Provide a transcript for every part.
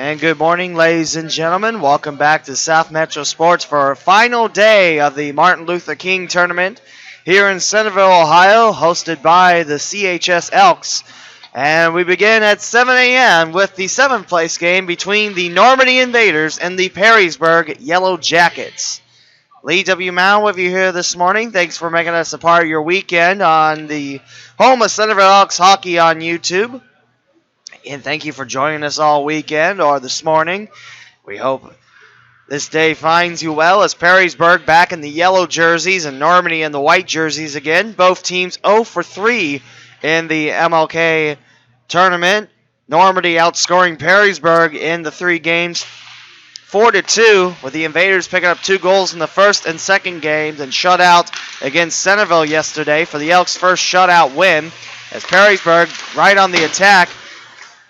And good morning, ladies and gentlemen. Welcome back to South Metro Sports for our final day of the Martin Luther King Tournament here in Centerville, Ohio, hosted by the CHS Elks. And we begin at 7 a.m. with the 7th place game between the Normandy Invaders and the Perrysburg Yellow Jackets. Lee W. Mount with you here this morning. Thanks for making us a part of your weekend on the home of Centerville Elks Hockey on YouTube. And thank you for joining us all weekend or this morning. We hope this day finds you well as Perrysburg back in the yellow jerseys and Normandy in the white jerseys again. Both teams 0 for 3 in the MLK tournament. Normandy outscoring Perrysburg in the 3 games 4-2, with the Invaders picking up 2 goals in the first and second games and shut out against Centerville yesterday for the Elks' first shutout win, as Perrysburg right on the attack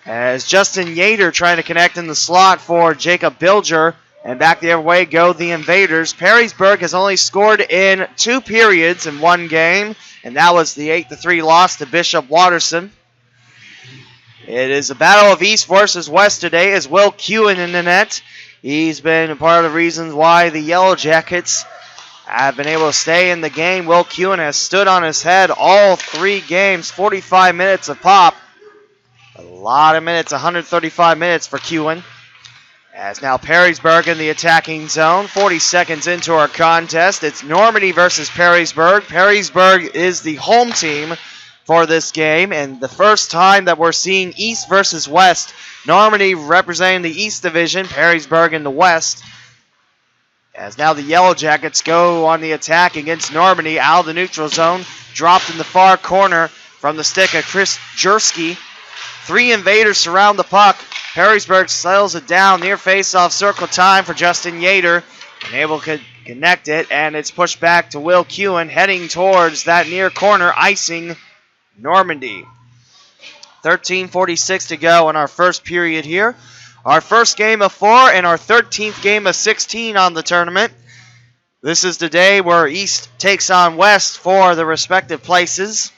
as Justin Yater trying to connect in the slot for Jacob Bilger. And back the other way go the Invaders. Perrysburg has only scored in 2 periods in 1 game, and that was the 8-3 loss to Bishop Watterson. It is a battle of East versus West today as Will Kewen in the net. He's been a part of the reasons why the Yellow Jackets have been able to stay in the game. Will Kewen has stood on his head all 3 games, 45 minutes of pop. A lot of minutes, 135 minutes for Kewen. As now Perrysburg in the attacking zone. 40 seconds into our contest. It's Normandy versus Perrysburg. Perrysburg is the home team for this game, and the first time that we're seeing East versus West. Normandy representing the East Division, Perrysburg in the West. As now the Yellow Jackets go on the attack against Normandy out of the neutral zone. Dropped in the far corner from the stick of Chris Jersky. 3 Invaders surround the puck. Perrysburg settles it down near face-off circle time for Justin Yater. And able to connect it, and it's pushed back to Will Kewen heading towards that near corner, icing Normandy. 13:46 to go in our first period here. Our first game of 4 and our 13th game of 16 on the tournament. This is the day where East takes on West for the respective places.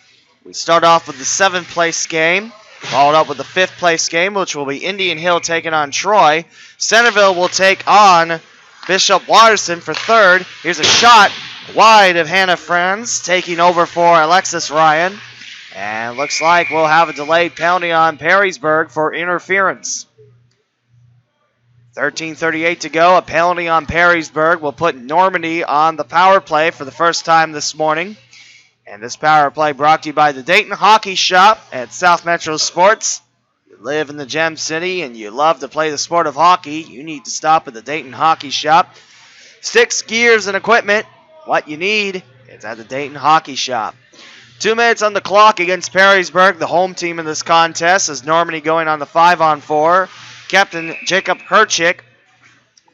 We start off with the 7th place game, followed up with the 5th place game, which will be Indian Hill taking on Troy. Centerville will take on Bishop Watterson for 3rd. Here's a shot wide of Hannah Franz, taking over for Alexis Ryan. And looks like we'll have a delayed penalty on Perrysburg for interference. 13:38 to go. A penalty on Perrysburg will put Normandy on the power play for the first time this morning. And this power play brought to you by the Dayton Hockey Shop at South Metro Sports. You live in the Gem City and you love to play the sport of hockey, you need to stop at the Dayton Hockey Shop. Sticks, gears, and equipment, what you need is at the Dayton Hockey Shop. 2 minutes on the clock against Perrysburg, the home team in this contest, as Normandy going on the 5-on-4. Captain Jacob Herchick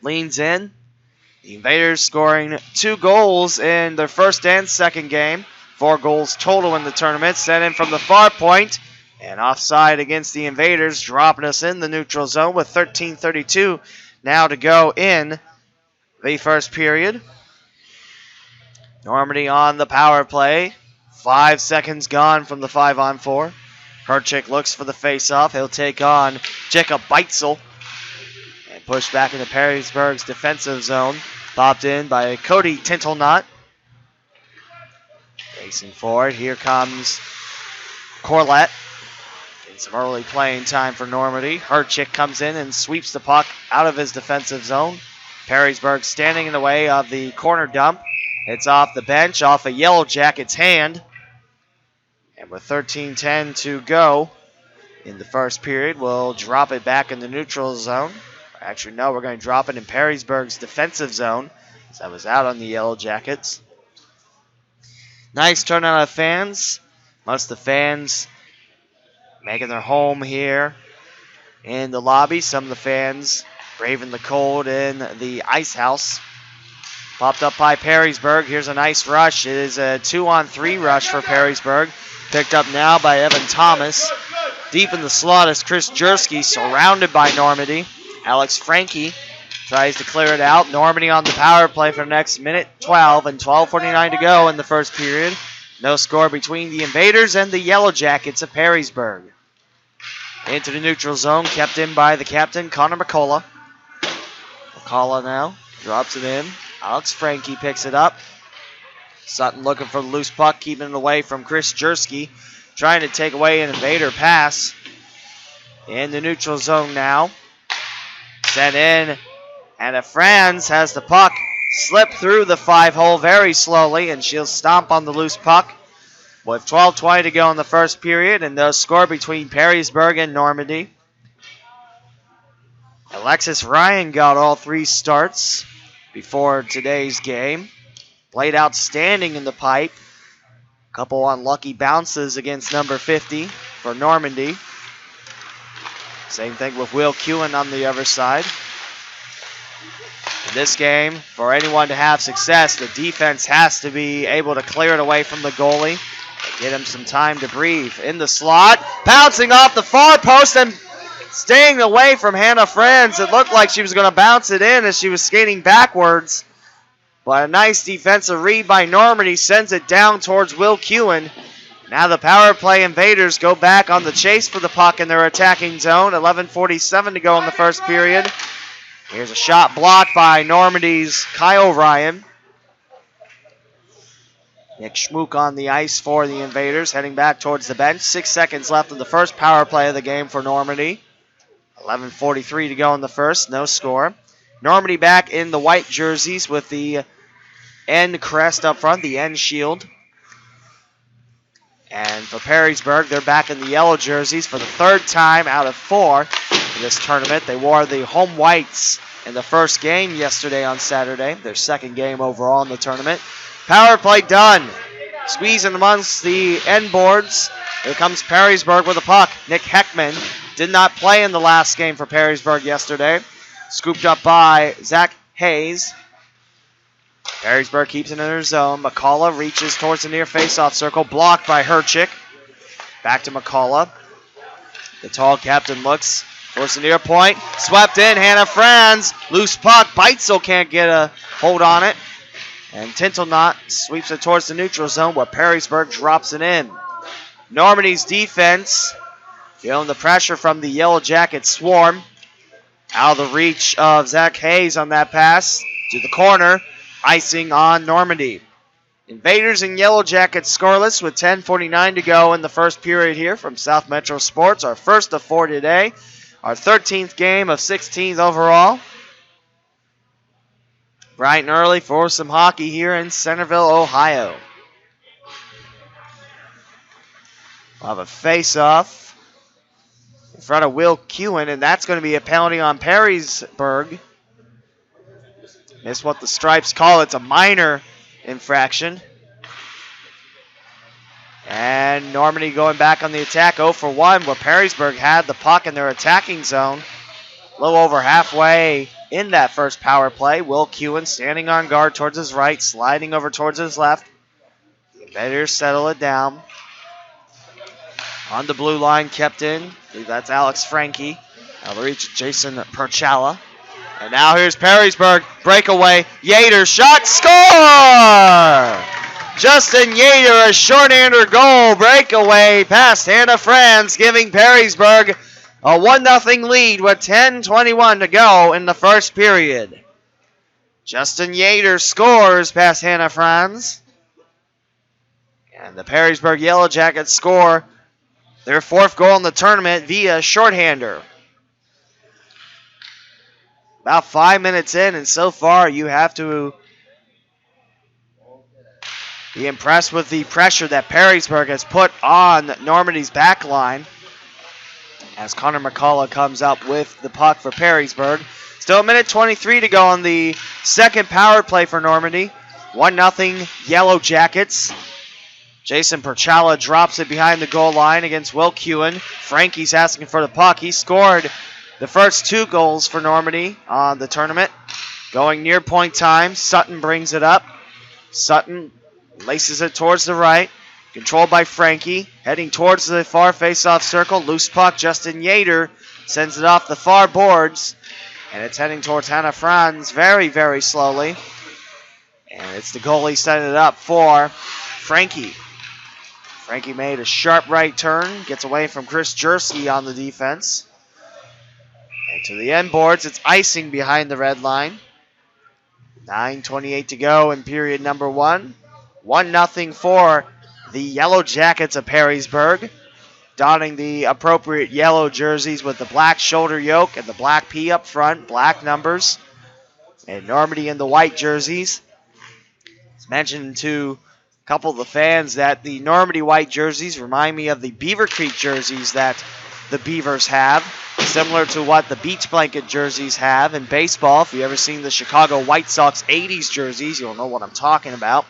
leans in. The Invaders scoring 2 goals in their first and second game. 4 goals total in the tournament. Sent in from the far point. And offside against the Invaders, dropping us in the neutral zone with 13:32 now to go in the first period. Normandy on the power play. 5 seconds gone from the 5-on-4. Herchick looks for the face-off. He'll take on Jacob Beitzel. And push back into Perrysburg's defensive zone. Popped in by Cody Tintelnot. Racing forward. Here comes Corlett. Getting some early playing time for Normandy. Herchick comes in and sweeps the puck out of his defensive zone. Perrysburg standing in the way of the corner dump. It's off the bench, off a Yellow Jacket's hand. And with 13:10 to go in the first period, we'll drop it back in the neutral zone. Actually, no, we're going to drop it in Perrysburg's defensive zone, as that was out on the Yellow Jackets. Nice turnout of fans. Most of the fans making their home here in the lobby. Some of the fans braving the cold in the ice house. Popped up by Perrysburg. Here's a nice rush. It is a 2-on-3 rush for Perrysburg. Picked up now by Evan Thomas. Deep in the slot is Chris Jersky, surrounded by Normandy. Alex Frankie tries to clear it out. Normandy on the power play for the next minute 12 and 12:49 to go in the first period. No score between the Invaders and the Yellow Jackets of Perrysburg. Into the neutral zone, kept in by the captain, Connor McCullough. McCullough now drops it in. Alex Frankie picks it up. Sutton looking for the loose puck, keeping it away from Chris Jersky. Trying to take away an invader pass. In the neutral zone now. Sent in. And Franz has the puck slip through the 5-hole very slowly, and she'll stomp on the loose puck. With 12:20 to go in the first period, and they'll score between Perrysburg and Normandy. Alexis Ryan got all 3 starts before today's game. Played outstanding in the pipe. Couple unlucky bounces against number 50 for Normandy. Same thing with Will Kewen on the other side. In this game, for anyone to have success, the defense has to be able to clear it away from the goalie. Get him some time to breathe. In the slot, bouncing off the far post and staying away from Hannah Franz. It looked like she was going to bounce it in as she was skating backwards. But a nice defensive read by Normandy sends it down towards Will Kewen. Now the power play Invaders go back on the chase for the puck in their attacking zone. 11:47 to go in the first period. Here's a shot blocked by Normandy's Kyle Ryan. Nick Schmook on the ice for the Invaders, heading back towards the bench. 6 seconds left in the first power play of the game for Normandy. 11:43 to go in the first, no score. Normandy back in the white jerseys with the N crest up front, the N shield. And for Perrysburg, they're back in the yellow jerseys for the 3rd time out of 4 in this tournament. They wore the home whites in the first game yesterday on Saturday, their 2nd game overall in the tournament. Power play done. Squeezing amongst the end boards. Here comes Perrysburg with a puck. Nick Heckman did not play in the last game for Perrysburg yesterday. Scooped up by Zach Hayes. Perrysburg keeps it in their zone. McCullough reaches towards the near faceoff circle. Blocked by Herchik. Back to McCullough. The tall captain looks towards the near point. Swept in. Hannah Franz. Loose puck. Beitzel can't get a hold on it. And Tintelnot sweeps it towards the neutral zone where Perrysburg drops it in. Normandy's defense feeling the pressure from the Yellow Jacket swarm. Out of the reach of Zach Hayes on that pass to the corner. Icing on Normandy. Invaders and Yellow Jackets scoreless with 10:49 to go in the first period here from South Metro Sports. Our first of 4 today. Our 13th game of 16th overall. Bright and early for some hockey here in Centerville, Ohio. We'll have a face-off in front of Will Kewen, and that's going to be a penalty on Perrysburg. It's what the Stripes call it. It's a minor infraction. And Normandy going back on the attack 0 for 1, where Perrysburg had the puck in their attacking zone. A little over halfway in that first power play. Will Kewen standing on guard towards his right, sliding over towards his left. The Invaders settle it down. On the blue line, kept in. I believe that's Alex Frankie. Now the reach Jason Perchala. And now here's Perrysburg. Breakaway. Yater shot. Score! Justin Yater, a shorthander goal. Breakaway past Hannah Franz, giving Perrysburg a 1-0 lead with 10:21 to go in the first period. Justin Yater scores past Hannah Franz. And the Perrysburg Yellow Jackets score their 4th goal in the tournament via shorthander. About 5 minutes in, and so far you have to be impressed with the pressure that Perrysburg has put on Normandy's back line. As Connor McCullough comes up with the puck for Perrysburg. Still a minute 23 to go on the second power play for Normandy. 1-0 Yellow Jackets. Jason Perchala drops it behind the goal line against Will Kewen. Frankie's asking for the puck. He scored the first 2 goals for Normandy on the tournament. Going near point time, Sutton brings it up. Sutton laces it towards the right. Controlled by Frankie. Heading towards the far face-off circle. Loose puck, Justin Yater sends it off the far boards. And it's heading towards Hannah Franz very, very slowly. And it's the goalie setting it up for Frankie. Frankie made a sharp right turn, gets away from Chris Jersey on the defense. And to the end boards, it's icing behind the red line. 9:28 to go in period number 1. 1-0 for the Yellow Jackets of Perrysburg, donning the appropriate yellow jerseys with the black shoulder yoke and the black P up front, black numbers. And Normandy in the white jerseys. It's mentioned to a couple of the fans that the Normandy white jerseys remind me of the Beaver Creek jerseys that the Beavers have, similar to what the Beach Blanket jerseys have in baseball. If you've ever seen the Chicago White Sox 80s jerseys, you'll know what I'm talking about.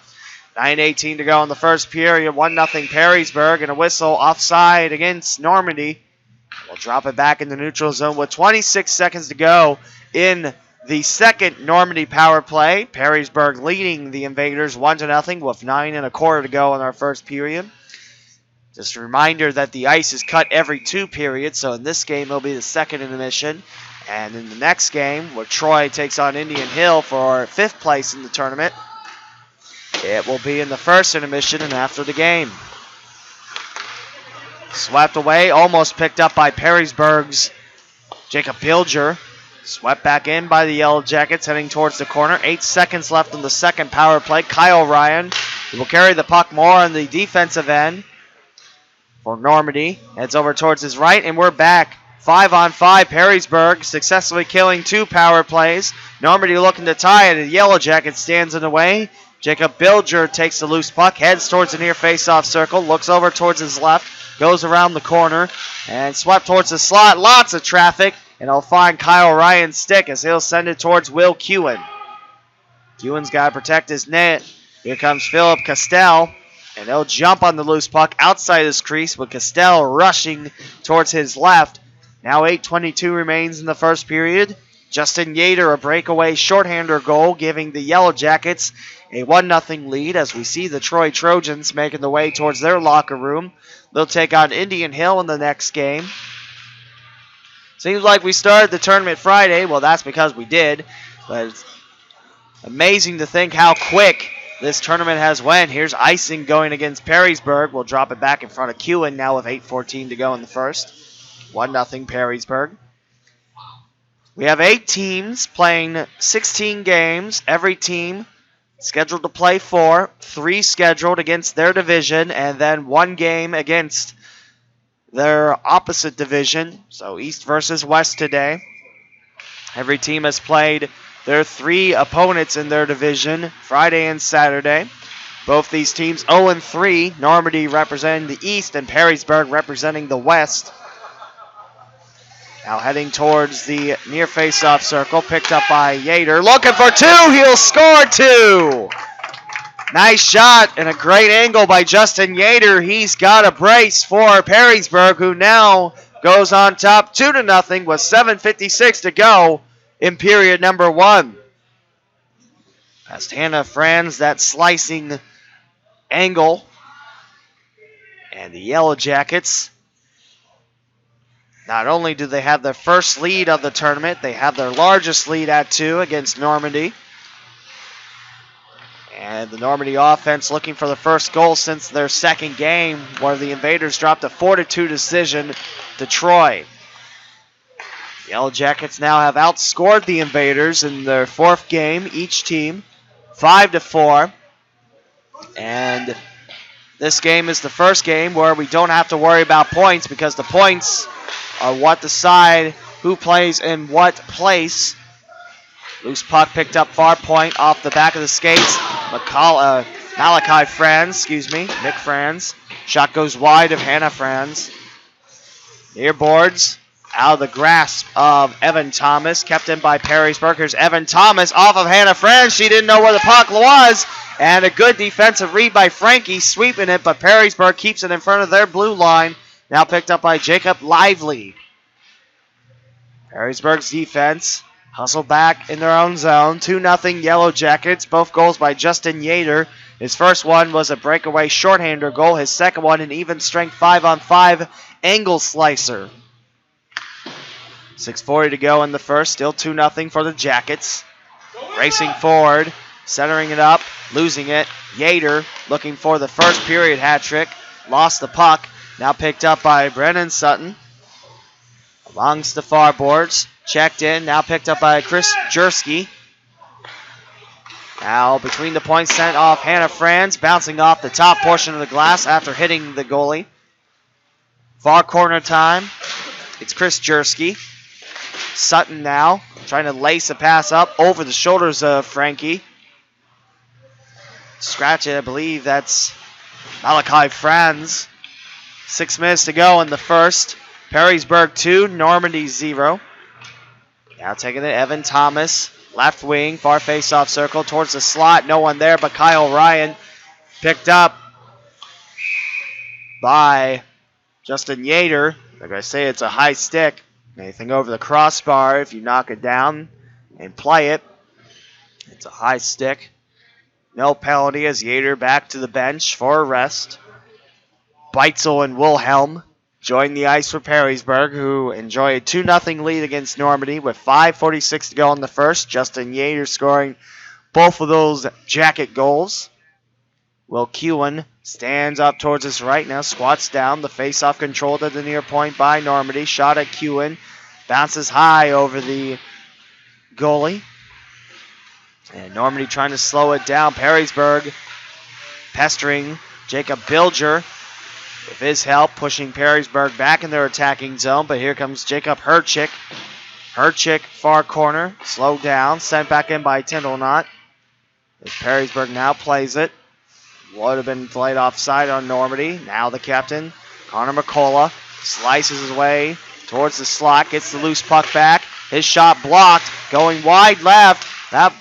9:18 to go in the first period, 1-0 Perrysburg, and a whistle offside against Normandy. We'll drop it back in the neutral zone with 26 seconds to go in the second Normandy power play. Perrysburg leading the Invaders 1-0 with 9 1/4 to go in our first period. Just a reminder that the ice is cut every 2 periods, so in this game it'll be the second intermission. And in the next game, where Troy takes on Indian Hill for 5th place in the tournament, it will be in the first intermission and after the game. Swept away, almost picked up by Perrysburg's Jacob Bilger. Swept back in by the Yellow Jackets, heading towards the corner. 8 seconds left in the second power play. Kyle Ryan will carry the puck more on the defensive end for Normandy. Heads over towards his right, and we're back. 5-on-5, Perrysburg successfully killing 2 power plays. Normandy looking to tie it, and the Yellow Jacket stands in the way. Jacob Bilger takes the loose puck, heads towards the near face-off circle, looks over towards his left, goes around the corner, and swept towards the slot. Lots of traffic, and he'll find Kyle Ryan's stick as he'll send it towards Will Kewen. Kewen's got to protect his net. Here comes Philip Castell, and they'll jump on the loose puck outside his crease with Castell rushing towards his left. Now 8:22 remains in the first period. Justin Yater, a breakaway shorthander goal, giving the Yellow Jackets a 1-0 lead as we see the Troy Trojans making their way towards their locker room. They'll take on Indian Hill in the next game. Seems like we started the tournament Friday. Well, that's because we did. But it's amazing to think how quick this tournament has went. Here's icing going against Perrysburg. We'll drop it back in front of Kewen now with 8:14 to go in the first. 1-0 Perrysburg. We have 8 teams playing 16 games. Every team scheduled to play 4. 3 scheduled against their division, and then 1 game against their opposite division. So East versus West today. Every team has played their 3 opponents in their division Friday and Saturday. Both these teams 0-3. Normandy representing the East and Perrysburg representing the West. Now heading towards the near face-off circle, picked up by Yater. Looking for 2, he'll score 2! Nice shot and a great angle by Justin Yater. He's got a brace for Perrysburg, who now goes on top 2-0 with 7:56 to go in period number 1. Past Hannah Franz, that slicing angle. And the Yellow Jackets, not only do they have their first lead of the tournament, they have their largest lead at 2 against Normandy. And the Normandy offense looking for the first goal since their second game, where the Invaders dropped a 4-2 decision to Troy. The Yellow Jackets now have outscored the Invaders in their 4th game, each team, 5-4. And this game is the first game where we don't have to worry about points, because the points are what decide who plays in what place. Loose puck picked up far point off the back of the skates. Malachi Franz, Nick Franz. Shot goes wide of Hannah Franz. Near boards, out of the grasp of Evan Thomas, kept in by Perrysburg. Here's Evan Thomas off of Hannah Franz. She didn't know where the puck was. And a good defensive read by Frankie, sweeping it, but Perrysburg keeps it in front of their blue line. Now picked up by Jacob Lively. Perrysburg's defense hustled back in their own zone. 2-0 Yellow Jackets. Both goals by Justin Yater. His first one was a breakaway shorthander goal. His second one an even strength 5-on-5 angle slicer. 6:40 to go in the first. Still 2-0 for the Jackets. Racing forward, centering it up, losing it. Yater looking for the first period hat trick. lost the puck. Now picked up by Brennan Sutton. Alongs the far boards. Checked in. Now picked up by Chris Jersky. Now between the points, sent off Hannah Franz, bouncing off the top portion of the glass after hitting the goalie. Far corner time. It's Chris Jersky. Sutton now trying to lace a pass up over the shoulders of Frankie. Scratch it, I believe that's MLK Franz. 6 minutes to go in the first. Perrysburg 2, Normandy 0. Now taking it, Evan Thomas. Left wing, far face-off circle towards the slot. No one there but Kyle Ryan. Picked up by Justin Yater. Like I say, it's a high stick. Anything over the crossbar, if you knock it down and play it, it's a high stick. No penalty as Yater back to the bench for a rest. Beitzel and Wilhelm join the ice for Perrysburg, who enjoy a 2-0 lead against Normandy with 5:46 to go in the first. Justin Yater scoring both of those jacket goals. Will Kewen stands up towards his right now, squats down. The face-off controlled at the near point by Normandy. Shot at Kewen. Bounces high over the goalie. And Normandy trying to slow it down. Perrysburg pestering Jacob Bilger with his help, pushing Perrysburg back in their attacking zone. But here comes Jacob Herchick. Herchick, far corner, slowed down, sent back in by Tindlenot. As Perrysburg now plays it. Would have been played offside on Normandy. Now the captain, Connor McCullough, slices his way towards the slot, gets the loose puck back. His shot blocked, going wide left. That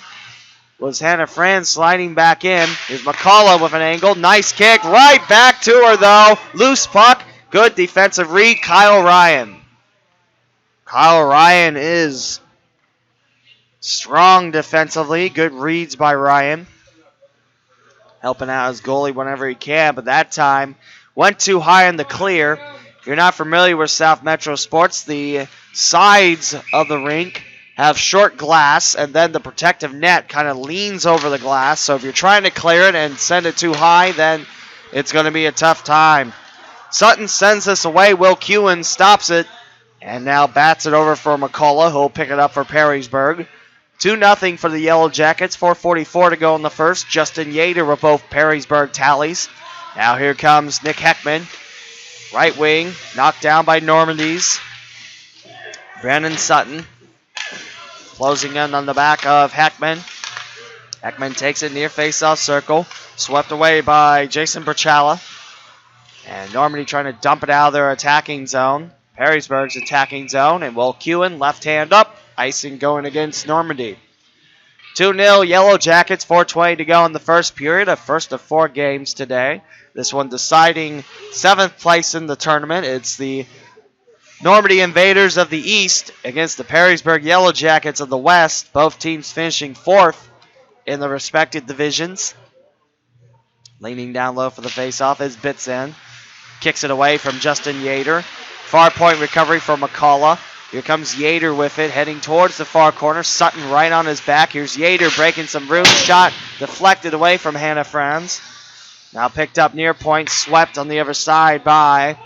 was Hannah Franz sliding back in. Here's McCullough with an angle. Nice kick. Right back to her, though. Loose puck. Good defensive read. Kyle Ryan. Kyle Ryan is strong defensively. Good reads by Ryan. Helping out his goalie whenever he can. But that time went too high in the clear. If you're not familiar with South Metro Sports, the sides of the rink have short glass, and then the protective net kind of leans over the glass. So if you're trying to clear it and send it too high, then it's going to be a tough time. Sutton sends this away. Will Kewen stops it, and now bats it over for McCullough, who'll pick it up for Perrysburg. 2-0 for the Yellow Jackets. 4:44 to go in the first. Justin Yater with both Perrysburg tallies. Now here comes Nick Heckman. Right wing, knocked down by Normandy's Brandon Sutton. Closing in on the back of Heckman. Heckman takes it near face-off circle. Swept away by Jason Berchala. And Normandy trying to dump it out of their attacking zone. Perrysburg's attacking zone. And Will Kewen, left hand up. Icing going against Normandy. 2-0 Yellow Jackets. 4:20 to go in the first period. A first of 4 games today. This one deciding 7th place in the tournament. It's the Normandy Invaders of the East against the Perrysburg Yellow Jackets of the West. Both teams finishing 4th in the respective divisions. Leaning down low for the faceoff is Bitzen. Kicks it away from Justin Yater. Far point recovery for McCullough. Here comes Yater with it, heading towards the far corner. Sutton right on his back. Here's Yater breaking some room. Shot deflected away from Hannah Franz. Now picked up near point, swept on the other side by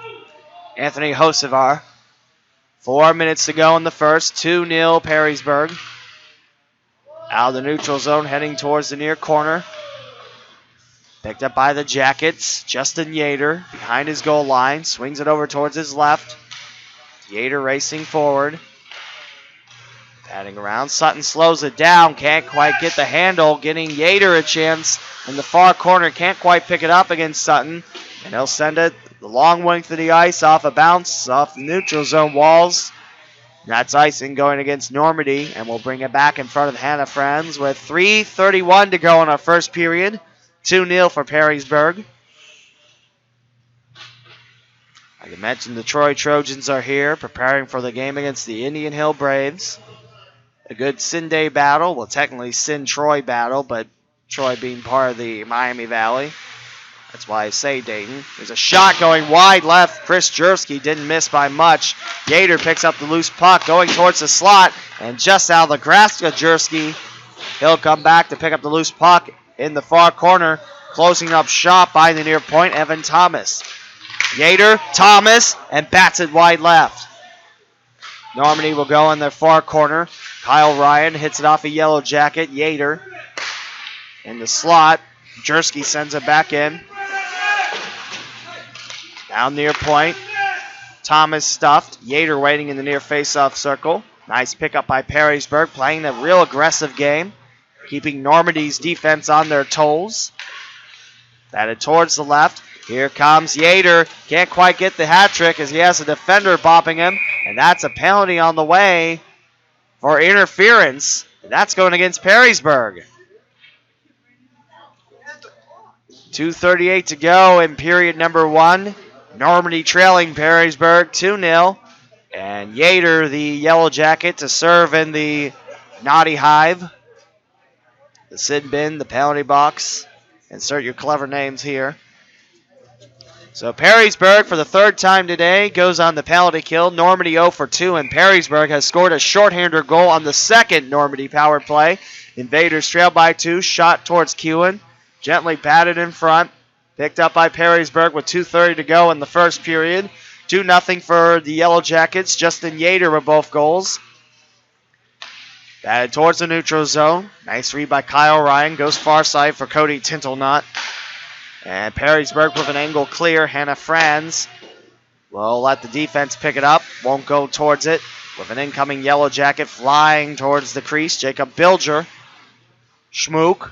Anthony Hosevar. 4 minutes to go in the first. 2-0 Perrysburg. Out of the neutral zone, heading towards the near corner. Picked up by the Jackets. Justin Yater behind his goal line. Swings it over towards his left. Yater racing forward. Patting around. Sutton slows it down. Can't quite get the handle. Getting Yater a chance in the far corner. Can't quite pick it up against Sutton. And he'll send it the long length of the ice off a bounce off the neutral zone walls. That's icing going against Normandy, and we'll bring it back in front of Hannah Franz with 3:31 to go in our first period. 2-0 for Perrysburg. Like I mentioned, the Troy Trojans are here preparing for the game against the Indian Hill Braves. A good Sin-Day battle. Well, technically Sin-Troy battle, but Troy being part of the Miami Valley. That's why I say Dayton. There's a shot going wide left. Chris Jersky didn't miss by much. Yater picks up the loose puck going towards the slot. And just out of the grasp of Jersky, he'll come back to pick up the loose puck in the far corner. Closing up shot by the near point, Evan Thomas. Yater, Thomas, and bats it wide left. Normandy will go in their far corner. Kyle Ryan hits it off a Yellow Jacket. Yater in the slot. Jersky sends it back in. Down near point. Thomas stuffed. Yater waiting in the near face-off circle. Nice pickup by Perrysburg, playing a real aggressive game, keeping Normandy's defense on their toes. Batted towards the left. Here comes Yater. Can't quite get the hat trick as he has a defender bopping him. And that's a penalty on the way for interference. And that's going against Perrysburg. 2:38 to go in period number 1. Normandy trailing Perrysburg 2-0. And Yater, the Yellow Jacket, to serve in the Naughty Hive. The Sid Bin, the penalty box. Insert your clever names here. So Perrysburg, for the third time today, goes on the penalty kill. Normandy 0 for 2, and Perrysburg has scored a shorthander goal on the second Normandy power play. Invaders trail by 2, shot towards Kewen. Gently patted in front. Picked up by Perrysburg with 2:30 to go in the first period. 2-0 for the Yellow Jackets. Justin Yater with both goals. Batted towards the neutral zone. Nice read by Kyle Ryan. Goes far side for Cody Tintelnot. And Perrysburg with an angle clear. Hannah Franz will let the defense pick it up. Won't go towards it. With an incoming Yellow Jacket flying towards the crease. Jacob Bilger. Schmook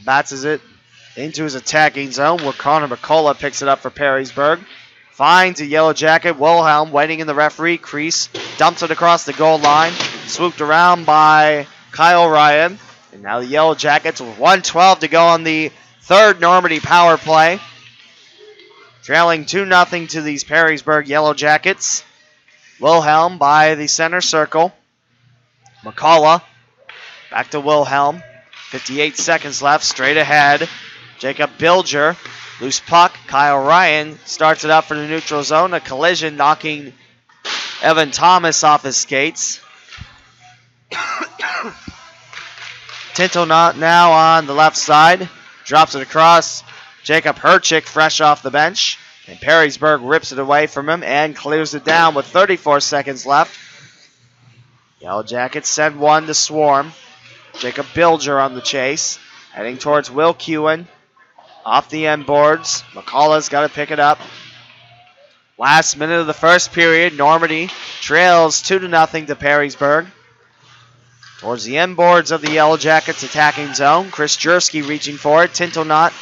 bats it into his attacking zone where Connor McCullough picks it up for Perrysburg. Finds a Yellow Jacket. Wilhelm waiting in the referee crease. Dumps it across the goal line. Swooped around by Kyle Ryan. And now the Yellow Jackets with 1:12 to go on the third Normandy power play. Trailing 2-0 to these Perrysburg Yellow Jackets. Wilhelm by the center circle. McCullough. Back to Wilhelm. 58 seconds left. Straight ahead. Jacob Bilger. Loose puck. Kyle Ryan starts it up for the neutral zone. A collision knocking Evan Thomas off his skates. Tintelnot now on the left side. Drops it across. Jacob Herchick fresh off the bench. And Perrysburg rips it away from him and clears it down with 34 seconds left. Yellow Jackets send one to Swarm. Jacob Bilger on the chase. Heading towards Will Kewen. Off the end boards. McCullough's got to pick it up. Last minute of the first period. Normandy trails 2-0 to Perrysburg. Towards the end boards of the Yellow Jackets attacking zone. Chris Jersky reaching for it. Tintelnot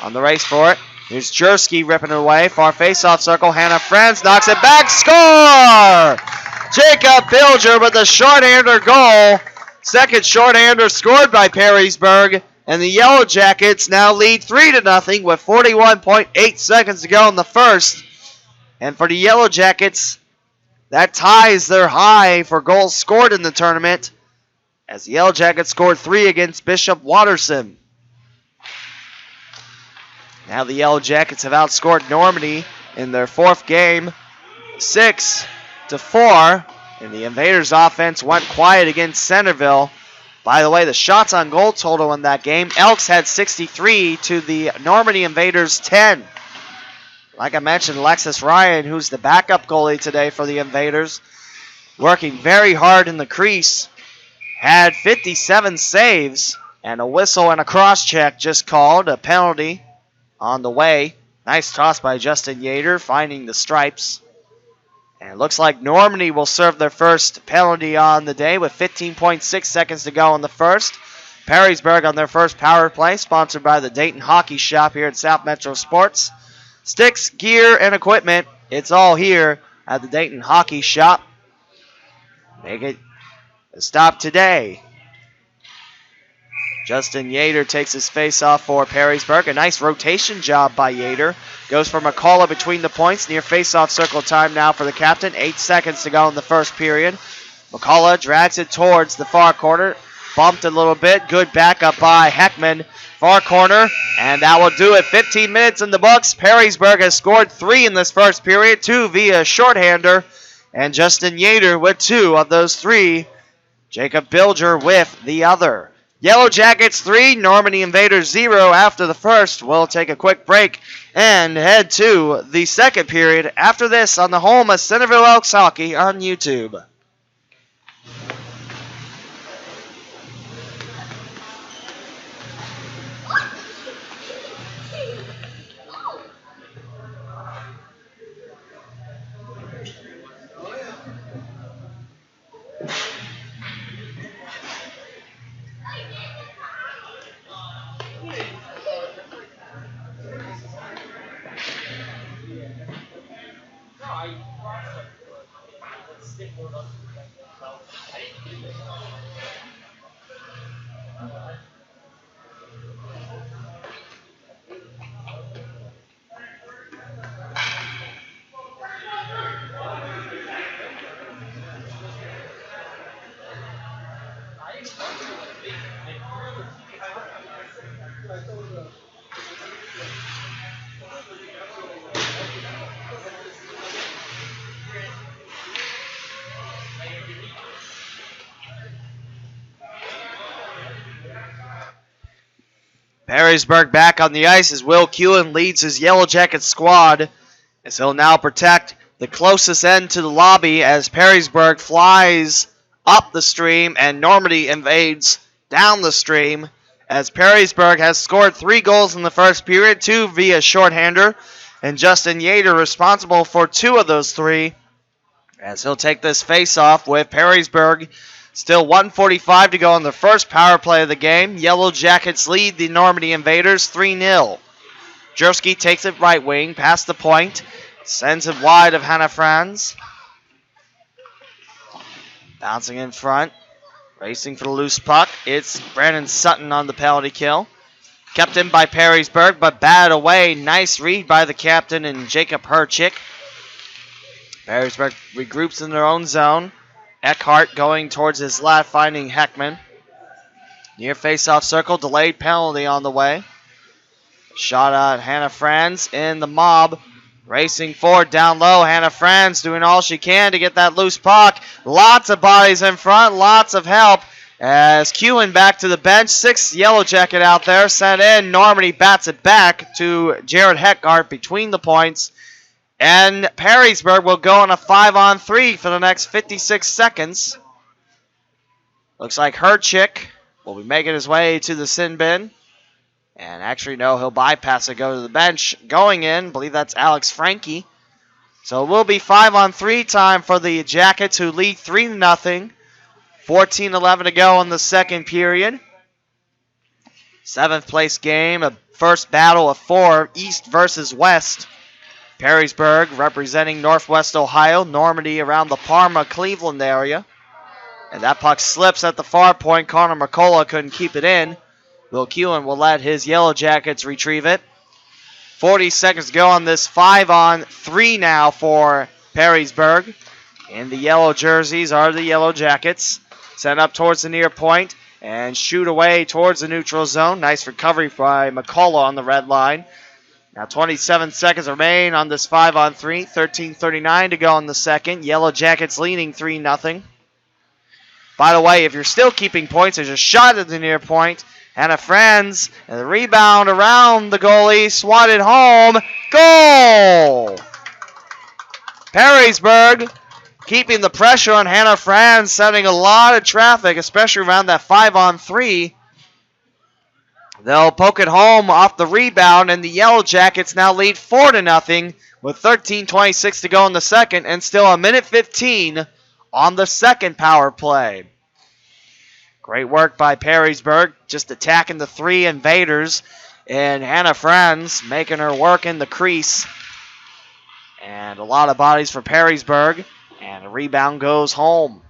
on the race for it. Here's Jersky ripping it away. Far face-off circle. Hannah Franz knocks it back. Score! Jacob Bilger with a shorthander goal. Second shorthander scored by Perrysburg. And the Yellow Jackets now lead 3-0 with 41.8 seconds to go in the first. And for the Yellow Jackets, that ties their high for goals scored in the tournament, as the Yellow Jackets scored 3 against Bishop Watterson. Now the Yellow Jackets have outscored Normandy in their fourth game, 6-4. And the Invaders' offense went quiet against Centerville. By the way, the shots on goal total in that game, Elks had 63 to the Normandy Invaders 10. Like I mentioned, Alexis Ryan, who's the backup goalie today for the Invaders, working very hard in the crease, had 57 saves, and a whistle and a cross-check just called, a penalty on the way. Nice toss by Justin Yater, finding the stripes. And it looks like Normandy will serve their first penalty on the day with 15.6 seconds to go in the first. Perrysburg on their first power play, sponsored by the Dayton Hockey Shop here at South Metro Sports. Sticks, gear, and equipment, it's all here at the Dayton Hockey Shop. Make it a stop today. Justin Yater takes his face off for Perrysburg. A nice rotation job by Yater. Goes for McCullough between the points. Near face-off circle time now for the captain. 8 seconds to go in the first period. McCullough drags it towards the far corner. Bumped a little bit. Good backup by Heckman. Far corner. And that will do it. 15 minutes in the books. Perrysburg has scored 3 in this first period. 2 via shorthander. And Justin Yater with 2 of those 3. Jacob Bilger with the other. Yellow Jackets 3, Normandy Invaders 0 after the first. We'll take a quick break and head to the second period after this on the home of Centerville Elks Hockey on YouTube. Perrysburg back on the ice as Will Kewen leads his Yellow Jacket squad as he'll now protect the closest end to the lobby as Perrysburg flies up the stream and Normandy invades down the stream as Perrysburg has scored 3 goals in the first period, 2 via shorthander, and Justin Yater responsible for 2 of those 3 as he'll take this face-off with Perrysburg. Still 1:45 to go in the first power play of the game. Yellow Jackets lead the Normandy Invaders 3-0. Jerski takes it right wing, past the point. Sends it wide of Hannah Franz. Bouncing in front. Racing for the loose puck. It's Brandon Sutton on the penalty kill. Kept in by Perrysburg, but batted away. Nice read by the captain and Jacob Herchick. Perrysburg regroups in their own zone. Eckhart going towards his left, finding Heckman. Near face-off circle, delayed penalty on the way. Shot at Hannah Franz in the mob. Racing forward down low. Hannah Franz doing all she can to get that loose puck. Lots of bodies in front, lots of help. As Kewen back to the bench, 6th Yellow Jacket out there, sent in. Normandy bats it back to Jared Heckart between the points. And Perrysburg will go on a 5-on-3 for the next 56 seconds. Looks like Herchick will be making his way to the sin bin. And actually, no, he'll bypass it, go to the bench. Going in, I believe that's Alex Frankie. So it will be 5-on-3 time for the Jackets, who lead 3-0. 14-11 to go in the second period. 7th place game, a first battle of 4, East versus West. Perrysburg representing Northwest Ohio, Normandy around the Parma, Cleveland area. And that puck slips at the far point. Connor McCullough couldn't keep it in. Will Kewen will let his Yellow Jackets retrieve it. 40 seconds to go on this 5-on-3 now for Perrysburg. In the yellow jerseys are the Yellow Jackets. Sent up towards the near point and shoot away towards the neutral zone. Nice recovery by McCullough on the red line. Now 27 seconds remain on this 5-on-3. 13:39 to go in the second. Yellow Jackets leading 3-0. By the way, if you're still keeping points, there's a shot at the near point. Hannah Franz, and the rebound around the goalie, swatted home. Goal! Perrysburg keeping the pressure on Hannah Franz, sending a lot of traffic, especially around that 5-on-3. They'll poke it home off the rebound, and the Yellow Jackets now lead 4-0 with 13:26 to go in the second, and still 1:15 on the second power play. Great work by Perrysburg, just attacking the 3 invaders, and Hannah Franz making her work in the crease. And a lot of bodies for Perrysburg, and a rebound goes home.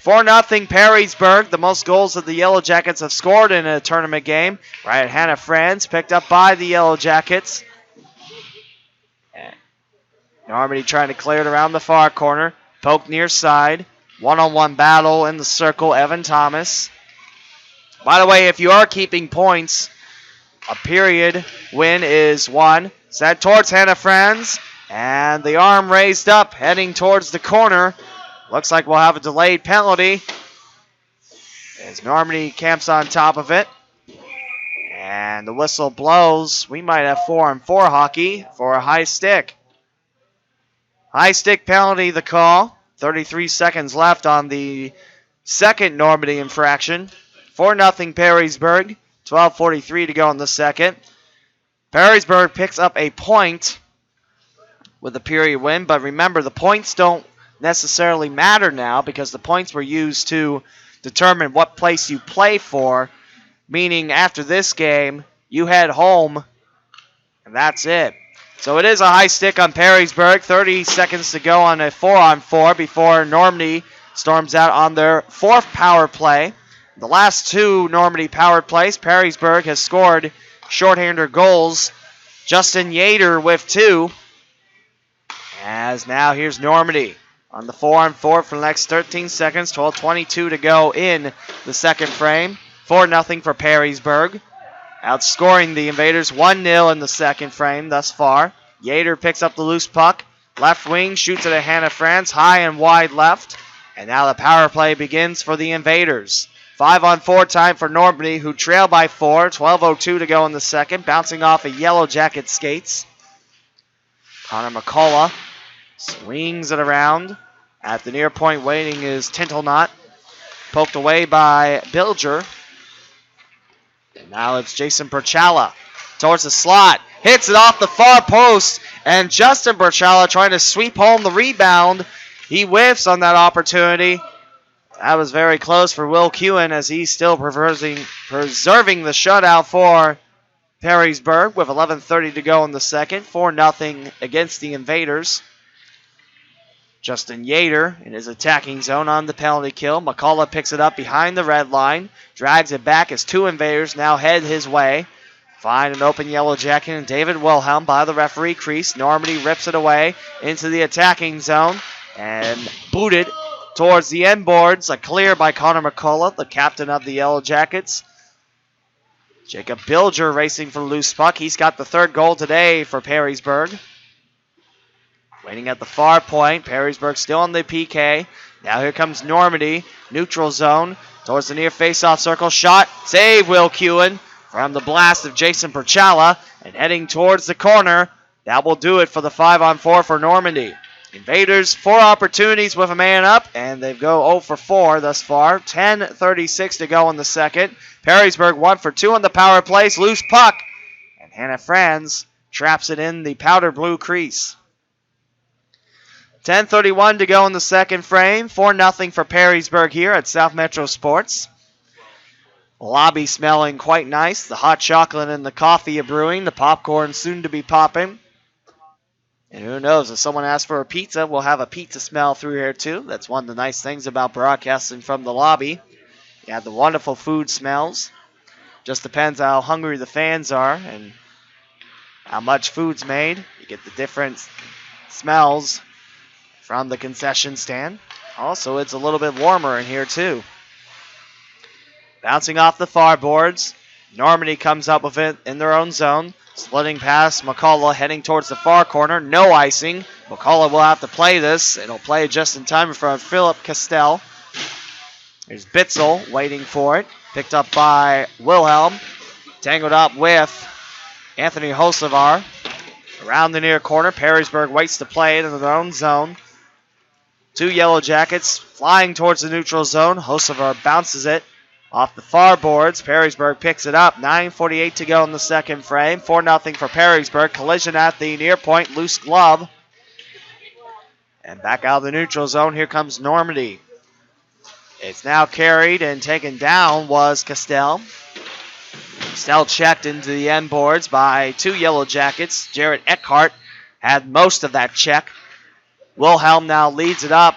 4-0 Perrysburg, the most goals that the Yellow Jackets have scored in a tournament game. Right, Hannah Franz picked up by the Yellow Jackets. And Normandy trying to clear it around the far corner. Poke near side. One-on-one battle in the circle, Evan Thomas. By the way, if you are keeping points, a period win is 1. Set towards Hannah Franz. And the arm raised up, heading towards the corner. Looks like we'll have a delayed penalty. as Normandy camps on top of it. And the whistle blows. We might have 4-on-4 hockey for a high stick. High stick penalty, the call. 33 seconds left on the second Normandy infraction. 4-0 Perrysburg. 12:43 to go in the second. Perrysburg picks up a point with a period win, but remember, the points don't necessarily matter now because the points were used to determine what place you play for, meaning after this game, you head home, and that's it. So it is a high stick on Perrysburg. 30 seconds to go on a 4-on-4 before Normandy storms out on their fourth power play. The last two Normandy power plays, Perrysburg has scored shorthander goals. Justin Yater with 2. As now here's Normandy on the 4-on-4 for the next 13 seconds. 12:22 to go in the second frame. 4-0 for Perrysburg. Outscoring the Invaders 1-0 in the second frame thus far. Yater picks up the loose puck. Left wing shoots it at Hannah Franz. High and wide left. And now the power play begins for the Invaders. 5-on-4 time for Normandy, who trail by 4. 12:02 to go in the second. Bouncing off a Yellow Jacket skates. Connor McCullough swings it around. At the near point waiting is Tintelnot. Poked away by Bilger. And now it's Jason Berchala towards the slot. Hits it off the far post. And Justin Berchala trying to sweep home the rebound. He whiffs on that opportunity. That was very close for Will Kewen as he's still preserving the shutout for Perrysburg with 11:30 to go in the second. 4-0 against the Invaders. Justin Yater in his attacking zone on the penalty kill. McCullough picks it up behind the red line. Drags it back as two Invaders now head his way. Find an open Yellow Jacket and David Wilhelm by the referee crease. Normandy rips it away into the attacking zone and booted towards the end boards. A clear by Connor McCullough, the captain of the Yellow Jackets. Jacob Bilger racing for the loose puck. He's got the third goal today for Perrysburg. Waiting at the far point. Perrysburg still on the PK. Now here comes Normandy. Neutral zone towards the near face-off circle. Shot. Save Will Kewen from the blast of Jason Berchala. And heading towards the corner. That will do it for the 5-on-4 for Normandy. Invaders, 4 opportunities with a man up, and they go 0 for 4 thus far. 10:36 to go in the second. Perrysburg 1 for 2 on the power plays. Loose puck. And Hannah Franz traps it in the powder blue crease. 10:31 to go in the second frame. 4-0 for Perrysburg here at South Metro Sports. Lobby smelling quite nice. The hot chocolate and the coffee are brewing. The popcorn soon to be popping. And who knows, if someone asks for a pizza, we'll have a pizza smell through here too. That's one of the nice things about broadcasting from the lobby. You have the wonderful food smells. Just depends how hungry the fans are and how much food's made. You get the different smells from the concession stand. Also, it's a little bit warmer in here too. Bouncing off the far boards. Normandy comes up with it in their own zone. Splitting past McCullough, heading towards the far corner. No icing. McCullough will have to play this. It'll play just in time in front of Philip Castell. There's Bitzel waiting for it. Picked up by Wilhelm. Tangled up with Anthony Hosevar. Around the near corner. Perrysburg waits to play it in their own zone. 2 Yellow Jackets flying towards the neutral zone. Hosevar bounces it off the far boards. Perrysburg picks it up. 9:48 to go in the second frame. 4-0 for Perrysburg. Collision at the near point. Loose glove. And back out of the neutral zone. Here comes Normandy. It's now carried and taken down was Castell. Castell checked into the end boards by 2 Yellow Jackets. Jared Eckhart had most of that check. Wilhelm now leads it up.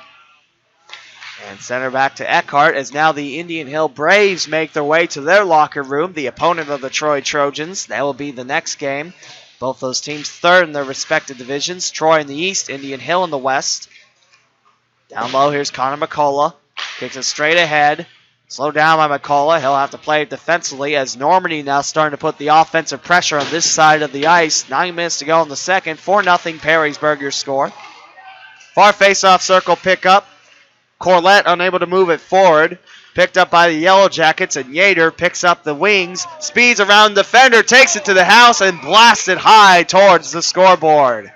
And center back to Eckhart as now the Indian Hill Braves make their way to their locker room, the opponent of the Troy Trojans. That will be the next game. Both those teams third in their respective divisions. Troy in the east, Indian Hill in the west. Down low, here's Connor McCullough. Kicks it straight ahead. Slowed down by McCullough. He'll have to play it defensively as Normandy now starting to put the offensive pressure on this side of the ice. 9 minutes to go in the second. 4-0 Perrysburg your score. Far face-off circle pickup Corlett unable to move it forward. Picked up by the Yellow Jackets, and Yater picks up the wings, speeds around the defender, takes it to the house, and blasts it high towards the scoreboard.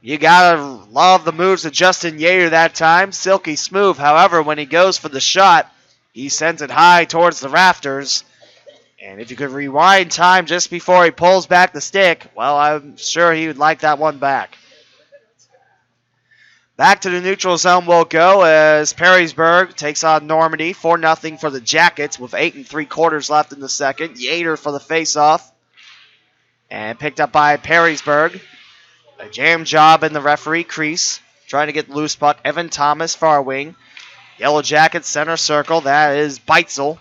You gotta love the moves of Justin Yater that time. Silky smooth. However, when he goes for the shot, he sends it high towards the rafters. And if you could rewind time just before he pulls back the stick, well, I'm sure he would like that one back. Back to the neutral zone we'll go as Perrysburg takes on Normandy. 4-0 for the Jackets with 8 3/4 left in the second. Yater for the faceoff. And picked up by Perrysburg. A jam job in the referee crease. Trying to get the loose puck. Evan Thomas, far wing. Yellow Jackets, center circle. That is Beitzel.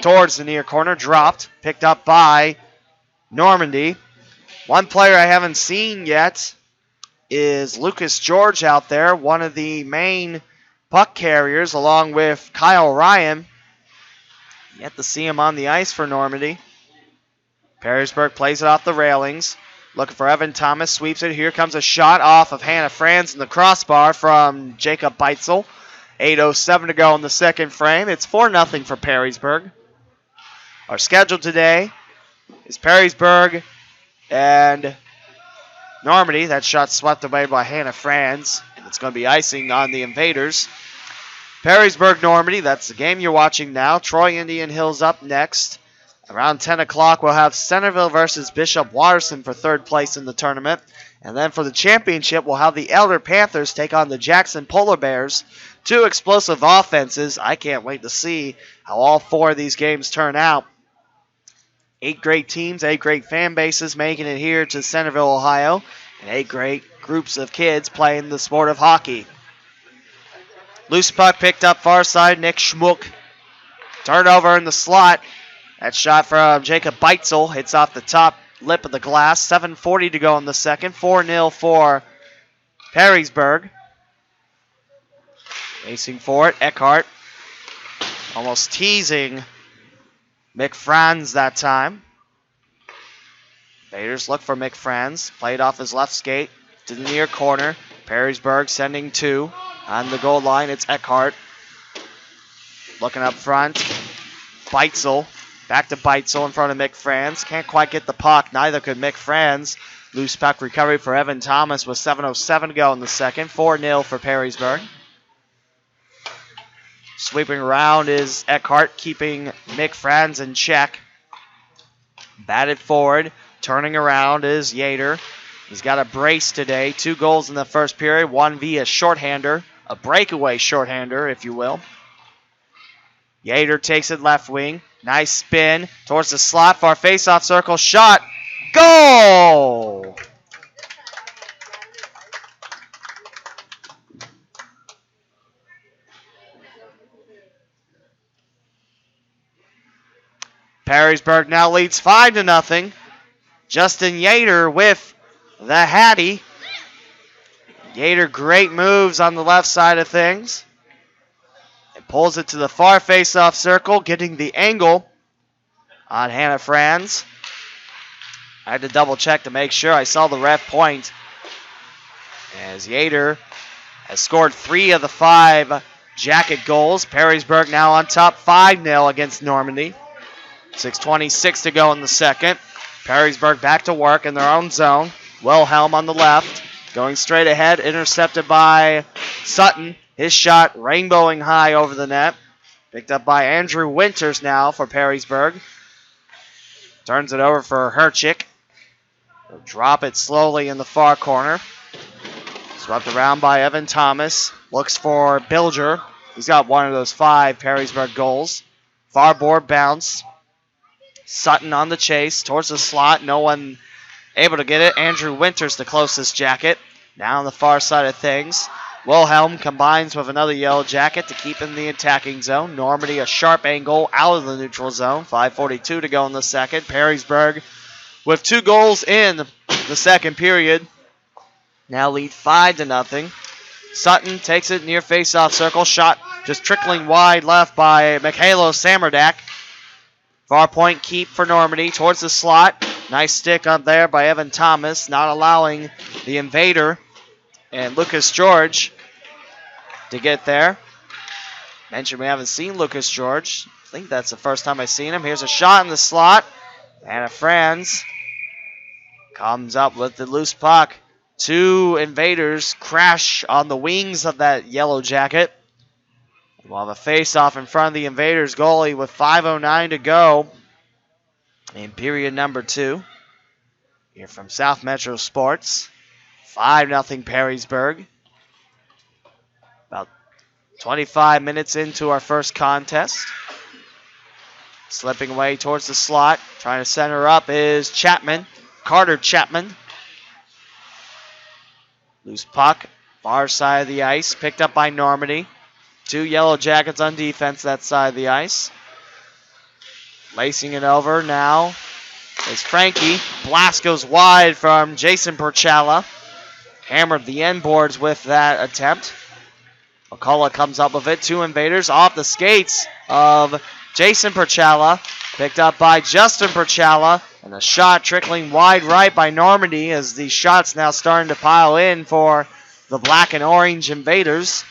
Towards the near corner. Dropped. Picked up by Normandy. One player I haven't seen yet is Lucas George out there, one of the main puck carriers, along with Kyle Ryan. Yet to see him on the ice for Normandy. Perrysburg plays it off the railings. Looking for Evan Thomas, sweeps it. Here comes a shot off of Hannah Franz in the crossbar from Jacob Beitzel. 8:07 to go in the second frame. It's 4-0 for Perrysburg. Our schedule today is Perrysburg and Normandy. That shot swept away by Hannah Franz. It's going to be icing on the Invaders. Perrysburg, Normandy, that's the game you're watching now. Troy Indian Hills up next. Around 10 o'clock, we'll have Centerville versus Bishop Watterson for third place in the tournament. And then for the championship, we'll have the Elder Panthers take on the Jackson Polar Bears. Two explosive offenses. I can't wait to see how all four of these games turn out. 8 great teams, 8 great fan bases making it here to Centerville, Ohio, and 8 great groups of kids playing the sport of hockey. Loose puck picked up far side, Nick Schmuck. Turnover in the slot. That shot from Jacob Beitzel hits off the top lip of the glass. 7:40 to go in the second. 4-0 for Perrysburg. Racing for it, Eckhart. Almost teasing McFranz that time. Invaders look for McFranz. Played off his left skate to the near corner. Perrysburg sending 2. On the goal line, it's Eckhart. Looking up front. Beitzel. Back to Beitzel in front of McFranz. Can't quite get the puck. Neither could McFranz. Loose puck recovery for Evan Thomas with 7:07 to go in the second. 4-0 for Perrysburg. Sweeping around is Eckhart, keeping McFranz in check. Batted forward. Turning around is Yater. He's got a brace today. 2 goals in the first period. 1 via shorthander. A breakaway shorthander, if you will. Yater takes it left wing. Nice spin towards the slot. Far face-off circle. Shot. Goal! Perrysburg now leads 5-0. Justin Yater with the Hattie. Yater, great moves on the left side of things. And pulls it to the far face-off circle, getting the angle on Hannah Franz. I had to double check to make sure I saw the ref point. As Yater has scored 3 of the 5 Jacket goals. Perrysburg now on top 5-0 against Normandy. 6:26 to go in the second. Perrysburg back to work in their own zone. Wilhelm on the left. Going straight ahead, intercepted by Sutton. His shot rainbowing high over the net. Picked up by Andrew Winters now for Perrysburg. Turns it over for Herchick. He'll drop it slowly in the far corner. Swept around by Evan Thomas. Looks for Bilger. He's got one of those 5 Perrysburg goals. Far board bounce. Sutton on the chase towards the slot. No one able to get it. Andrew Winters, the closest Jacket. Now on the far side of things. Wilhelm combines with another Yellow Jacket to keep in the attacking zone. Normandy a sharp angle out of the neutral zone. 5:42 to go in the second. Perrysburg with 2 goals in the second period. Now lead 5-0. Sutton takes it near face-off circle. Shot just trickling wide left by Mikhailo Samerdak. Far point keep for Normandy towards the slot. Nice stick up there by Evan Thomas, not allowing the Invader and Lucas George to get there. Mentioned we haven't seen Lucas George. I think that's the first time I've seen him. Here's a shot in the slot. Anna Franz comes up with the loose puck. Two invaders crash on the wings of that Yellow Jacket. We'll have a face-off in front of the Invaders goalie with 5:09 to go in period number 2. Here from South Metro Sports. 5-0 Perrysburg. About 25 minutes into our first contest. Slipping away towards the slot. Trying to center up is Chapman. Carter Chapman. Loose puck. Far side of the ice. Picked up by Normandy. 2 Yellow Jackets on defense that side of the ice. Lacing it over now is Frankie. Blast goes wide from Jason Perchala. Hammered the end boards with that attempt. McCullough comes up with it. 2 invaders off the skates of Jason Perchala. Picked up by Justin Perchala. And a shot trickling wide right by Normandy as the shots now starting to pile in for the black and orange Invaders.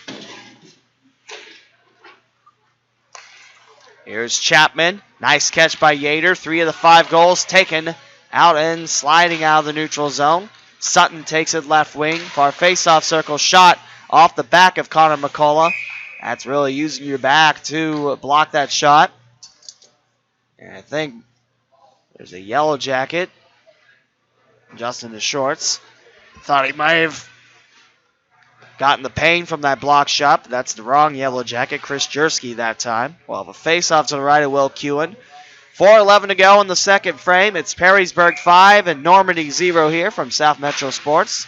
Here's Chapman. Nice catch by Yater. 3 of the 5 goals taken out and sliding out of the neutral zone. Sutton takes it left wing. Far face-off circle shot off the back of Connor McCullough. That's really using your back to block that shot. And I think there's a Yellow Jacket just in the shorts. Thought he might have gotten the pain from that block shot, but that's the wrong Yellow Jacket. Chris Jersky that time. We'll have a face-off to the right of Will Kewen. 4:11 to go in the second frame. It's Perrysburg 5 and Normandy 0 here from South Metro Sports.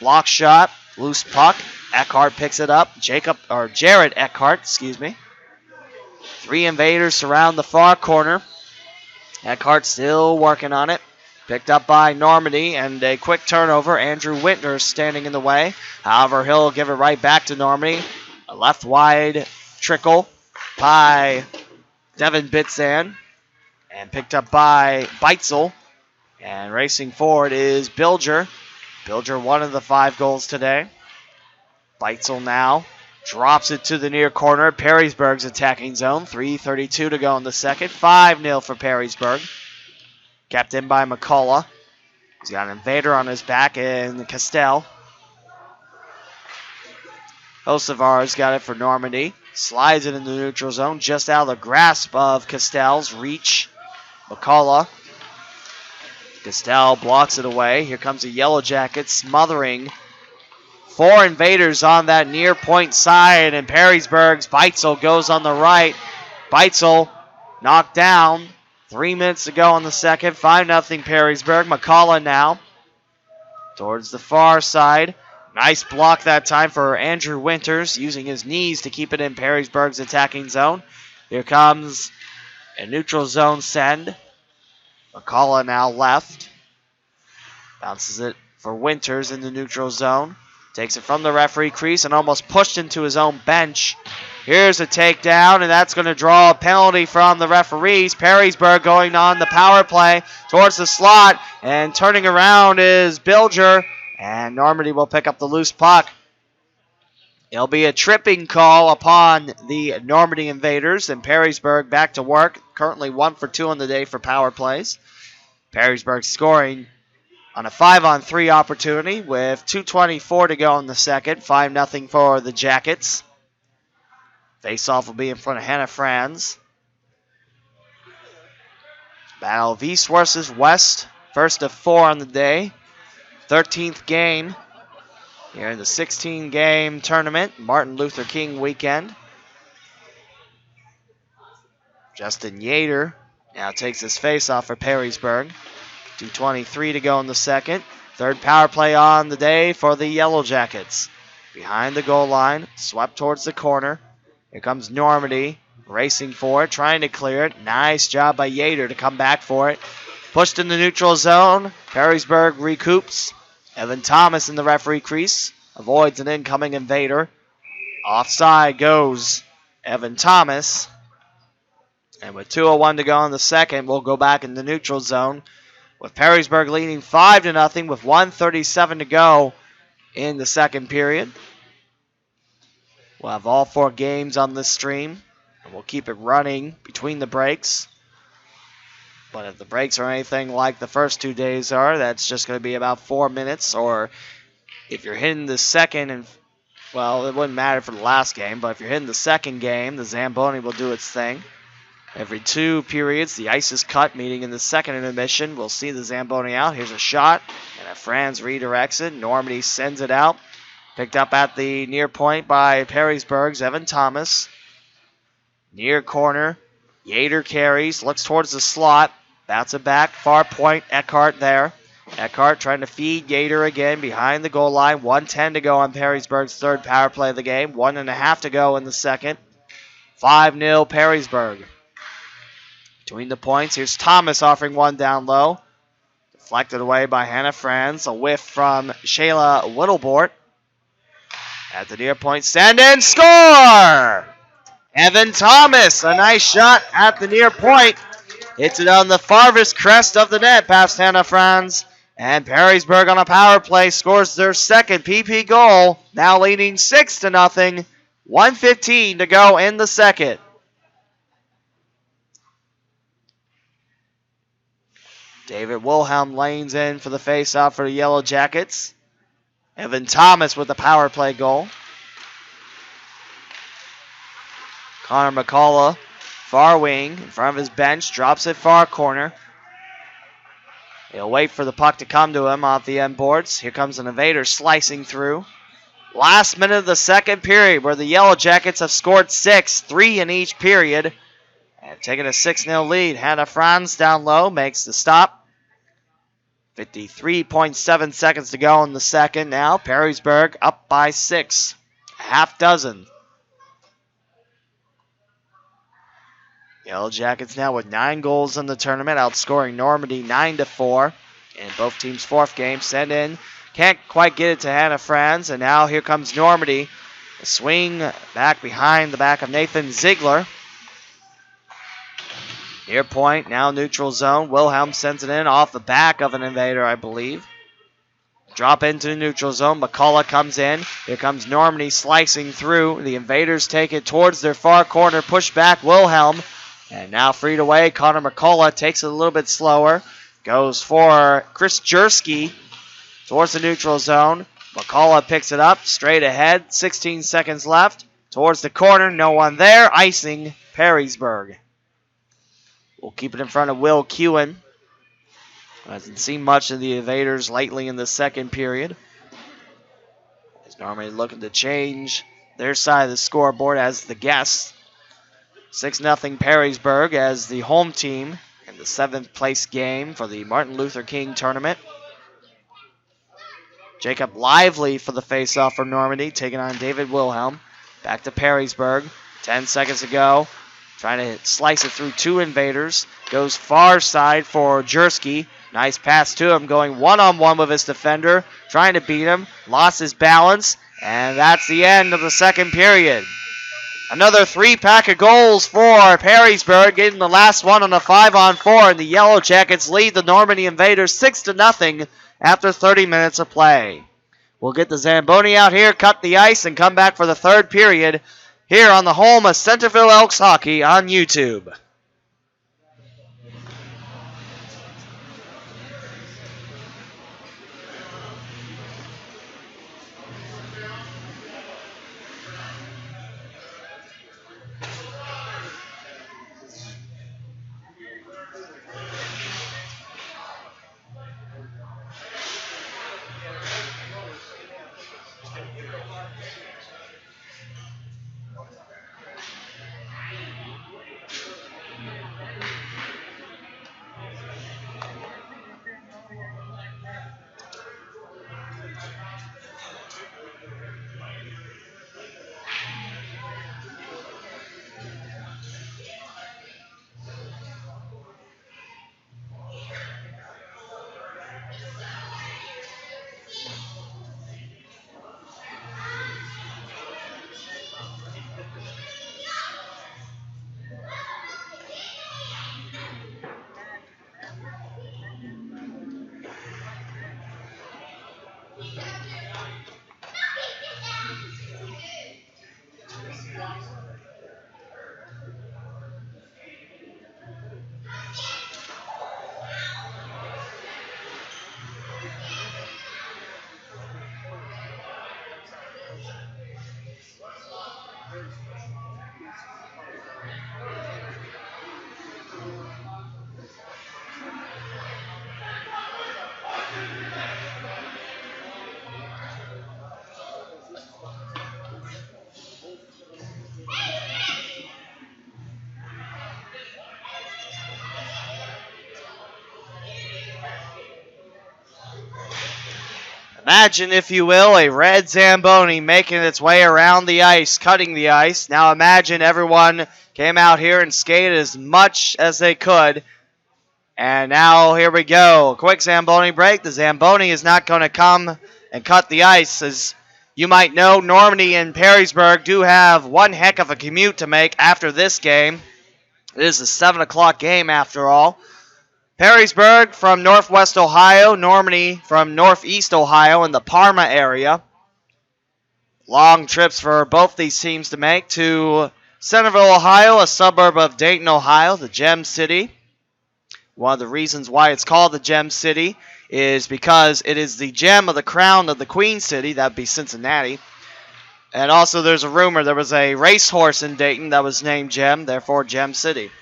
Block shot, loose puck. Eckhart picks it up. Jared Eckhart, 3 invaders surround the far corner. Eckhart still working on it. Picked up by Normandy, and a quick turnover. Andrew Whitner standing in the way. However, he'll give it right back to Normandy. A left wide trickle by Devin Bitzan. And picked up by Beitzel. And racing forward is Bilger. Bilger, 1 of the 5 goals today. Beitzel now drops it to the near corner. Perrysburg's attacking zone. 3:32 to go in the second. 5-0 for Perrysburg. Kept in by McCullough. He's got an invader on his back in Castell. Osavar's got it for Normandy. Slides it in the neutral zone, just out of the grasp of Castell's reach. McCullough. Castell blocks it away. Here comes a Yellow Jacket smothering 4 invaders on that near point side, and Perrysburg's Beitzel goes on the right. Beitzel knocked down. 3 minutes to go in the second. 5-0 Perrysburg. McCullough now towards the far side. Nice block that time for Andrew Winters, using his knees to keep it in Perrysburg's attacking zone. Here comes a neutral zone send. McCullough now left. Bounces it for Winters in the neutral zone. Takes it from the referee crease and almost pushed into his own bench. Here's a takedown, and that's going to draw a penalty from the referees. Perrysburg going on the power play towards the slot, and turning around is Bilger, and Normandy will pick up the loose puck. It'll be a tripping call upon the Normandy Invaders, and Perrysburg back to work. Currently 1 for 2 on the day for power plays. Perrysburg scoring on a 5-on-3 opportunity with 2:24 to go in the second. 5-0 for the Jackets. Face-off will be in front of Hannah Franz. Battle of East versus West. First of 4 on the day. 13th game here in the 16-game tournament. Martin Luther King weekend. Justin Yater now takes his face-off for Perrysburg. 2:23 to go in the second. Third power play on the day for the Yellow Jackets. Behind the goal line, swept towards the corner. Here comes Normandy, racing for it, trying to clear it. Nice job by Yater to come back for it. Pushed in the neutral zone. Perrysburg recoups. Evan Thomas in the referee crease. Avoids an incoming invader. Offside goes Evan Thomas. And with 2:01 to go in the second, we'll go back in the neutral zone, with Perrysburg leading 5-0 with 1:37 to go in the second period. We'll have all 4 games on this stream, and we'll keep it running between the breaks. But if the breaks are anything like the first 2 days are, that's just going to be about 4 minutes. Or if you're hitting the second, and well, it wouldn't matter for the last game, but if you're hitting the second game, the Zamboni will do its thing. Every 2 periods, the ice is cut, meaning in the second intermission, we'll see the Zamboni out. Here's a shot, and a Franz redirects it. Normandy sends it out. Picked up at the near point by Perrysburg's Evan Thomas. Near corner, Yater carries, looks towards the slot. Bats it back, far point, Eckhart there. Eckhart trying to feed Yater again behind the goal line. 1:10 to go on Perrysburg's third power play of the game. 1.5 to go in the second. 5-0 Perrysburg. Between the points, here's Thomas offering one down low. Deflected away by Hannah Franz. A whiff from Shayla Whittlebort. At the near point, stand in, score! Evan Thomas, a nice shot at the near point. Hits it on the farthest crest of the net past Hannah Franz. And Perrysburg on a power play scores their second PP goal. Now leading 6-0. 1:15 to go in the second. David Wilhelm lanes in for the faceoff for the Yellow Jackets. Evan Thomas with the power play goal. Connor McCullough, far wing, in front of his bench, drops it far corner. He'll wait for the puck to come to him off the end boards. Here comes an invader slicing through. Last minute of the second period where the Yellow Jackets have scored 6, 3 in each period. And taking a 6-0 lead. Hannah Franz down low makes the stop. 53.7 seconds to go in the second now. Perrysburg up by 6. Half dozen. Yellow Jackets now with 9 goals in the tournament, outscoring Normandy 9-4 in both teams' fourth game. Send in. Can't quite get it to Hannah Franz. And now here comes Normandy. A swing back behind the back of Nathan Ziegler. Near point, now neutral zone. Wilhelm sends it in off the back of an invader, I believe. Drop into the neutral zone. McCullough comes in. Here comes Normandy slicing through. The invaders take it towards their far corner. Push back Wilhelm. And now freed away. Connor McCullough takes it a little bit slower. Goes for Chris Jersky towards the neutral zone. McCullough picks it up straight ahead. 16 seconds left. Towards the corner. No one there. Icing Perrysburg. We'll keep it in front of Will Kewen. Hasn't seen much of the invaders lately in the second period. As Normandy looking to change their side of the scoreboard as the guests. 6-0 Perrysburg as the home team in the 7th place game for the Martin Luther King Tournament. Jacob Lively for the faceoff for Normandy, taking on David Wilhelm. Back to Perrysburg. 10 seconds to go. Trying to slice it through 2 invaders. Goes far side for Jersky. Nice pass to him, going one-on-one with his defender. Trying to beat him. Lost his balance. And that's the end of the second period. Another 3-pack of goals for Perrysburg, getting the last one on a 5-on-4. And the Yellow Jackets lead the Normandy Invaders 6-0 after 30 minutes of play. We'll get the Zamboni out here, cut the ice, and come back for the third period here on the home of Centerville Elks Hockey on YouTube. Imagine, if you will, a red Zamboni making its way around the ice, cutting the ice. Now imagine everyone came out here and skated as much as they could. And now here we go. Quick Zamboni break. The Zamboni is not going to come and cut the ice. As you might know, Normandy and Perrysburg do have one heck of a commute to make after this game. It is a 7 o'clock game after all. Perrysburg from northwest Ohio, Normandy from northeast Ohio in the Parma area. Long trips for both these teams to make to Centerville, Ohio, a suburb of Dayton, Ohio, the Gem City. One of the reasons why it's called the Gem City is because it is the gem of the crown of the Queen City. That would be Cincinnati. And also there's a rumor there was a racehorse in Dayton that was named Gem, therefore Gem City.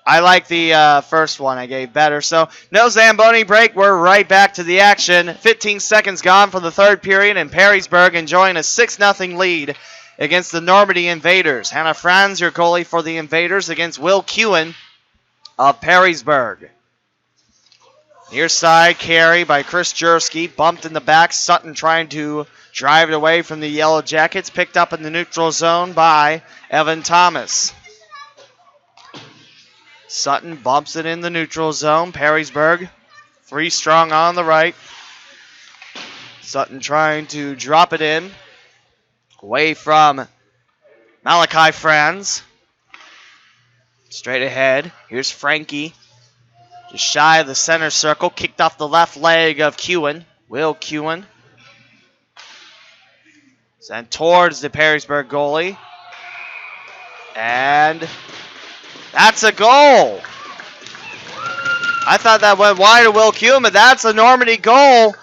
I like the first one I gave better. So no Zamboni break. We're right back to the action. 15 seconds gone for the third period, and Perrysburg enjoying a 6-0 lead against the Normandy Invaders. Hannah Franz, your goalie for the Invaders, against Will Kewen of Perrysburg. Near side carry by Chris Jersky. Bumped in the back. Sutton trying to drive it away from the Yellow Jackets. Picked up in the neutral zone by Evan Thomas. Sutton bumps it in the neutral zone. Perrysburg, 3 strong on the right. Sutton trying to drop it in. Away from MLK Franz. Straight ahead. Here's Frankie. Just shy of the center circle. Kicked off the left leg of Kewen. Will Kewen. Sent towards the Perrysburg goalie. And that's a goal. I thought that went wide to Will Kewen, but that's a Normandy goal.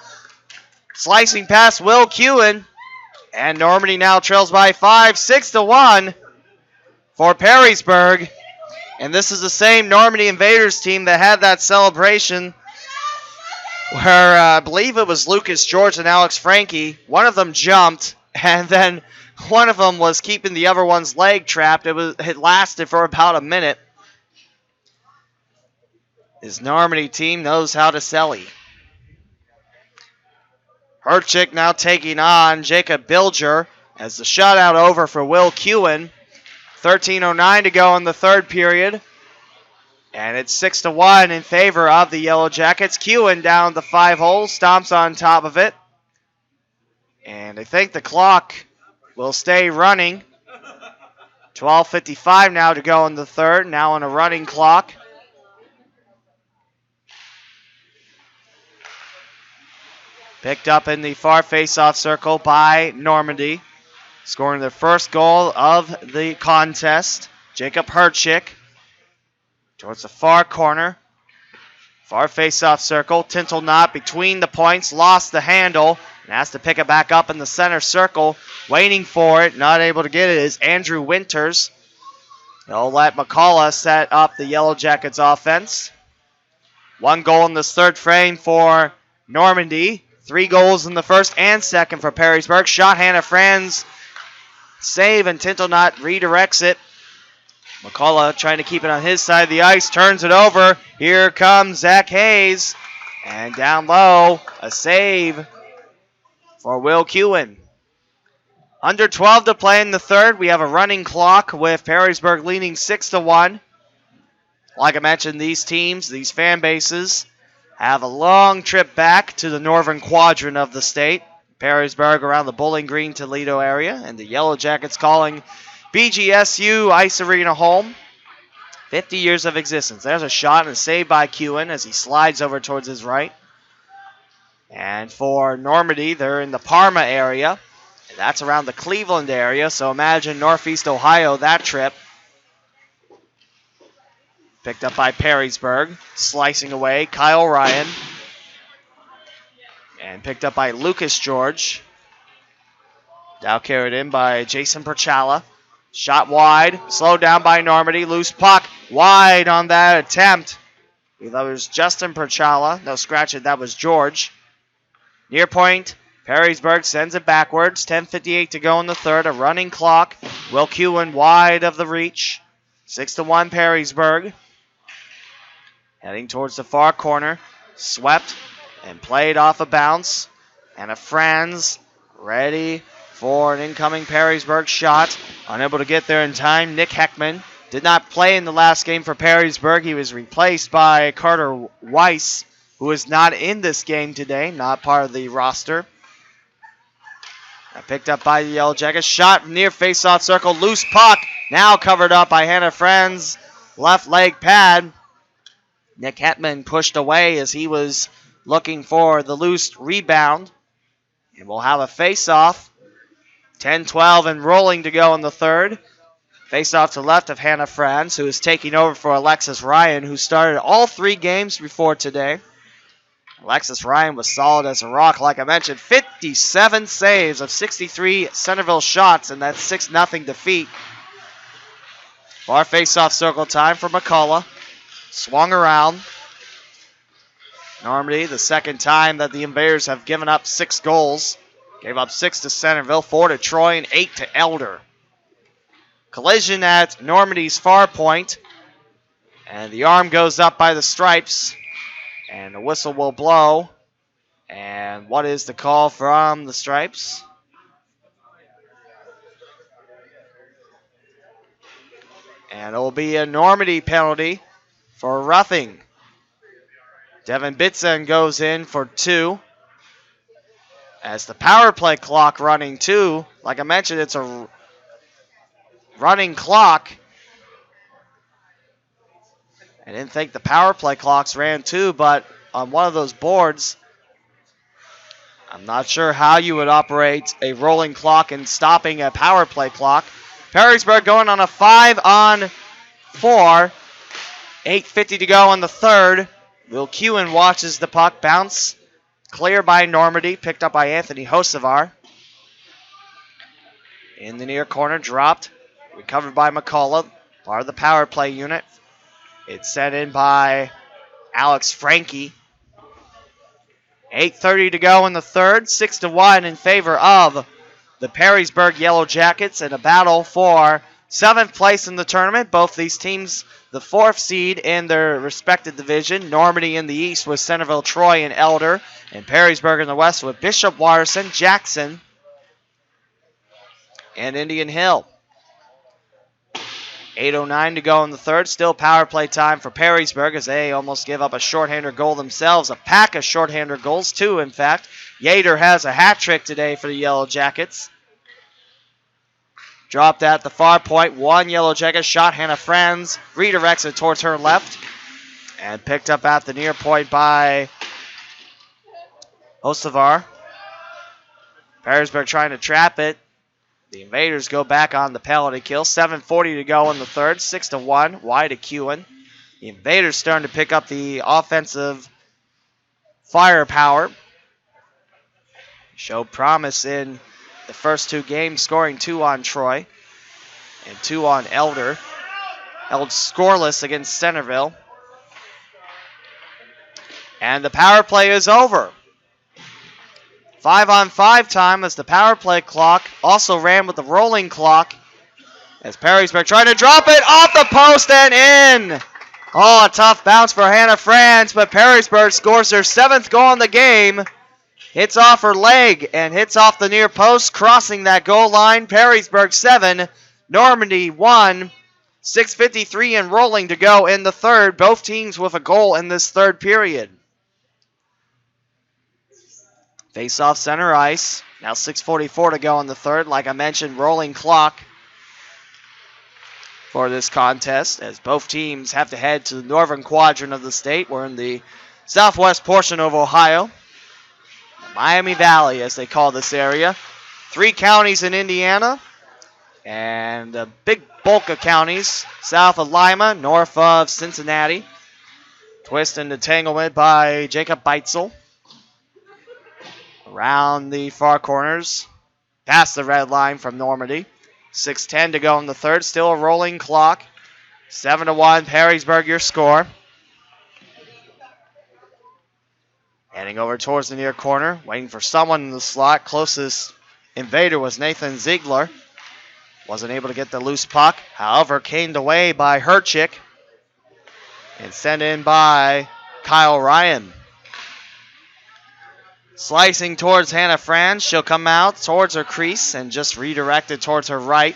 Slicing past Will Kewen. And Normandy now trails by 5, 6-1 for Perrysburg. And this is the same Normandy Invaders team that had that celebration where I believe it was Lucas George and Alex Frankie. One of them jumped, and then one of them was keeping the other one's leg trapped. It lasted for about a minute. This Normandy team knows how to selly. Herchick now taking on Jacob Bilger as the shutout over for Will Kewen. 13:09 to go in the third period. And it's 6-1 in favor of the Yellow Jackets. Kewen down the 5 hole, stomps on top of it. And I think the clock will stay running. 12:55 now to go in the third, now on a running clock. Picked up in the far face-off circle by Normandy. Scoring their first goal of the contest. Jacob Herchick towards the far corner. Far face-off circle. Tintelnot between the points. Lost the handle. And has to pick it back up in the center circle. Waiting for it. Not able to get it is Andrew Winters. He'll let McCullough set up the Yellow Jackets offense. 1 goal in this third frame for Normandy. 3 goals in the first and second for Perrysburg. Shot Hannah Franz. Save, and Tintelnot redirects it. McCullough trying to keep it on his side of the ice. Turns it over. Here comes Zach Hayes. And down low, a save for Will Kewen. Under 12 to play in the third. We have a running clock with Perrysburg leading 6-1. Like I mentioned, these teams, these fan bases, have a long trip back to the northern quadrant of the state. Perrysburg around the Bowling Green, Toledo area, and the Yellow Jackets calling BGSU Ice Arena home. 50 years of existence. There's a shot and a save by Kewen as he slides over towards his right. And for Normandy, they're in the Parma area. And that's around the Cleveland area, so imagine Northeast Ohio that trip. Picked up by Perrysburg, slicing away Kyle Ryan. And picked up by Lucas George. Now carried in by Jason Perchala. Shot wide, slowed down by Normandy. Loose puck, wide on that attempt. That was Justin Perchala. No, scratch it, that was George. Near point, Perrysburg sends it backwards. 10:58 to go in the third, a running clock. Will Kewen wide of the reach. 6-1 Perrysburg. Heading towards the far corner. Swept and played off a bounce. Hannah Franz ready for an incoming Perrysburg shot. Unable to get there in time. Nick Heckman did not play in the last game for Perrysburg. He was replaced by Carter Weiss, who is not in this game today, not part of the roster. Picked up by the Yellow Jackets. Shot near face-off circle. Loose puck. Now covered up by Hannah Franz. Left leg pad. Nick Hetman pushed away as he was looking for the loose rebound. And we'll have a face-off. 10-12 and rolling to go in the third. Face-off to left of Hannah Franz, who is taking over for Alexis Ryan, who started all 3 games before today. Alexis Ryan was solid as a rock. Like I mentioned, 57 saves of 63 Centerville shots, and that 6-0 defeat. Far face-off circle time for McCullough. Swung around. Normandy, the second time that the Invaders have given up 6 goals. Gave up 6 to Centerville, 4 to Troy, and 8 to Elder. Collision at Normandy's far point. And the arm goes up by the stripes. And the whistle will blow. And what is the call from the stripes? And it will be a Normandy penalty for roughing. Devin Bitson goes in for 2. As the power play clock running 2. Like I mentioned, it's a running clock. I didn't think the power play clocks ran 2, but on one of those boards, I'm not sure how you would operate a rolling clock and stopping a power play clock. Perrysburg going on a 5-on-4. 8:50 to go in the third. Will Kewen watches the puck bounce. Clear by Normandy, picked up by Anthony Hosevar. In the near corner, dropped. Recovered by McCullough, part of the power play unit. It's sent in by Alex Frankie. 8:30 to go in the third. 6-1 in favor of the Perrysburg Yellow Jackets in a battle for 7th place in the tournament. Both these teams the 4th seed in their respective division. Normandy in the east with Centerville, Troy, and Elder. And Perrysburg in the west with Bishop, Watterson, Jackson, and Indian Hill. 8:09 to go in the third. Still power play time for Perrysburg as they almost give up a shorthander goal themselves. A pack of shorthander goals, 2 in fact. Yater has a hat trick today for the Yellow Jackets. Dropped at the far point. 1 Yellow Jacket shot. Hannah Franz redirects it towards her left. And picked up at the near point by Hosevar. Perrysburg trying to trap it. The Invaders go back on the penalty kill. 7:40 to go in the third. 6-1. Wide to Kewen. The Invaders starting to pick up the offensive firepower. Showed promise in the first 2 games, scoring 2 on Troy and 2 on Elder. Held scoreless against Centerville. And the power play is over. 5-on-5 time as the power play clock also ran with the rolling clock. As Perrysburg trying to drop it off the post and in. Oh, a tough bounce for Hannah Franz, but Perrysburg scores their 7th goal in the game. Hits off her leg and hits off the near post, crossing that goal line. Perrysburg 7, Normandy 1. 6:53 and rolling to go in the third. Both teams with a goal in this third period. Face off center ice. Now 6:44 to go in the third. Like I mentioned, rolling clock for this contest as both teams have to head to the northern quadrant of the state. We're in the southwest portion of Ohio. Miami Valley, as they call this area. 3 counties in Indiana and a big bulk of counties south of Lima, north of Cincinnati. Twist and entanglement by Jacob Beitzel. Around the far corners, past the red line from Normandy. 6:10 to go in the third. Still a rolling clock. 7-1, Perrysburg your score. Heading over towards the near corner, waiting for someone in the slot. Closest invader was Nathan Ziegler. Wasn't able to get the loose puck. However, caned away by Herchick and sent in by Kyle Ryan. Slicing towards Hannah Franz. She'll come out towards her crease and just redirect it towards her right.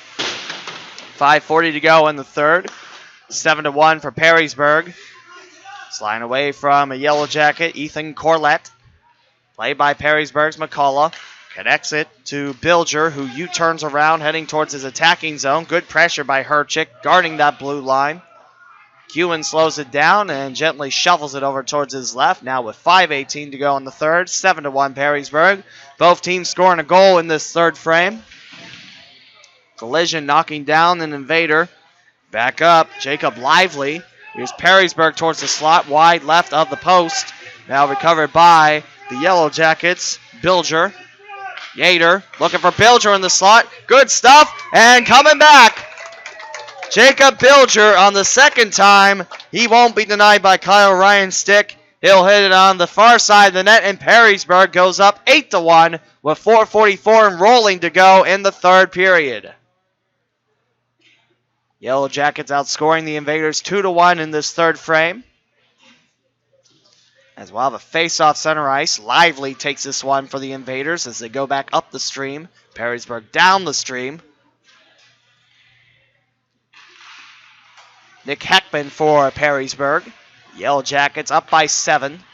5:40 to go in the third. 7-1 for Perrysburg. Sliding away from a Yellow Jacket, Ethan Corlett. Played by Perrysburg's McCullough. Connects it to Bilger, who U-turns around, heading towards his attacking zone. Good pressure by Herchick, guarding that blue line. Kewen slows it down and gently shuffles it over towards his left. Now with 5:18 to go in the third. 7-1 Perrysburg. Both teams scoring a goal in this third frame. Collision knocking down an invader. Back up, Jacob Lively. Here's Perrysburg towards the slot, wide left of the post. Now recovered by the Yellow Jackets. Bilger. Yater looking for Bilger in the slot. Good stuff, and coming back. Jacob Bilger on the second time. He won't be denied by Kyle Ryan's stick. He'll hit it on the far side of the net, and Perrysburg goes up 8-1 with 4:44 and rolling to go in the third period. Yellow Jackets outscoring the Invaders 2-1 in this third frame. As we'll have a face-off center ice. Lively takes this one for the Invaders as they go back up the stream. Perrysburg down the stream. Nick Heckman for Perrysburg. Yellow Jackets up by 7.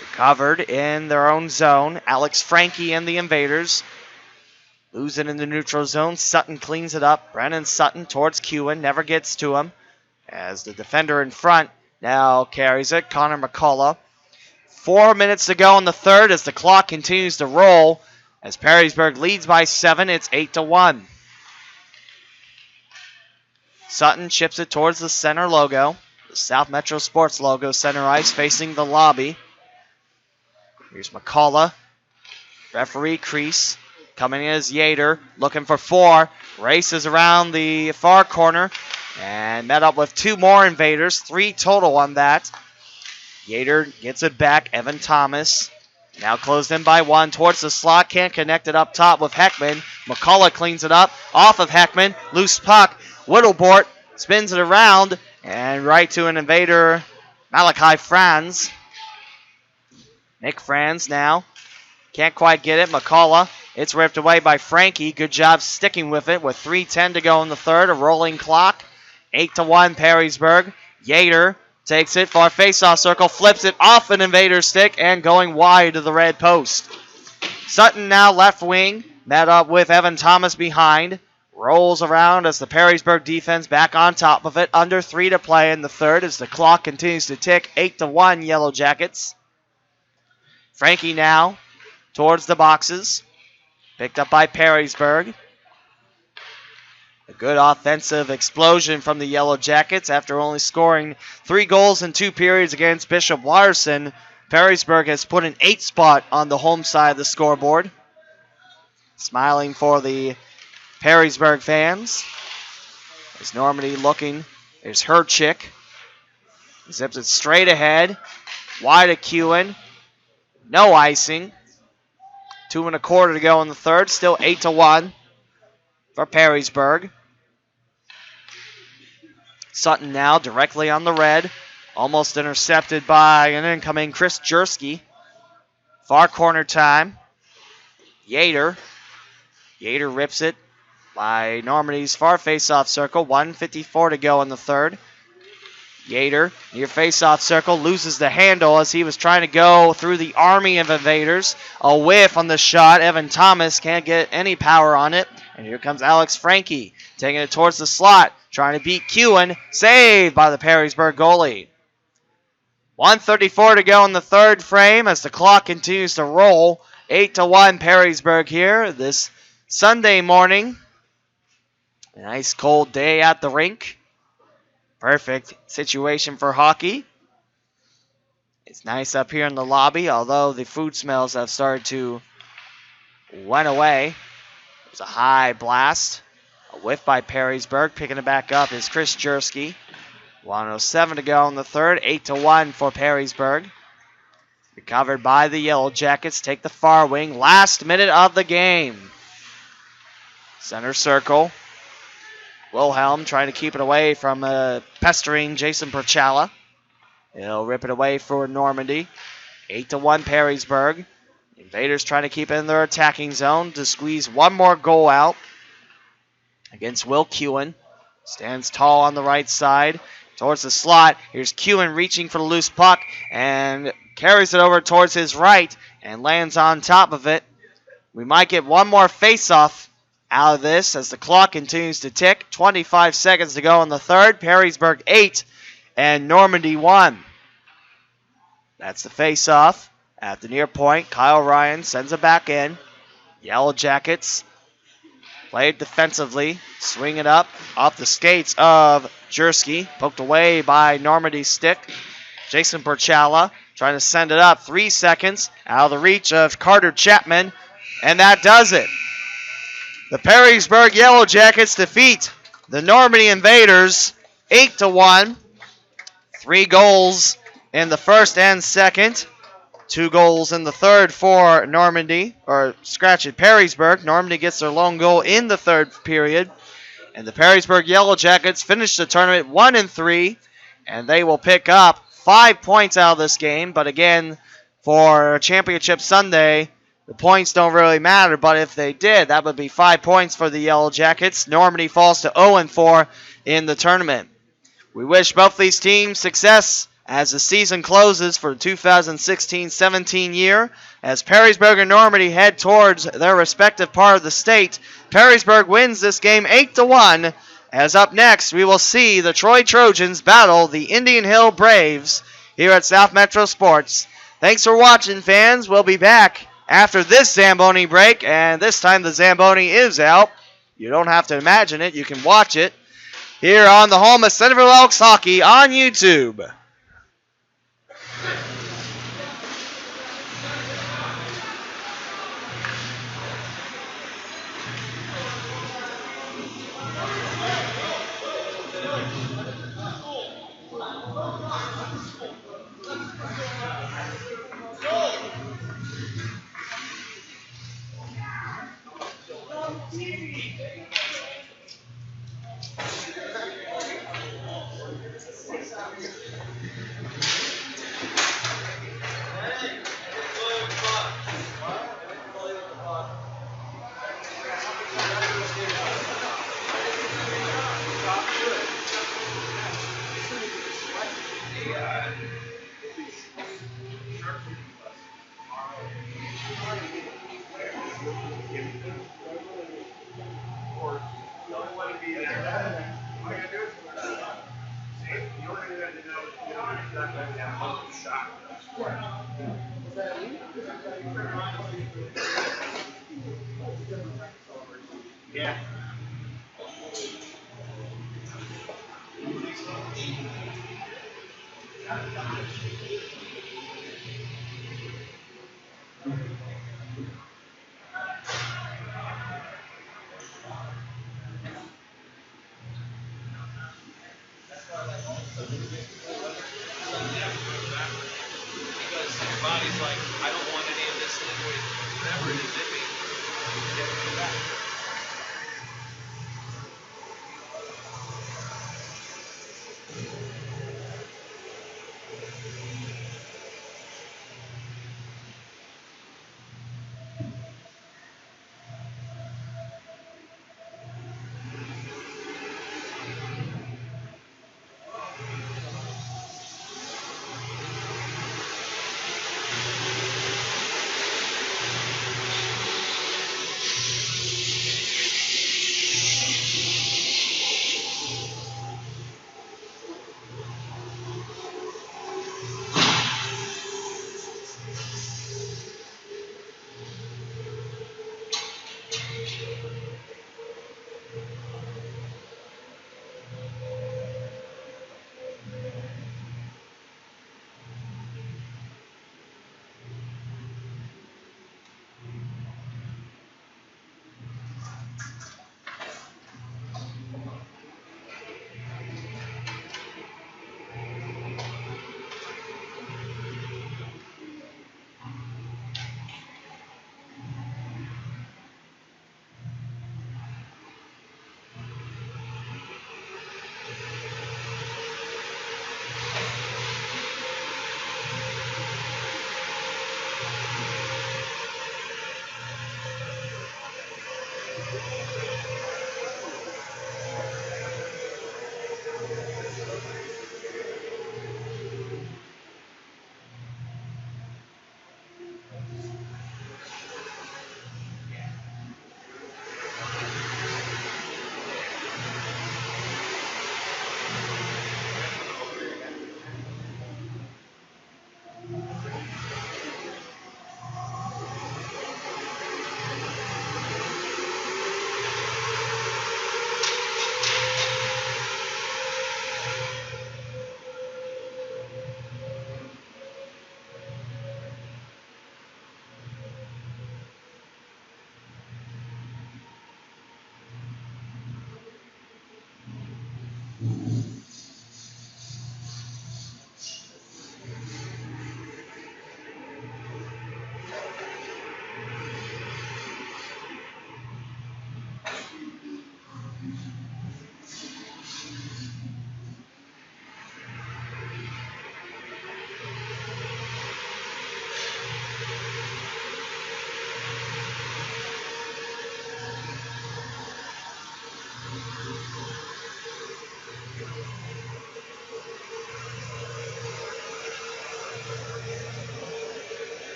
Recovered in their own zone. Alex Frankie and the Invaders. Lose it in the neutral zone. Sutton cleans it up. Brennan Sutton towards Kewen. Never gets to him. As the defender in front now carries it. Connor McCullough. 4 minutes to go in the third as the clock continues to roll. As Perrysburg leads by 7, it's 8-1. Sutton chips it towards the center logo. The South Metro Sports logo, center ice facing the lobby. Here's McCullough. Referee crease. Coming in is Yater, looking for 4. Races around the far corner and met up with 2 more Invaders. 3 total on that. Yater gets it back. Evan Thomas now closed in by 1 towards the slot. Can't connect it up top with Heckman. McCullough cleans it up. Off of Heckman. Loose puck. Whittlebort spins it around and right to an Invader, Malachi Franz. Nick Franz now. Can't quite get it. McCullough. It's ripped away by Frankie. Good job sticking with it with 3:10 to go in the third. A rolling clock. 8-1 Perrysburg. Yater takes it for a face-off circle. Flips it off an Invader stick and going wide to the red post. Sutton now left wing. Met up with Evan Thomas behind. Rolls around as the Perrysburg defense back on top of it. Under 3 to play in the third as the clock continues to tick. 8-1 Yellow Jackets. Frankie now towards the boxes. Picked up by Perrysburg. A good offensive explosion from the Yellow Jackets after only scoring 3 goals in 2 periods against Bishop Watterson. Perrysburg has put an 8 spot on the home side of the scoreboard. Smiling for the Perrysburg fans. There's Normandy looking. There's Herchick. Zips it straight ahead. Wide of Kewen. No icing. 2 1/4 to go in the third. Still 8-1 for Perrysburg. Sutton now directly on the red. Almost intercepted by an incoming Chris Jersky. Far corner time. Yater. Yater rips it by Normandy's far face-off circle. 1:54 to go in the third. Yater, near face-off circle, loses the handle as he was trying to go through the army of Invaders. A whiff on the shot. Evan Thomas can't get any power on it. And here comes Alex Frankie, taking it towards the slot, trying to beat Kewen. Saved by the Perrysburg goalie. 1:34 to go in the third frame as the clock continues to roll. 8-1 Perrysburg here this Sunday morning. A nice cold day at the rink. Perfect situation for hockey. It's nice up here in the lobby, although the food smells have started to went away. There's a high blast. A whiff by Perrysburg. Picking it back up is Chris Jersky. 1:07 to go in the third. 8-1 for Perrysburg. Recovered by the Yellow Jackets. Take the far wing. Last minute of the game. Center circle. Wilhelm trying to keep it away from pestering Jason Perchala. He'll rip it away for Normandy. 8-1 Perrysburg. Invaders trying to keep it in their attacking zone to squeeze one more goal out against Will Kewen. Stands tall on the right side towards the slot. Here's Kewen reaching for the loose puck and carries it over towards his right and lands on top of it. We might get one more face-off out of this as the clock continues to tick. 25 seconds to go in the third. Perrysburg 8 and Normandy 1. That's the face-off at the near point. Kyle Ryan sends it back in. Yellow Jackets play it defensively. Swing it up off the skates of Jersky. Poked away by Normandy's stick. Jason Perchala trying to send it up. 3 seconds out of the reach of Carter Chapman. And that does it. The Perrysburg Yellow Jackets defeat the Normandy Invaders 8-1. 3 goals in the first and second. 2 goals in the third for Normandy, or scratch it, Perrysburg. Normandy gets their lone goal in the third period. And the Perrysburg Yellow Jackets finish the tournament 1-3, and they will pick up 5 points out of this game. But again, for Championship Sunday, the points don't really matter, but if they did, that would be 5 points for the Yellow Jackets. Normandy falls to 0-4 in the tournament. We wish both these teams success as the season closes for the 2016-17 year. As Perrysburg and Normandy head towards their respective part of the state, Perrysburg wins this game 8-1. As up next, we will see the Troy Trojans battle the Indian Hill Braves here at South Metro Sports. Thanks for watching, fans. We'll be back after this Zamboni break, and this time the Zamboni is out. You don't have to imagine it. You can watch it here on the home of Centerville Elks Hockey on YouTube.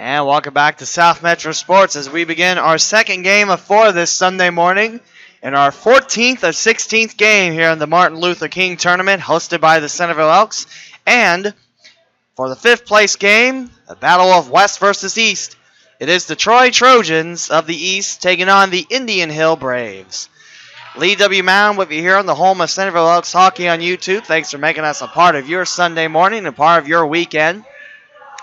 And welcome back to South Metro Sports as we begin our second game of 4 this Sunday morning in our 14th or 16th game here in the Martin Luther King Tournament hosted by the Centerville Elks. And for the 5th place game, a battle of West versus East. It is the Troy Trojans of the East taking on the Indian Hill Braves. Lee W. Mound with you here on the home of Centerville Elks Hockey on YouTube. Thanks for making us a part of your Sunday morning and part of your weekend.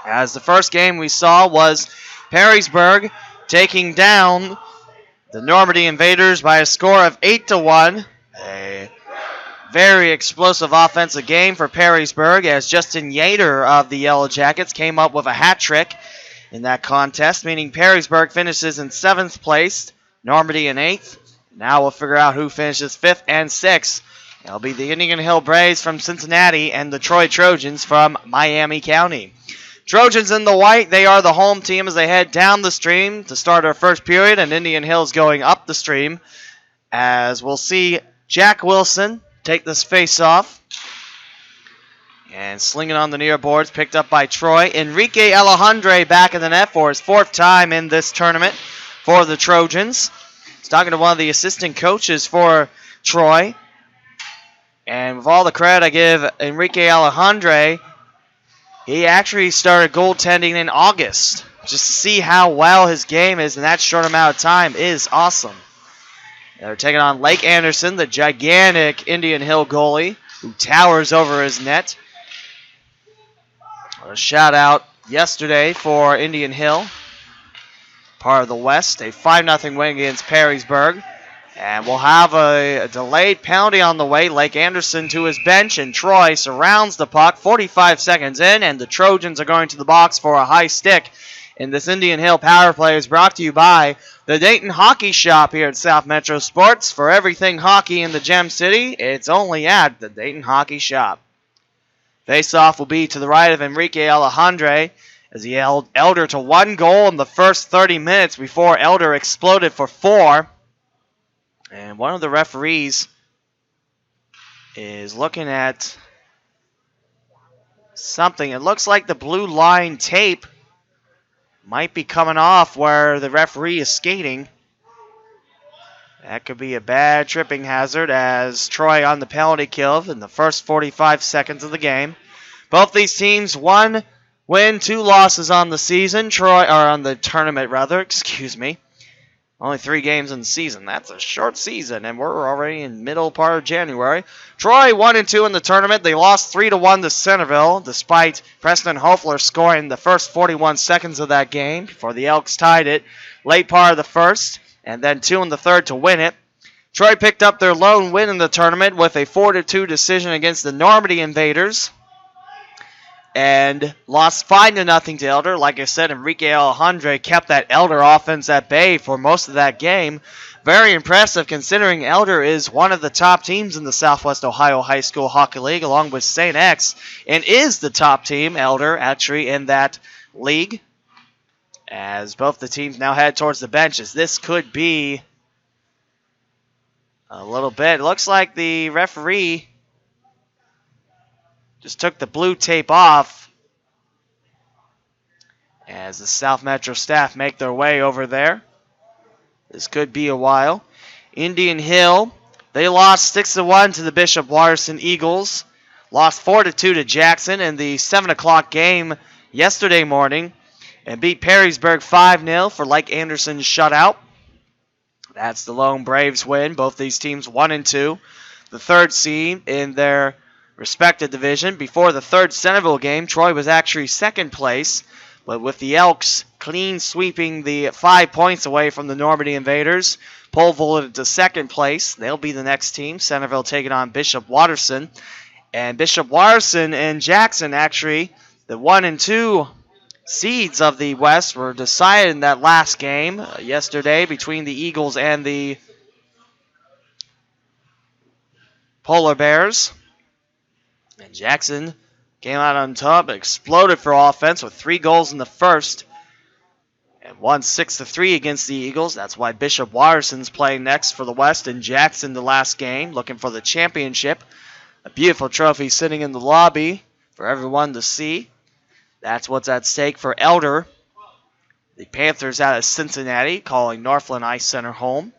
As the first game we saw was Perrysburg taking down the Normandy Invaders by a score of 8-1. A very explosive offensive game for Perrysburg as Justin Yater of the Yellow Jackets came up with a hat trick in that contest, meaning Perrysburg finishes in 7th place, Normandy in 8th. Now we'll figure out who finishes 5th and 6th. It'll be the Indian Hill Braves from Cincinnati and the Troy Trojans from Miami County. Trojans in the white, they are the home team as they head down the stream to start our first period, and Indian Hill's going up the stream as we'll see Jack Wilson take this face-off. And slinging on the near boards, picked up by Troy. Enrique Alejandre back in the net for his 4th time in this tournament for the Trojans. He's talking to one of the assistant coaches for Troy. And with all the credit I give Enrique Alejandre, He actually started goaltending in August. Just to see how well his game is in that short amount of time is awesome. They're taking on Lake Anderson, the gigantic Indian Hill goalie, who towers over his net. A shout out yesterday for Indian Hill, part of the West, a 5-0 win against Perrysburg. And we'll have a delayed penalty on the way. Lake Anderson to his bench, and Troy surrounds the puck 45 seconds in, and the Trojans are going to the box for a high stick. And this Indian Hill power play is brought to you by the Dayton Hockey Shop here at South Metro Sports. For everything hockey in the Gem City, it's only at the Dayton Hockey Shop. Face-off will be to the right of Enrique Alejandre as he held Elder to 1 goal in the first 30 minutes before Elder exploded for 4. And one of the referees is looking at something. It looks like the blue line tape might be coming off where the referee is skating. That could be a bad tripping hazard as Troy on the penalty kill in the first 45 seconds of the game. Both these teams, 1 win, 2 losses on the season. On the tournament, excuse me. Only 3 games in the season. That's a short season, and we're already in middle part of January. Troy 1-2 in the tournament. They lost 3-1 to Centerville, despite Preston Hofler scoring the first 41 seconds of that game before the Elks tied it late part of the first, and then 2 in the third to win it. Troy picked up their lone win in the tournament with a 4-2 decision against the Normandy Invaders, and lost 5-0 to Elder. Like I said, Enrique Alejandre kept that Elder offense at bay for most of that game. Very impressive considering Elder is one of the top teams in the Southwest Ohio High School Hockey League along with St. X, and is the top team, Elder, actually in that league. As both the teams now head towards the benches. This could be a little bit. It looks like the referee just took the blue tape off as the South Metro staff make their way over there. This could be a while. Indian Hill, they lost 6-1 to the Bishop Watterson Eagles. Lost 4-2 to Jackson in the 7 o'clock game yesterday morning. And beat Perrysburg 5-0 for Lake Anderson's shutout. That's the Lone Braves win. Both these teams 1-2. The third seed in their respective division. Before the third Centerville game, Troy was actually second place, but with the Elks clean sweeping the 5 points away from the Normandy Invaders, pole vaulted to second place. They'll be the next team. Centerville taking on Bishop Watterson. And Bishop Watterson and Jackson, actually, the 1 and 2 seeds of the West, were decided in that last game yesterday between the Eagles and the Polar Bears. And Jackson came out on top, exploded for offense with 3 goals in the first, and won 6-3 against the Eagles. That's why Bishop Watterson's playing next for the West, and Jackson the last game, looking for the championship. A beautiful trophy sitting in the lobby for everyone to see. That's what's at stake for Elder. The Panthers out of Cincinnati, calling Northland Ice Center home.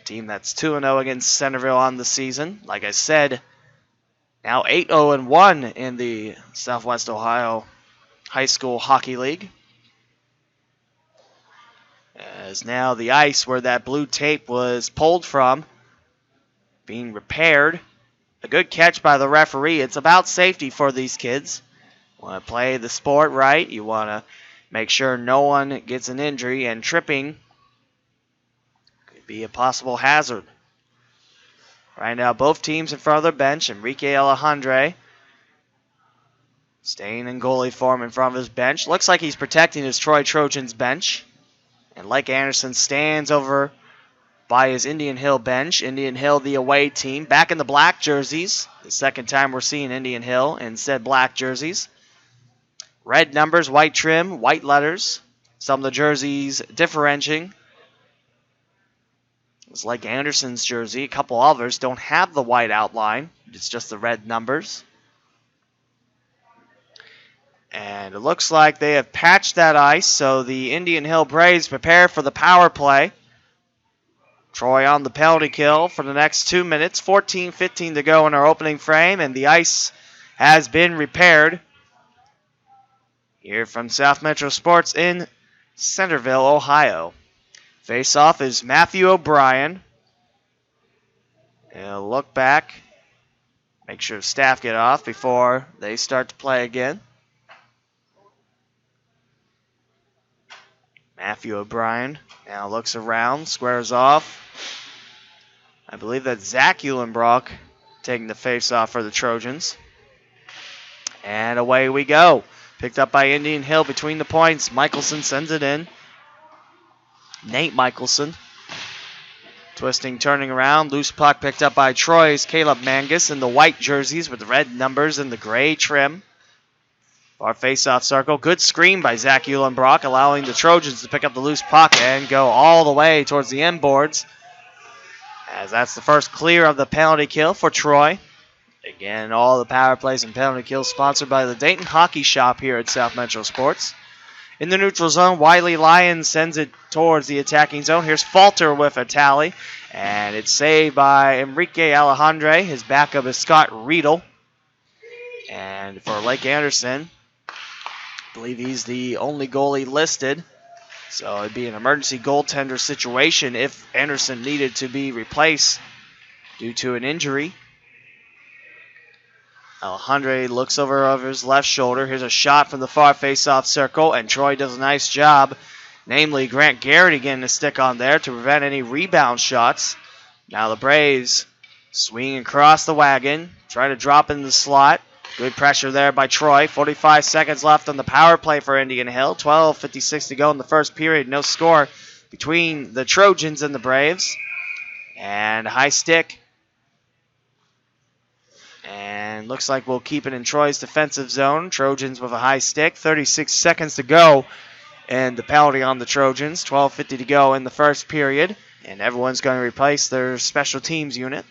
A team that's 2-0 against Centerville on the season. Like I said, now 8-0-1 in the Southwest Ohio High School Hockey League. As now the ice where that blue tape was pulled from being repaired. A good catch by the referee. It's about safety for these kids. You want to play the sport right. You want to make sure no one gets an injury, and tripping could be a possible hazard. Right now, both teams in front of their bench. Enrique Alejandre staying in goalie form in front of his bench. Looks like he's protecting his Troy Trojans bench. And Lake Anderson stands over by his Indian Hill bench. Indian Hill, the away team, back in the black jerseys. The second time we're seeing Indian Hill in said black jerseys. Red numbers, white trim, white letters. Some of the jerseys differentiating. It's like Anderson's jersey. A couple others don't have the white outline. It's just the red numbers. And it looks like they have patched that ice, so the Indian Hill Braves prepare for the power play. Troy on the penalty kill for the next 2 minutes. 14:15 to go in our opening frame, and the ice has been repaired. here from South Metro Sports in Centerville, Ohio. Face-off is Matthew O'Brien. He'll look back, make sure the staff get off before they start to play again. Matthew O'Brien now looks around, squares off. I believe that's Zach Eulenbrock taking the face-off for the Trojans. And away we go. Picked up by Indian Hill between the points. Michelson sends it in. Nate Michelson. Twisting, turning around. Loose puck picked up by Troy's Caleb Mangus in the white jerseys with the red numbers and the gray trim. Far face-off circle. Good screen by Zach Eulenbrock, allowing the Trojans to pick up the loose puck and go all the way towards the end boards. As that's the first clear of the penalty kill for Troy. Again, all the power plays and penalty kills sponsored by the Dayton Hockey Shop here at South Metro Sports. In the neutral zone, Wiley Lyons sends it towards the attacking zone. Here's Falter with a tally, and it's saved by Enrique Alejandre. His backup is Scott Riedel. And for Lake Anderson, I believe he's the only goalie listed. So it'd be an emergency goaltender situation if Anderson needed to be replaced due to an injury. Alejandre looks over his left shoulder. Here's a shot from the far face-off circle, and Troy does a nice job, namely Grant Garrity getting a stick on there to prevent any rebound shots. Now the Braves swing across the wagon, try to drop in the slot. Good pressure there by Troy. 45 seconds left on the power play for Indian Hill. 12:56 to go in the first period. No score between the Trojans and the Braves. And high stick. And looks like we'll keep it in Troy's defensive zone. Trojans with a high stick. 36 seconds to go. And the penalty on the Trojans. 12:50 to go in the first period. And everyone's going to replace their special teams unit.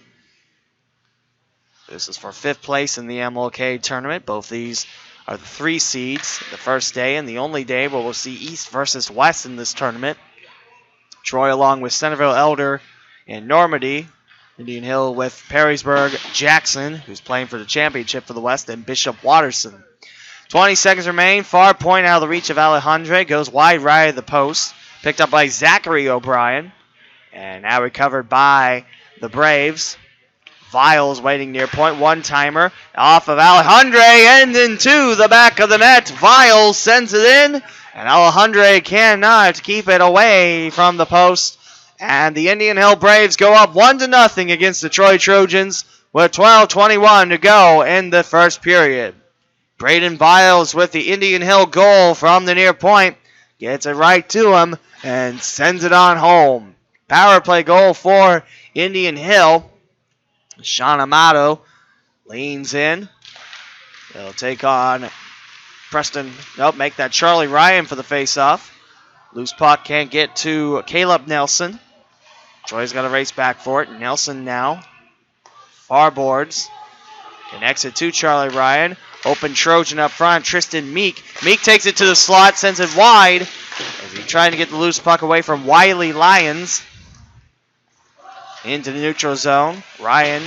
This is for 5th place in the MLK tournament. Both these are the 3 seeds. The first day and the only day where we'll see East versus West in this tournament. Troy along with Centerville, Elder, and Normandy. Indian Hill with Perrysburg, Jackson, who's playing for the championship for the West, and Bishop Watterson. 20 seconds remain. Far point out of the reach of Alejandre. Goes wide right of the post. Picked up by Zachary O'Brien. And now recovered by the Braves. Viles waiting near point. One-timer off of Alejandre and into the back of the net. Viles sends it in. And Alejandre cannot keep it away from the post. And the Indian Hill Braves go up 1-0 against the Troy Trojans with 12:21 to go in the first period. Braden Viles with the Indian Hill goal from the near point. Gets it right to him and sends it on home. Power play goal for Indian Hill. Sean Amato leans in. They'll take on Preston. Nope, make that Charlie Ryan for the faceoff. Loose puck can't get to Caleb Nelson. Troy's got to race back for it. Nelson now. Far boards. Connects it to Charlie Ryan. Open Trojan up front. Tristan Meek. Meek takes it to the slot, sends it wide. As he's trying to get the loose puck away from Wiley Lyons. Into the neutral zone. Ryan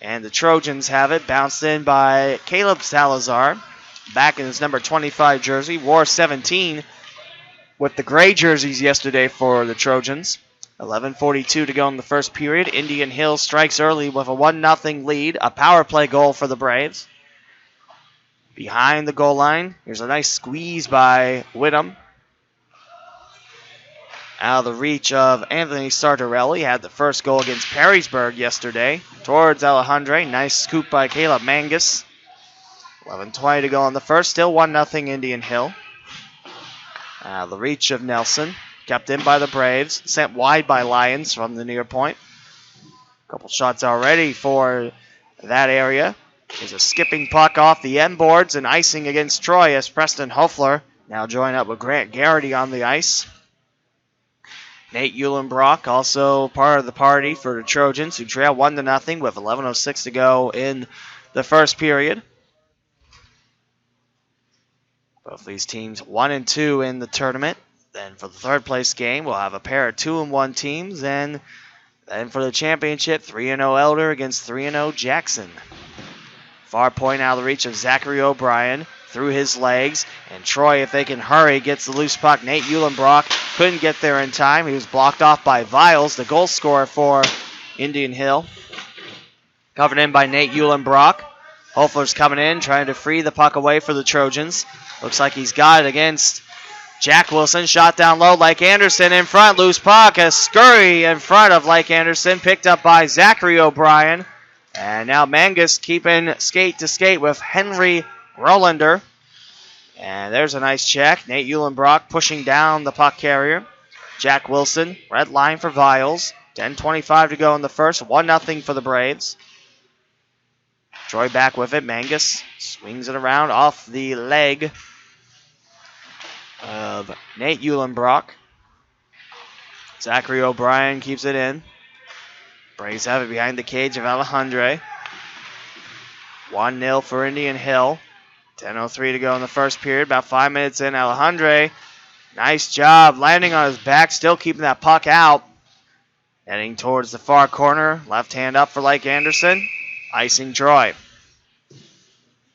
and the Trojans have it. Bounced in by Caleb Salazar. Back in his number 25 jersey. Wore 17 with the gray jerseys yesterday for the Trojans. 11:42 to go in the first period. Indian Hill strikes early with a 1-0 lead. A power play goal for the Braves. Behind the goal line. Here's a nice squeeze by Whittam. Out of the reach of Anthony Sartorelli. Had the first goal against Perrysburg yesterday. Towards Alejandre. Nice scoop by Caleb Mangus. 11:20 to go in the first. Still 1-0 Indian Hill. Out of the reach of Nelson. Kept in by the Braves. Sent wide by Lyons from the near point. A couple shots already for that area. There's a skipping puck off the end boards and icing against Troy as Preston Hoefler now joined up with Grant Garrity on the ice. Nate Eulenbrock also part of the party for the Trojans, who trail 1-0 with 11:06 to go in the first period. Both these teams 1-2 in the tournament. Then for the third place game, we'll have a pair of 2-1 teams. And then for the championship, 3-0 Elder against 3-0 Jackson. Far point out of the reach of Zachary O'Brien. through his legs. And Troy, if they can hurry, gets the loose puck. Nate Eulenbrock couldn't get there in time. He was blocked off by Viles, the goal scorer for Indian Hill. Covered in by Nate Eulenbrock. Hofler's coming in, trying to free the puck away for the Trojans. Looks like he's got it against Jack Wilson. Shot down low. Lake Anderson in front. Loose puck. A scurry in front of Lake Anderson. Picked up by Zachary O'Brien. And now Mangus keeping skate to skate with Henry Rolander. And there's a nice check. Nate Eulenbrock pushing down the puck carrier. Jack Wilson. Red line for Viles. 10:25 to go in the first. 1-0 for the Braves. Troy back with it. Mangus swings it around off the leg of Nate Eulenbrock. Zachary O'Brien keeps it in. Braves have it behind the cage of Alejandre. 1-0 for Indian Hill. 10:03 to go in the first period. About 5 minutes in. Alejandre, nice job landing on his back, still keeping that puck out. Heading towards the far corner. Left hand up for Lake Anderson. Icing Troy.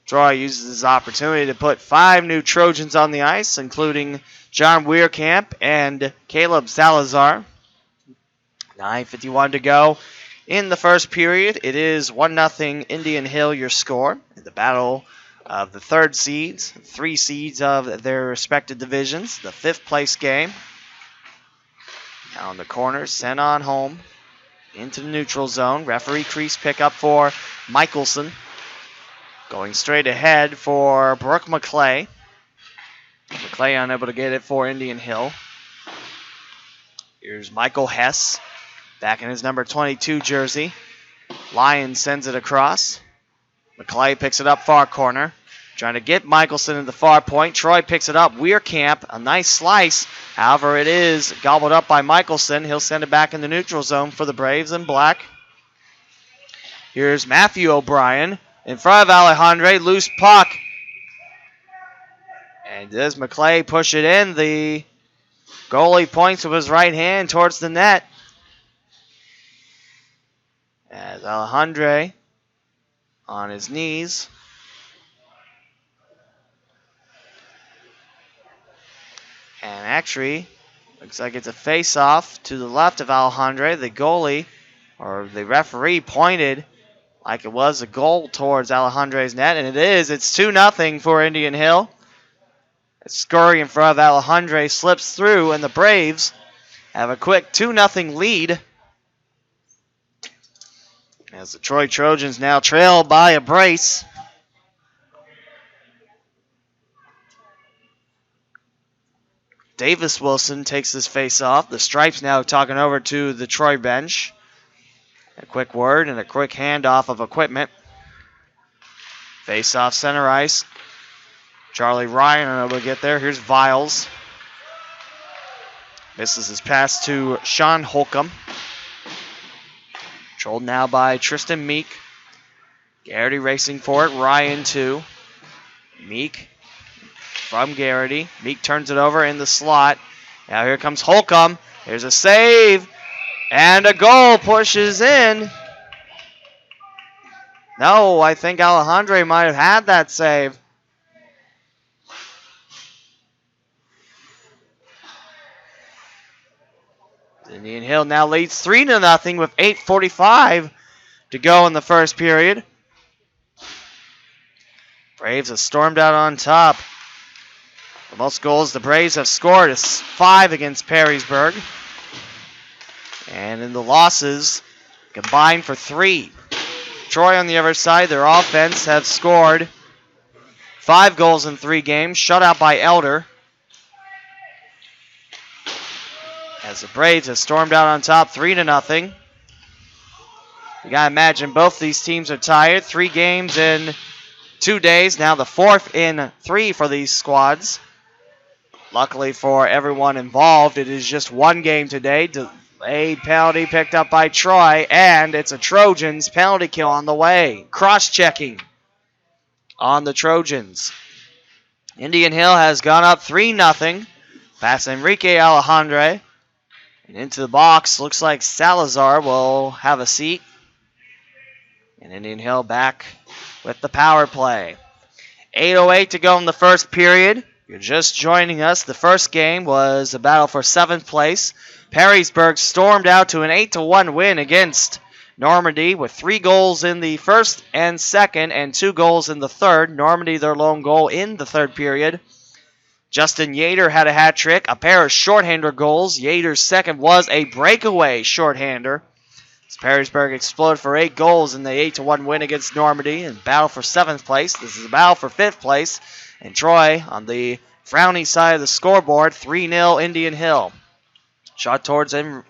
Troy uses his opportunity to put 5 new Trojans on the ice, including John Weirkamp and Caleb Salazar. 9:51 to go in the first period. It is 1-0 Indian Hill, your score. In the battle of the third seeds, 3 seeds of their respective divisions. The 5th place game. Down the corner, sent on home. Into the neutral zone. Referee crease pickup for Michelson. Going straight ahead for Brooke McClay. McClay unable to get it for Indian Hill. Here's Michael Hess. Back in his number 22 jersey. Lyons sends it across. McClay picks it up far corner. Trying to get Michelson in the far point. Troy picks it up. Weirkamp, a nice slice. However, it is gobbled up by Michelson. He'll send it back in the neutral zone for the Braves in black. Here's Matthew O'Brien in front of Alejandre. Loose puck. And does McClay push it in? The goalie points with his right hand towards the net. As Alejandre on his knees. And actually, looks like it's a face-off to the left of Alejandre. The goalie, or the referee, pointed like it was a goal towards Alejandre's net, and it is. It's 2-0 for Indian Hill. A scurry in front of Alejandre slips through, and the Braves have a quick 2-0 lead. As the Troy Trojans now trail by a brace. Davis Wilson takes this face off. The Stripes now talking over to the Troy bench. A quick word and a quick handoff of equipment. Face off center ice. Charlie Ryan unable to get there. Here's Viles. Misses his pass to Sean Holcomb. Controlled now by Tristan Meek. Garrity racing for it. Ryan too. Meek from Garrity. Meek turns it over in the slot. Now here comes Holcomb. There's a save. And a goal pushes in. No, I think Alejandre might have had that save. Indian Hill now leads 3-0 with 8:45 to go in the first period. Braves have stormed out on top. The most goals the Braves have scored is 5 against Perrysburg. And in the losses, combined for 3. Troy on the other side, their offense have scored 5 goals in 3 games, shut out by Elder. As the Braves have stormed out on top 3-0. You gotta imagine both these teams are tired. 3 games in 2 days, now the 4th in 3 for these squads. Luckily for everyone involved, it is just 1 game today. Delayed penalty picked up by Troy, and it's a Trojans penalty kill on the way. Cross-checking on the Trojans. Indian Hill has gone up 3-0. Past Enrique Alejandre. And into the box, looks like Salazar will have a seat. And Indian Hill back with the power play. 8:08 to go in the first period. If you're just joining us, the first game was a battle for 7th place. Perrysburg stormed out to an 8-1 win against Normandy with 3 goals in the first and second and 2 goals in the third. Normandy their lone goal in the third period. Justin Yater had a hat trick, a pair of shorthander goals. Yater's second was a breakaway shorthander. Perrysburg exploded for 8 goals in the 8-1 win against Normandy and battle for 7th place. This is a battle for 5th place. And Troy on the frowny side of the scoreboard, 3-0 Indian Hill. Shot towards Enrique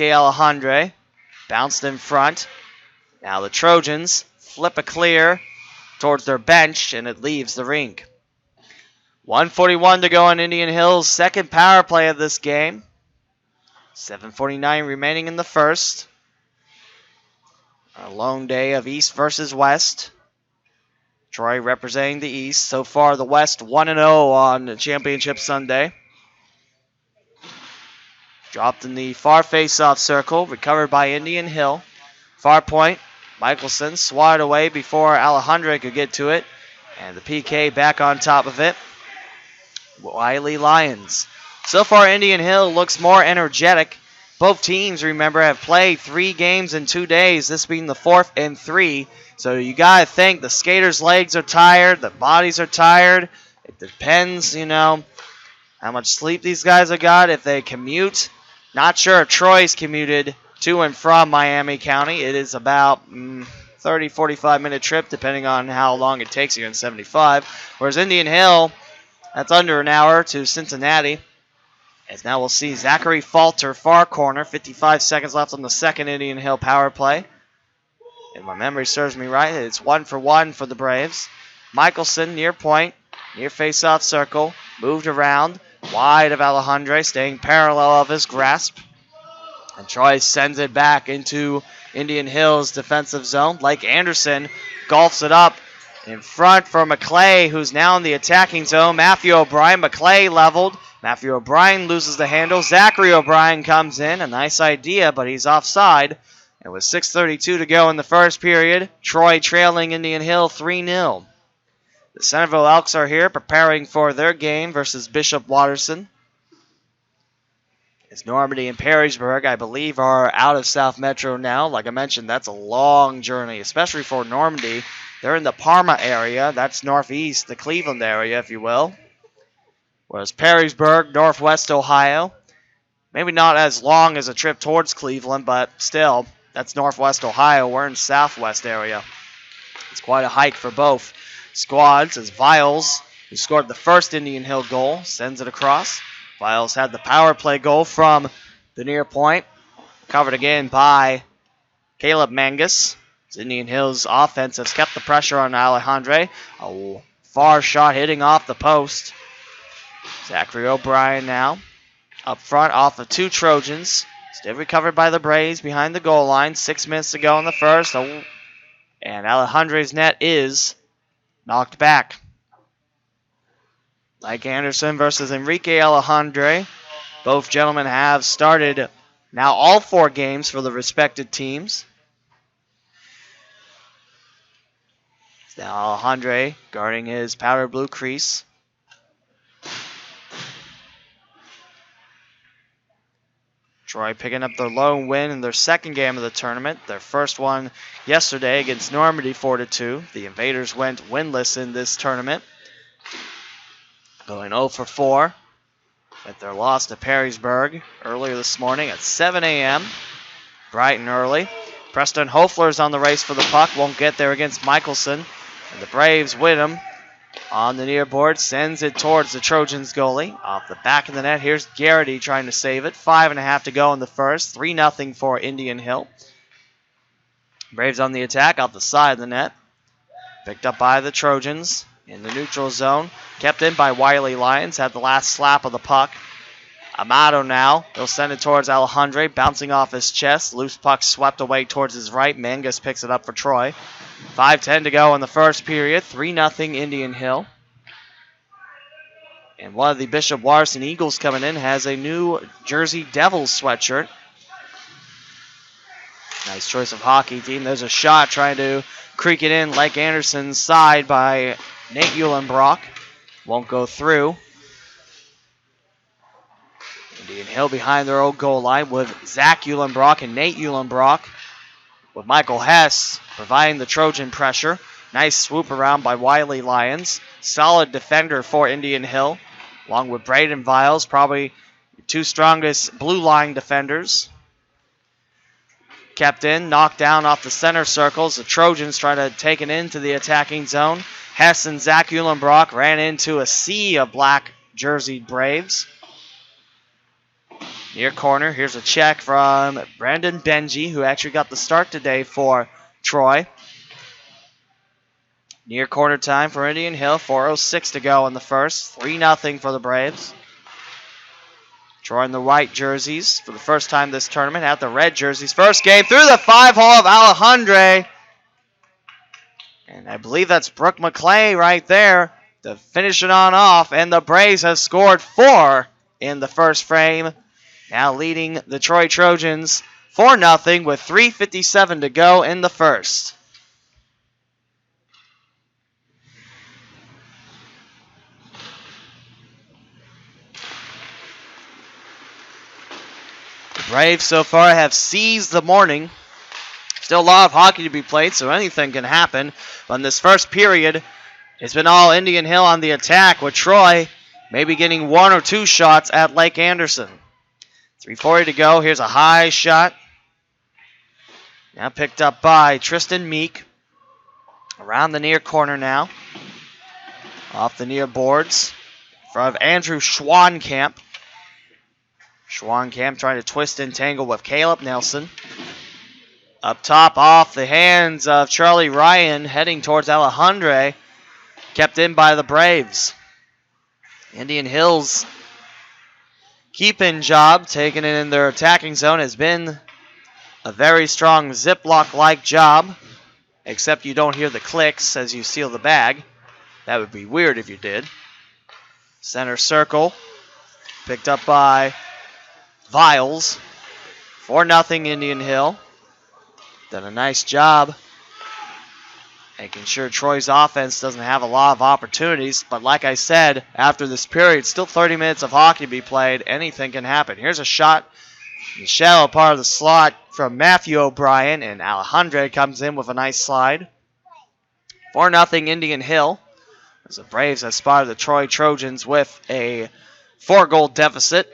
Alejandre. Bounced in front. Now the Trojans flip a clear towards their bench, and it leaves the rink. 1:41 to go on Indian Hill's second power play of this game. 7:49 remaining in the first. A lone day of East versus West. Troy representing the East. So far, the West 1-0 on Championship Sunday. Dropped in the far face-off circle. Recovered by Indian Hill. Far point. Michelson swatted away before Alejandre could get to it. And the PK back on top of it. Wiley Lions. So far, Indian Hill looks more energetic. Both teams, remember, have played 3 games in 2 days, this being the 4th and 3. So you got to think the skaters' legs are tired, the bodies are tired. It depends, how much sleep these guys have got, if they commute. Not sure if Troy's commuted to and from Miami County. It is about 30, 45-minute trip, depending on how long it takes you in 75. Whereas Indian Hill, that's under an hour to Cincinnati. As now we'll see Zachary Falter, far corner. 55 seconds left on the second Indian Hill power play. If my memory serves me right, it's 1-for-1 for the Braves. Michelson, near point, near face-off circle. Moved around, wide of Alejandre, staying parallel of his grasp. And Troy sends it back into Indian Hill's defensive zone. Blake Anderson golfs it up in front for McClay, who's now in the attacking zone. Matthew O'Brien, McClay leveled. Matthew O'Brien loses the handle. Zachary O'Brien comes in. A nice idea, but he's offside. And with 6:32 to go in the first period, Troy trailing Indian Hill 3-0. The Centerville Elks are here preparing for their game versus Bishop Watterson. As Normandy and Perrysburg, I believe, are out of South Metro now. Like I mentioned, that's a long journey, especially for Normandy. They're in the Parma area. That's northeast, the Cleveland area, if you will. Whereas Perrysburg, northwest Ohio. Maybe not as long as a trip towards Cleveland, but still, that's northwest Ohio. We're in southwest area. It's quite a hike for both squads as Viles, who scored the first Indian Hill goal, sends it across. Viles had the power play goal from the near point. Covered again by Caleb Mangus. Indian Hill's offense has kept the pressure on Alejandre. A far shot hitting off the post. Zachary O'Brien now up front off of 2 Trojans. Still recovered by the Braves behind the goal line. 6 minutes to go in the first. And Alejandre's net is knocked back. Mike Anderson versus Enrique Alejandre. Both gentlemen have started now all 4 games for the respective teams. Now Alejandre guarding his powder blue crease. Troy picking up their lone win in their second game of the tournament. Their first one yesterday against Normandy 4-2. The Invaders went winless in this tournament. Going 0-for-4 with their loss to Perrysburg earlier this morning at 7 a.m. Bright and early. Preston Hofler's on the race for the puck. Won't get there against Michelson. And the Braves win him on the near board. Sends it towards the Trojans goalie. Off the back of the net. Here's Garrity trying to save it. 5.5 to go in the first. 3-0 for Indian Hill. Braves on the attack off the side of the net. Picked up by the Trojans in the neutral zone. Kept in by Wiley Lions. Had the last slap of the puck. Amato now. He'll send it towards Alejandre. Bouncing off his chest. Loose puck swept away towards his right. Mangus picks it up for Troy. 5:10 to go in the first period. 3-0 Indian Hill. And one of the Bishop Watterson Eagles coming in has a new Jersey Devils sweatshirt. Nice choice of hockey team. There's a shot trying to creak it in like Anderson's side by Nate Eulenbrock. Won't go through. Indian Hill behind their own goal line with Zach Eulenbrock and Nate Eulenbrock, with Michael Hess providing the Trojan pressure. Nice swoop around by Wiley Lyons. Solid defender for Indian Hill, along with Braden Viles, probably the two strongest blue line defenders. Kept in, knocked down off the center circles. The Trojans trying to take it into the attacking zone. Hess and Zach Eulenbrock ran into a sea of black jerseyed Braves. Near corner, here's a check from Brandon Benji, who actually got the start today for Troy. Near corner time for Indian Hill, 4:06 to go in the first. 3-0 for the Braves. Troy in the white jerseys for the first time this tournament. Have the red jerseys. First game through the 5-hole of Alejandre. And I believe that's Brooke McClay right there to finish it on off. And the Braves have scored 4 in the first frame. Now leading the Troy Trojans 4-0 with 3:57 to go in the first. The Braves so far have seized the morning. Still a lot of hockey to be played, so anything can happen. But in this first period, it's been all Indian Hill on the attack, with Troy maybe getting 1 or 2 shots at Lake Anderson. 3:40 to go. Here's a high shot. Now picked up by Tristan Meek. Around the near corner now. Off the near boards. In front of Andrew Schwankamp. Schwankamp trying to twist and tangle with Caleb Nelson. Up top, off the hands of Charlie Ryan, heading towards Alejandre. Kept in by the Braves. Indian Hill's keep-in job, taking it in their attacking zone, has been a very strong Ziploc-like job, except you don't hear the clicks as you seal the bag. That would be weird if you did. Center circle, picked up by Viles. 4-0 Indian Hill. Done a nice job making sure Troy's offense doesn't have a lot of opportunities. But like I said, after this period, still 30 minutes of hockey to be played. Anything can happen. Here's a shot in the shallow part of the slot from Matthew O'Brien, and Alejandre comes in with a nice slide. 4-0 Indian Hill, as the Braves have spotted the Troy Trojans with a 4-goal deficit.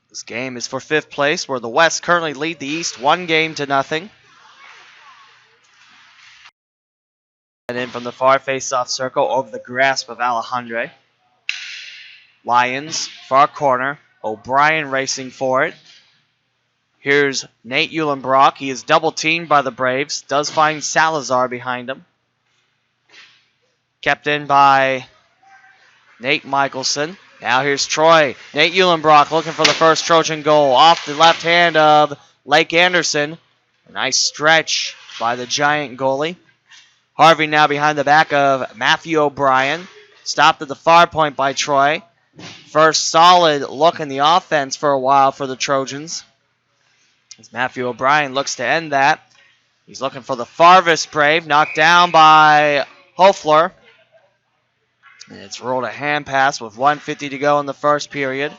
This game is for 5th place, where the West currently lead the East 1-0. And in from the far face-off circle over the grasp of Alejandre. Lions, far corner. O'Brien racing for it. Here's Nate Eulenbrock. He is double-teamed by the Braves. Does find Salazar behind him. Kept in by Nate Michelson. Now here's Troy. Nate Eulenbrock looking for the first Trojan goal. Off the left hand of Lake Anderson. A nice stretch by the Giant goalie. Harvey now behind the back of Matthew O'Brien. Stopped at the far point by Troy. First solid look in the offense for a while for the Trojans. As Matthew O'Brien looks to end that. He's looking for the farthest Brave. Knocked down by Hofler. And it's rolled a hand pass with 1:50 to go in the first period.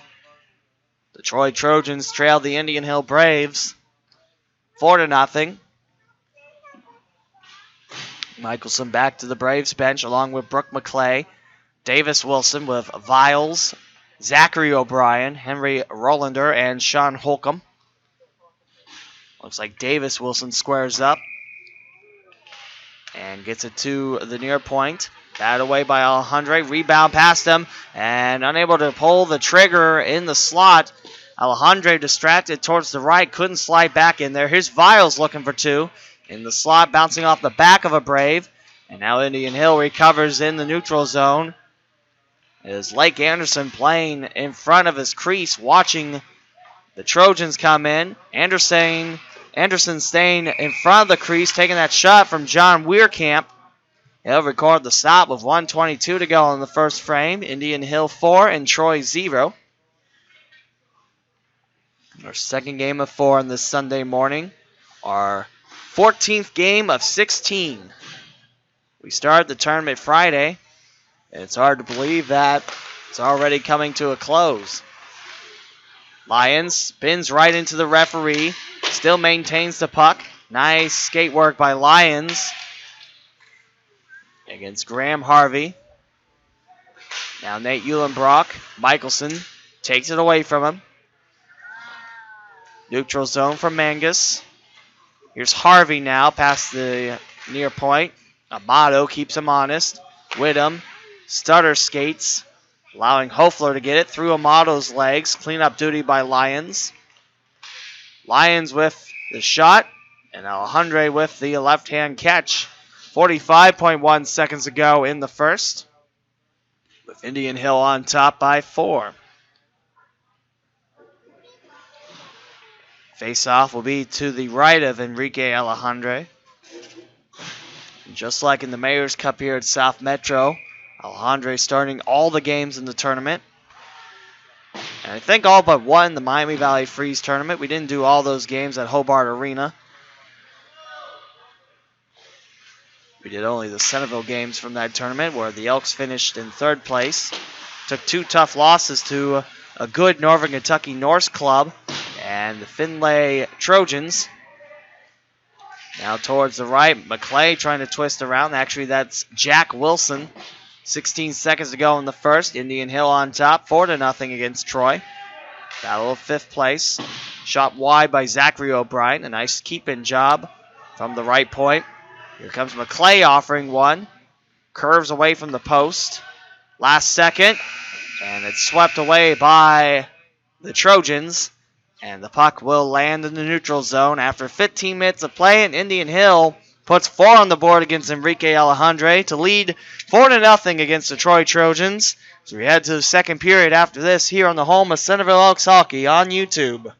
The Troy Trojans trail the Indian Hill Braves 4-0. Michelson back to the Braves bench along with Brooke McClay. Davis Wilson with Viles, Zachary O'Brien, Henry Rollander, and Sean Holcomb. Looks like Davis Wilson squares up and gets it to the near point. Batted away by Alejandre. Rebound past him and unable to pull the trigger in the slot. Alejandre distracted towards the right. Couldn't slide back in there. Here's Viles looking for 2. In the slot, bouncing off the back of a Brave. And now Indian Hill recovers in the neutral zone. As Lake Anderson playing in front of his crease, watching the Trojans come in. Anderson staying in front of the crease, taking that shot from John Weirkamp. He'll record the stop with 1:22 to go in the first frame. Indian Hill 4 and Troy 0. Our second game of 4 on this Sunday morning. Our 14th game of 16. We started the tournament Friday. It's hard to believe that it's already coming to a close. Lyons spins right into the referee. Still maintains the puck. Nice skate work by Lyons against Graham Harvey. Now Nate Eulenbrock. Michelson takes it away from him. Neutral zone from Mangus. Here's Harvey now past the near point. Amato keeps him honest. Whittam stutter skates, allowing Hofler to get it through Amato's legs. Cleanup duty by Lyons. Lyons with the shot, and Alejandre with the left-hand catch. 45.1 seconds ago in the first, with Indian Hill on top by 4. Face-off will be to the right of Enrique Alejandre. And just like in the Mayor's Cup here at South Metro, Alejandre starting all the games in the tournament. And I think all but one, the Miami Valley Freeze tournament. We didn't do all those games at Hobart Arena. We did only the Centerville games from that tournament, where the Elks finished in 3rd place. Took 2 tough losses to a good Northern Kentucky Norse club and the Finlay Trojans. Now towards the right, McClay trying to twist around. Actually, that's Jack Wilson. 16 seconds to go in the first. Indian Hill on top, 4-0 against Troy. Battle of 5th place. Shot wide by Zachary O'Brien. A nice keep-in job from the right point. Here comes McClay offering one. Curves away from the post. Last second. And it's swept away by the Trojans. And the puck will land in the neutral zone after 15 minutes of play. And Indian Hill puts 4 on the board against Enrique Alejandre to lead 4-0 against the Troy Trojans. So we head to the second period after this here on the home of Centerville Elks Hockey on YouTube.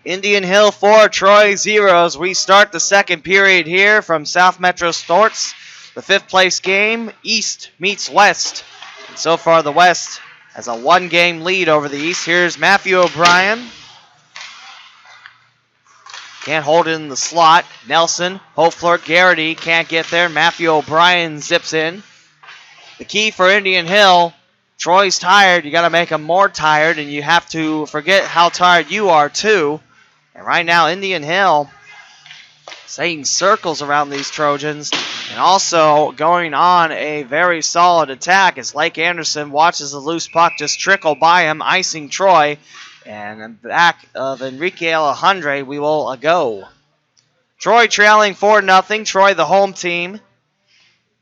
Indian Hill 4, Troy 0. We start the second period here from South Metro Sports. The 5th place game, East meets West. And so far the West has a 1-game lead over the East. Here's Matthew O'Brien. Can't hold it in the slot. Nelson, Hofler, Garrity can't get there. Matthew O'Brien zips in. The key for Indian Hill, Troy's tired. You got to make them more tired, and you have to forget how tired you are too. And right now, Indian Hill saying circles around these Trojans and also going on a very solid attack as Lake Anderson watches the loose puck just trickle by him, icing Troy. And in back of Enrique Alejandre, we will go. Troy trailing 4-0. Troy, the home team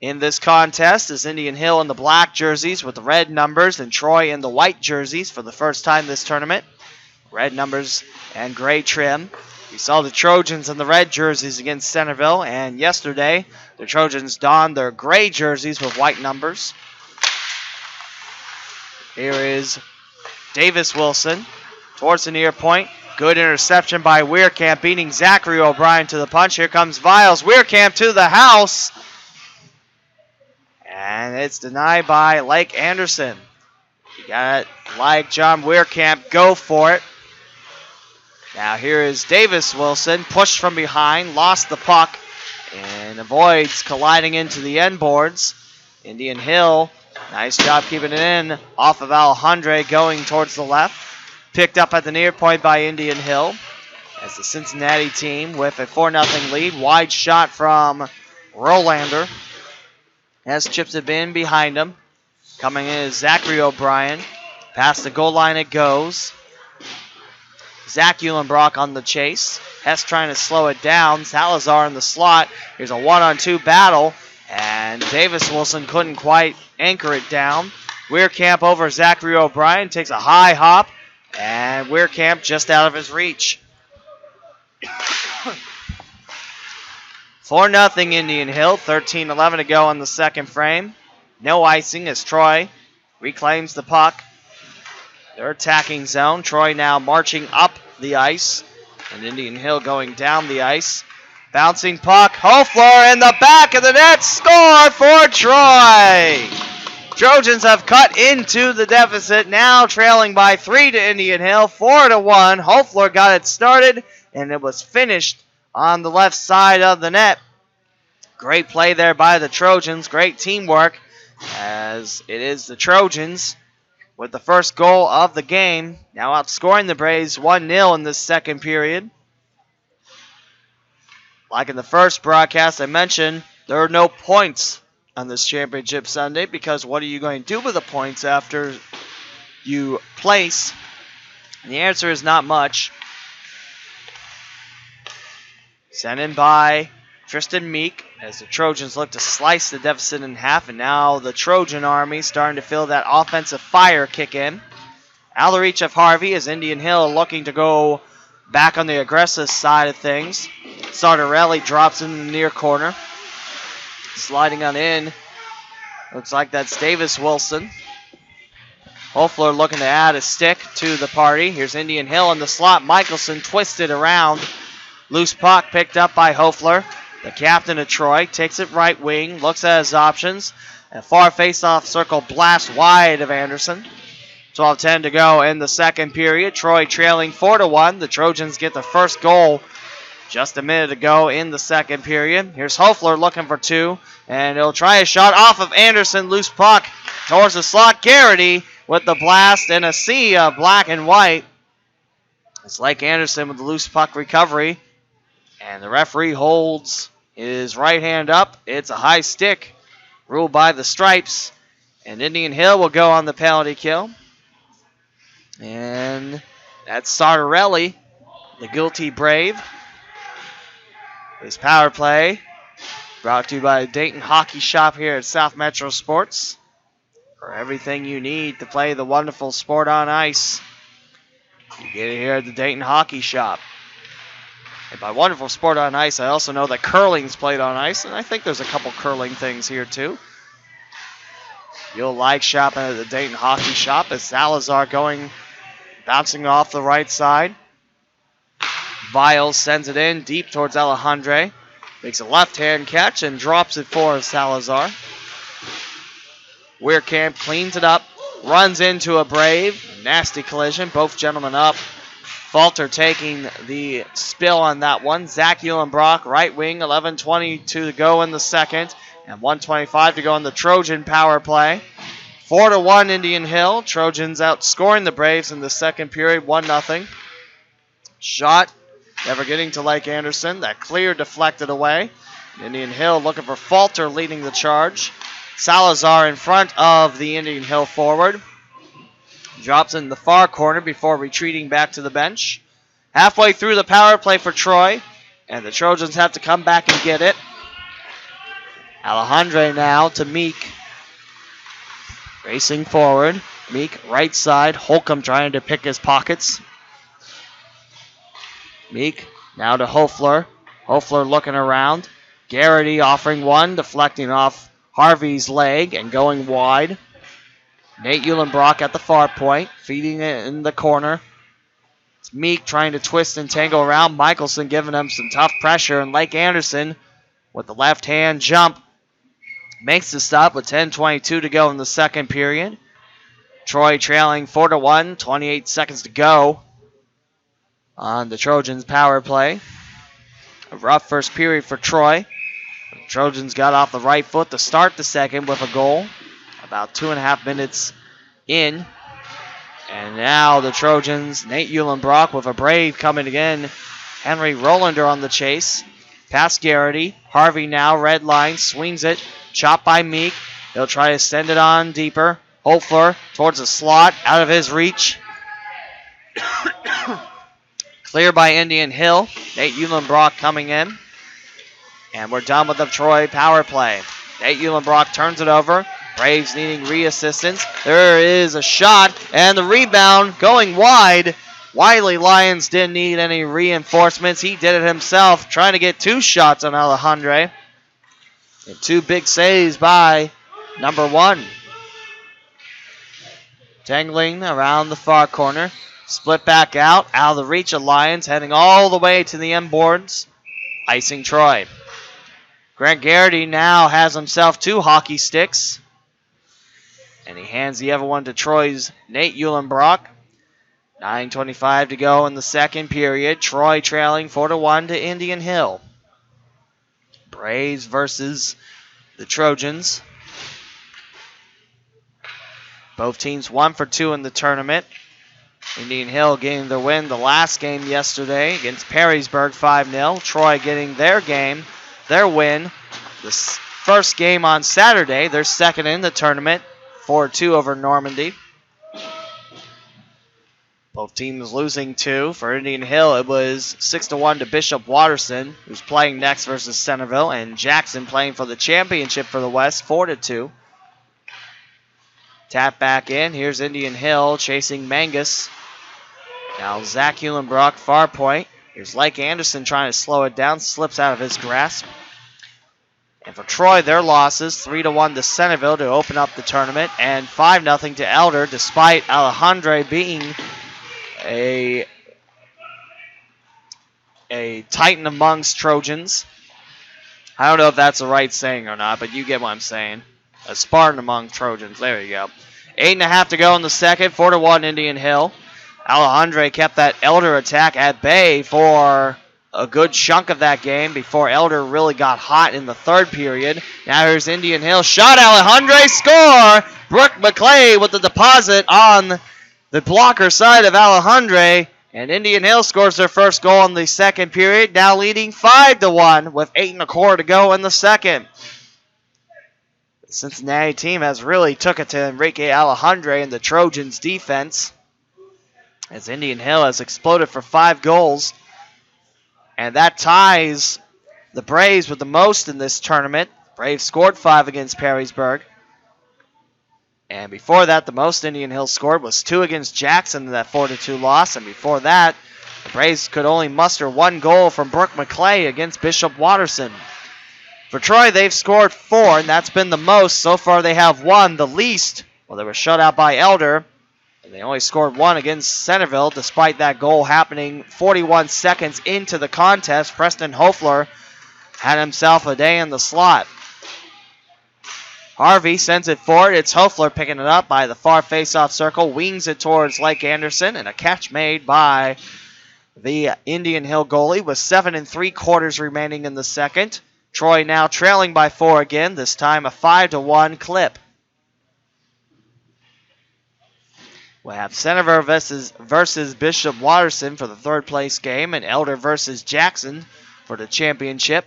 in this contest, is Indian Hill in the black jerseys with the red numbers and Troy in the white jerseys for the first time this tournament. Red numbers and gray trim. We saw the Trojans in the red jerseys against Centerville, and yesterday the Trojans donned their gray jerseys with white numbers. Here is Davis Wilson towards the near point. Good interception by Weirkamp, beating Zachary O'Brien to the punch. Here comes Viles. Weirkamp to the house. And it's denied by Lake Anderson. You got it like John Weirkamp. Go for it. Now here is Davis Wilson, pushed from behind, lost the puck, and avoids colliding into the end boards. Indian Hill, nice job keeping it in off of Alejandre going towards the left. Picked up at the near point by Indian Hill as the Cincinnati team with a 4-0 lead. Wide shot from Rolander. Has chips it in behind him. Coming in is Zachary O'Brien. Past the goal line it goes. Zach Eulenbrock on the chase. Hess trying to slow it down. Salazar in the slot. Here's a 1-on-2 battle. And Davis Wilson couldn't quite anchor it down. Weirkamp over Zachary O'Brien. Takes a high hop. And Weirkamp just out of his reach. 4-0 Indian Hill. 13-11 to go in the second frame. No icing as Troy reclaims the puck. Their attacking zone. Troy now marching up the ice. And Indian Hill going down the ice. Bouncing puck. Hofler in the back of the net. Score for Troy. Trojans have cut into the deficit. Now trailing by 3 to Indian Hill. 4-1. Hofler got it started. And it was finished on the left side of the net. Great play there by the Trojans. Great teamwork. As it is the Trojans with the first goal of the game. Now outscoring the Braves 1-0 in this second period. Like in the first broadcast I mentioned, there are no points on this championship Sunday because what are you going to do with the points after you place? And the answer is not much. Sent in by Tristan Meek as the Trojans look to slice the deficit in half, and now the Trojan Army starting to feel that offensive fire kick in. Outreach of Harvey as Indian Hill looking to go back on the aggressive side of things. Sartorelli drops in the near corner. Sliding on in. Looks like that's Davis Wilson. Hofler looking to add a stick to the party. Here's Indian Hill in the slot. Michelson twisted around. Loose puck picked up by Hofler. The captain of Troy takes it right wing, looks at his options. A far face-off circle blast wide of Anderson. 12:10 to go in the second period. Troy trailing 4-1. The Trojans get the first goal just a minute ago in the second period. Here's Hofler looking for two, and he'll try a shot off of Anderson. Loose puck towards the slot. Garrity with the blast and a sea of black and white. It's Lake Anderson with the loose puck recovery. And the referee holds his right hand up. It's a high stick ruled by the stripes. And Indian Hill will go on the penalty kill. And that's Sartorelli, the guilty Brave. This power play brought to you by Dayton Hockey Shop here at South Metro Sports. For everything you need to play the wonderful sport on ice, you get it here at the Dayton Hockey Shop. And by wonderful sport on ice, I also know that curling's played on ice, and I think there's a couple curling things here too. You'll like shopping at the Dayton Hockey Shop as Salazar bouncing off the right side. Viles sends it in deep towards Alejandre. Makes a left-hand catch and drops it for Salazar. Weirkamp cleans it up, runs into a Brave. Nasty collision, both gentlemen up. Falter taking the spill on that one. Zach Eulenbrock, right wing, 11:20 to go in the second, and 1:25 to go in the Trojan power play. 4-1 Indian Hill. Trojans outscoring the Braves in the second period, 1-0. Shot, never getting to Lake Anderson. That clear deflected away. Indian Hill looking for Falter leading the charge. Salazar in front of the Indian Hill forward. Drops in the far corner before retreating back to the bench. Halfway through the power play for Troy, and the Trojans have to come back and get it. Alejandre now to Meek. Racing forward. Meek right side. Holcomb trying to pick his pockets. Meek now to Hofler. Hofler looking around. Garrity offering one, deflecting off Harvey's leg and going wide. Nate Eulenbrock at the far point, feeding it in the corner. It's Meek trying to twist and tangle around. Michelson giving him some tough pressure, and Lake Anderson with the left-hand jump makes the stop with 10:22 to go in the second period. Troy trailing 4-1, 28 seconds to go on the Trojans power play. A rough first period for Troy. Trojans got off the right foot to start the second with a goal. About 2.5 minutes in. And now the Trojans, Nate Eulenbrock with a brave coming again. Henry Rolander on the chase. Past Garrity. Harvey now, red line, swings it. Chopped by Meek. He'll try to send it on deeper. Hopler towards the slot, out of his reach. Clear by Indian Hill. Nate Eulenbrock coming in. And we're done with the Troy power play. Nate Eulenbrock turns it over. Braves needing re-assistance. There is a shot, and the rebound going wide. Wiley Lyons didn't need any reinforcements. He did it himself, trying to get 2 shots on Alejandre. And 2 big saves by number 1. Dangling around the far corner. Split back out of the reach of Lyons, heading all the way to the end boards. Icing Troy. Grant Garrity now has himself 2 hockey sticks. And he hands the other one to Troy's Nate Eulenbrock. 9:25 to go in the second period. Troy trailing 4-1 to Indian Hill. Braves versus the Trojans. Both teams 1 for 2 in the tournament. Indian Hill getting their win the last game yesterday against Perrysburg 5-0. Troy getting their win, the first game on Saturday, their second in the tournament, 4-2 over Normandy. Both teams losing 2. For Indian Hill, it was 6-1 to Bishop Watterson, who's playing next versus Centerville, and Jackson playing for the championship for the West, 4-2. Tap back in. Here's Indian Hill chasing Mangus. Now Zach Eulenbrock, far point. Here's Lake Anderson trying to slow it down. Slips out of his grasp. And for Troy, their losses, 3-1 to Centerville to open up the tournament, and 5-0 to Elder, despite Alejandre being a titan amongst Trojans. I don't know if that's the right saying or not, but you get what I'm saying. A Spartan among Trojans. There you go. 8.5 to go in the second. 4-1 Indian Hill. Alejandre kept that Elder attack at bay for a good chunk of that game before Elder really got hot in the third period. Now here's Indian Hill. Shot, Alejandre, score! Brooke McClay with the deposit on the blocker side of Alejandre. And Indian Hill scores their first goal in the second period, now leading 5-1 with 8.25 to go in the second. The Cincinnati team has really took it to Enrique Alejandre and the Trojans' defense, as Indian Hill has exploded for 5 goals. And that ties the Braves with the most in this tournament. Braves scored 5 against Perrysburg. And before that, the most Indian Hill scored was 2 against Jackson in that 4-2 loss. And before that, the Braves could only muster 1 goal from Brooke McClay against Bishop Watterson. For Troy, they've scored 4, and that's been the most. So far, they have 1, the least. Well, they were shut out by Elder. And they only scored 1 against Centerville, despite that goal happening 41 seconds into the contest. Preston Hofler had himself a day in the slot. Harvey sends it forward. It's Hofler picking it up by the far face-off circle. Wings it towards Lake Anderson, and a catch made by the Indian Hill goalie with 7 3/4 remaining in the second. Troy now trailing by 4 again, this time a 5-1 clip. We'll have Centerville versus Bishop Watterson for the third place game, and Elder versus Jackson for the championship.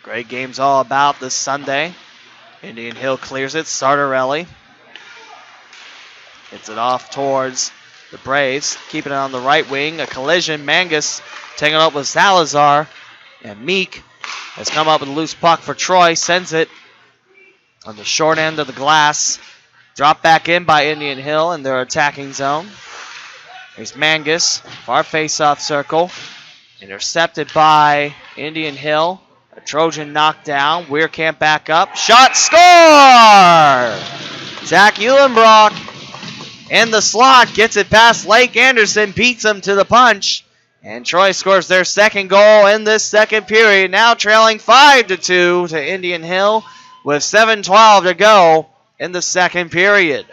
Great games all about this Sunday. Indian Hill clears it. Sartorelli gets it off towards the Braves, keeping it on the right wing. A collision. Mangus taking it up with Salazar, and Meek has come up with a loose puck for Troy. Sends it on the short end of the glass. Dropped back in by Indian Hill in their attacking zone. There's Mangus, far face-off circle. Intercepted by Indian Hill. A Trojan knockdown. Weirkamp back up. Shot, score! Zach Eulenbrock in the slot gets it past Lake Anderson, beats him to the punch. And Troy scores their second goal in this second period, now trailing 5-2 to Indian Hill, with 7:12 to go in the second period.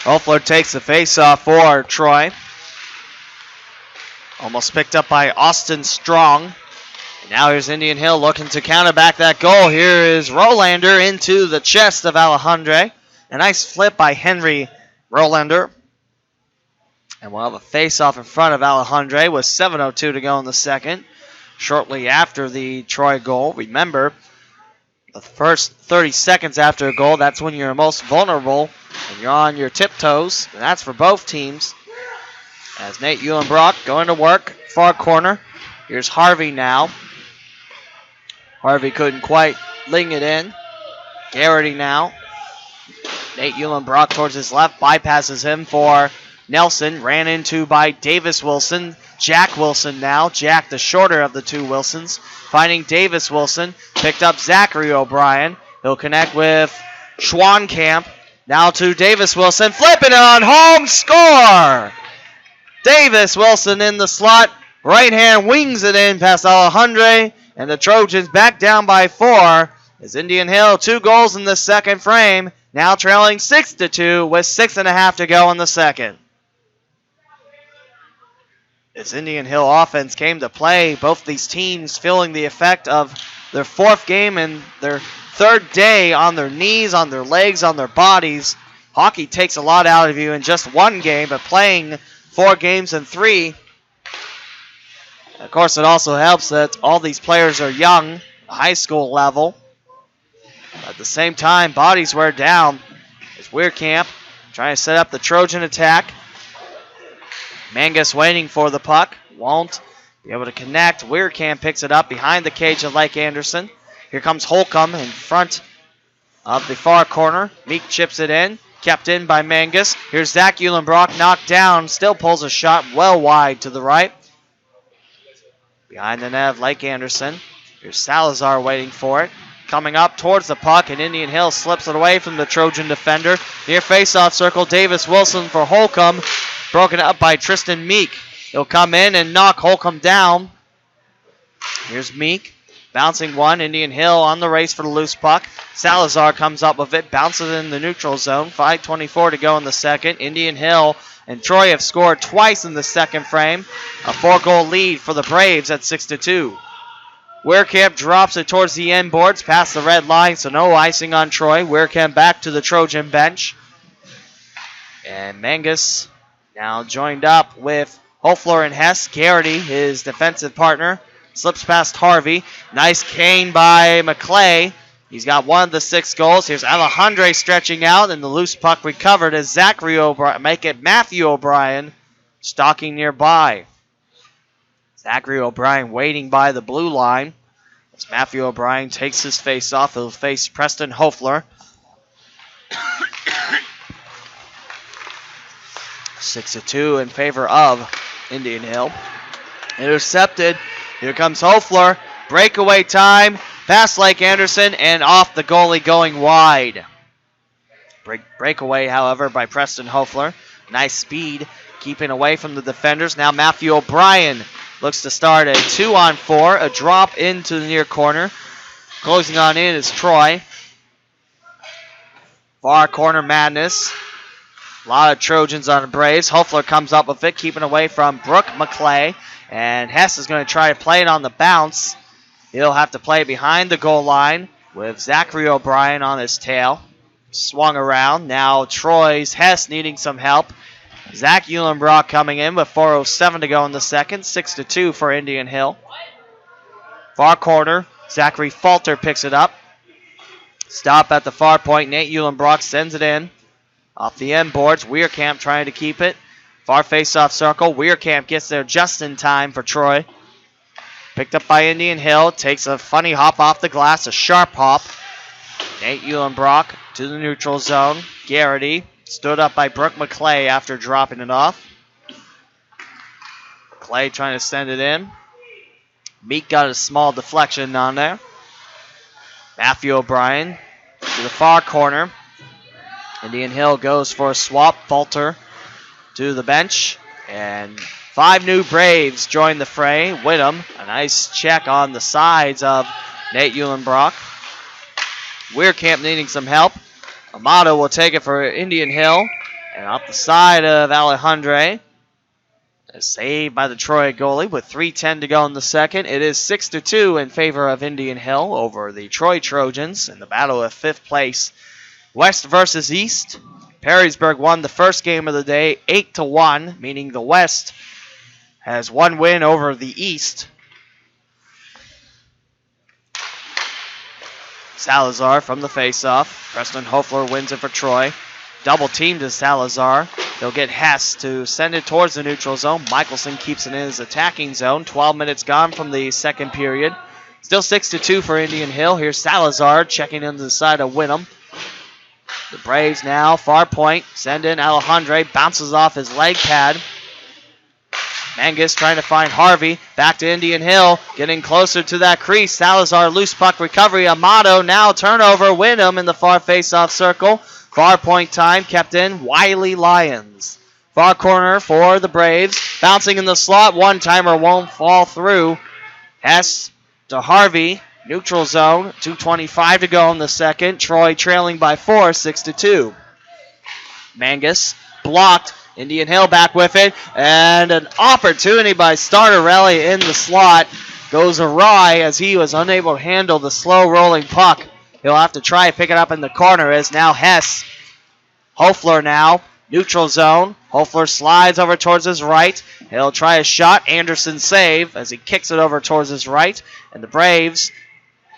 Hoefler takes the face-off for Troy. Almost picked up by Austin Strong. And now here's Indian Hill looking to counter back that goal. Here is Rolander into the chest of Alejandre. A nice flip by Henry Rolander. And we'll have a face-off in front of Alejandre with 7:02 to go in the second. Shortly after the Troy goal, remember, the first 30 seconds after a goal, that's when you're most vulnerable and you're on your tiptoes. And that's for both teams. As Nate Eulenbrock going to work, far corner. Here's Harvey now. Harvey couldn't quite ling it in. Garrity now. Nate Eulenbrock towards his left, bypasses him for Nelson. Ran into by Davis Wilson. Jack Wilson now. Jack, the shorter of the two Wilsons. Finding Davis Wilson. Picked up Zachary O'Brien. He'll connect with Schwankamp. Now to Davis Wilson. Flipping it on home. Score! Davis Wilson in the slot. Right hand wings it in past Alejandre. And the Trojans back down by 4. As Indian Hill 2 goals in the second frame. Now trailing 6-2 with 6.5 to go in the second. As Indian Hill offense came to play, both these teams feeling the effect of their 4th game and their 3rd day on their knees, on their legs, on their bodies. Hockey takes a lot out of you in just 1 game, but playing 4 games in 3. Of course, it also helps that all these players are young, high school level. At the same time, bodies wear down. As Weirkamp trying to set up the Trojan attack. Mangus waiting for the puck. Won't be able to connect. Weirkamp picks it up behind the cage of Lake Anderson. Here comes Holcomb in front of the far corner. Meek chips it in. Kept in by Mangus. Here's Zach Eulenbrock knocked down. Still pulls a shot well wide to the right. Behind the net of Lake Anderson. Here's Salazar waiting for it. Coming up towards the puck, and Indian Hill slips it away from the Trojan defender. Near faceoff circle, Davis Wilson for Holcomb. Broken up by Tristan Meek. He'll come in and knock Holcomb down. Here's Meek. Bouncing one. Indian Hill on the race for the loose puck. Salazar comes up with it. Bounces in the neutral zone. 5:24 to go in the second. Indian Hill and Troy have scored twice in the second frame. A 4-goal lead for the Braves at 6-2. Weirkamp drops it towards the end boards, past the red line, so no icing on Troy. Weirkamp back to the Trojan bench. And Mangus now joined up with Hoefler and Hess. Garrity, his defensive partner, slips past Harvey. Nice cane by McClay. He's got 1 of the 6 goals. Here's Alejandre stretching out, and the loose puck recovered as Zachary O'Brien, make it Matthew O'Brien, stalking nearby. Zachary O'Brien waiting by the blue line. As Matthew O'Brien takes his face off, he'll face Preston Hoefler. 6-2 in favor of Indian Hill. Intercepted. Here comes Hoefler. Breakaway time. Past Lake Anderson and off the goalie going wide. Breakaway, however, by Preston Hoefler. Nice speed. Keeping away from the defenders. Now Matthew O'Brien looks to start a 2-on-4. A drop into the near corner. Closing on in is Troy. Far corner madness. A lot of Trojans on the Braves. Hoefler comes up with it, keeping away from Brooke McClay. And Hess is going to try to play it on the bounce. He'll have to play behind the goal line with Zachary O'Brien on his tail. Swung around. Now Troy's Hess needing some help. Zach Eulenbrock coming in with 4:07 to go in the second. 6-2 for Indian Hill. Far corner. Zachary Falter picks it up. Stop at the far point. Nate Eulenbrock sends it in. Off the end boards. Weirkamp trying to keep it. Far face-off circle. Weirkamp gets there just in time for Troy. Picked up by Indian Hill. Takes a funny hop off the glass. A sharp hop. Nate Eulenbrock to the neutral zone. Garrity stood up by Brooke McClay after dropping it off. McClay trying to send it in. Meek got a small deflection on there. Matthew O'Brien to the far corner. Indian Hill goes for a swap. Falter to the bench. And 5 new Braves join the fray. Whittam, a nice check on the sides of Nate Eulenbrock. Weirkamp needing some help. Amato will take it for Indian Hill. And off the side of Alejandre. Saved by the Troy goalie with 3:10 to go in the second. It is 6-2 in favor of Indian Hill over the Troy Trojans in the battle of 5th place. West versus East. Perrysburg won the first game of the day 8-1, meaning the West has one win over the East. Salazar from the faceoff. Preston Hofler wins it for Troy. Double team to Salazar. They'll get Hess to send it towards the neutral zone. Michelson keeps it in his attacking zone. 12 minutes gone from the second period. Still 6-2 for Indian Hill. Here's Salazar checking into the side of Wynnum. The Braves now, far point. Send in Alejandre. Bounces off his leg pad. Mangus trying to find Harvey. Back to Indian Hill. Getting closer to that crease. Salazar, loose puck recovery. Amato now turnover. Wynnum in the far face-off circle. Far point time kept in. Wiley Lyons. Far corner for the Braves. Bouncing in the slot. One-timer won't fall through. Hess to Harvey. Neutral zone. 2:25 to go in the second. Troy trailing by 4, 6-2. Mangus blocked. Indian Hill back with it. And an opportunity by Starterelli in the slot. Goes awry as he was unable to handle the slow rolling puck. He'll have to try to pick it up in the corner as now Hess. Hofler now. Neutral zone. Hofler slides over towards his right. He'll try a shot. Anderson save as he kicks it over towards his right. And the Braves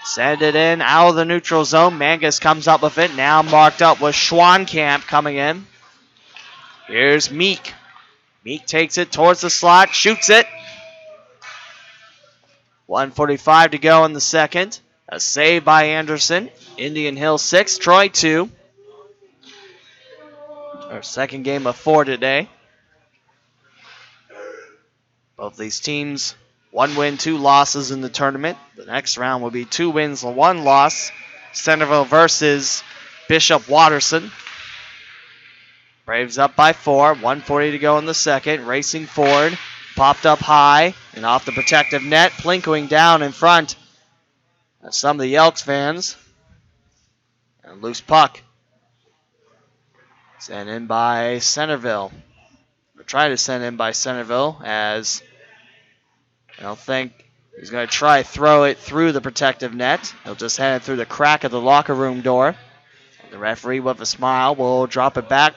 send it in out of the neutral zone. Mangus comes up with it. Now marked up with Schwankamp coming in. Here's Meek. Meek takes it towards the slot. Shoots it. 1:45 to go in the second. A save by Anderson. Indian Hill 6, Troy 2. Our second game of 4 today. Both these teams, 1 win, 2 losses in the tournament. The next round will be 2 wins, 1 loss. Centerville versus Bishop Watterson. Braves up by 4. 1:40 to go in the second. Racing forward. Popped up high and off the protective net. Plinkering down in front. Some of the Elks fans. And loose puck. Sent in by Centerville. Or try to send in by Centerville as I don't think he's going to try to throw it through the protective net. He'll just hand it through the crack of the locker room door. And the referee with a smile will drop it back.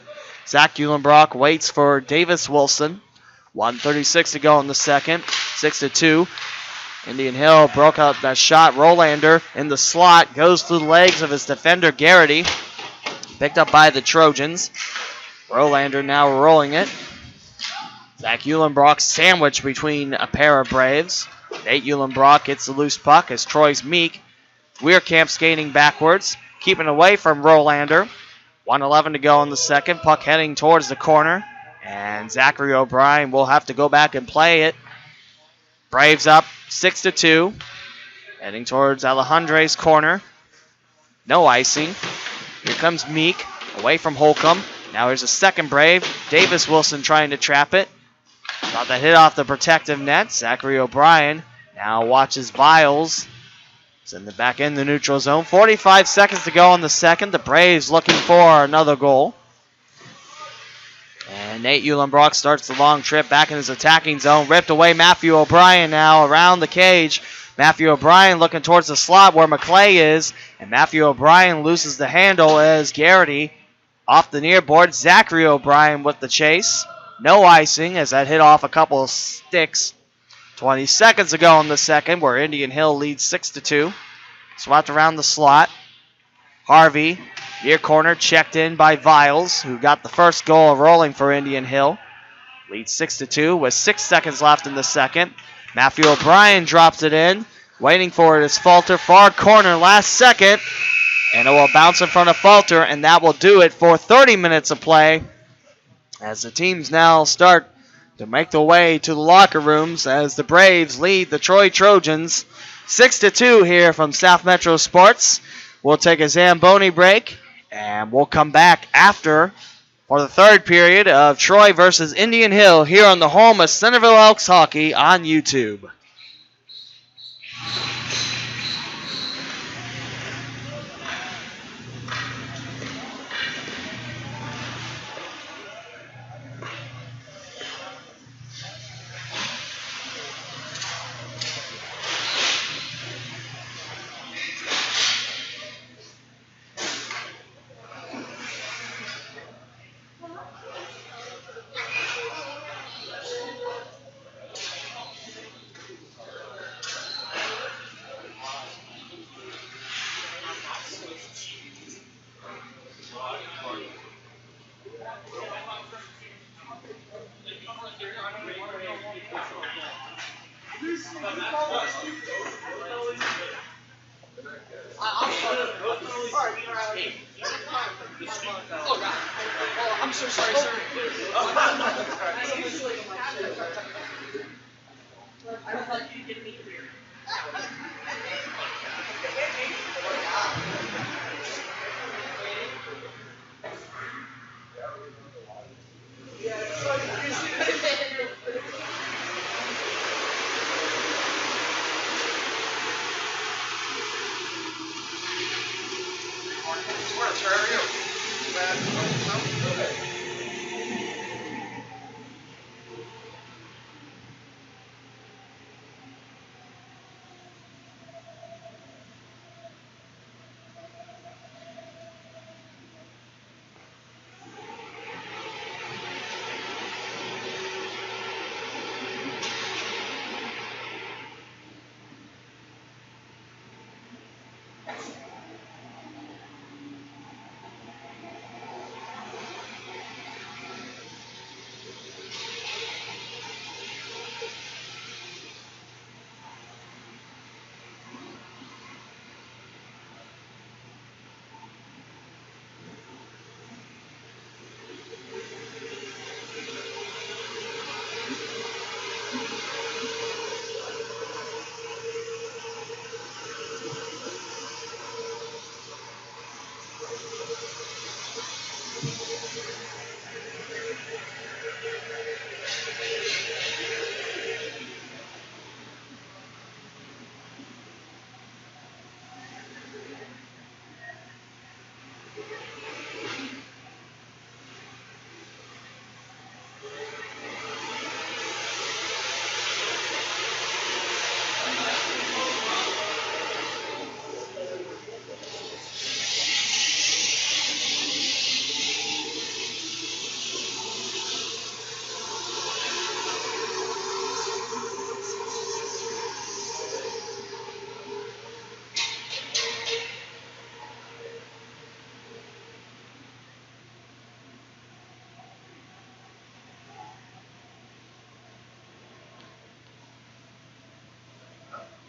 Zach Eulenbrock waits for Davis Wilson. 1:36 to go in the second. 6-2. Indian Hill broke out that shot. Rolander in the slot. Goes through the legs of his defender, Garrity. Picked up by the Trojans. Rolander now rolling it. Zach Eulenbrock sandwiched between a pair of Braves. Nate Eulenbrock gets the loose puck as Troy's Meek. Weirkamp skating backwards. Keeping away from Rolander. 1:11 to go in the second. Puck heading towards the corner. And Zachary O'Brien will have to go back and play it. Braves up 6-2. Heading towards Alejandre's corner. No icing. Here comes Meek. Away from Holcomb. Now here's a second Brave. Davis Wilson trying to trap it. Thought that hit off the protective net. Zachary O'Brien now watches Viles. Send it back in the neutral zone. 45 seconds to go in the second. The Braves looking for another goal. And Nate Eulenbrock starts the long trip back in his attacking zone. Ripped away Matthew O'Brien now around the cage. Matthew O'Brien looking towards the slot where McClay is. And Matthew O'Brien loses the handle as Garrity off the near board. Zachary O'Brien with the chase. No icing as that hit off a couple of sticks. 20 seconds to go in the second where Indian Hill leads 6-2. Swapped around the slot. Harvey, near corner, checked in by Viles, who got the first goal rolling for Indian Hill. Leads 6-2 with 6 seconds left in the second. Matthew O'Brien drops it in. Waiting for it is Falter. Far corner last second. And it will bounce in front of Falter, and that will do it for 30 minutes of play. As the teams now start to make their way to the locker rooms as the Braves lead the Troy Trojans 6-2 here from South Metro Sports. We'll take a Zamboni break, and we'll come back after for the third period of Troy versus Indian Hill here on the home of Centerville Elks Hockey on YouTube. I'm so sorry, sir.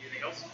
Anything else?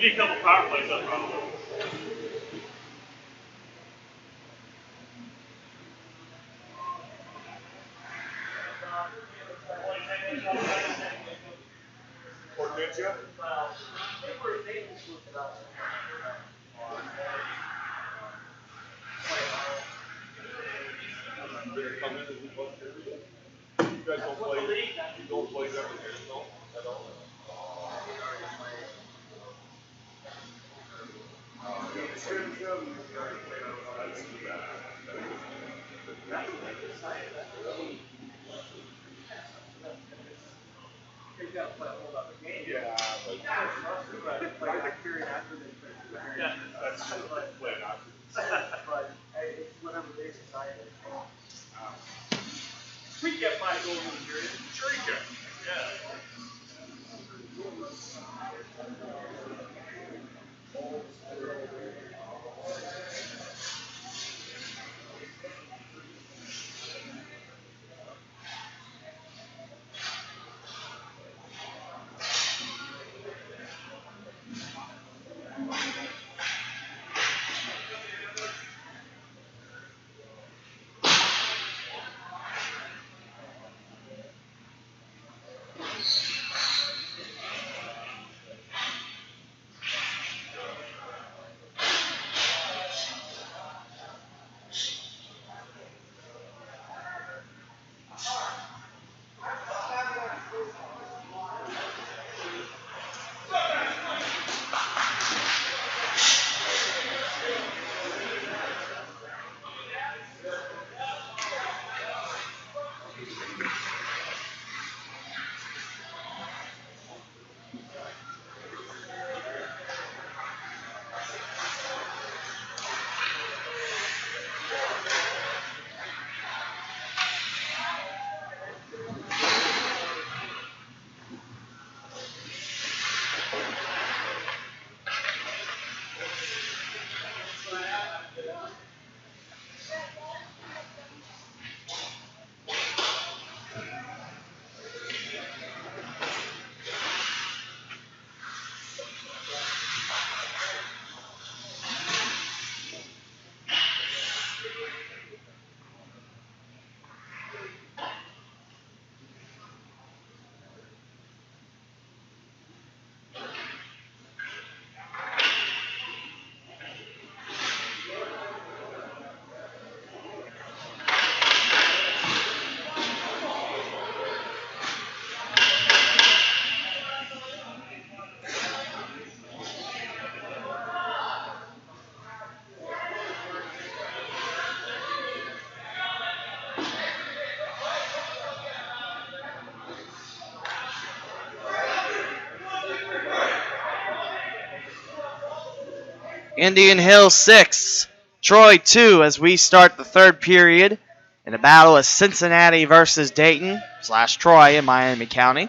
need a couple power plays up front. Portmanteau? You guys don't play that at all? Yeah, that's play after. We get my goal in the period. Sure you can. Yeah. Indian Hill 6, Troy 2 as we start the third period in a battle of Cincinnati versus Dayton / Troy in Miami County.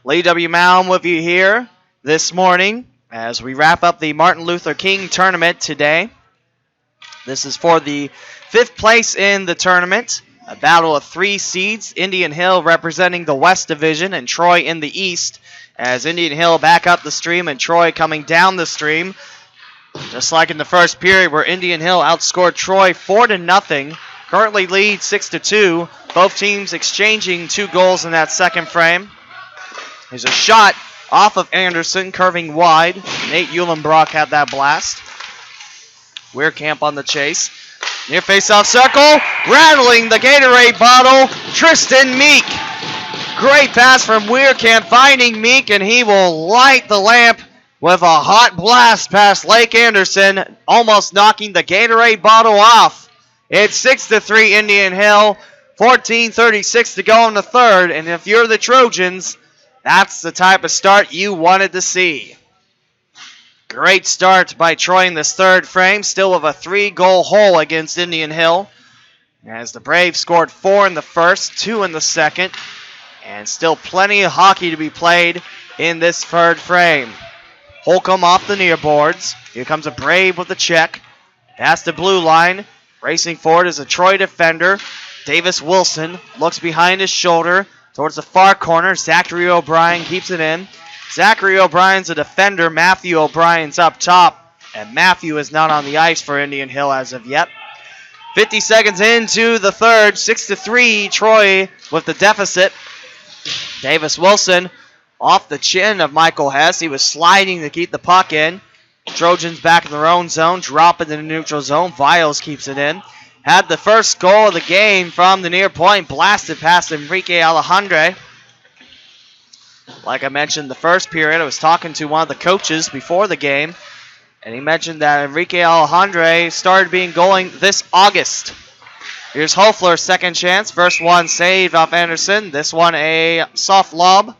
Lee W. Malm with you here this morning as we wrap up the Martin Luther King Tournament today. This is for the 5th place in the tournament. A battle of 3 seeds, Indian Hill representing the West Division and Troy in the East, as Indian Hill back up the stream and Troy coming down the stream. Just like in the first period where Indian Hill outscored Troy 4-0, currently lead 6-2. Both teams exchanging 2 goals in that second frame. There's a shot off of Anderson, curving wide. Nate Eulenbrock had that blast. Weirkamp on the chase. Near face-off circle, rattling the Gatorade bottle, Tristan Meek. Great pass from Weirkamp, finding Meek, and he will light the lamp with a hot blast past Lake Anderson, almost knocking the Gatorade bottle off. It's 6-3 Indian Hill, 14:36 to go in the third, and if you're the Trojans, that's the type of start you wanted to see. Great start by Troy in this third frame, still with a 3-goal hole against Indian Hill, as the Braves scored 4 in the first, 2 in the second, and still plenty of hockey to be played in this third frame. Holcomb off the near boards. Here comes a Brave with the check. Past the blue line. Racing forward is a Troy defender. Davis Wilson looks behind his shoulder towards the far corner. Zachary O'Brien keeps it in. Zachary O'Brien's a defender. Matthew O'Brien's up top. And Matthew is not on the ice for Indian Hill as of yet. 50 seconds into the third. 6-3. Troy with the deficit. Davis Wilson off the chin of Michael Hess. He was sliding to keep the puck in. Trojans back in their own zone. Drop into the neutral zone. Viles keeps it in. Had the first goal of the game from the near point. Blasted past Enrique Alejandre. Like I mentioned the first period, I was talking to one of the coaches before the game, and he mentioned that Enrique Alejandre started being going this August. Here's Hofler's second chance. First one saved off Anderson. This one a soft lob.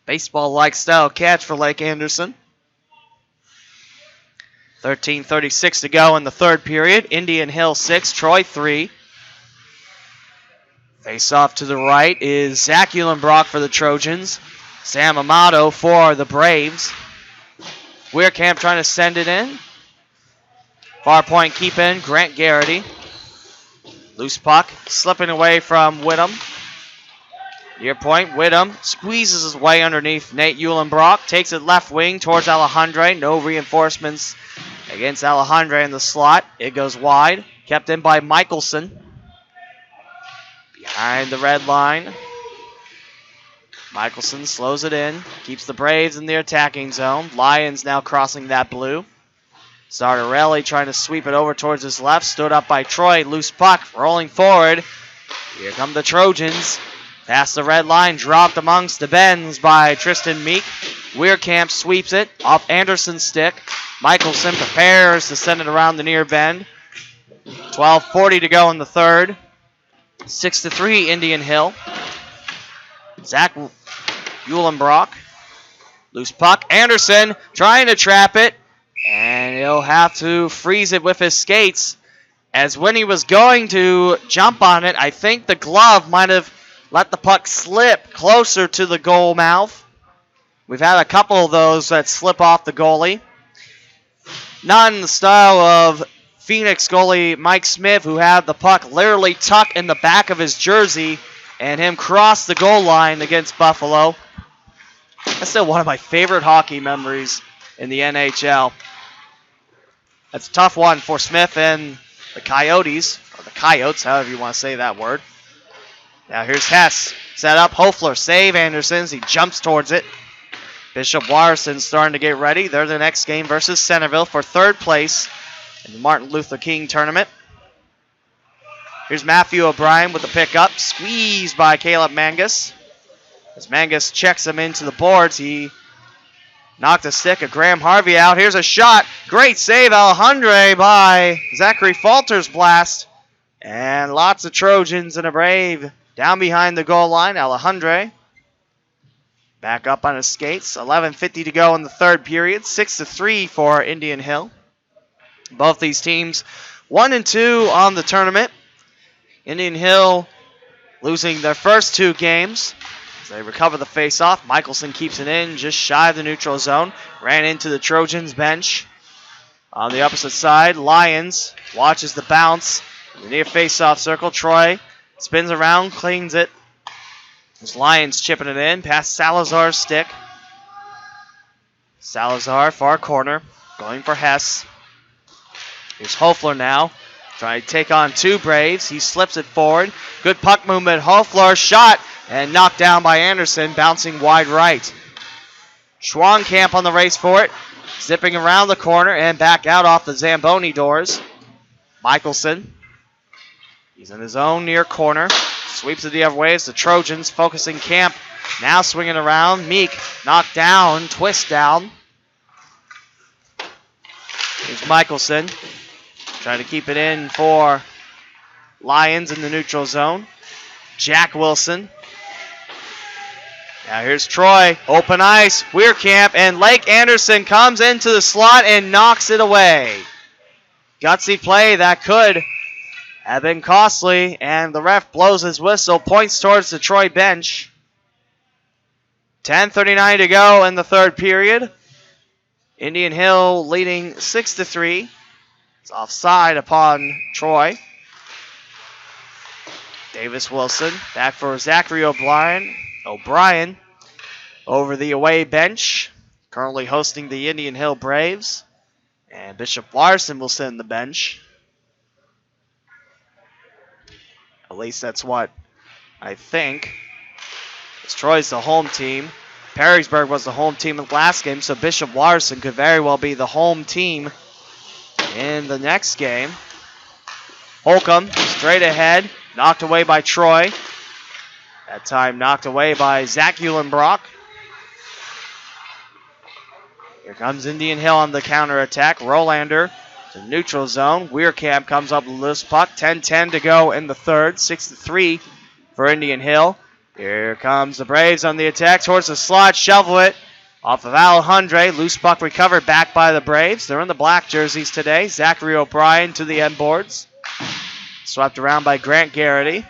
Baseball-like style catch for Lake Anderson. 13:36 to go in the third period. Indian Hill 6, Troy 3. Face off to the right is Zach Uhlenbrock for the Trojans. Sam Amato for the Braves. Weirkamp trying to send it in. Far point keep in, Grant Garrity. Loose puck, slipping away from Whittam. Near point, Whittam squeezes his way underneath Nate Uhlenbrock. Takes it left wing towards Alejandre. No reinforcements against Alejandre in the slot. It goes wide. Kept in by Michelson. Behind the red line. Michelson slows it in. Keeps the Braves in the attacking zone. Lions now crossing that blue. Zardarelli trying to sweep it over towards his left. Stood up by Troy. Loose puck rolling forward. Here come the Trojans. Past the red line. Dropped amongst the bends by Tristan Meek. Weirkamp sweeps it off Anderson's stick. Michelson prepares to send it around the near bend. 12:40 to go in the third. 6-3 Indian Hill. Zach Uhlenbrock. Loose puck. Anderson trying to trap it. And he'll have to freeze it with his skates. As when he was going to jump on it, I think the glove might have let the puck slip closer to the goal mouth. We've had a couple of those that slip off the goalie. Not in the style of Phoenix goalie Mike Smith, who had the puck literally tucked in the back of his jersey and him cross the goal line against Buffalo. That's still one of my favorite hockey memories in the NHL. That's a tough one for Smith and the Coyotes, or the Coyotes, however you want to say that word. Now here's Hess. Set up, Hofler, save Anderson. He jumps towards it. Bishop Watterson starting to get ready. They're the next game versus Centerville for third place in the Martin Luther King Tournament. Here's Matthew O'Brien with the pickup. Squeezed by Caleb Mangus. As Mangus checks him into the boards, he knocked a stick of Graham Harvey out. Here's a shot. Great save, Alejandre, by Zachary Falter's blast. And lots of Trojans and a Brave down behind the goal line. Alejandre back up on his skates. 11:50 to go in the third period. 6-3 for Indian Hill. Both these teams 1-2 on the tournament. Indian Hill losing their first two games. As they recover the face-off, Michelson keeps it in just shy of the neutral zone. Ran into the Trojans bench. On the opposite side, Lions watches the bounce. In the near face-off circle, Troy spins around, cleans it. There's Lions chipping it in past Salazar's stick. Salazar, far corner, going for Hess. Here's Hofler now, trying to take on two Braves. He slips it forward. Good puck movement. Hofler shot and knocked down by Anderson, bouncing wide right. Schwankamp on the race for it, zipping around the corner and back out off the Zamboni doors. Michelson, he's in his own near corner. Sweeps it the other way as the Trojans focusing camp. Now swinging around. Meek knocked down, twist down. Here's Michelson. Trying to keep it in for Lions in the neutral zone. Jack Wilson. Now here's Troy. Open ice. Weirkamp and Lake Anderson comes into the slot and knocks it away. Gutsy play that could have been costly, and the ref blows his whistle, points towards the Troy bench. 10:39 to go in the third period. Indian Hill leading 6-3. It's offside upon Troy. Davis Wilson back for Zachary O'Brien. over the away bench, currently hosting the Indian Hill Braves. And Bishop Larson will sit on the bench. At least that's what I think. As Troy's the home team. Perrysburg was the home team in the last game, so Bishop Larson could very well be the home team in the next game. Holcomb straight ahead, knocked away by Troy. That time knocked away by Zach Eulenbrock. Here comes Indian Hill on the counterattack. Rolander to neutral zone. Weirkamp comes up with a loose puck. 10-10 to go in the third. 6-3 for Indian Hill. Here comes the Braves on the attack towards the slot. Shovel it off of Alejandre. Loose puck recovered back by the Braves. They're in the black jerseys today. Zachary O'Brien to the end boards. Swept around by Grant Garrity.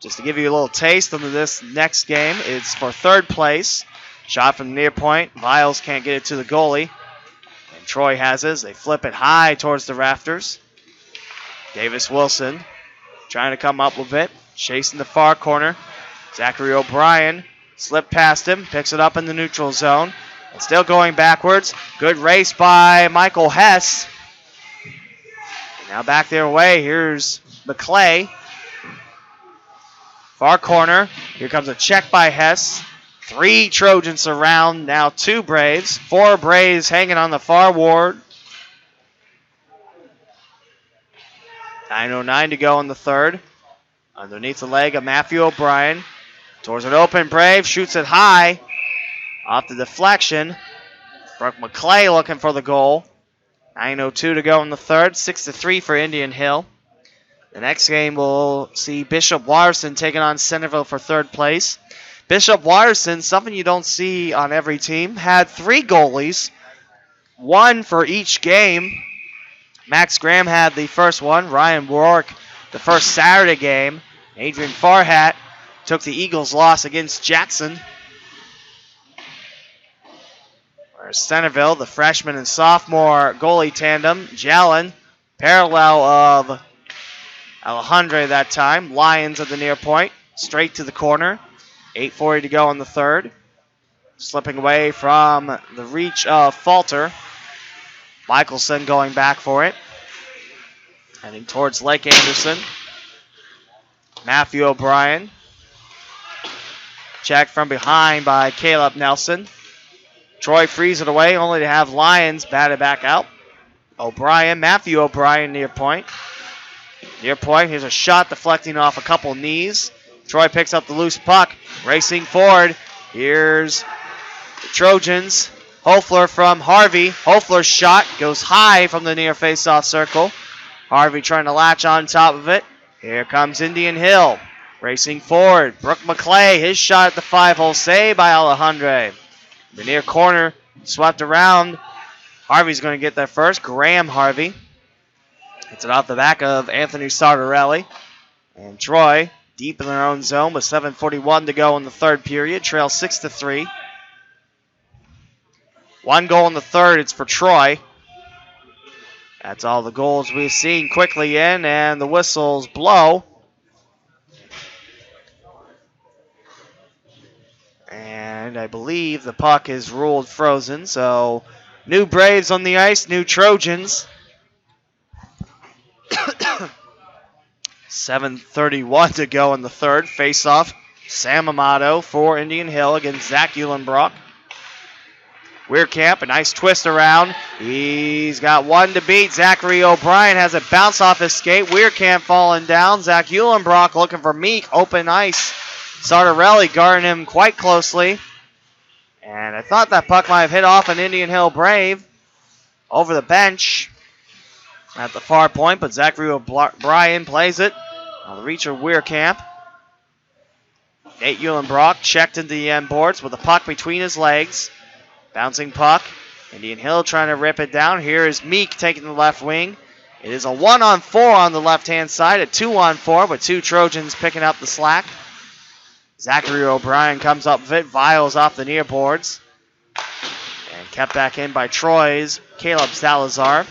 Just to give you a little taste of this next game, it's for third place. Shot from the near point. Viles can't get it to the goalie. And Troy has it. They flip it high towards the rafters. Davis Wilson trying to come up with it. Chasing the far corner. Zachary O'Brien slipped past him. Picks it up in the neutral zone. And still going backwards. Good race by Michael Hess. Now back their way. Here's McClay. Far corner. Here comes a check by Hess. 3 Trojans around. Now 2 Braves. 4 Braves hanging on the far ward. 9:09 to go in the third. Underneath the leg of Matthew O'Brien. Towards an open Brave. Shoots it high. Off the deflection. Brooke McClay looking for the goal. 9:02 to go in the third. 6-3 for Indian Hill. The next game we'll see Bishop Watterson taking on Centerville for third place. Bishop Watterson, something you don't see on every team, had 3 goalies. 1 for each game. Max Graham had the first one. Ryan Rourke the first Saturday game. Adrian Farhat took the Eagles' loss against Jackson. Whereas Centerville, the freshman and sophomore goalie tandem, Jalen, parallel of Alejandre that time. Lions at the near point, straight to the corner. 8:40 to go in the third. Slipping away from the reach of Falter. Michelson going back for it. Heading towards Lake Anderson. Matthew O'Brien. Checked from behind by Caleb Nelson. Troy frees it away, only to have Lions batted back out. O'Brien, Matthew O'Brien near point. Near point, here's a shot deflecting off a couple knees. Troy picks up the loose puck, racing forward. Here's the Trojans. Hofler from Harvey. Hofler's shot goes high from the near face-off circle. Harvey trying to latch on top of it. Here comes Indian Hill. Racing forward. Brooke McClay, his shot at the 5-hole save by Alejandre. The near corner swept around. Harvey's going to get there first. Graham Harvey. Hits it off the back of Anthony Sartorelli. And Troy deep in their own zone with 7:41 to go in the third period. Trail 6-3. 1 goal in the third. It's for Troy. That's all the goals we've seen quickly in, and the whistles blow. And I believe the puck is ruled frozen, so new Braves on the ice, new Trojans. 7:31 to go in the third. Face-off, Sam Amato for Indian Hill against Zach Eulenbrock. Weirkamp, a nice twist around. He's got 1 to beat. Zachary O'Brien has it bounce off his skate. Weirkamp falling down. Zach Eulenbrock looking for Meek. Open ice. Sartorelli guarding him quite closely. And I thought that puck might have hit off an Indian Hill Brave over the bench at the far point, but Zachary O'Brien plays it on the reach of Weirkamp. Nate Eulenbrock checked into the end boards with the puck between his legs. Bouncing puck. Indian Hill trying to rip it down. Here is Meek taking the left wing. It is a 1-on-4 on the left-hand side, a 2-on-4 with 2 Trojans picking up the slack. Zachary O'Brien comes up with it. Viles off the near boards. And kept back in by Troy's Caleb Salazar.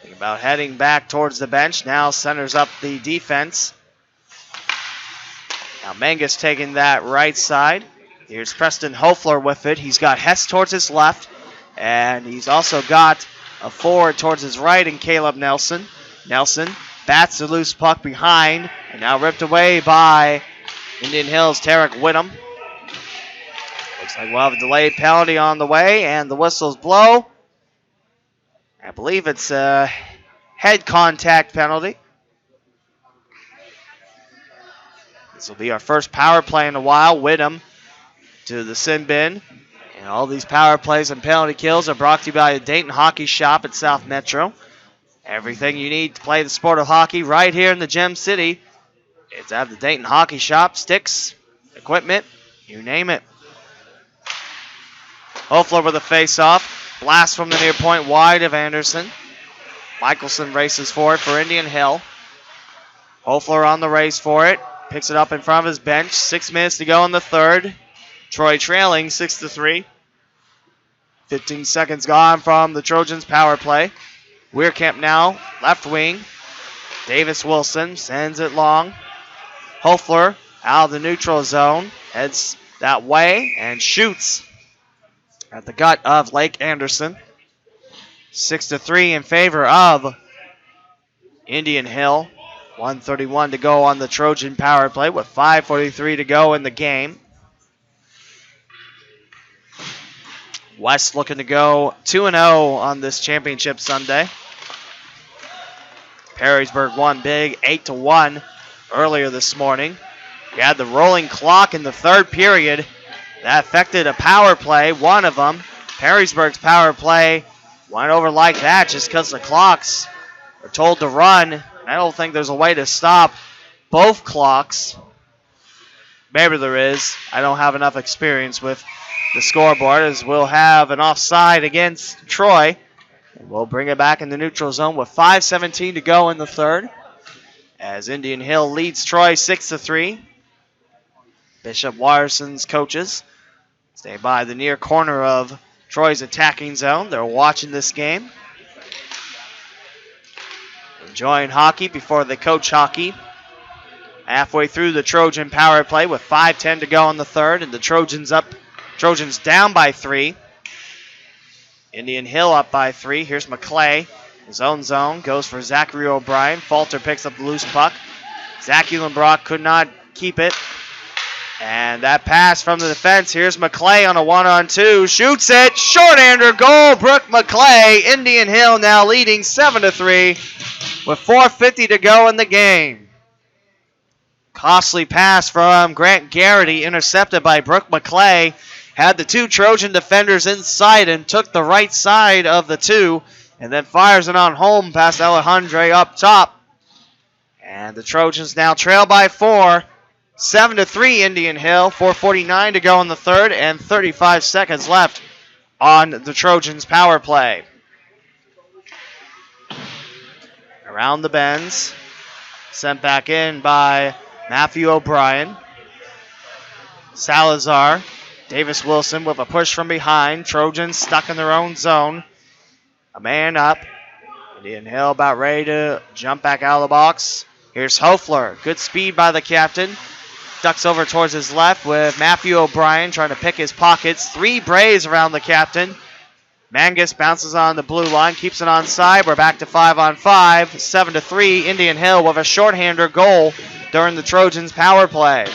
Think about heading back towards the bench. Now centers up the defense. Now Mangus taking that right side. Here's Preston Hofler with it. He's got Hess towards his left, and he's also got a forward towards his right in Caleb Nelson. Nelson bats the loose puck behind, and now ripped away by Indian Hill's Tarek Whittam. Looks like we'll have a delayed penalty on the way, and the whistles blow. I believe it's a head contact penalty. This will be our first power play in a while. Whittam to the sin bin. And all these power plays and penalty kills are brought to you by the Dayton Hockey Shop at South Metro. Everything you need to play the sport of hockey right here in the Gem City. It's at the Dayton Hockey Shop. Sticks, equipment, you name it. Hofler with a face-off. Blast from the near point wide of Anderson. Michelson races for it for Indian Hill. Hofler on the race for it. Picks it up in front of his bench. 6 minutes to go in the third. Troy trailing 6-3. 15 seconds gone from the Trojans' power play. Weirkamp now, left wing. Davis Wilson sends it long. Hofler out of the neutral zone. Heads that way and shoots at the gut of Lake Anderson. 6-3 in favor of Indian Hill. 1:31 to go on the Trojan power play with 5:43 to go in the game. West looking to go 2-0 on this championship Sunday. Perrysburg won big 8-1 earlier this morning. We had the rolling clock in the third period. That affected a power play, one of them. Perrysburg's power play went over like that just because the clocks are told to run. I don't think there's a way to stop both clocks. Maybe there is. I don't have enough experience with the scoreboard, as we'll have an offside against Troy. And we'll bring it back in the neutral zone with 5:17 to go in the third, as Indian Hill leads Troy 6-3. Bishop Waterson's coaches stay by the near corner of Troy's attacking zone. They're watching this game, enjoying hockey before they coach hockey. Halfway through the Trojan power play with 5:10 to go in the third, and the Trojans down by 3. Indian Hill up by 3. Here's McClay. His own zone goes for Zachary O'Brien. Falter picks up the loose puck. Zach Eulenbrock could not keep it. And that pass from the defense. Here's McClay on a 1-on-2. Shoots it. Shorthander goal. Brooke McClay. Indian Hill now leading 7-3 with 4:50 to go in the game. Costly pass from Grant Garrity, intercepted by Brooke McClay. Had the two Trojan defenders inside and took the right side of the two, and then fires it on home past Alejandre up top. And the Trojans now trail by 4. 7-3 Indian Hill. 4:49 to go in the third, and 35 seconds left on the Trojans' power play. Around the bends. Sent back in by Matthew O'Brien. Salazar. Davis Wilson with a push from behind. Trojans stuck in their own zone. A man up. Indian Hill about ready to jump back out of the box. Here's Hofler. Good speed by the captain. Ducks over towards his left with Matthew O'Brien trying to pick his pockets. 3 Braves around the captain. Mangus bounces on the blue line, keeps it on side. We're back to 5-on-5. 7-3. Indian Hill with a shorthander goal during the Trojans' power play.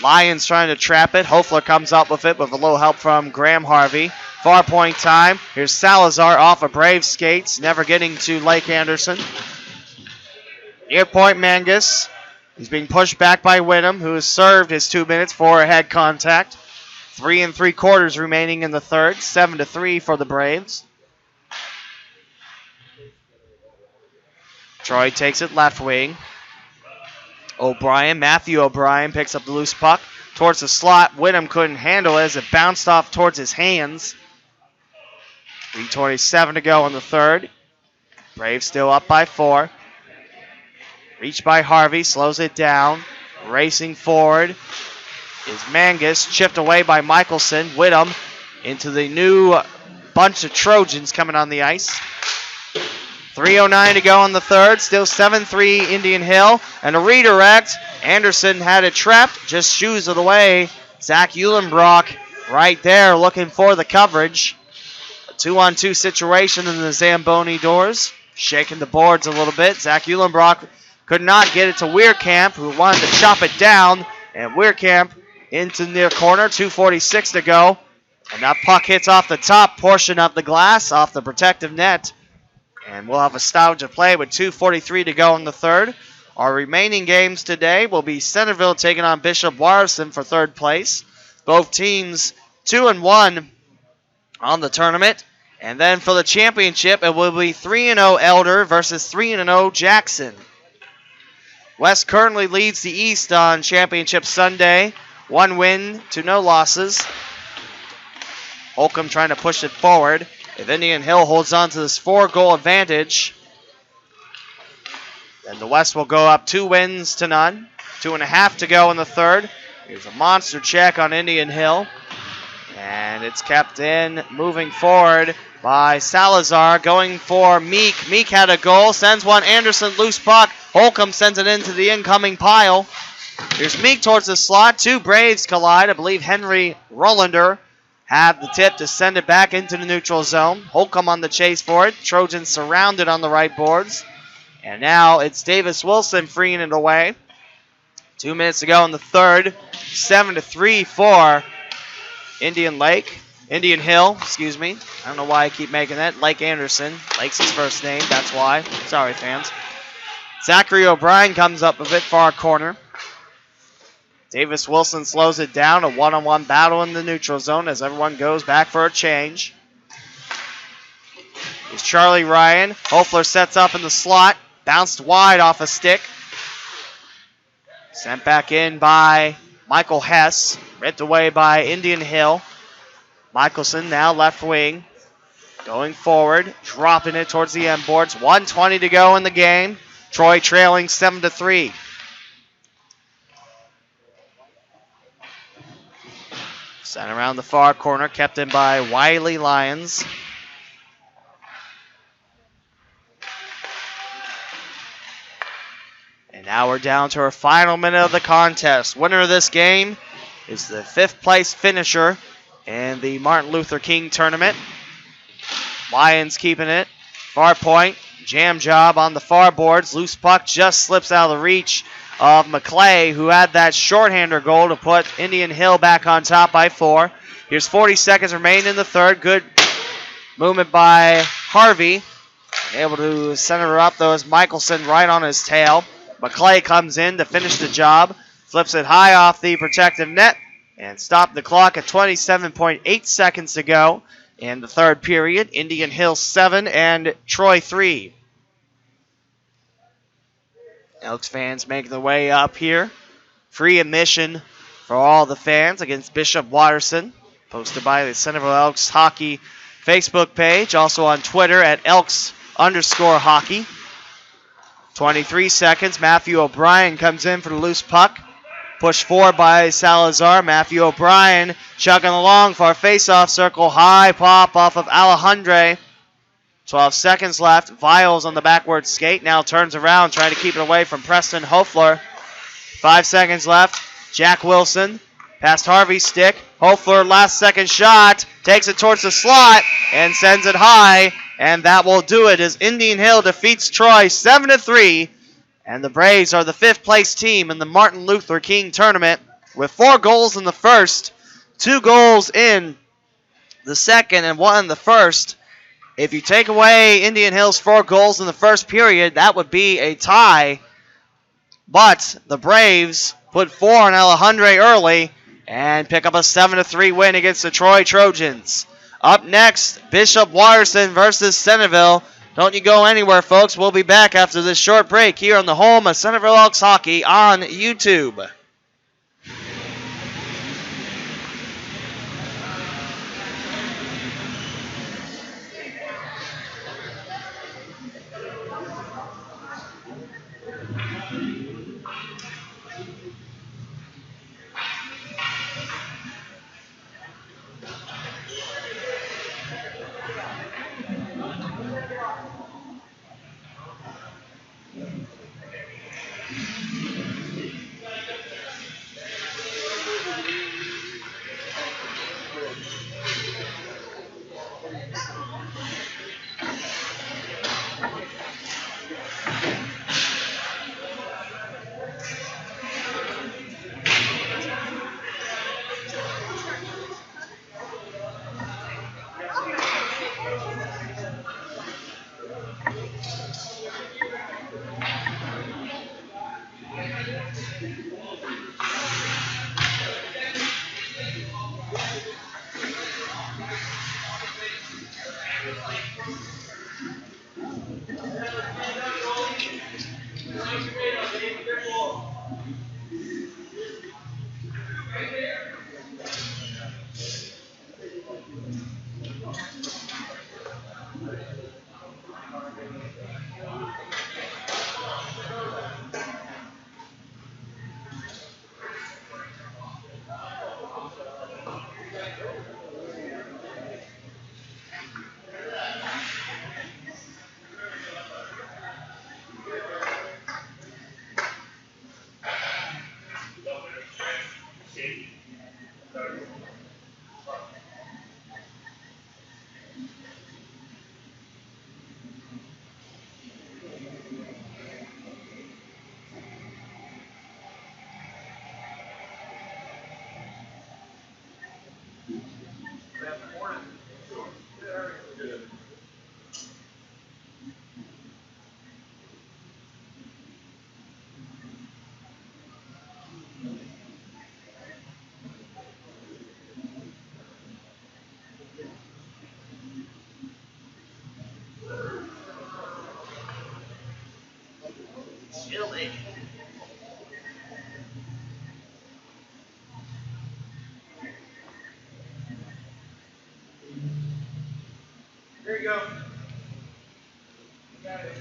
Lions trying to trap it. Hofler comes up with it with a little help from Graham Harvey. Far point time. Here's Salazar off of Brave skates, never getting to Lake Anderson. Near point Mangus. He's being pushed back by Whittam, who has served his 2 minutes for a head contact. 3 3/4 remaining in the third. 7-3 for the Braves. Troy takes it left wing. Matthew O'Brien picks up the loose puck towards the slot. Whittam couldn't handle it as it bounced off towards his hands. 3:27 to go in the third. Braves still up by 4. Reached by Harvey, slows it down. Racing forward is Mangus, chipped away by Michelson. Whittam into the new bunch of Trojans coming on the ice. 3:09 to go in the third. Still 7-3 Indian Hill. And a redirect. Anderson had it trapped. Just shoes it away. Zach Eulenbrock right there looking for the coverage. A 2-on-2 situation in the Zamboni doors. Shaking the boards a little bit. Zach Eulenbrock could not get it to Weirkamp, who wanted to chop it down. And Weirkamp into the near corner. 2:46 to go. And that puck hits off the top portion of the glass, off the protective net. And we'll have a stoppage of play with 2:43 to go in the third. Our remaining games today will be Centerville taking on Bishop Watterson for third place. Both teams 2-1 on the tournament. And then for the championship, it will be 3-0 Elder versus 3-0 Jackson. West currently leads the East on Championship Sunday. 1 win to no losses. Holcomb trying to push it forward. If Indian Hill holds on to this 4-goal advantage, then the West will go up 2 wins to none. 2.5 to go in the third. Here's a monster check on Indian Hill. And it's kept in, moving forward by Salazar, going for Meek. Meek had a goal, sends one. Anderson, loose puck. Holcomb sends it into the incoming pile. Here's Meek towards the slot. 2 Braves collide. I believe Henry Rollander had the tip to send it back into the neutral zone. Holcomb on the chase for it. Trojans surrounded on the right boards. And now it's Davis Wilson freeing it away. 2 minutes to go in the third. 7-3 for Indian Hill, excuse me. I don't know why I keep making that. Lake Anderson. Lake's his first name, that's why. Sorry, fans. Zachary O'Brien comes up a bit far corner. Davis Wilson slows it down. A one-on-one battle in the neutral zone as everyone goes back for a change. Here's Charlie Ryan. Hofler sets up in the slot. Bounced wide off a stick. Sent back in by Michael Hess. Ripped away by Indian Hill. Michelson now left wing. Going forward. Dropping it towards the end boards. 1:20 to go in the game. Troy trailing 7-3. Sent around the far corner, kept in by Wiley Lyons. And now we're down to our final minute of the contest. Winner of this game is the 5th place finisher in the Martin Luther King Tournament. Lions keeping it. Far point, jam job on the far boards. Loose puck just slips out of the reach of McClay, who had that shorthander goal to put Indian Hill back on top by 4. Here's 40 seconds remaining in the third. Good movement by Harvey. Able to center her up, though, as Michelson right on his tail. McClay comes in to finish the job. Flips it high off the protective net and stop the clock at 27.8 seconds to go in the third period. Indian Hill 7 and Troy 3. Elks fans making their way up here. Free admission for all the fans against Bishop Watterson. Posted by the Centerville Elks Hockey Facebook page. Also on Twitter at Elks_hockey. 23 seconds. Matthew O'Brien comes in for the loose puck. Pushed forward by Salazar. Matthew O'Brien chugging along for a face-off circle. High pop off of Alejandre. 12 seconds left. Viles on the backward skate. Now turns around, trying to keep it away from Preston Hofler. 5 seconds left. Jack Wilson past Harvey's stick. Hofler, last second shot. Takes it towards the slot and sends it high. And that will do it as Indian Hill defeats Troy 7-3. And the Braves are the 5th place team in the Martin Luther King Tournament with 4 goals in the first, 2 goals in the second, and 1 in the first. If you take away Indian Hill's 4 goals in the first period, that would be a tie. But the Braves put 4 on Alejandre early and pick up a 7-3 win against the Troy Trojans. Up next, Bishop Watterson versus Centerville. Don't you go anywhere, folks. We'll be back after this short break here on the home of Centerville Elks Hockey on YouTube. There you go. Got it.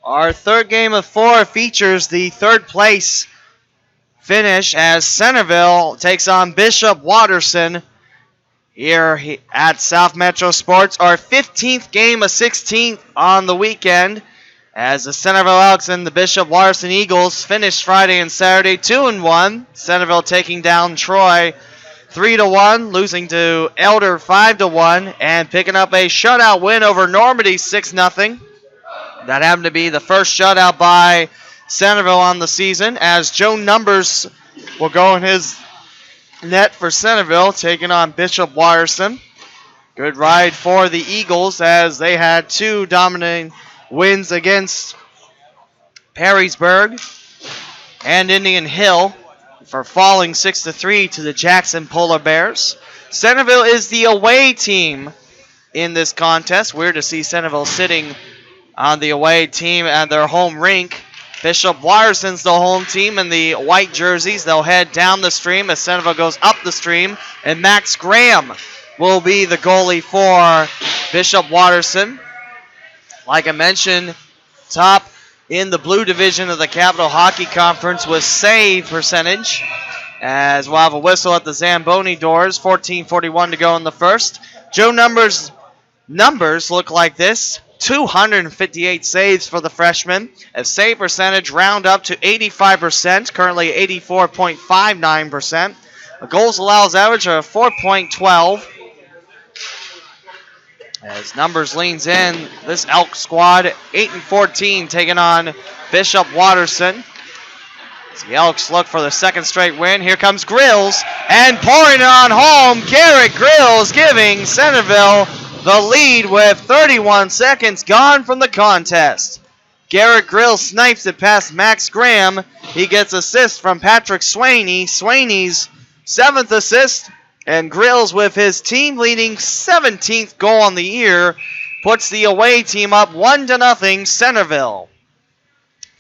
Our third game of 4 features the third place finish as Centerville takes on Bishop Watterson here at South Metro Sports. Our 15th game of 16th on the weekend as the Centerville Elks and the Bishop Watterson Eagles finished Friday and Saturday 2-1. Centerville taking down Troy 3-1, losing to Elder 5-1, and picking up a shutout win over Normandy 6-0. That happened to be the first shutout by Centerville on the season, as Joe Numbers will go in his net for Centerville, taking on Bishop Watterson. Good ride for the Eagles as they had 2 dominating wins against Perrysburg and Indian Hill for falling 6-3 to the Jackson Polar Bears. Centerville is the away team in this contest. Weird to see Centerville sitting on the away team at their home rink. Bishop Watterson's the home team in the white jerseys. They'll head down the stream as Centerville goes up the stream. And Max Graham will be the goalie for Bishop Watterson. Like I mentioned, top in the blue division of the Capital Hockey Conference with save percentage. As we'll have a whistle at the Zamboni doors. 14:41 to go in the first. Joe Numbers' numbers look like this. 258 saves for the freshman. A save percentage round up to 85%, currently 84.59%. A goals allows average of 4.12. As Numbers leans in, this Elk squad 8-14 taking on Bishop Watterson. As the Elks look for the second straight win. Here comes Grills and pouring it on home. Garrett Grills giving Centerville the lead with 31 seconds gone from the contest. Garrett Grills snipes it past Max Graham. He gets assist from Patrick Swaney. Swaney's 7th assist. And Grills with his team-leading 17th goal on the year puts the away team up 1-0 Centerville.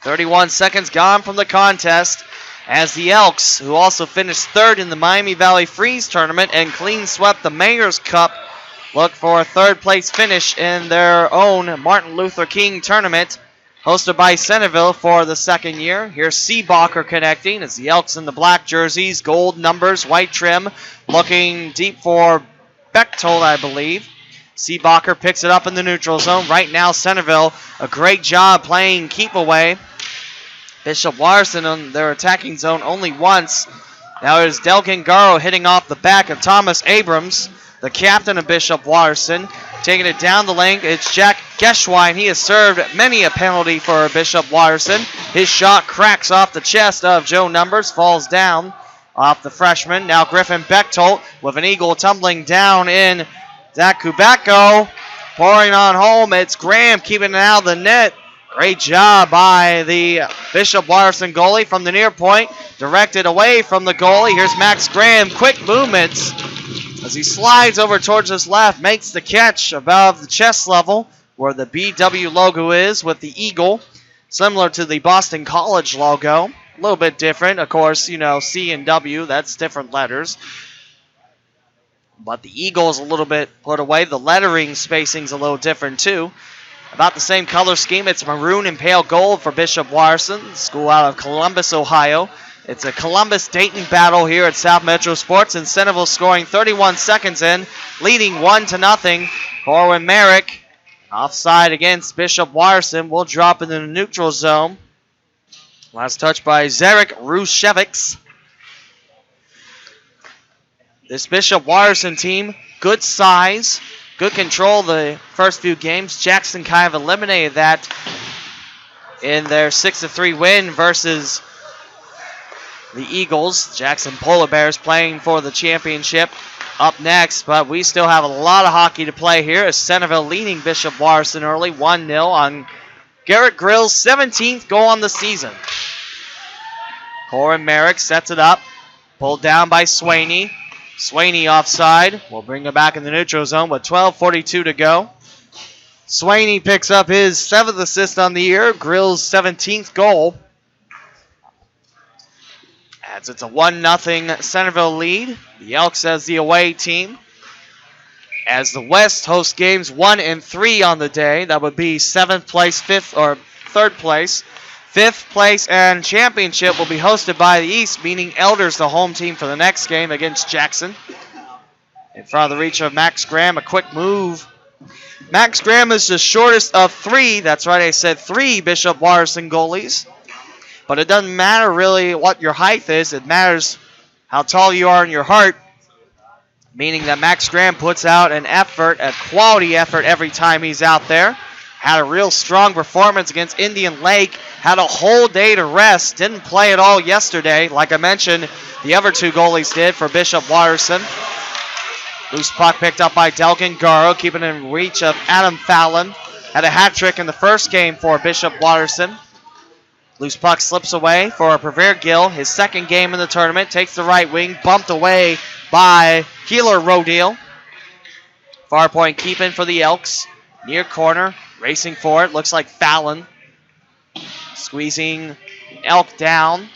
31 seconds gone from the contest as the Elks, who also finished third in the Miami Valley Freeze tournament and clean swept the Mayor's Cup, look for a third-place finish in their own Martin Luther King tournament, hosted by Centerville for the second year. Here's Seebacher connecting as the Elks in the black jerseys, gold numbers, white trim, looking deep for Bechtold, I believe. Seebacher picks it up in the neutral zone. Right now, Centerville, a great job playing keep away. Bishop Watterson on their attacking zone only once. Now it is Delkin Garo hitting off the back of Thomas Abrams, the captain of Bishop Watterson. Taking it down the lane, it's Jack Geschwein. He has served many a penalty for Bishop Watterson. His shot cracks off the chest of Joe Numbers, falls down off the freshman. Now Griffin Bechtold with an eagle tumbling down in Zach Kubako. Pouring on home, it's Graham keeping it out of the net. Great job by the Bishop Watterson goalie from the near point. Directed away from the goalie. Here's Max Graham. Quick movements as he slides over towards his left. Makes the catch above the chest level where the BW logo is with the eagle. Similar to the Boston College logo. A little bit different. Of course, you know, C and W, that's different letters. But the eagle is a little bit put away. The lettering spacing's a little different too. About the same color scheme. It's maroon and pale gold for Bishop Watterson, school out of Columbus, Ohio. It's a Columbus-Dayton battle here at South Metro Sports, and Centerville scoring 31 seconds in, leading 1-0. Corwin Merrick, offside against Bishop Watterson, will drop into the neutral zone. Last touch by Zarek Rushevics. This Bishop Watterson team, good size, good control the first few games. Jackson kind of eliminated that in their 6-3 win versus the Eagles. Jackson Polar Bears playing for the championship up next, but we still have a lot of hockey to play here as Centerville leading Bishop Watterson early 1-0 on Garrett Grill's 17th goal on the season. Corin Merrick sets it up, pulled down by Swaney. Swaney offside. We'll bring it back in the neutral zone with 12:42 to go. Swaney picks up his 7th assist on the year, Grill's 17th goal. As it's a 1-0 Centerville lead. The Elks as the away team. As the West hosts games 1 and 3 on the day, that would be 7th place, 5th, or 3rd place. 5th place and championship will be hosted by the East, meaning Elders the home team for the next game against Jackson. In front of the reach of Max Graham, a quick move. Max Graham is the shortest of 3. That's right, I said 3 Bishop Watterson goalies. But it doesn't matter really what your height is. It matters how tall you are in your heart. Meaning that Max Graham puts out an effort, a quality effort every time he's out there. Had a real strong performance against Indian Lake. Had a whole day to rest. Didn't play at all yesterday. Like I mentioned, the other 2 goalies did for Bishop Watterson. Loose puck picked up by Delkin Garo, keeping in reach of Adam Fallon. Had a hat trick in the first game for Bishop Watterson. Loose puck slips away for Prever Gill. His 2nd game in the tournament. Takes the right wing. Bumped away by Keeler Rodale. Far point keeping for the Elks. Near corner. Racing for it. Looks like Fallon. Squeezing Elk down.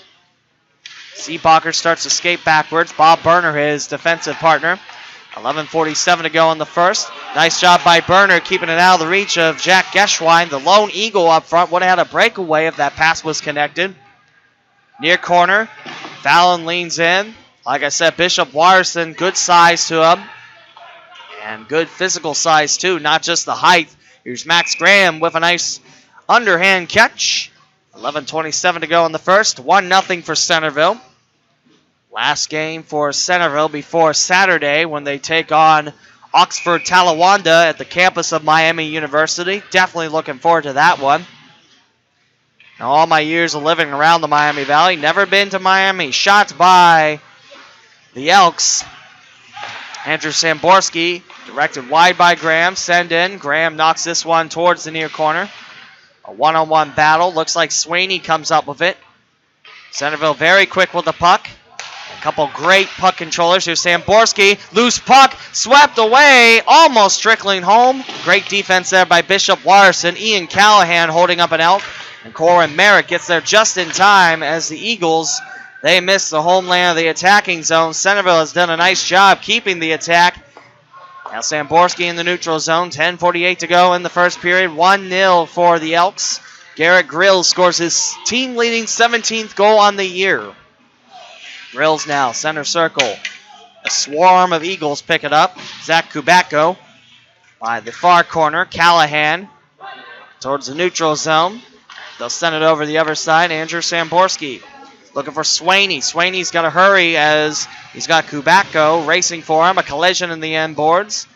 Seebacher starts to skate backwards. Bob Berner, his defensive partner. 11:47 to go in the first. Nice job by Berner keeping it out of the reach of Jack Geschwein. The lone eagle up front would have had a breakaway if that pass was connected. Near corner. Fallon leans in. Like I said, Bishop Watterson, good size to him. And good physical size too, not just the height. Here's Max Graham with a nice underhand catch. 11:27 to go in the first. 1-0 for Centerville. Last game for Centerville before Saturday when they take on Oxford Talawanda at the campus of Miami University. Definitely looking forward to that one. Now, all my years of living around the Miami Valley, never been to Miami. Shots by the Elks. Andrew Samborski directed wide by Graham. Send in. Graham knocks this one towards the near corner. A one-on-one battle. Looks like Swaney comes up with it. Centerville very quick with the puck. A couple great puck controllers. Here's Samborski. Loose puck. Swept away. Almost trickling home. Great defense there by Bishop Watterson. Ian Callahan holding up an Elk. And Corin Merrick gets there just in time as the Eagles, they miss the homeland of the attacking zone. Centerville has done a nice job keeping the attack. Now Samborski in the neutral zone. 10:48 to go in the first period. 1-0 for the Elks. Garrett Grills scores his team-leading 17th goal on the year. Grills now, center circle. A swarm of Eagles pick it up. Zach Kubacko by the far corner. Callahan towards the neutral zone. They'll send it over the other side. Andrew Samborski looking for Swaney. Swaney's got to hurry as he's got Kubacko racing for him. A collision in the end boards.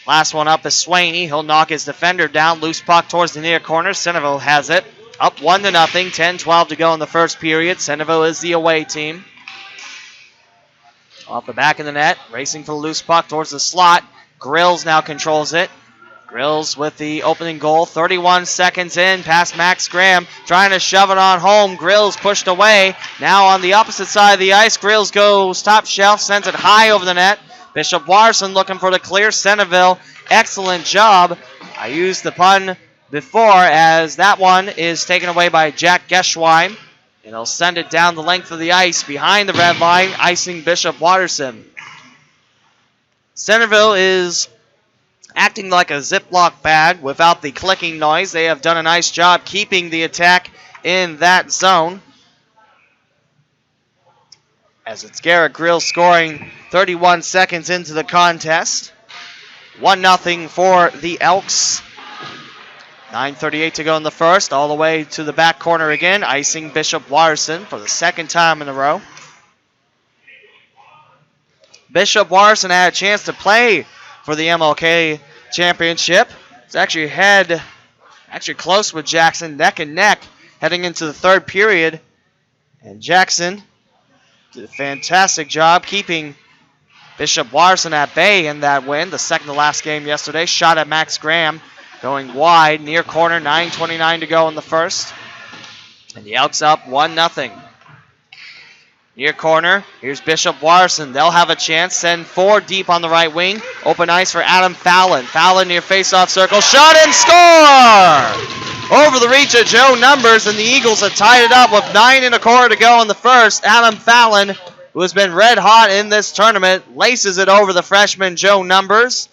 Last one up is Swaney. He'll knock his defender down. Loose puck towards the near corner. Centerville has it. Up 1-0. 10-12 to go in the first period. Centerville is the away team. Off the back of the net. Racing for the loose puck towards the slot. Grills now controls it. Grills with the opening goal. 31 seconds in. Past Max Graham. Trying to shove it on home. Grills pushed away. Now on the opposite side of the ice. Grills goes top shelf. Sends it high over the net. Bishop Watterson looking for the clear. Centerville. Excellent job. I used the pun before as that one is taken away by Jack Geschwein. And he'll send it down the length of the ice behind the red line, icing Bishop Watterson. Centerville is acting like a Ziploc bag without the clicking noise. They have done a nice job keeping the attack in that zone. As it's Garrett Grill scoring 31 seconds into the contest. 1-0 for the Elks. 9:38 to go in the first. All the way to the back corner again. Icing Bishop Watterson for the second time in a row. Bishop Watterson had a chance to play for the MLK Championship. It's actually close with Jackson, neck and neck, heading into the third period. And Jackson did a fantastic job keeping Bishop Watterson at bay in that win. The second to last game yesterday. Shot at Max Graham going wide, near corner, 9:29 to go in the first. And the Elks up 1-0. Near corner, here's Bishop Watterson. They'll have a chance. Send 4 deep on the right wing. Open ice for Adam Fallon. Fallon near face-off circle. Shot and score! Over the reach of Joe Numbers, and the Eagles have tied it up with 9:25 to go in the first. Adam Fallon, who has been red hot in this tournament, laces it over the freshman Joe Numbers.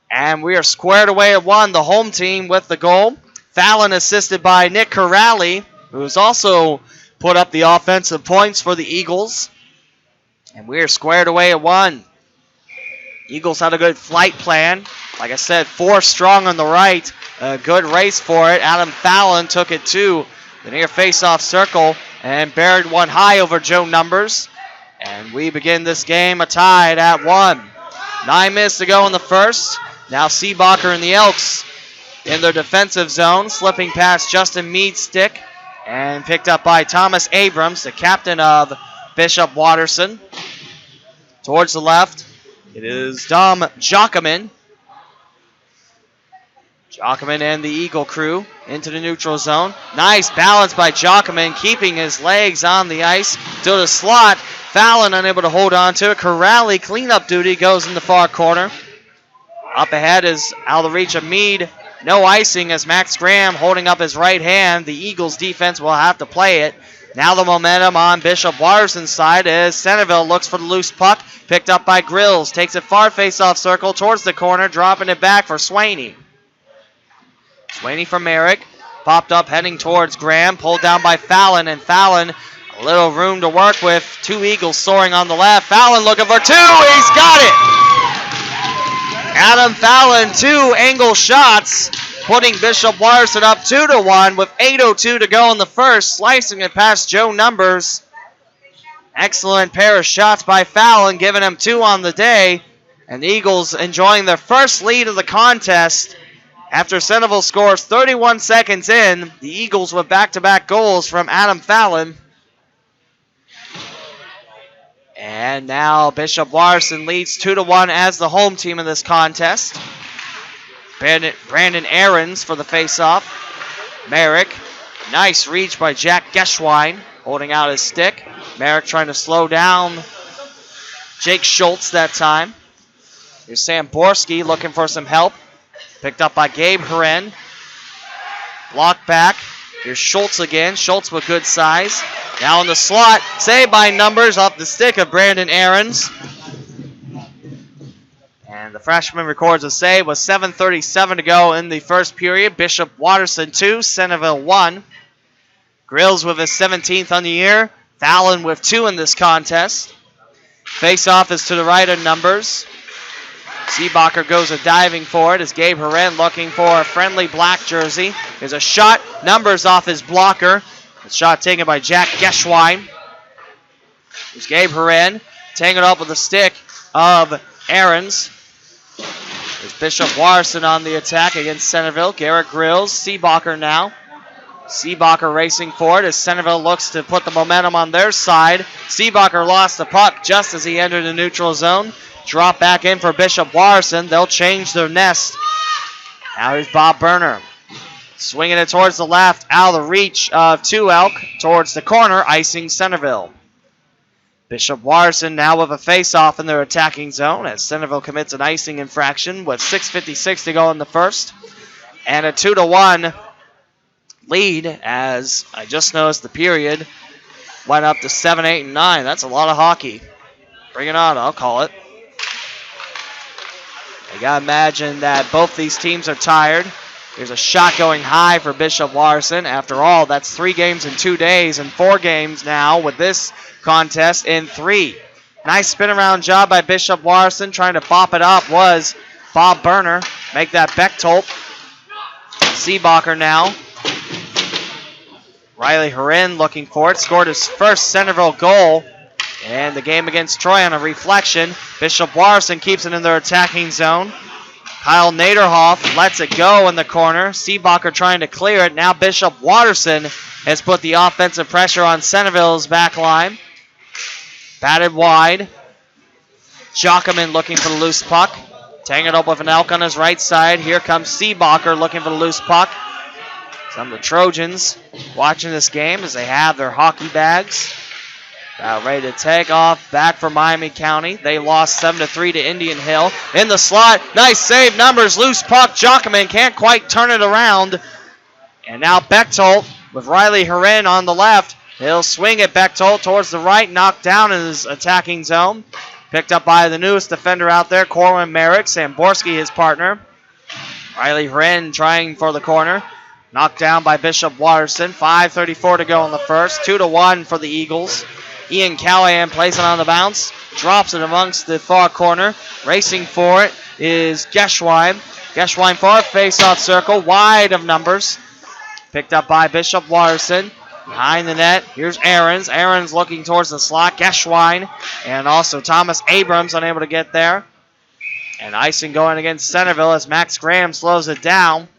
And we are squared away at 1, the home team with the goal. Fallon assisted by Nick Corrali, who's also put up the offensive points for the Eagles. And we are squared away at 1. Eagles had a good flight plan. Like I said, 4 strong on the right. A good race for it. Adam Fallon took it to the near face-off circle and buried one high over Joe Numbers. And we begin this game tied at 1. 9 minutes to go in the first. Now Seebacher and the Elks in their defensive zone, slipping past Justin Mead's stick. And picked up by Thomas Abrams, the captain of Bishop Watterson. Towards the left, it is Dom Jockerman. Jockerman and the Eagle crew into the neutral zone. Nice balance by Jockerman, keeping his legs on the ice to the slot. Fallon unable to hold on to it. Corrali cleanup duty goes in the far corner. Up ahead is out of the reach of Meade. No icing as Max Graham holding up his right hand. The Eagles defense will have to play it. Now the momentum on Bishop Watterson's side as Centerville looks for the loose puck. Picked up by Grills. Takes it far face-off circle towards the corner. Dropping it back for Swaney. Swaney for Merrick. Popped up heading towards Graham. Pulled down by Fallon. And Fallon, a little room to work with. 2 Eagles soaring on the left. Fallon looking for 2. He's got it! Adam Fallon, 2 angle shots, putting Bishop Watterson up 2-1 with 8:02 to go in the first, slicing it past Joe Numbers. Excellent pair of shots by Fallon, giving him 2 on the day. And the Eagles enjoying their first lead of the contest. After Centerville scores 31 seconds in, the Eagles with back-to-back goals from Adam Fallon. And now Bishop Watterson leads 2-1 as the home team in this contest. Brandon Ahrens for the faceoff. Merrick, nice reach by Jack Geschwein, holding out his stick. Merrick trying to slow down Jake Schultz that time. Here's Sam Borski looking for some help. Picked up by Gabe Herren. Blocked back. Here's Schultz again. Schultz with good size. Now in the slot. Saved by Numbers off the stick of Brandon Ahrens. And the freshman records a save with 7:37 to go in the first period. Bishop Watterson 2, Centerville 1. Grills with his 17th on the year. Fallon with 2 in this contest. Face-off is to the right of Numbers. Seebacher goes a diving for it as Gabe Herren looking for a friendly black jersey. There's a shot. Numbers off his blocker. The shot taken by Jack Geschwein. There's Gabe Herren tangled up with the stick of Ahrens. There's Bishop Watterson on the attack against Centerville. Garrett Grills. Seebacher now. Seebacher racing forward as Centerville looks to put the momentum on their side. Seebacher lost the puck just as he entered the neutral zone. Drop back in for Bishop Watterson. They'll change their nest. Now here's Bob Berner. Swinging it towards the left. Out of the reach of 2 Elk. Towards the corner. Icing Centerville. Bishop Watterson now with a face-off in their attacking zone as Centerville commits an icing infraction with 6:56 to go in the first. And a 2-1 lead as I just noticed the period went up to 7, 8, and 9. That's a lot of hockey. Bring it on, I'll call it. You gotta imagine that both these teams are tired. There's a shot going high for Bishop Watterson. After all, that's 3 games in 2 days and 4 games now with this contest in 3. Nice spin around job by Bishop Watterson. Trying to bop it up was Bob Berner. Make that Bechtold. Seebacher now. Riley Herren looking for it. Scored his first Centerville goal. And the game against Troy on a reflection. Bishop Watterson keeps it in their attacking zone. Kyle Naderhoff lets it go in the corner. Seebacher trying to clear it. Now Bishop Watterson has put the offensive pressure on Centerville's back line. Batted wide. Jockerman looking for the loose puck. Taking it up with an elk on his right side. Here comes Seebacher looking for the loose puck. Some of the Trojans watching this game as they have their hockey bags. About ready to take off back for Miami County. They lost 7-3 to Indian Hill. In the slot, nice save numbers, loose puck. Jockerman can't quite turn it around. And now Bechtold with Riley Herrin on the left. He'll swing it Bechtold towards the right, knocked down in his attacking zone. Picked up by the newest defender out there, Corwin Merrick. Samborski, his partner. Riley Herrin trying for the corner. Knocked down by Bishop Watterson. 5:34 to go in the first. 2-1 for the Eagles. Ian Callahan plays it on the bounce. Drops it amongst the far corner. Racing for it is Geschwein. Geschwein far face-off circle. Wide of numbers. Picked up by Bishop Watterson. Behind the net, here's Ahrens. Ahrens looking towards the slot. Geschwein and also Thomas Abrams unable to get there. And icing going against Centerville as Max Graham slows it down.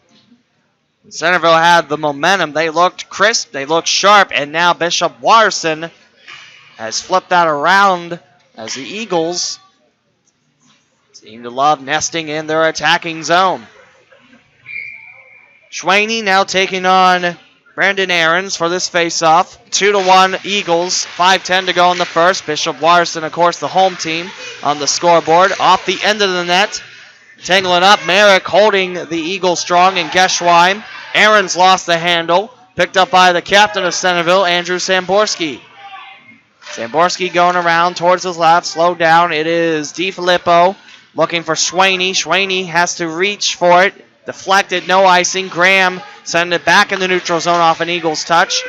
Centerville had the momentum. They looked crisp. They looked sharp. And now Bishop Watterson has flipped that around as the Eagles seem to love nesting in their attacking zone. Schwaney now taking on Brandon Ahrens for this face-off. 2-1 Eagles. 5:10 to go in the first. Bishop Watterson, of course, the home team on the scoreboard. Off the end of the net. Tangling up. Merrick holding the Eagles strong in Geschwein. Ahrens lost the handle. Picked up by the captain of Centerville, Andrew Samborski. Samborski going around towards his left. Slowed down. It is DiFilippo looking for Schwaney. Schwaney has to reach for it. Deflected, no icing. Graham sending it back in the neutral zone off an Eagles touch.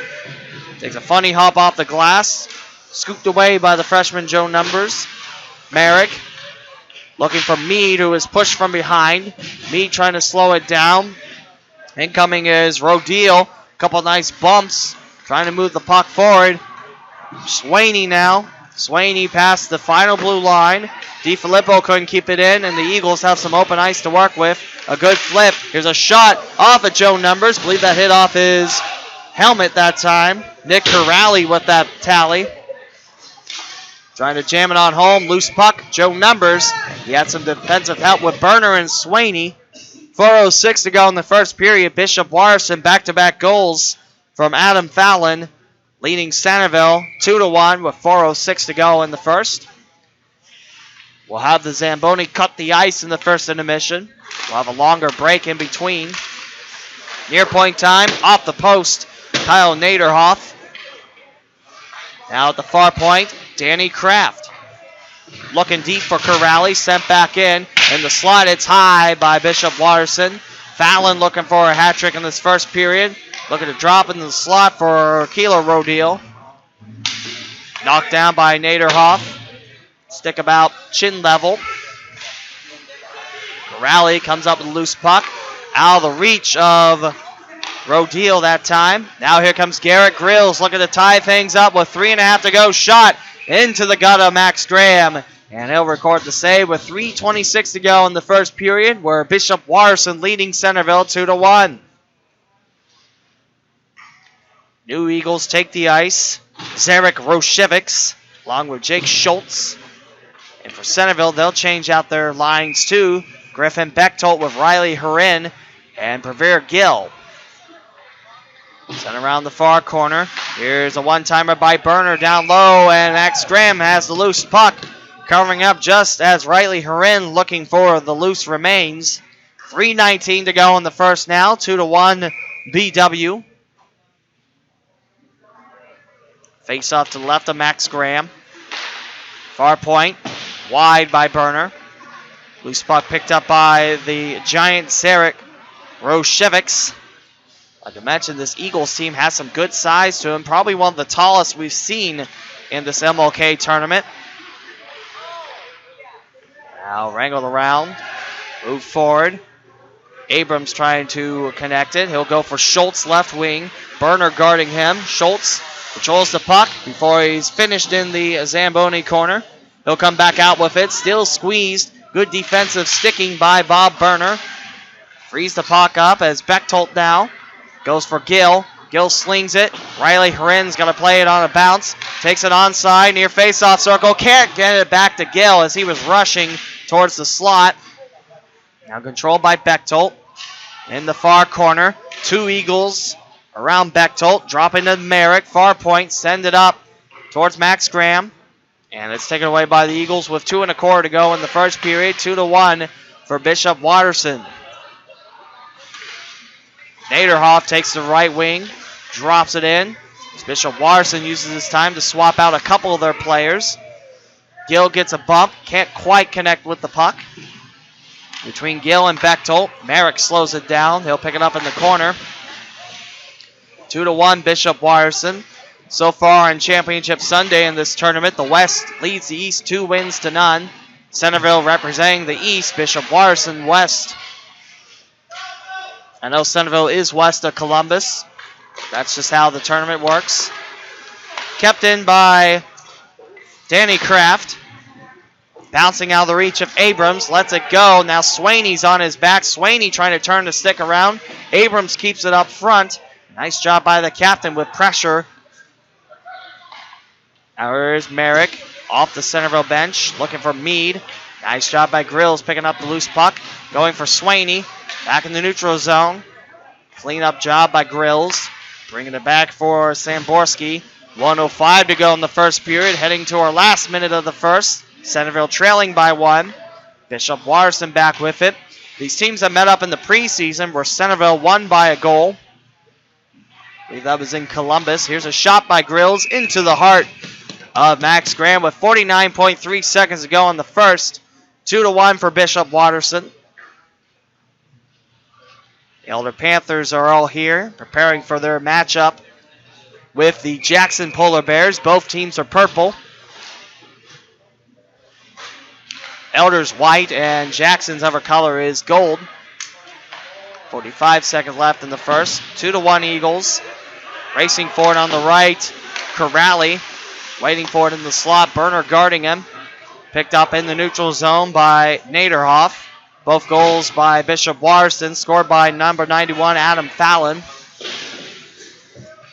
Takes a funny hop off the glass. Scooped away by the freshman Joe Numbers. Merrick looking for Meade, who is pushed from behind. Meade trying to slow it down. Incoming is Rodil. Couple nice bumps. Trying to move the puck forward. Schwaney now. Schwaney past the final blue line. DiFilippo couldn't keep it in, and the Eagles have some open ice to work with. A good flip. Here's a shot off at Joe Numbers. Believe that hit off his helmet that time. Nick Corrali with that tally. Trying to jam it on home. Loose puck. Joe Numbers. He had some defensive help with Berner and Schwaney. 4:06 to go in the first period. Bishop Watterson back-to-back goals from Adam Fallon, leading Centerville 2-1 with 4:06 to go in the first. We'll have the Zamboni cut the ice in the first intermission. We'll have a longer break in between. Near point time, off the post, Kyle Naderhoff. Now at the far point, Danny Kraft. Looking deep for Corrali, sent back in. In the slot, it's high by Bishop Watterson. Fallon looking for a hat trick in this first period. Looking to drop in the slot for Kilo Rodil. Knocked down by Naderhoff. Stick about chin level. Corrali comes up with a loose puck. Out of the reach of Rodil that time. Now here comes Garrett Grills looking to tie things up with 3.5 to go. Shot into the gut of Max Graham. And he'll record the save with 3:26 to go in the first period, where Bishop Watterson leading Centerville 2-1. New Eagles take the ice. Zarek Roshevics along with Jake Schultz. And for Centerville, they'll change out their lines too. Griffin Bechtold with Riley Herrin and Prevere Gill. Sent around the far corner. Here's a one-timer by Berner down low, and Max Graham has the loose puck. Covering up just as Riley Herrin looking for the loose remains. 3:19 to go in the first now. 2-1 BW. Face off to the left of Max Graham. Far point. Wide by Berner. Loose puck picked up by the giant Zarek Roshevics. Like I mentioned, this Eagles team has some good size to him. Probably one of the tallest we've seen in this MLK tournament. Now wrangled around. Move forward. Abrams trying to connect it. He'll go for Schultz left wing. Berner guarding him. Schultz controls the puck before he's finished in the Zamboni corner. He'll come back out with it. Still squeezed. Good defensive sticking by Bob Berner. Frees the puck up as Bechtold now goes for Gill. Gill slings it. Riley Harin's going to play it on a bounce. Takes it onside near faceoff circle. Can't get it back to Gill as he was rushing towards the slot. Now controlled by Bechtold. In the far corner. 2 Eagles around Bechtold. Dropping to Merrick. Far point. Send it up towards Max Graham. And it's taken away by the Eagles with 2 1/4 to go in the first period. 2-1 for Bishop Watterson. Naderhoff takes the right wing, drops it in. Bishop Watterson uses his time to swap out a couple of their players. Gill gets a bump, can't quite connect with the puck. Between Gill and Bechtold, Merrick slows it down. He'll pick it up in the corner. 2-1 Bishop Watterson. So far on Championship Sunday in this tournament, the West leads the East 2-0. Centerville representing the East, Bishop Watterson West. I know Centerville is west of Columbus. That's just how the tournament works. Kept in by Danny Kraft. Bouncing out of the reach of Abrams. Lets it go. Now Swaney's on his back. Swaney trying to turn the stick around. Abrams keeps it up front. Nice job by the captain with pressure. Now here's Merrick off the Centerville bench. Looking for Meade. Nice job by Grills picking up the loose puck. Going for Swaney. Back in the neutral zone. Clean up job by Grills. Bringing it back for Samborski. 1:05 to go in the first period. Heading to our last minute of the first. Centerville trailing by 1. Bishop Watterson back with it. These teams that met up in the preseason where Centerville won by a goal. I believe that was in Columbus. Here's a shot by Grills into the heart of Max Graham with 49.3 seconds to go in the first. 2-1 for Bishop Watterson. The Elder Panthers are all here, preparing for their matchup with the Jackson Polar Bears. Both teams are purple. Elder's white and Jackson's other color is gold. 45 seconds left in the first. 2-1 Eagles. Racing forward on the right. Corrali waiting for it in the slot. Burner guarding him. Picked up in the neutral zone by Naderhoff. Both goals by Bishop Watterson, scored by number 91, Adam Fallon.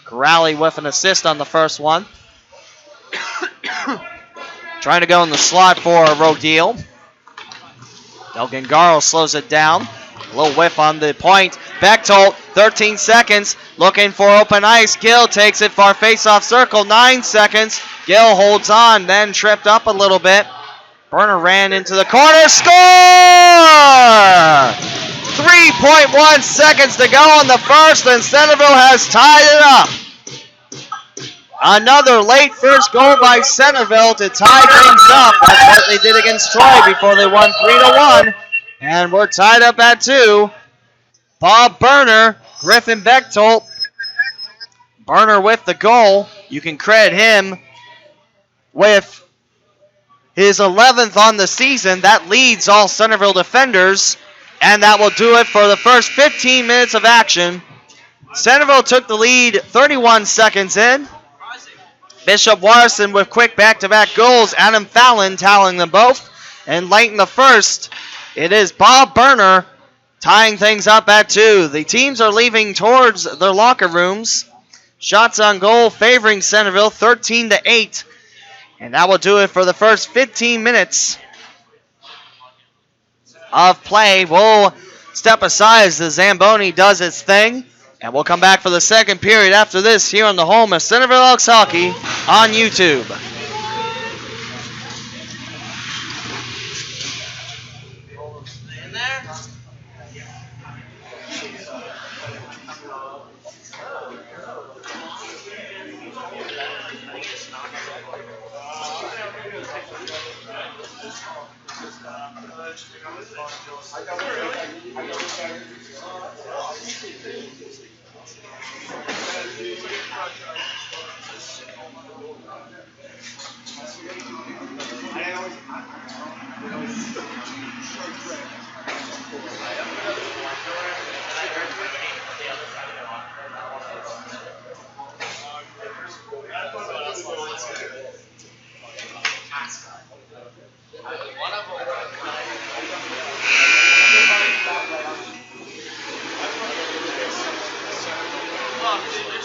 Corrali with an assist on the first one. Trying to go in the slot for Rodil. Delgangaro slows it down. A little whiff on the point. Bechtold, 13 seconds. Looking for open ice. Gill takes it far face-off circle. 9 seconds. Gill holds on, then tripped up a little bit. Burner ran into the corner. Score! 3.1 seconds to go in the first, and Centerville has tied it up. Another late first goal by Centerville to tie things up. That's what they did against Troy before they won 3-1. And we're tied up at 2. Bob Burner, Griffin Bechtold. Burner with the goal. You can credit him with his 11th on the season. That leads all Centerville defenders. And that will do it for the first 15 minutes of action. Centerville took the lead 31 seconds in. Bishop Watterson with quick back-to-back goals. Adam Fallon tallying them both. And late in the first, it is Bob Burner tying things up at 2. The teams are leaving towards their locker rooms. Shots on goal favoring Centerville 13-8. And that will do it for the first 15 minutes of play. We'll step aside as the Zamboni does its thing. And we'll come back for the second period after this here on the home of Centerville Elks Hockey on YouTube.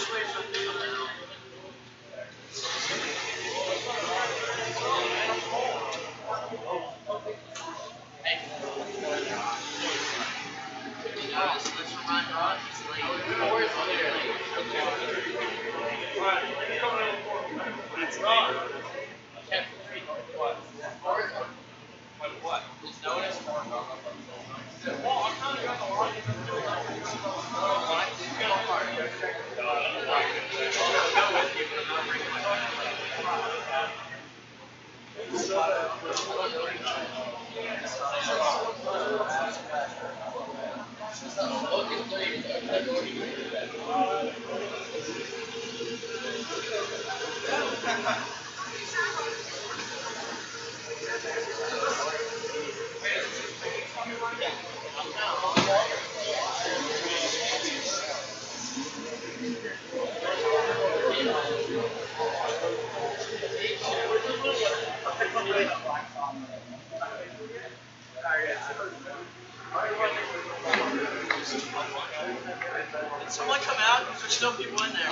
Did someone come out? There's still people in there.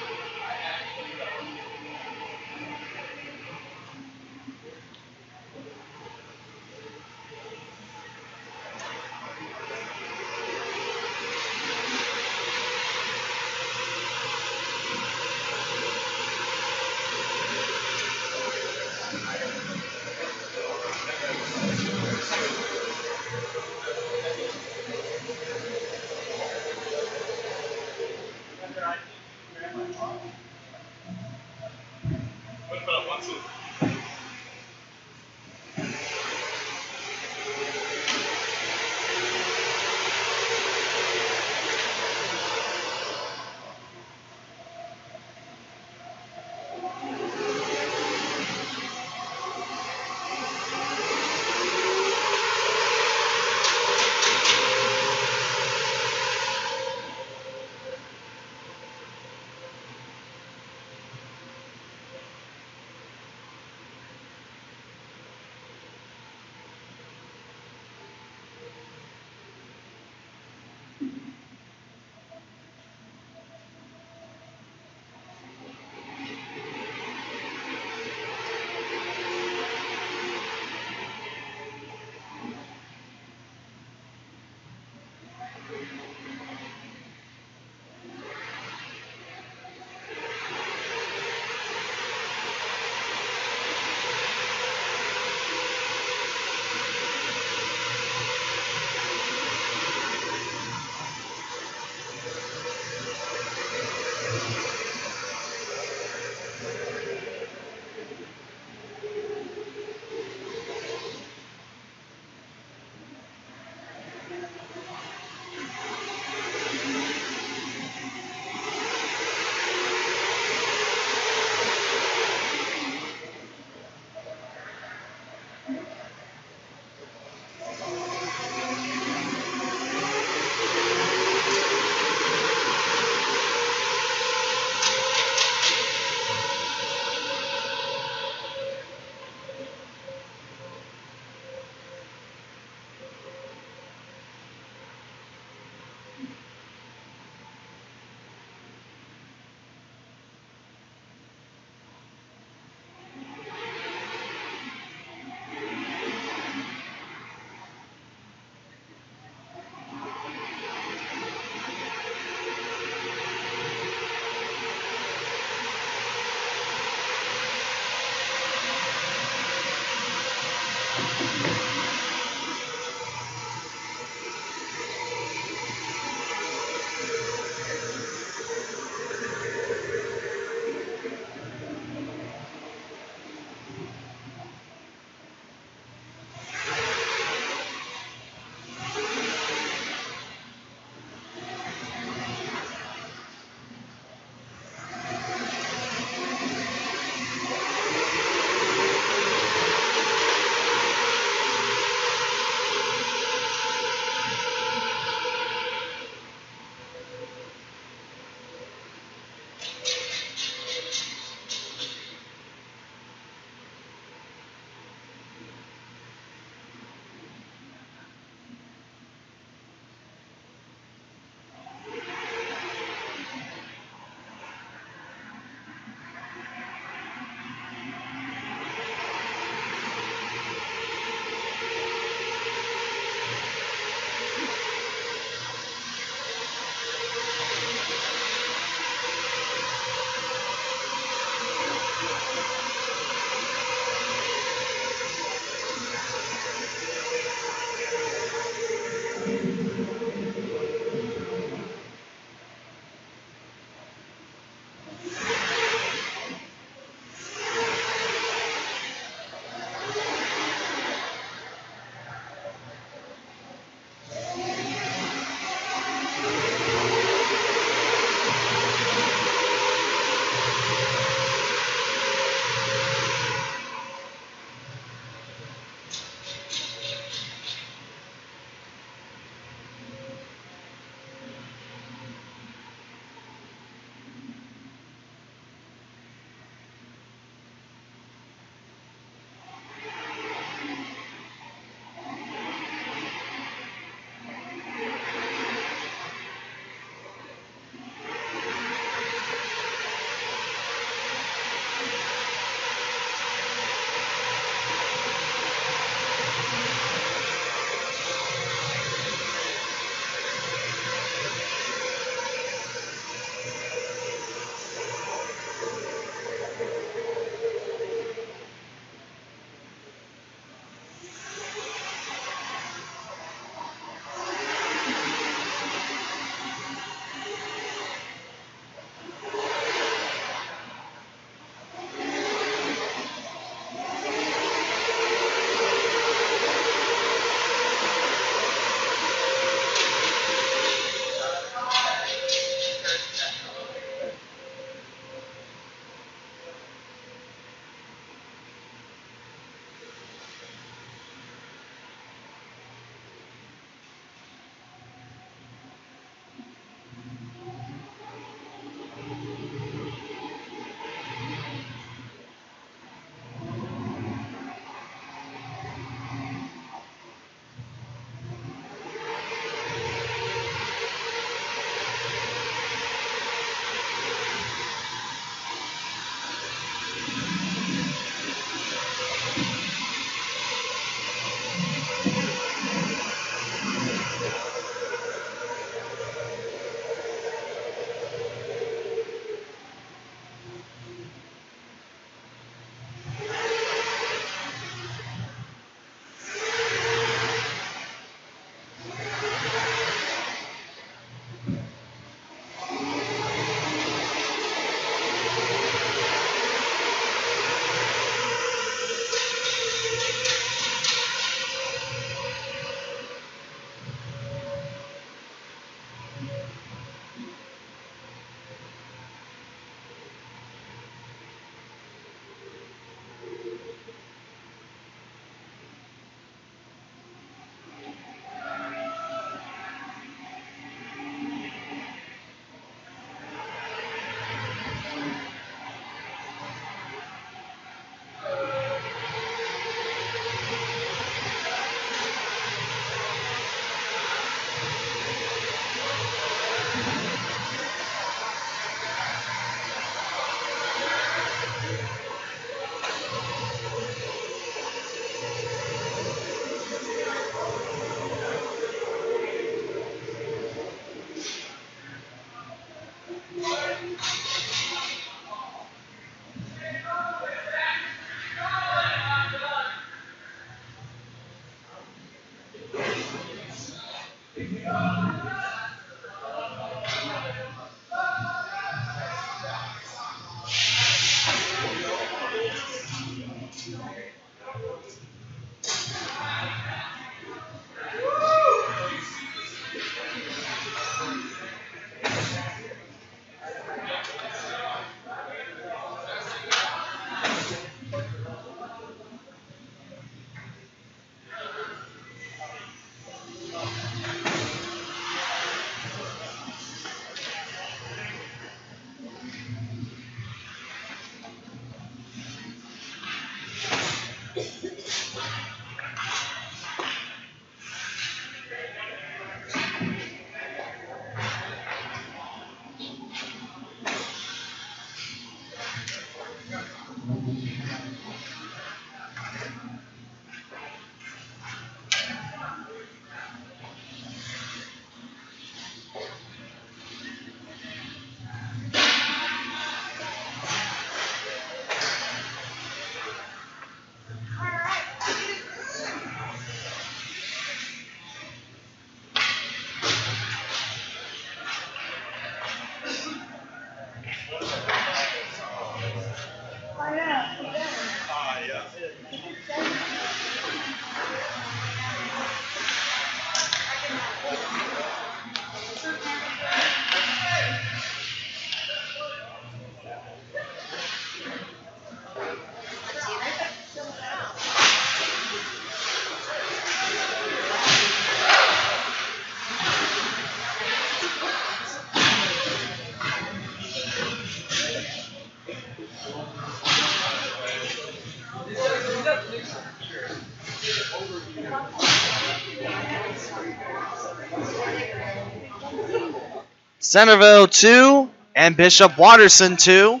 Centerville 2 and Bishop Watterson 2.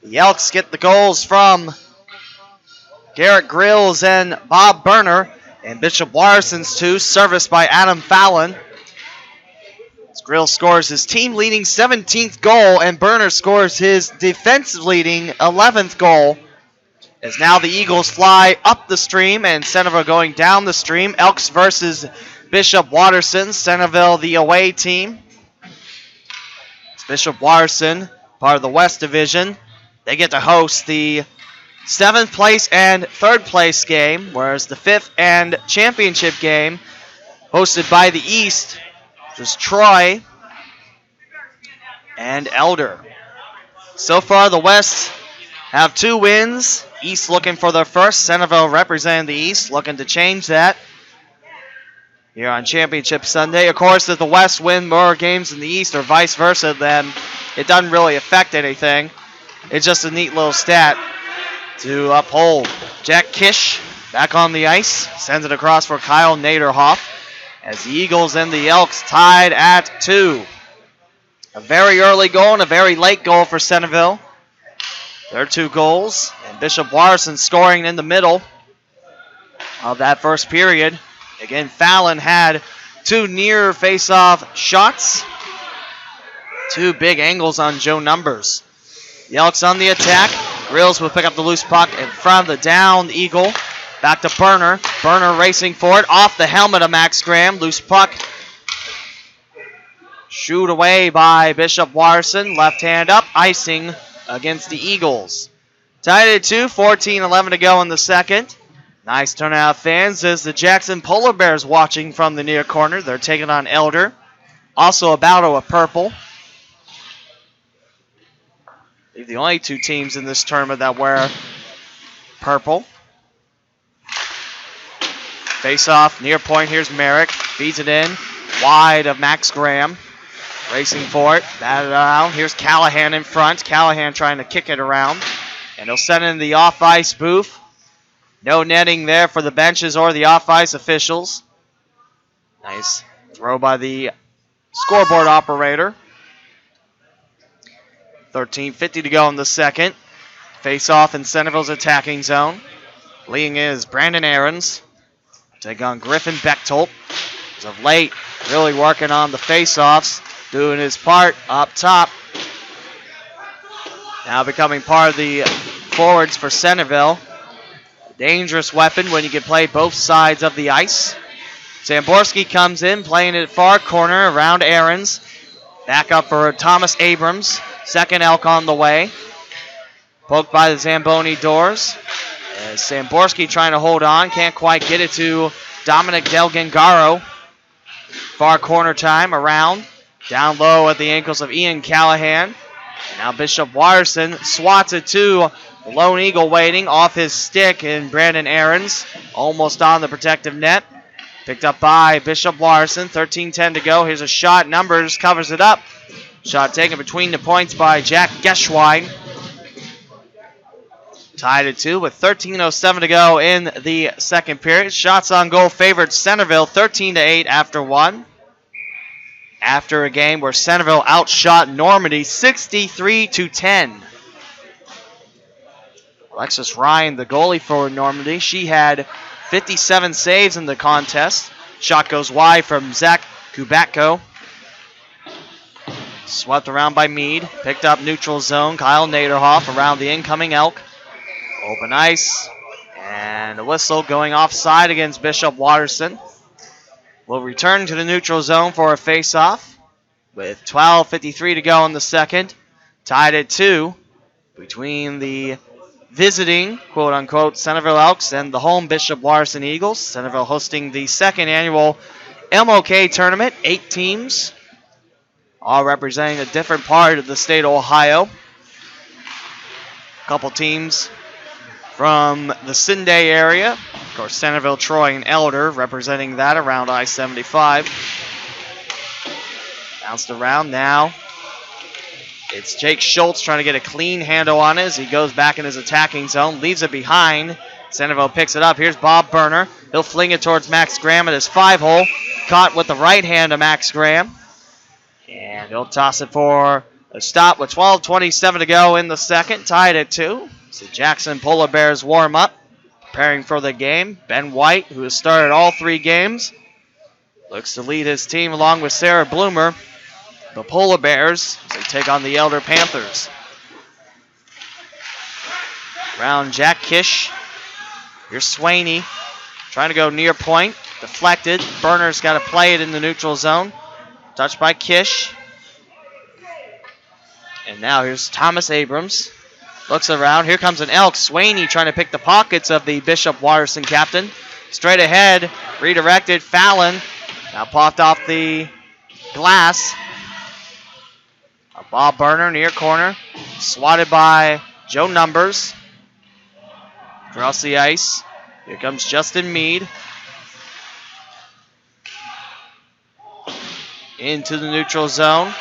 The Elks get the goals from Garrett Grills and Bob Berner. And Bishop Watterson's 2, serviced by Adam Fallon. Grills scores his team-leading 17th goal, and Berner scores his defensive-leading 11th goal. As now the Eagles fly up the stream, and Centerville going down the stream. Elks versus Bishop Watterson. Centerville, the away team. It's Bishop Watterson, part of the West Division. They get to host the 7th place and 3rd place game, whereas the 5th and championship game, hosted by the East, which is Troy and Elder. So far, the West have 2 wins. East looking for their first. Centerville representing the East, looking to change that here on Championship Sunday. Of course, if the West win more games than the East or vice versa, then it doesn't really affect anything. It's just a neat little stat to uphold. Jack Kish back on the ice. Sends it across for Kyle Naderhoff as the Eagles and the Elks tied at 2. A very early goal and a very late goal for Centerville. Their 2 goals. And Bishop Watterson scoring in the middle of that first period. Again, Fallon had 2 near face-off shots. 2 big angles on Joe Numbers. The Elks on the attack. Grills will pick up the loose puck in front of the downed Eagle. Back to Berner. Berner racing for it. Off the helmet of Max Graham. Loose puck. Shoot away by Bishop Watterson. Left hand up. Icing against the Eagles. Tied at 2. 14-11 to go in the second. Nice turnout of fans as the Jackson Polar Bears watching from the near corner. They're taking on Elder. Also a battle of purple. They're the only 2 teams in this tournament that wear purple. Face off, near point. Here's Merrick. Feeds it in. Wide of Max Graham. Racing for it. Batted out. Here's Callahan in front. Callahan trying to kick it around. And he'll send in the off-ice booth. No netting there for the benches or the off-ice officials. Nice throw by the scoreboard operator. 13:50 to go in the second. Face off in Centerville's attacking zone. Leading is Brandon Aarons. Take on Griffin Bechtold. As of late, really working on the face-offs. Doing his part up top. Now becoming part of the forwards for Centerville. Dangerous weapon when you can play both sides of the ice. Zamborski comes in, playing it far corner around Aarons. Back up for Thomas Abrams. Second Elk on the way. Poked by the Zamboni doors. As Zamborski trying to hold on. Can't quite get it to Dominic Del Gangaro. Far corner time around. Down low at the ankles of Ian Callahan. And now Bishop Watterson swats it to the Lone Eagle waiting off his stick in Brandon Aarons. Almost on the protective net. Picked up by Bishop Watterson. 13:10 to go. Here's a shot. Numbers covers it up. Shot taken between the points by Jack Geschwein. Tied at 2 with 13:07 to go in the second period. Shots on goal favored Centerville 13-8 after 1. After a game where Centerville outshot Normandy 63-10. Alexis Ryan, the goalie for Normandy, she had 57 saves in the contest. Shot goes wide from Zach Kubatko. Swept around by Meade. Picked up neutral zone. Kyle Naderhoff around the incoming Elk. Open ice. And a whistle going offside against Bishop Watterson. Will return to the neutral zone for a face-off with 12:53 to go in the second. Tied at 2 between the visiting, quote-unquote, Centerville Elks and the home Bishop Watterson Eagles. Centerville hosting the second annual MLK Tournament. 8 teams, all representing a different part of the state of Ohio. A couple teams from the Cinday area. Of course, Centerville, Troy, and Elder representing that around I-75. Bounced around now. It's Jake Schultz trying to get a clean handle on it as he goes back in his attacking zone, leaves it behind. Centerville picks it up. Here's Bob Berner. He'll fling it towards Max Graham at his 5-hole. Caught with the right hand of Max Graham. And he'll toss it for a stop with 12:27 to go in the second. Tied at 2. So Jackson Polar Bears warm up, preparing for the game. Ben White, who has started all 3 games, looks to lead his team along with Sarah Bloomer. The Polar Bears, as they take on the Elder Panthers. Round Jack Kish. Here's Swaney trying to go near point. Deflected. Berner's got to play it in the neutral zone. Touched by Kish. And now here's Thomas Abrams. Looks around. Here comes an Elk. Swaney trying to pick the pockets of the Bishop Watterson captain. Straight ahead. Redirected. Fallon. Now popped off the glass. Bob Berner near corner. Swatted by Joe Numbers. Across the ice. Here comes Justin Meade. Into the neutral zone.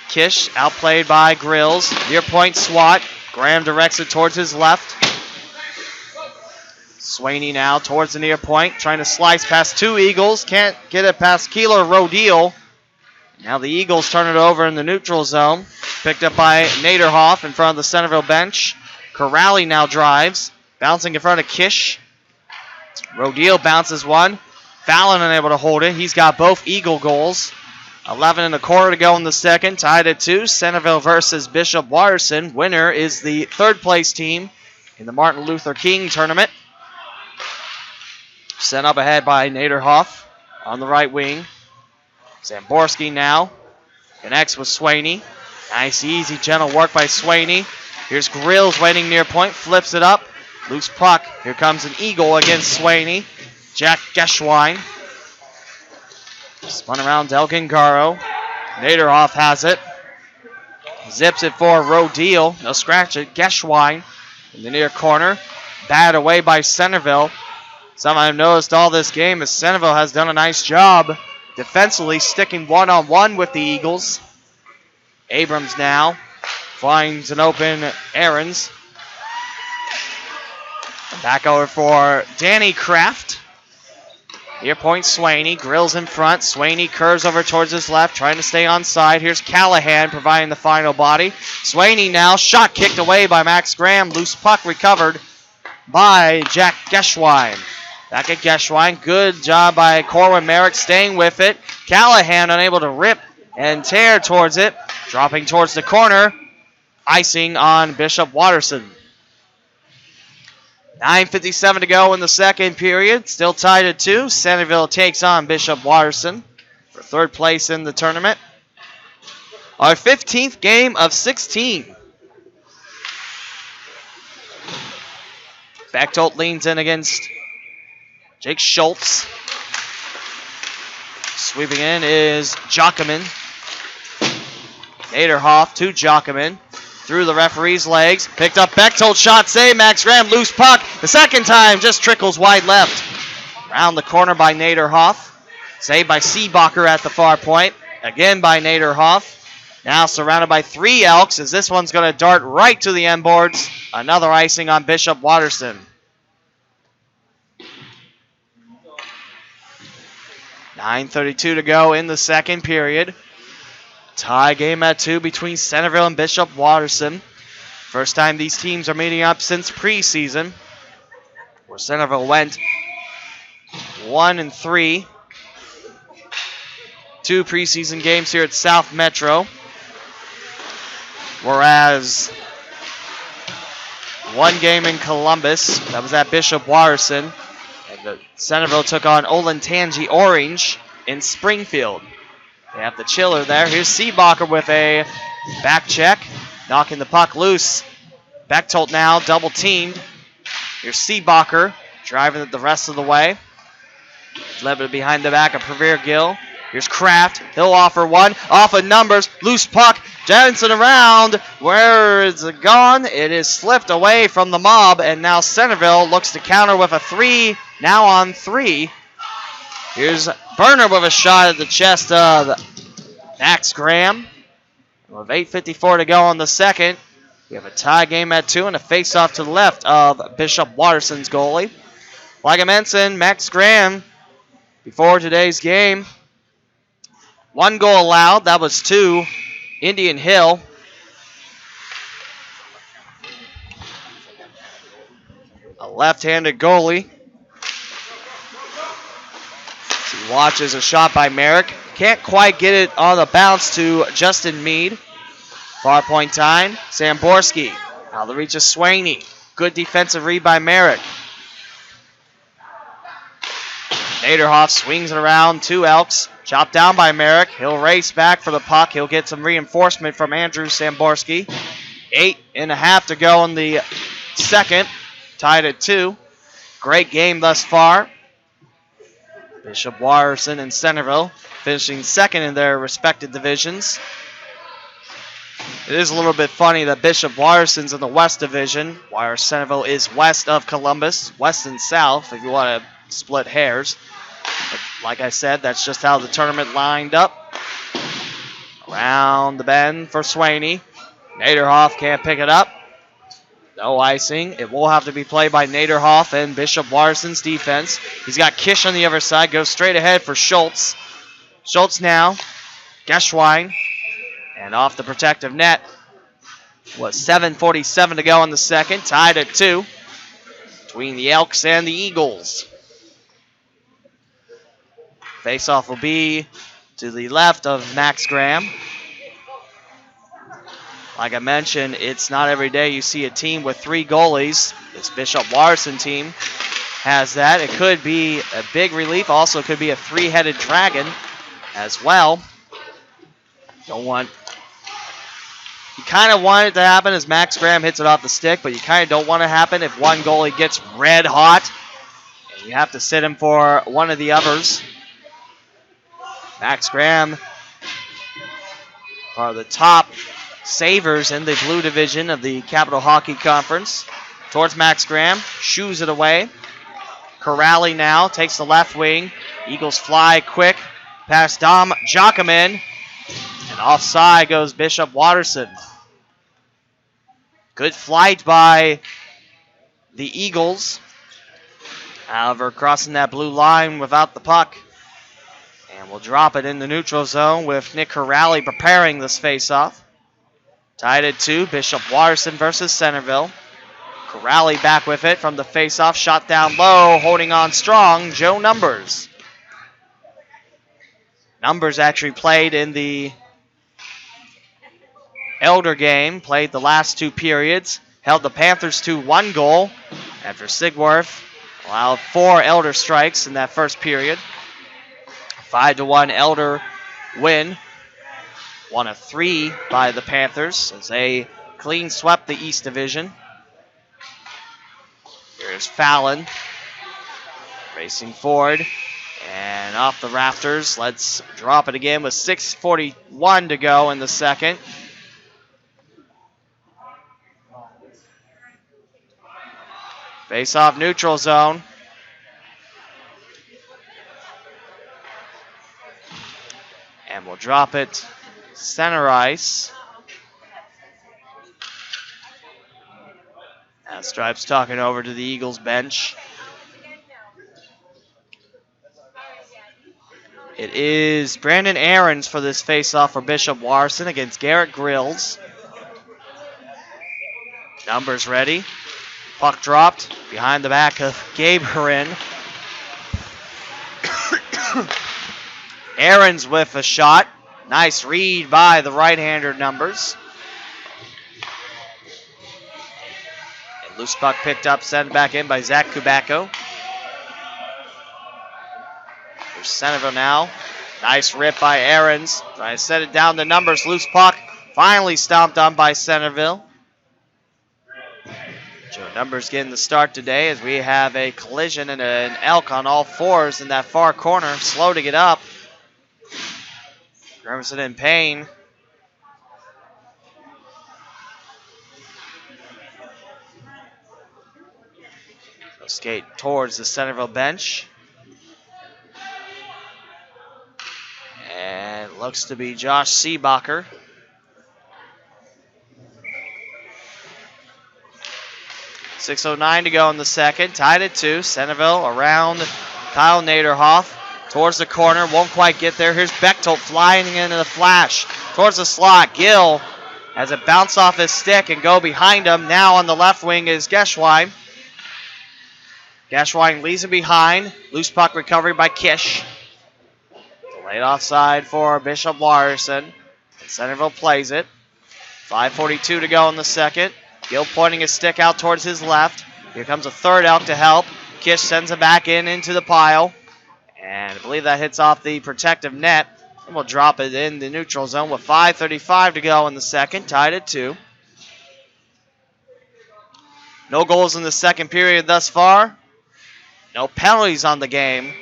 Kish outplayed by Grills. Near point swat. Graham directs it towards his left. Swaney now towards the near point. Trying to slice past 2 Eagles. Can't get it past Keeler Rodeel. Now the Eagles turn it over in the neutral zone. Picked up by Naderhoff in front of the Centerville bench. Corrali now drives. Bouncing in front of Kish. Rodeel bounces one. Fallon unable to hold it. He's got both Eagle goals. 11.25 to go in the second. Tied at 2. Centerville versus Bishop Watterson. Winner is the 3rd place team in the Martin Luther King tournament. Sent up ahead by Naderhoff on the right wing. Zamborski now connects with Swaney. Nice, easy, gentle work by Swaney. Here's Grills waiting near point. Flips it up. Loose puck. Here comes an Eagle against Swaney. Jack Geschwein. Spun around Delgangaro. Naderhoff has it. Zips it for Rodeel. He'll scratch it. Geschwein in the near corner. Batted away by Centerville. Something I've noticed all this game is Centerville has done a nice job defensively sticking one-on-one with the Eagles. Abrams now finds an open Aarons. Back over for Danny Kraft. Near point Swaney. Grills in front. Swaney curves over towards his left, trying to stay on side. Here's Callahan providing the final body. Swaney now. Shot kicked away by Max Graham. Loose puck recovered by Jack Geschwein. Back at Geschwein. Good job by Corwin Merrick staying with it. Callahan unable to rip and tear towards it. Dropping towards the corner. Icing on Bishop Watterson. 9:57 to go in the second period. Still tied at 2. Centerville takes on Bishop Watterson for 3rd place in the tournament. Our 15th game of 16. Bechtold leans in against Jake Schultz. Sweeping in is Jockeman. Naderhoff to Jockeman. Through the referee's legs. Picked up Bechtold. Shot save. Max Graham. Loose puck. The second time just trickles wide left. Round the corner by Naderhoff. Saved by Seebacher at the far point. Again by Naderhoff. Now surrounded by 3 Elks as this one's going to dart right to the end boards. Another icing on Bishop Watterson. 9:32 to go in the second period. Tie game at 2 between Centerville and Bishop Watterson. First time these teams are meeting up since preseason, where Centerville went 1-3. 2 preseason games here at South Metro, whereas 1 game in Columbus, that was at Bishop Watterson, and the Centerville took on Olentangy Orange in Springfield. They have the chiller there. Here's Seebacher with a back check, knocking the puck loose. Bechtold now double teamed. Here's Seebacher driving it the rest of the way. Left behind the back of Previer Gill. Here's Kraft. He'll offer one. Off of Numbers. Loose puck. Jensen around. Where is it gone? It is slipped away from the mob, and now Centerville looks to counter with a 3. Now on 3. Here's Berner with a shot at the chest of Max Graham. With 8:54 to go on the second, we have a tie game at 2 and a face-off to the left of Bishop Watterson's goalie. Like I mentioned, Max Graham, before today's game, 1 goal allowed. That was to Indian Hill. A left-handed goalie. He watches a shot by Merrick. Can't quite get it on the bounce to Justin Mead. Far point time, Samborski. Now the reach of Swaney. Good defensive read by Merrick. Naderhoff swings it around to Elks. Chopped down by Merrick. He'll race back for the puck. He'll get some reinforcement from Andrew Samborski. 8.5 to go in the second. Tied at 2. Great game thus far. Bishop Watterson and Centerville finishing second in their respective divisions. It is a little bit funny that Bishop Watterson's in the West Division, while Centerville is west of Columbus, west and south, if you want to split hairs. But like I said, that's just how the tournament lined up. Around the bend for Swaney. Naderhoff can't pick it up. No icing. It will have to be played by Naderhoff and Bishop Watterson's defense. He's got Kish on the other side. Goes straight ahead for Schultz. Schultz now. Geschwein. And off the protective net. 7:47 to go in the second. Tied at 2 between the Elks and the Eagles. Faceoff will be to the left of Max Graham. Like I mentioned, it's not every day you see a team with 3 goalies. This Bishop Watterson team has that. It could be a big relief. Also could be a 3-headed dragon as well. You kind of want it to happen as Max Graham hits it off the stick, but you kind of don't want it to happen if one goalie gets red hot. And you have to sit him for one of the others. Max Graham, part of the top savers in the blue division of the Capital Hockey Conference. Towards Max Graham, shoos it away. Corrali now takes the left wing. Eagles fly quick past Dom Jockeman. And offside goes Bishop Watterson. Good flight by the Eagles. However, crossing that blue line without the puck. And we'll drop it in the neutral zone with Nick Corrali preparing this faceoff. Tied at 2, Bishop Watterson versus Centerville. Corrali back with it from the faceoff. Shot down low, holding on strong, Joe Numbers. Numbers actually played in the Elder game, played the last 2 periods, held the Panthers to 1 goal after Sigworth allowed 4 Elder strikes in that first period. 5-1 Elder win. 1 of 3 by the Panthers as they clean swept the East Division. Here's Fallon racing forward and off the rafters. Let's drop it again with 6:41 to go in the second. Face off neutral zone. And we'll drop it center ice. Now Stripes talking over to the Eagles bench. It is Brandon Aarons for this face-off for Bishop Watterson against Garrett Grills. Numbers ready. Puck dropped behind the back of Gabe Hurin. Aarons with a shot. Nice read by the right-hander Numbers. And loose puck picked up, sent back in by Zach Kubacko. There's Centerville now. Nice rip by Aarons. Trying to set it down to Numbers. Loose puck. Finally stomped on by Centerville. Joe Numbers getting the start today as we have a collision and an elk on all fours in that far corner. Slow to get up. Grimson in pain. So skate towards the Centerville bench. And looks to be Josh Seebacher. 6:09 to go in the second. Tied at 2. Centerville around Kyle Naderhoff towards the corner. Won't quite get there. Here's Bechtold flying into the flash towards the slot. Gill has it bounce off his stick and go behind him. Now on the left wing is Geschwein. Geschwein leaves him behind. Loose puck recovery by Kish. Delayed offside for Bishop Watterson. Centerville plays it. 5:42 to go in the second. Gill pointing his stick out towards his left. Here comes a third elk to help. Kish sends it back into the pile. And I believe that hits off the protective net. And we'll drop it in the neutral zone with 5:35 to go in the second. Tied at 2. No goals in the second period thus far. No penalties on the game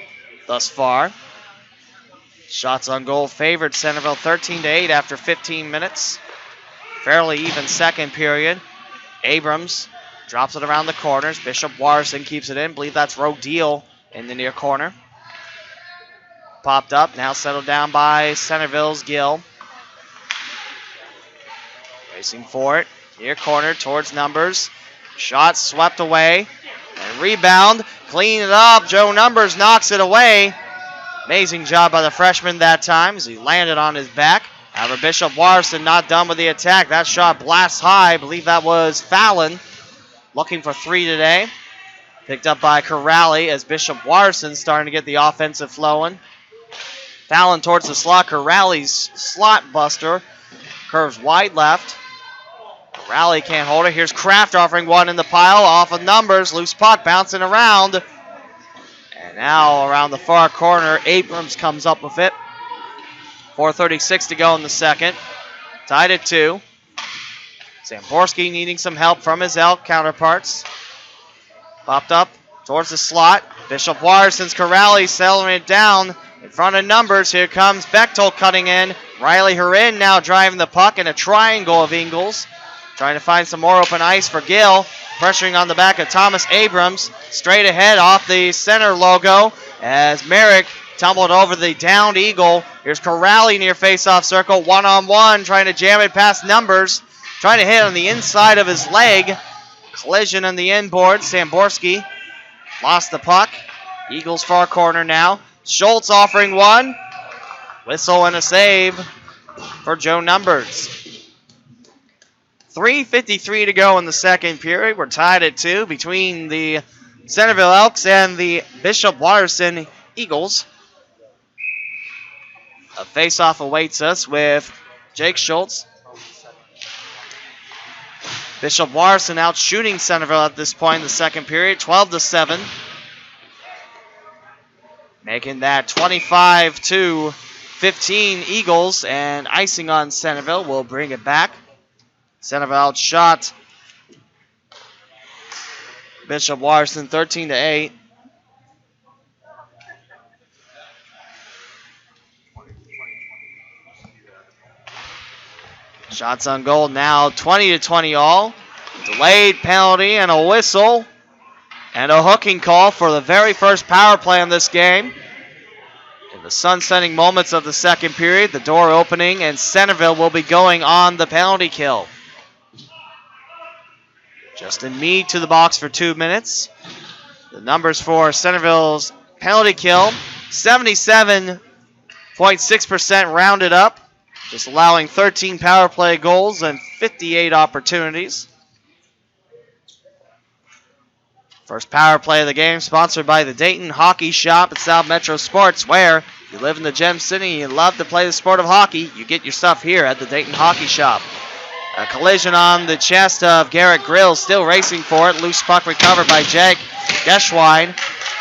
thus far. Shots on goal favored Centerville 13-8 after 15 minutes. Fairly even second period. Abrams drops it around the corners. Bishop Watterson keeps it in. Believe that's Rodeel in the near corner. Popped up, now settled down by Centerville's Gill. Racing for it. Near corner towards Numbers. Shot swept away. And rebound. Clean it up. Joe Numbers knocks it away. Amazing job by the freshman that time as he landed on his back. However, Bishop Watterson not done with the attack. That shot blasts high. I believe that was Fallon. Looking for 3 today. Picked up by Corrali as Bishop Watterson starting to get the offensive flowing. Fallon towards the slot. Corrali's slot buster curves wide left. Corrali can't hold it. Here's Kraft offering one in the pile. Off of Numbers. Loose puck bouncing around. And now around the far corner, Abrams comes up with it. 4:36 to go in the second. Tied at 2. Zamborski needing some help from his elk counterparts. Popped up towards the slot. Bishop Watterson's Corrali settling it down in front of Numbers. Here comes Bechtold cutting in. Riley Hurin now driving the puck in a triangle of Ingles. Trying to find some more open ice for Gill. Pressuring on the back of Thomas Abrams. Straight ahead off the center logo as Merrick tumbled over the downed Eagle. Here's Corrali near face-off circle. One-on-one trying to jam it past Numbers. Trying to hit on the inside of his leg. Collision on the inboard. Samborski lost the puck. Eagles far corner now. Schultz offering one. Whistle and a save for Joe Numbers. 3:53 to go in the second period. We're tied at 2 between the Centerville Elks and the Bishop Watterson Eagles. A face-off awaits us with Jake Schultz. Bishop Watterson out shooting Centerville at this point in the second period, 12-7. Making that 25-15 Eagles, and icing on Centerville will bring it back. Centerville outshot Bishop Watterson 13-8. Shots on goal now 20-20 all. Delayed penalty and a whistle and a hooking call for the very first power play in this game. In the sunsetting moments of the second period, the door opening and Centerville will be going on the penalty kill. Justin Meade to the box for 2 minutes. The numbers for Centerville's penalty kill, 77.6% rounded up. Just allowing 13 power play goals and 58 opportunities. First power play of the game sponsored by the Dayton Hockey Shop at South Metro Sports, where if you live in the Gem City and you love to play the sport of hockey, you get your stuff here at the Dayton Hockey Shop. A collision on the chest of Garrett Grills, still racing for it. Loose puck recovered by Jake Geschwein.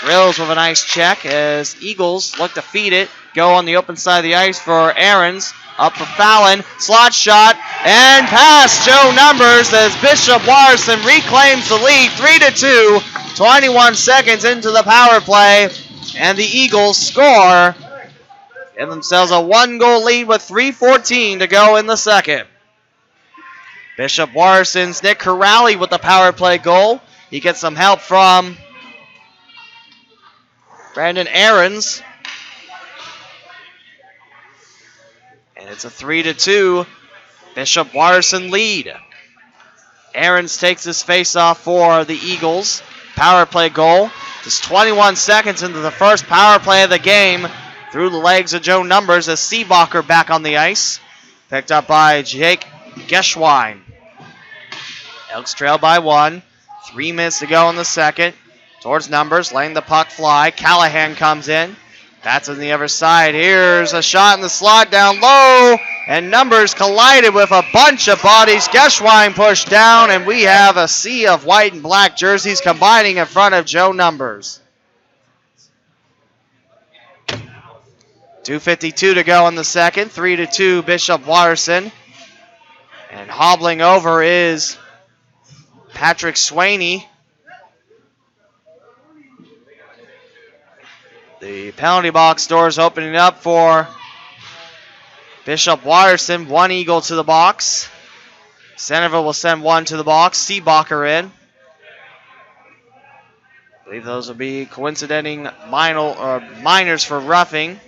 Grills with a nice check as Eagles look to feed it. Go on the open side of the ice for Aarons. Up for Fallon. Slot shot and pass. Joe Numbers as Bishop Watterson reclaims the lead 3-2. 21 seconds into the power play. And the Eagles score. Give themselves a 1-goal lead with 3:14 to go in the second. Bishop Watterson's Nick Corrali with the power play goal. He gets some help from Brandon Aarons. And it's a 3-2 Bishop Watterson lead. Aarons takes this face-off for the Eagles. Power play goal. Just 21 seconds into the first power play of the game. Through the legs of Joe Numbers as Seebacher back on the ice. Picked up by Jake Geschwein. Elks trail by 1. 3 minutes to go in the second. Towards Numbers, letting the puck fly. Callahan comes in. That's on the other side. Here's a shot in the slot down low. And Numbers collided with a bunch of bodies. Geschwein pushed down, and we have a sea of white and black jerseys combining in front of Joe Numbers. 2:52 to go in the second. 3-2 Bishop Watterson. And hobbling over is Patrick Swaney. The penalty box doors opening up for Bishop Watterson. 1 Eagle to the box. Centerville will send 1 to the box. Seebacher in. I believe those will be coinciding minors for roughing.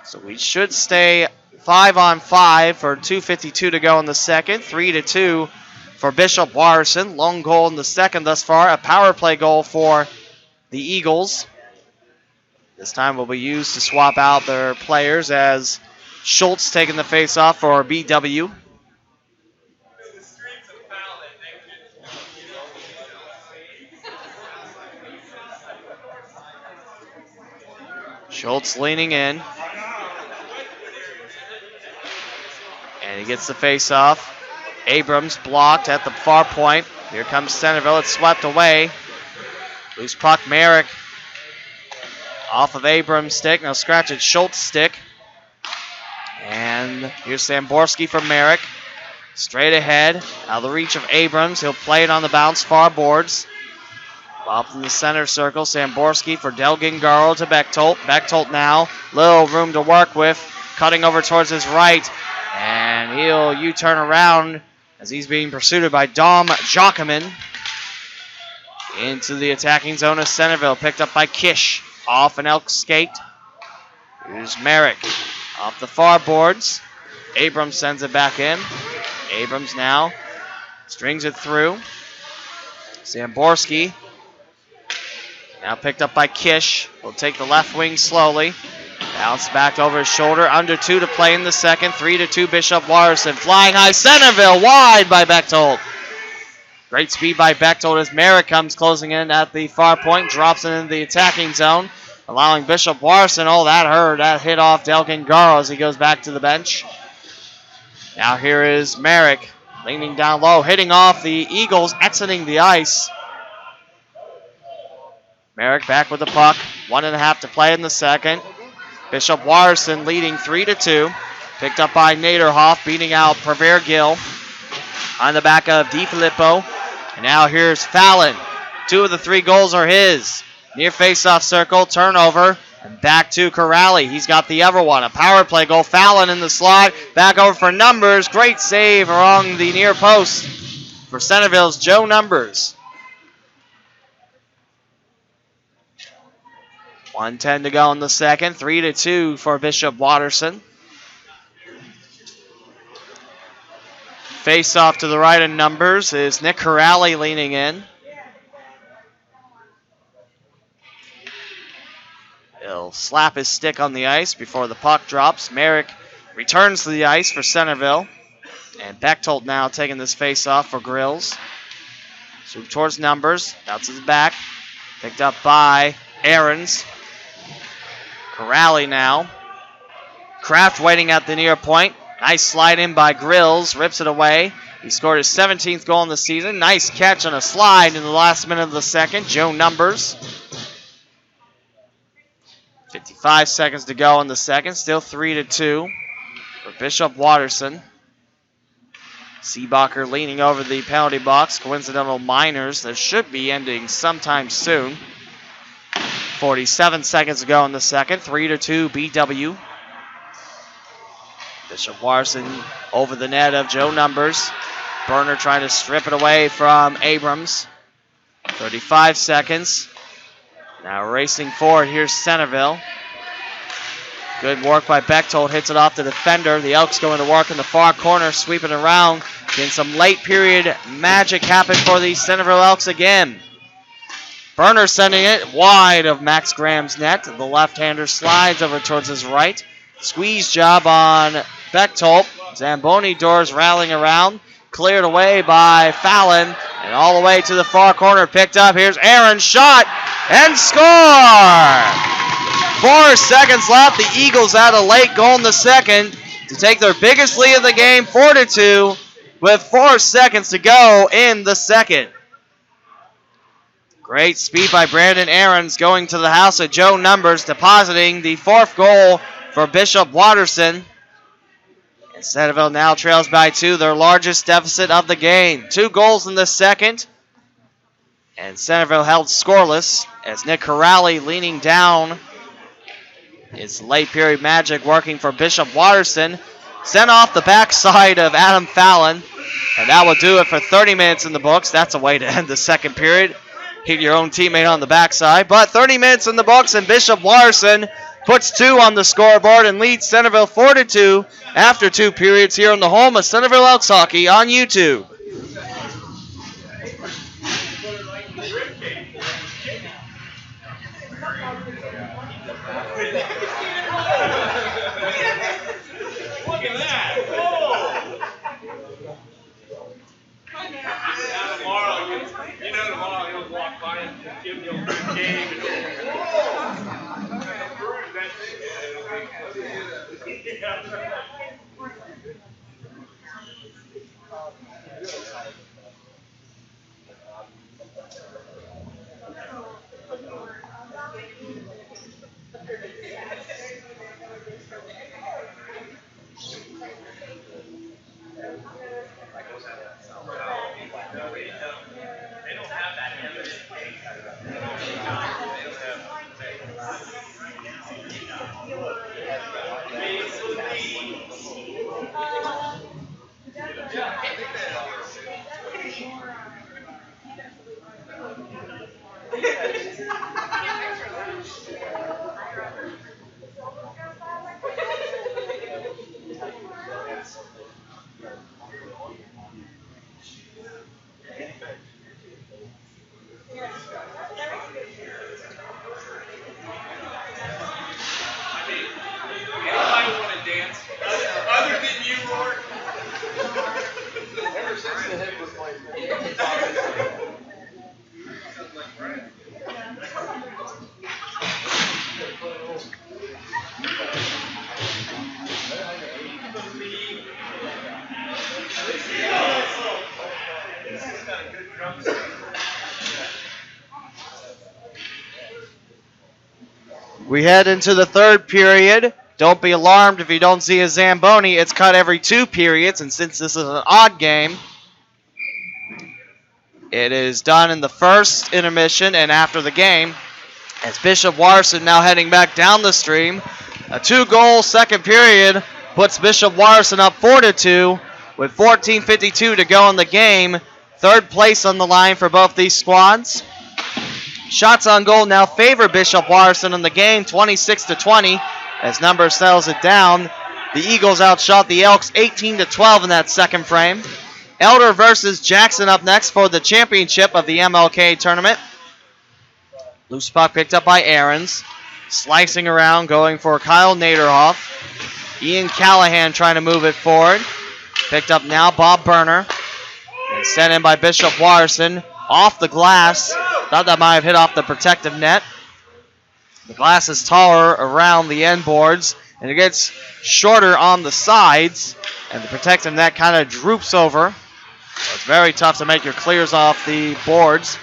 So we should stay 5-on-5 for 2:52 to go in the second. 3-2 for Bishop Watterson. Lone goal in the second thus far. A power play goal for the Eagles. This time will be used to swap out their players as Schultz taking the face-off for BW. Schultz leaning in. And he gets the face-off. Abrams blocked at the far point. Here comes Centerville. It's swept away. Loose puck, Merrick. Off of Abrams' stick. Now scratch at Schultz' stick. And here's Samborski from Merrick. Straight ahead. Out of the reach of Abrams. He'll play it on the bounce, far boards. Bob in the center circle. Samborski for Delgingaro to Bechtold. Bechtold now. Little room to work with. Cutting over towards his right. And he'll U-turn around as he's being pursued by Dom Jockeman. Into the attacking zone of Centerville. Picked up by Kish. Off an Elk skate. Here's Merrick. Off the far boards. Abrams sends it back in. Abrams now strings it through. Samborski. Now picked up by Kish. Will take the left wing slowly. Bounce back over his shoulder. Under 2 to play in the second. 3-2 Bishop Watterson. Flying high. Centerville wide by Bechtold. Great speed by Bechtold as Merrick comes closing in at the far point. Drops it into the attacking zone. Allowing Bishop Watterson. Oh, that hurt. That hit off Delgingaro as he goes back to the bench. Now here is Merrick. Leaning down low. Hitting off the Eagles. Exiting the ice. Merrick back with the puck. 1.5 to play in the second. Bishop Watterson leading 3-2. Picked up by Naderhoff, beating out Prever Gill. On the back of DiFilippo. And now here's Fallon. 2 of the 3 goals are his. Near face-off circle, turnover. And back to Corrali. He's got the other one. A power play goal. Fallon in the slot. Back over for Numbers. Great save along the near post for Centerville's Joe Numbers. 1:10 to go in the second. 3-2 for Bishop Watterson. Face off to the right of Numbers is Nick Corrali leaning in. He'll slap his stick on the ice before the puck drops. Merrick returns to the ice for Centerville. And Bechtold now taking this face off for Grills. So towards Numbers. Bounces back. Picked up by Aarons. Corrali now. Kraft waiting at the near point. Nice slide in by Grills. Rips it away. He scored his 17th goal in the season. Nice catch on a slide in the last minute of the second. Joe Numbers. 55 seconds to go in the second. Still 3-2 for Bishop Watterson. Seebacher leaning over the penalty box. Coincidental minors that should be ending sometime soon. 47 seconds to go in the second. 3-2 BW. Bishop Watterson over the net of Joe Numbers. Burner trying to strip it away from Abrams. 35 seconds. Now racing forward, here's Centerville. Good work by Bechtold. Hits it off the defender. The Elks going to work in the far corner, sweeping around. Getting some late period magic happen for the Centerville Elks again. Burner sending it wide of Max Graham's net. The left-hander slides over towards his right. Squeeze job on Bechtold. Zamboni doors rallying around. Cleared away by Fallon. And all the way to the far corner. Picked up. Here's Aaron's shot. And score! 4 seconds left. The Eagles had a late goal in the second to take their biggest lead of the game, 4-2, with 4 seconds to go in the second. Great speed by Brandon Aarons going to the house of Joe Numbers, depositing the 4th goal for Bishop Watterson. And Centerville now trails by 2, their largest deficit of the game. 2 goals in the second. And Centerville held scoreless as Nick Corrali leaning down. It's late period magic working for Bishop Watterson. Sent off the backside of Adam Fallon. And that will do it for 30 minutes in the books. That's a way to end the second period. Hit your own teammate on the backside. But 30 minutes in the books, and Bishop Watterson puts 2 on the scoreboard and leads Centerville 4-2 after 2 periods here in the home of Centerville Elks Hockey on YouTube. We head into the third period. Don't be alarmed if you don't see a Zamboni. It's cut every 2 periods, and since this is an odd game, it is done in the first intermission and after the game. As Bishop Watterson now heading back down the stream. A 2-goal second period puts Bishop Watterson up 4-2 with 14:52 to go in the game. Third place on the line for both these squads. Shots on goal now favor Bishop Watterson in the game, 26-20, as Numbers settles it down. The Eagles outshot the Elks 18-12 in that second frame. Elder versus Jackson up next for the championship of the MLK tournament. Loose puck picked up by Aarons. Slicing around, going for Kyle Naderhoff. Ian Callahan trying to move it forward. Picked up now, Bob Burner. And sent in by Bishop Watterson. Off the glass. Thought that might have hit off the protective net. The glass is taller around the end boards, and it gets shorter on the sides, and the protective net kind of droops over. So it's very tough to make your clears off the boards.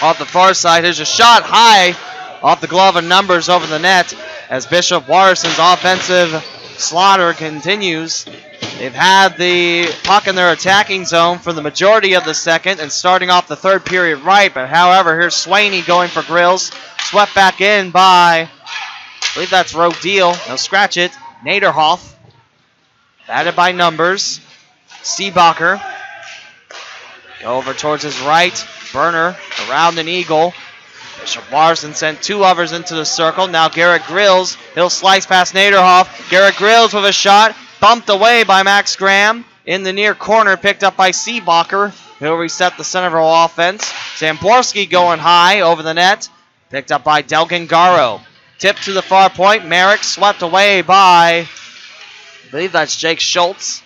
Off the far side, here's a shot high off the glove of Numbers over the net as Bishop Watterson's offensive slaughter continues. They've had the puck in their attacking zone for the majority of the second and starting off the third period right. But however, here's Swaney going for Grills. Swept back in by, I believe that's Rodeel. They'll scratch it. Naderhoff. Batted by Numbers. Seebacher. Go over towards his right. Burner around an Eagle. Bishop Watterson sent two lovers into the circle. Now Garrett Grills. He'll slice past Naderhoff. Garrett Grills with a shot. Bumped away by Max Graham. In the near corner, picked up by Seebacher. He'll reset the Centerville offense. Zamborski going high over the net. Picked up by Delgan Garo. Tip to the far point. Merrick swept away by, I believe that's Jake Schultz.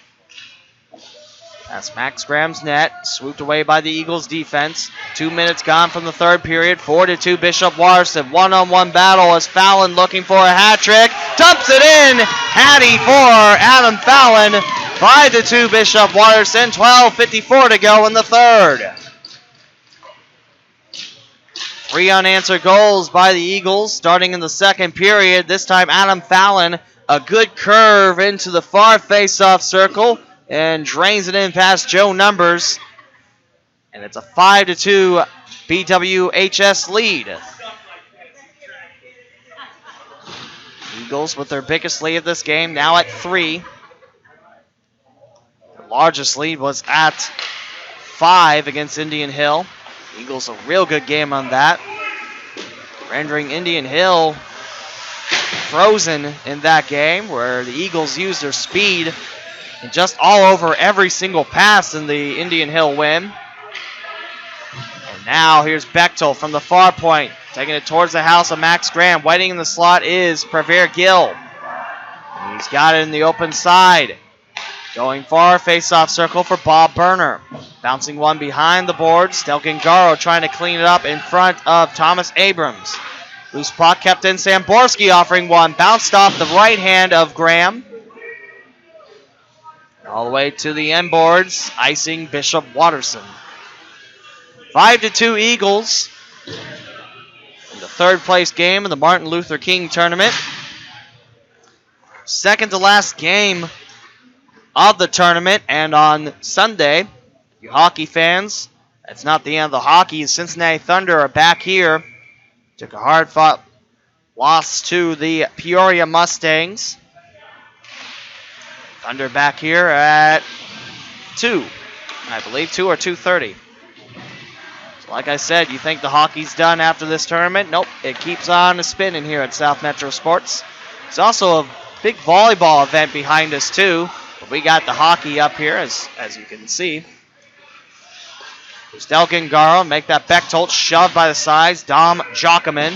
That's Max Graham's net. Swooped away by the Eagles defense. 2 minutes gone from the third period. 4-2 Bishop Watterson. One-on-one battle as Fallon looking for a hat trick. Dumps it in. Hattie for Adam Fallon. 5-2 Bishop Watterson. 12:54 to go in the third. 3 unanswered goals by the Eagles starting in the second period. This time Adam Fallon, a good curve into the far face-off circle and drains it in past Joe Numbers. And it's a 5-2 BWHS lead. Eagles with their biggest lead of this game, now at 3. The largest lead was at 5 against Indian Hill. Eagles a real good game on that, rendering Indian Hill frozen in that game where the Eagles used their speed and just all over every single pass in the Indian Hill win. And now here's Bechtel from the far point, taking it towards the house of Max Graham. Waiting in the slot is Previer Gill. He's got it in the open side. Going far, face-off circle for Bob Berner. Bouncing one behind the boards. Delkin Garo trying to clean it up in front of Thomas Abrams. Loose puck kept in. Samborski offering one. Bounced off the right hand of Graham. All the way to the end boards, icing Bishop Watterson. 5-2 Eagles in the third place game of the Martin Luther King Tournament. Second to last game of the tournament, and on Sunday, you hockey fans, that's not the end of the hockey. Cincinnati Thunder are back here. Took a hard-fought loss to the Peoria Mustangs. Thunder back here at 2, I believe, 2 or 2:30. So like I said, you think the hockey's done after this tournament? Nope, it keeps on spinning here at South Metro Sports. There's also a big volleyball event behind us, too. But we got the hockey up here, as you can see. There's Delkin Garo, make that Bechtold, shoved by the sides. Dom Jockerman.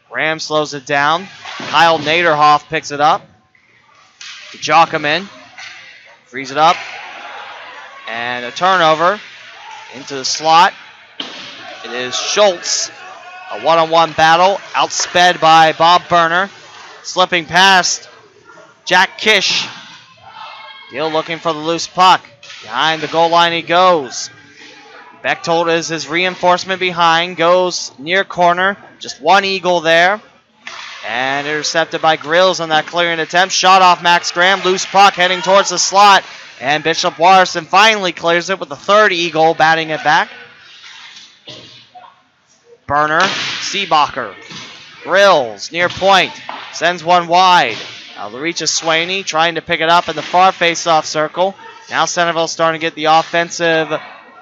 Graham slows it down. Kyle Naderhoff picks it up. To Jockerman. Frees it up. And a turnover into the slot. It is Schultz. A one-on-one battle, outsped by Bob Berner. Slipping past Jack Kish. Gill looking for the loose puck. Behind the goal line he goes. Bechtold is his reinforcement behind. Goes near corner. Just one Eagle there. And intercepted by Grills on that clearing attempt. Shot off Max Graham. Loose puck heading towards the slot. And Bishop Watterson finally clears it with the third Eagle batting it back. Berner. Seebacher. Grills near point. Sends one wide. Now the reach of Swaney trying to pick it up in the far face-off circle. Now Centerville starting to get the offensive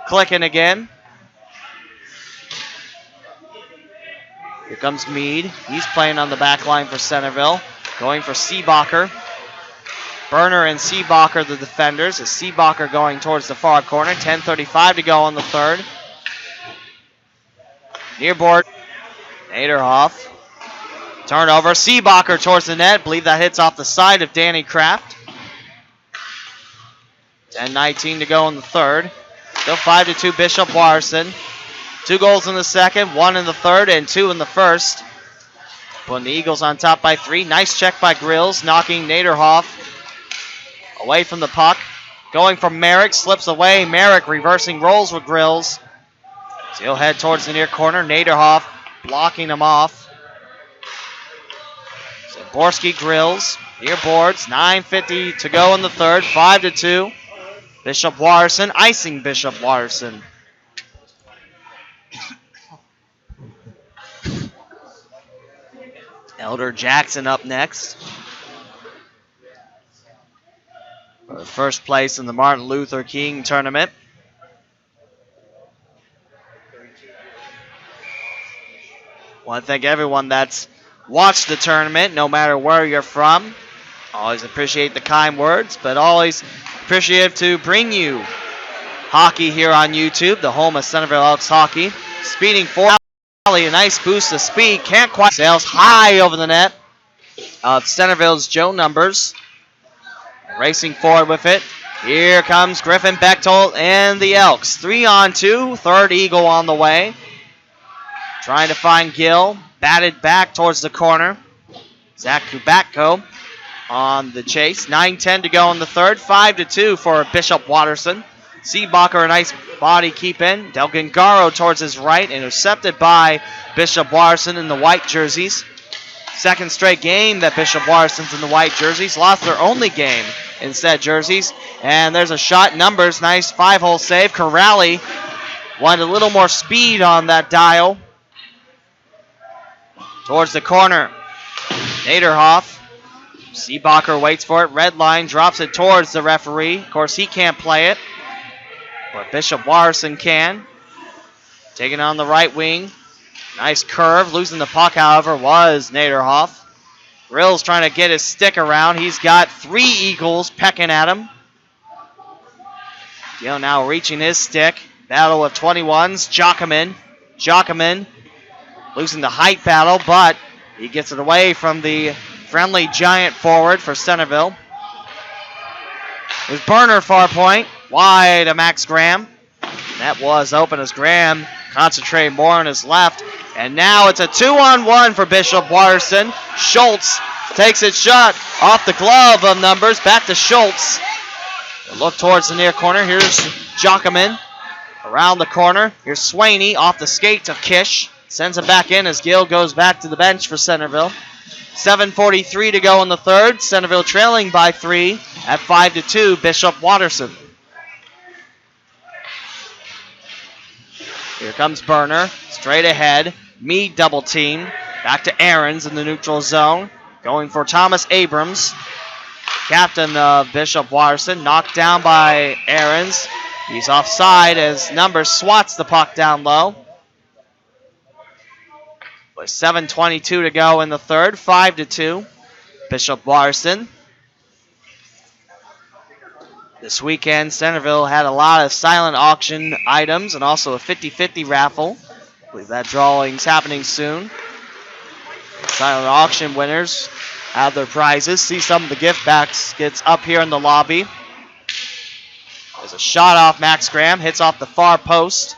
clicking again. Here comes Meade. He's playing on the back line for Centerville. Going for Seebacher. Berner and Seebacher the defenders. As Seebacher going towards the far corner. 10:35 to go on the third. Near board. Naderhoff. Turnover. Seebacher towards the net. Believe that hits off the side of Danny Kraft. 10:19 to go in the third. Still 5-2 Bishop Watterson. 2 goals in the second, 1 in the third, and 2 in the first. Putting the Eagles on top by 3. Nice check by Grills, knocking Naderhoff away from the puck. Going for Merrick, slips away. Merrick reversing rolls with Grills. So he'll head towards the near corner. Naderhoff blocking him off. Zaborski Grills, near boards. 9:50 to go in the third, 5-2. Bishop Watterson, icing Bishop Watterson. Elder Jackson up next. For first place in the Martin Luther King Tournament. Want to thank everyone that's watched the tournament, no matter where you're from. Always appreciate the kind words, but always appreciative to bring you hockey here on YouTube, the home of Centerville Elks hockey. Speeding forward, a nice boost of speed, can't quite sails high over the net of Centerville's Joe Numbers. Racing forward with it. Here comes Griffin Bechtold and the Elks. 3-on-2, third Eagle on the way. Trying to find Gill, batted back towards the corner. Zach Kubatko on the chase. 9:10 to go in the third. 5-2 for Bishop Watterson. Seebacher, a nice body keep in. Delgangaro towards his right, intercepted by Bishop Watterson in the white jerseys. Second straight game that Bishop Watterson's in the white jerseys. Lost their only game in said jerseys. And there's a shot. Numbers, nice 5-hole save. Corrali wanted a little more speed on that dial. Towards the corner. Naderhoff. Seebacher waits for it. Red line, drops it towards the referee. Of course, he can't play it, but Bishop Watterson can. Taking on the right wing. Nice curve. Losing the puck, however, was Naderhoff. Grills trying to get his stick around. He's got 3 Eagles pecking at him. Gill now reaching his stick. Battle of 21s. Jockerman losing the height battle, but he gets it away from the friendly giant forward for Centerville. There's Burner far point. Wide to Max Graham. That was open as Graham concentrated more on his left. And now it's a 2-on-1 for Bishop Watterson. Schultz takes his shot off the glove of Numbers. Back to Schultz. A look towards the near corner. Here's Jockerman around the corner. Here's Swaney off the skates of Kish. Sends it back in as Gill goes back to the bench for Centerville. 7:43 to go in the third. Centerville trailing by 3 at 5-2. Bishop Watterson. Here comes Burner. Straight ahead. Meade double team. Back to Aarons in the neutral zone. Going for Thomas Abrams. Captain of Bishop Watterson. Knocked down by Aarons. He's offside as Numbers swats the puck down low. With 7:22 to go in the third. 5-2. Bishop Watterson. This weekend, Centerville had a lot of silent auction items and also a 50-50 raffle. I believe that drawing's happening soon. Silent auction winners have their prizes. See some of the gift baskets up here in the lobby. There's a shot off Max Graham. Hits off the far post.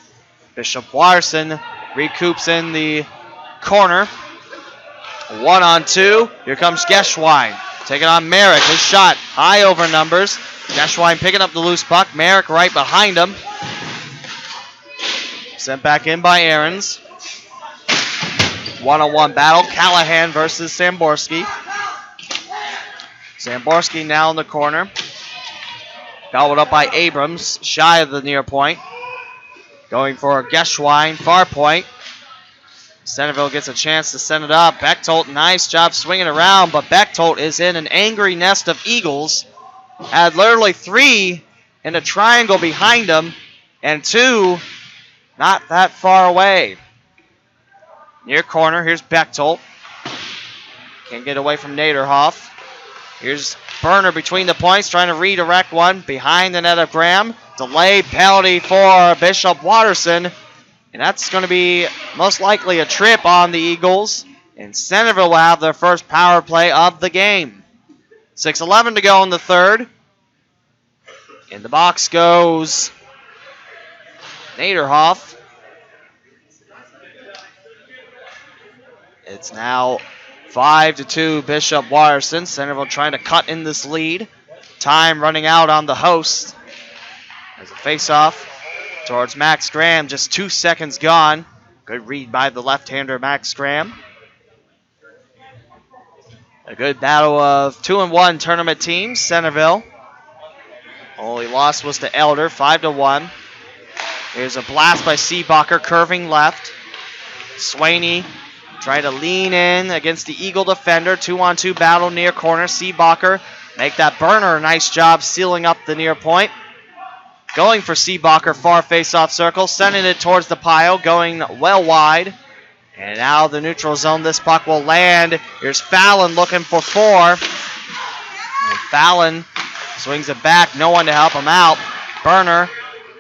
Bishop Watterson recoups in the corner. 1-on-2. Here comes Geschwein. Taking on Merrick. His shot high over Numbers. Geschwein picking up the loose puck. Merrick right behind him. Sent back in by Aarons. 1-on-1 battle. Callahan versus Samborski. Samborski now in the corner. Gobbled up by Abrams. Shy of the near point. Going for Geschwein. Far point. Centerville gets a chance to send it up. Bechtold, nice job swinging around, but Bechtold is in an angry nest of Eagles. Had literally 3 in a triangle behind him, and 2 not that far away. Near corner, here's Bechtold. Can't get away from Naderhoff. Here's Burner between the points, trying to redirect one. Behind the net of Graham. Delay penalty for Bishop Watterson. And that's going to be most likely a trip on the Eagles. And Centerville will have their first power play of the game. 6:11 to go in the third. In the box goes Naderhoff. It's now 5-2 Bishop Watterson. Centerville trying to cut in this lead. Time running out on the host. There's a face-off towards Max Graham. Just 2 seconds gone. Good read by the left-hander Max Graham. A good battle of 2-1 tournament teams. Centerville. Only loss was to Elder, 5-1. Here's a blast by Seebacher, curving left. Swaney trying to lean in against the Eagle defender. 2-on-2 battle near corner. Seebacher make that Burner a nice job sealing up the near point. Going for Seebacher, far face-off circle, sending it towards the pile, going well wide. And out of the neutral zone, this puck will land. Here's Fallon looking for 4. And Fallon swings it back. No one to help him out. Burner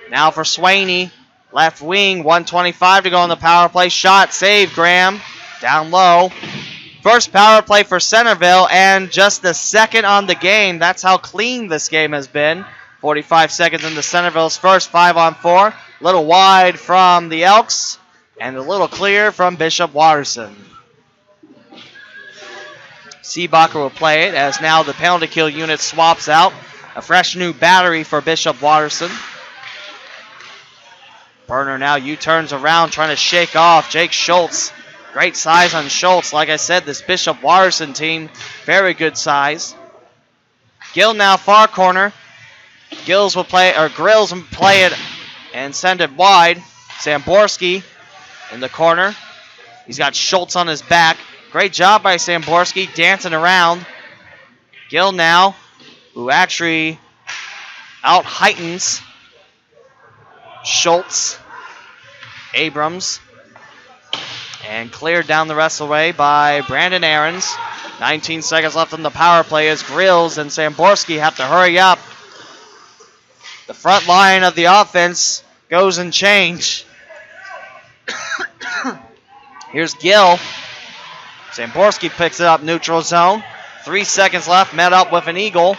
now for Swaney. Left wing, 1:25 to go on the power play. Shot, save, Graham. Down low. First power play for Centerville and just the second on the game. That's how clean this game has been. 45 seconds into Centerville's first 5-on-4. A little wide from the Elks and a little clear from Bishop Watterson. Seebacher will play it as now the penalty kill unit swaps out. A fresh new battery for Bishop Watterson. Burner now U-turns around trying to shake off Jake Schultz. Great size on Schultz. Like I said, this Bishop Watterson team, very good size. Gill now far corner. Grills will play it and send it wide. Samborski in the corner. He's got Schultz on his back. Great job by Samborski dancing around. Gill now, who actually out-heightens Schultz. Abrams. And cleared down the rest of the way by Brandon Aarons. 19 seconds left on the power play as Grills and Samborski have to hurry up. The front line of the offense goes in change. Here's Gill. Samborski picks it up neutral zone. 3 seconds left, met up with an eagle.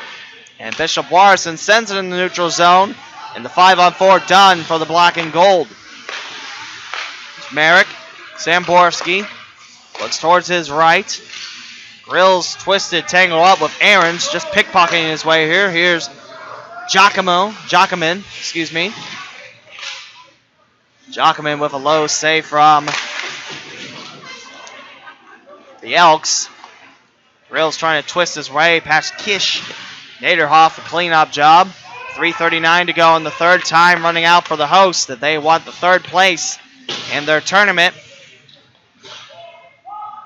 And Bishop Watterson sends it in the neutral zone. And the 5-on-4 done for the black and gold. Merrick. Samborski looks towards his right. Grills twisted, tangle up with Aarons, just pickpocketing his way here. Here's Jacquemin. Jacquemin with a low save from the Elks. Grills trying to twist his way past Kish. Naderhoff, a cleanup job. 3:39 to go in the third. Time running out for the hosts that they want the third place in their tournament.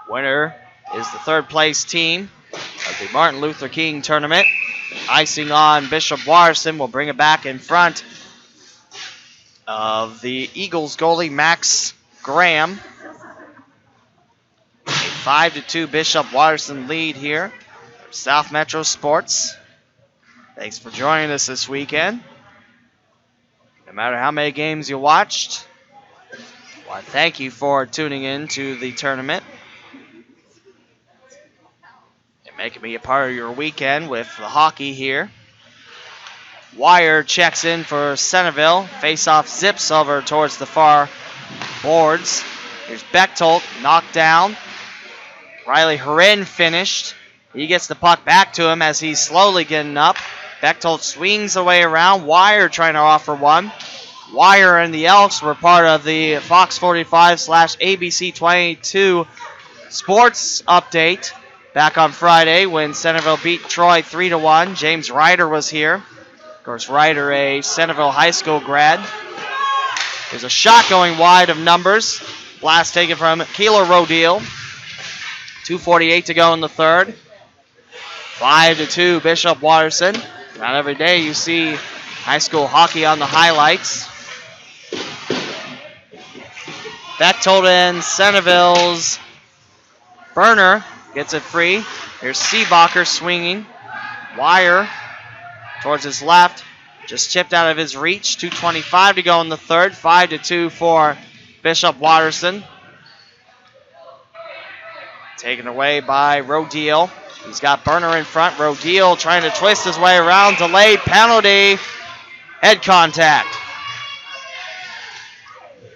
Winner is the third place team of the Martin Luther King Tournament. Icing on Bishop Watterson will bring it back in front of the Eagles goalie Max Graham. A 5-2 Bishop Watterson lead here from South Metro Sports. Thanks for joining us this weekend. No matter how many games you watched, well, thank you for tuning in to the tournament. Making me a part of your weekend with the hockey here. Wire checks in for Centerville. Face-off zips over towards the far boards. Here's Bechtold knocked down. Riley Horin finished. He gets the puck back to him as he's slowly getting up. Bechtold swings the way around. Wire trying to offer one. Wire and the Elks were part of the Fox 45/ABC 22 sports update back on Friday when Centerville beat Troy 3-1. James Ryder was here. Of course, Ryder, a Centerville High School grad. There's a shot going wide of numbers. Blast taken from Keeler Rodil. 2:48 to go in the third. 5-2 Bishop Watterson. Not every day you see high school hockey on the highlights. Bechtold and Centerville's Burner gets it free. Here's Seebacher swinging. Wire towards his left. Just chipped out of his reach. 2:25 to go in the third. 5-2 for Bishop Watterson. Taken away by Rodil. He's got Burner in front. Rodil trying to twist his way around. Delayed penalty. Head contact.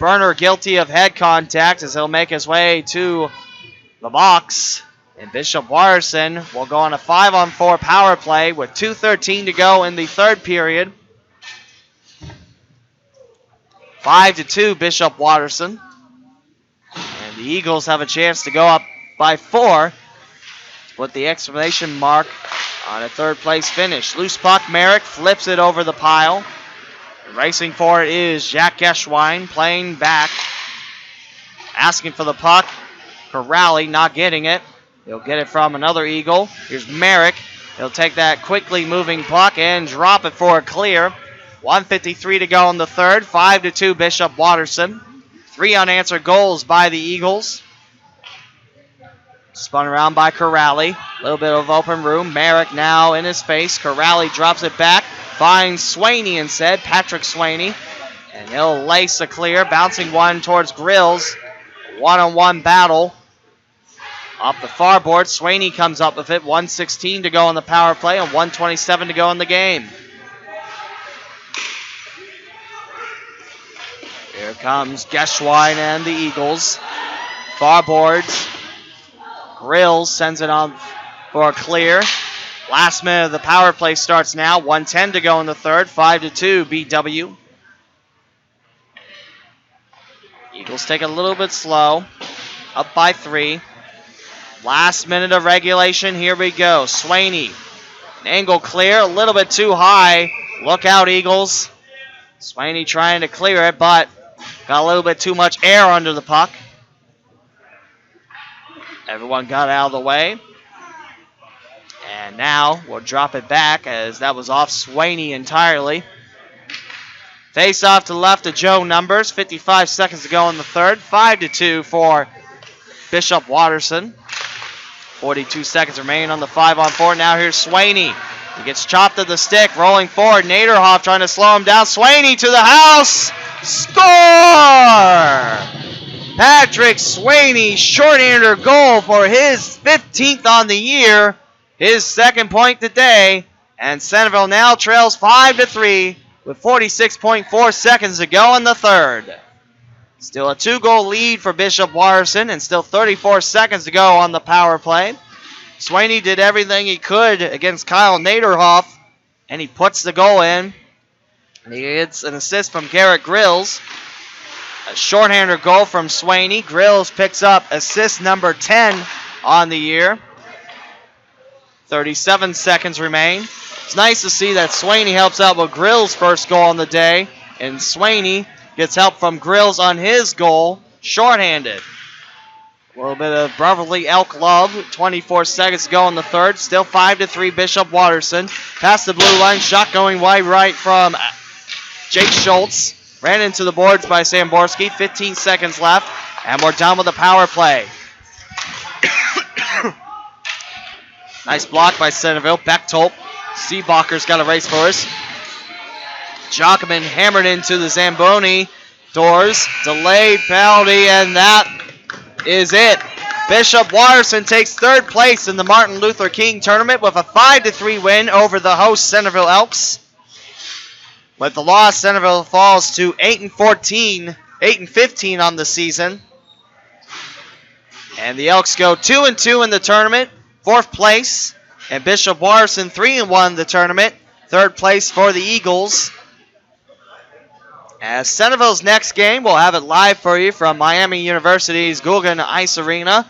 Burner guilty of head contact as he'll make his way to the box. And Bishop Watterson will go on a 5-on-4 power play with 2:13 to go in the third period. 5-2 Bishop Watterson. And the Eagles have a chance to go up by 4 to put the exclamation mark on a third place finish. Loose puck, Merrick flips it over the pile. Racing for it is Jack Geschwein playing back. Asking for the puck. Corrali not getting it. He'll get it from another Eagle. Here's Merrick. He'll take that quickly moving puck and drop it for a clear. 1:53 to go in the third. 5-2 Bishop Watterson. 3 unanswered goals by the Eagles. Spun around by Corrali. A little bit of open room. Merrick now in his face. Corrali drops it back. Finds Swaney instead. Patrick Swaney. And he'll lace a clear. Bouncing one towards Grills. One-on-one battle. Off the far board. Swaney comes up with it. 1:16 to go on the power play and 1:27 to go in the game. Here comes Geschwine and the Eagles. Far boards. Grills sends it on for a clear. Last minute of the power play starts now. 1:10 to go in the third. 5-2 BW. Eagles take it a little bit slow. Up by 3. Last minute of regulation. Here we go. Swaney. An angle clear. A little bit too high. Look out, Eagles. Swaney trying to clear it, but got a little bit too much air under the puck. Everyone got out of the way. And now we'll drop it back as that was off Swaney entirely. Face off to the left of Joe Numbers. 55 seconds to go in the third. 5-2 for Bishop Watterson. 42 seconds remaining on the 5-on-4. Now here's Swaney. He gets chopped at the stick. Rolling forward. Naderhoff trying to slow him down. Swaney to the house. Score! Patrick Swaney, shorthander goal for his 15th on the year. His second point today. And Centerville now trails 5-3 with 46.4 seconds to go in the third. Still a 2-goal lead for Bishop Watterson and still 34 seconds to go on the power play. Swaney did everything he could against Kyle Naderhoff, and he puts the goal in. And he gets an assist from Garrett Grills. A shorthander goal from Swaney. Grills picks up assist number 10 on the year. 37 seconds remain. It's nice to see that Swaney helps out with Grills' first goal on the day, and Swaney gets help from Grills on his goal, shorthanded. A little bit of brotherly elk love. 24 seconds to go in the third. Still 5-3 Bishop Watterson. Past the blue line. Shot going wide right from Jake Schultz. Ran into the boards by Samborski. 15 seconds left. And we're done with the power play. Nice block by Centerville. Bechtold. Seebacher's got a race for us. Jockman hammered into the Zamboni doors. Delayed penalty, and that is it. Bishop Watterson takes third place in the Martin Luther King Tournament with a 5-3 win over the host Centerville Elks. With the loss, Centerville falls to 8-15 on the season. And the Elks go 2-2 in the tournament, fourth place. And Bishop Watterson 3-1 in the tournament, third place for the Eagles. As Centerville's next game, we'll have it live for you from Miami University's Guggen Ice Arena,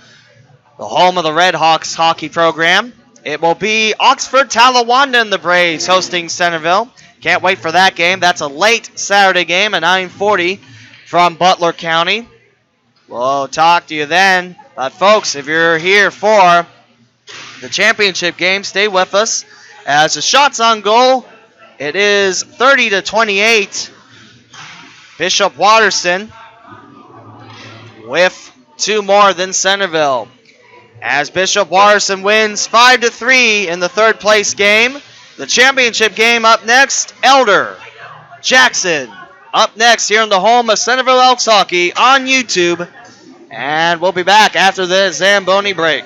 the home of the Red Hawks hockey program. It will be Oxford Talawanda and the Braves hosting Centerville. Can't wait for that game. That's a late Saturday game at 9:40 from Butler County. We'll talk to you then. But folks, if you're here for the championship game, stay with us. As the shots on goal, it is 30-28. Bishop Watterson with 2 more than Centerville. As Bishop Watterson wins 5-3 in the third place game. The championship game up next, Elder Jackson. Up next here in the home of Centerville Elks Hockey on YouTube. And we'll be back after the Zamboni break.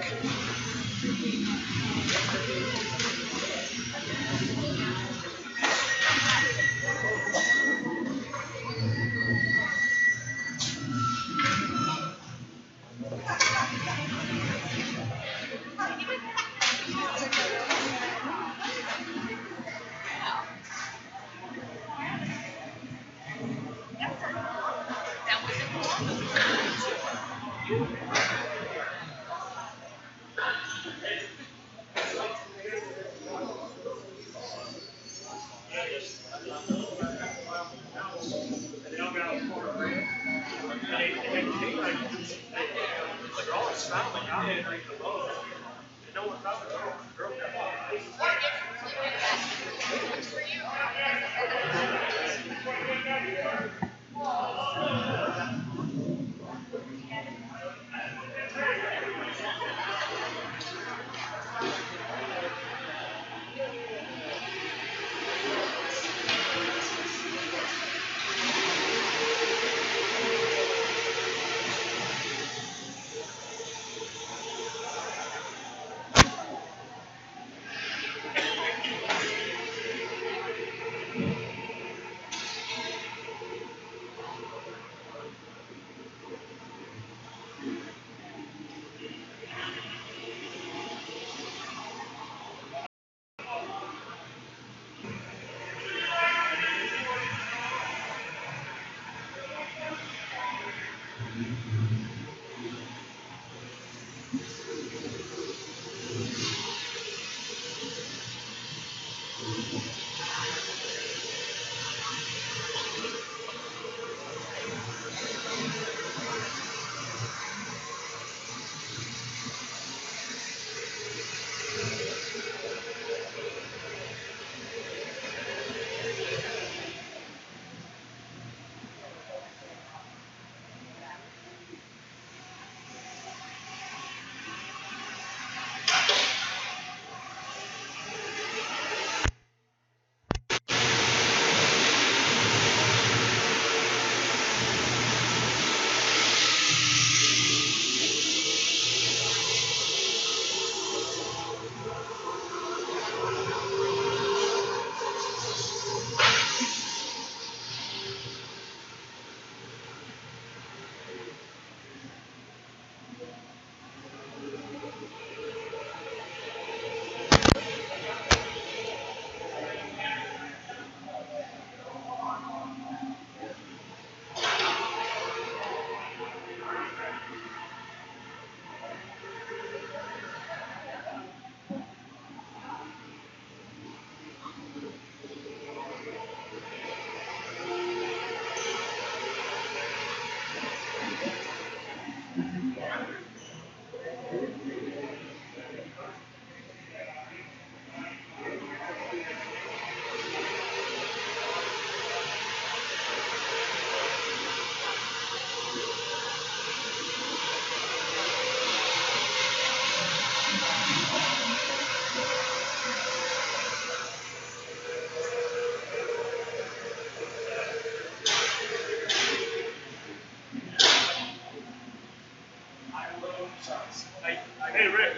Hey, Rick.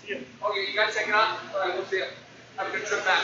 See you. Okay, you guys check it out. All right, we'll see you. Have a good trip back.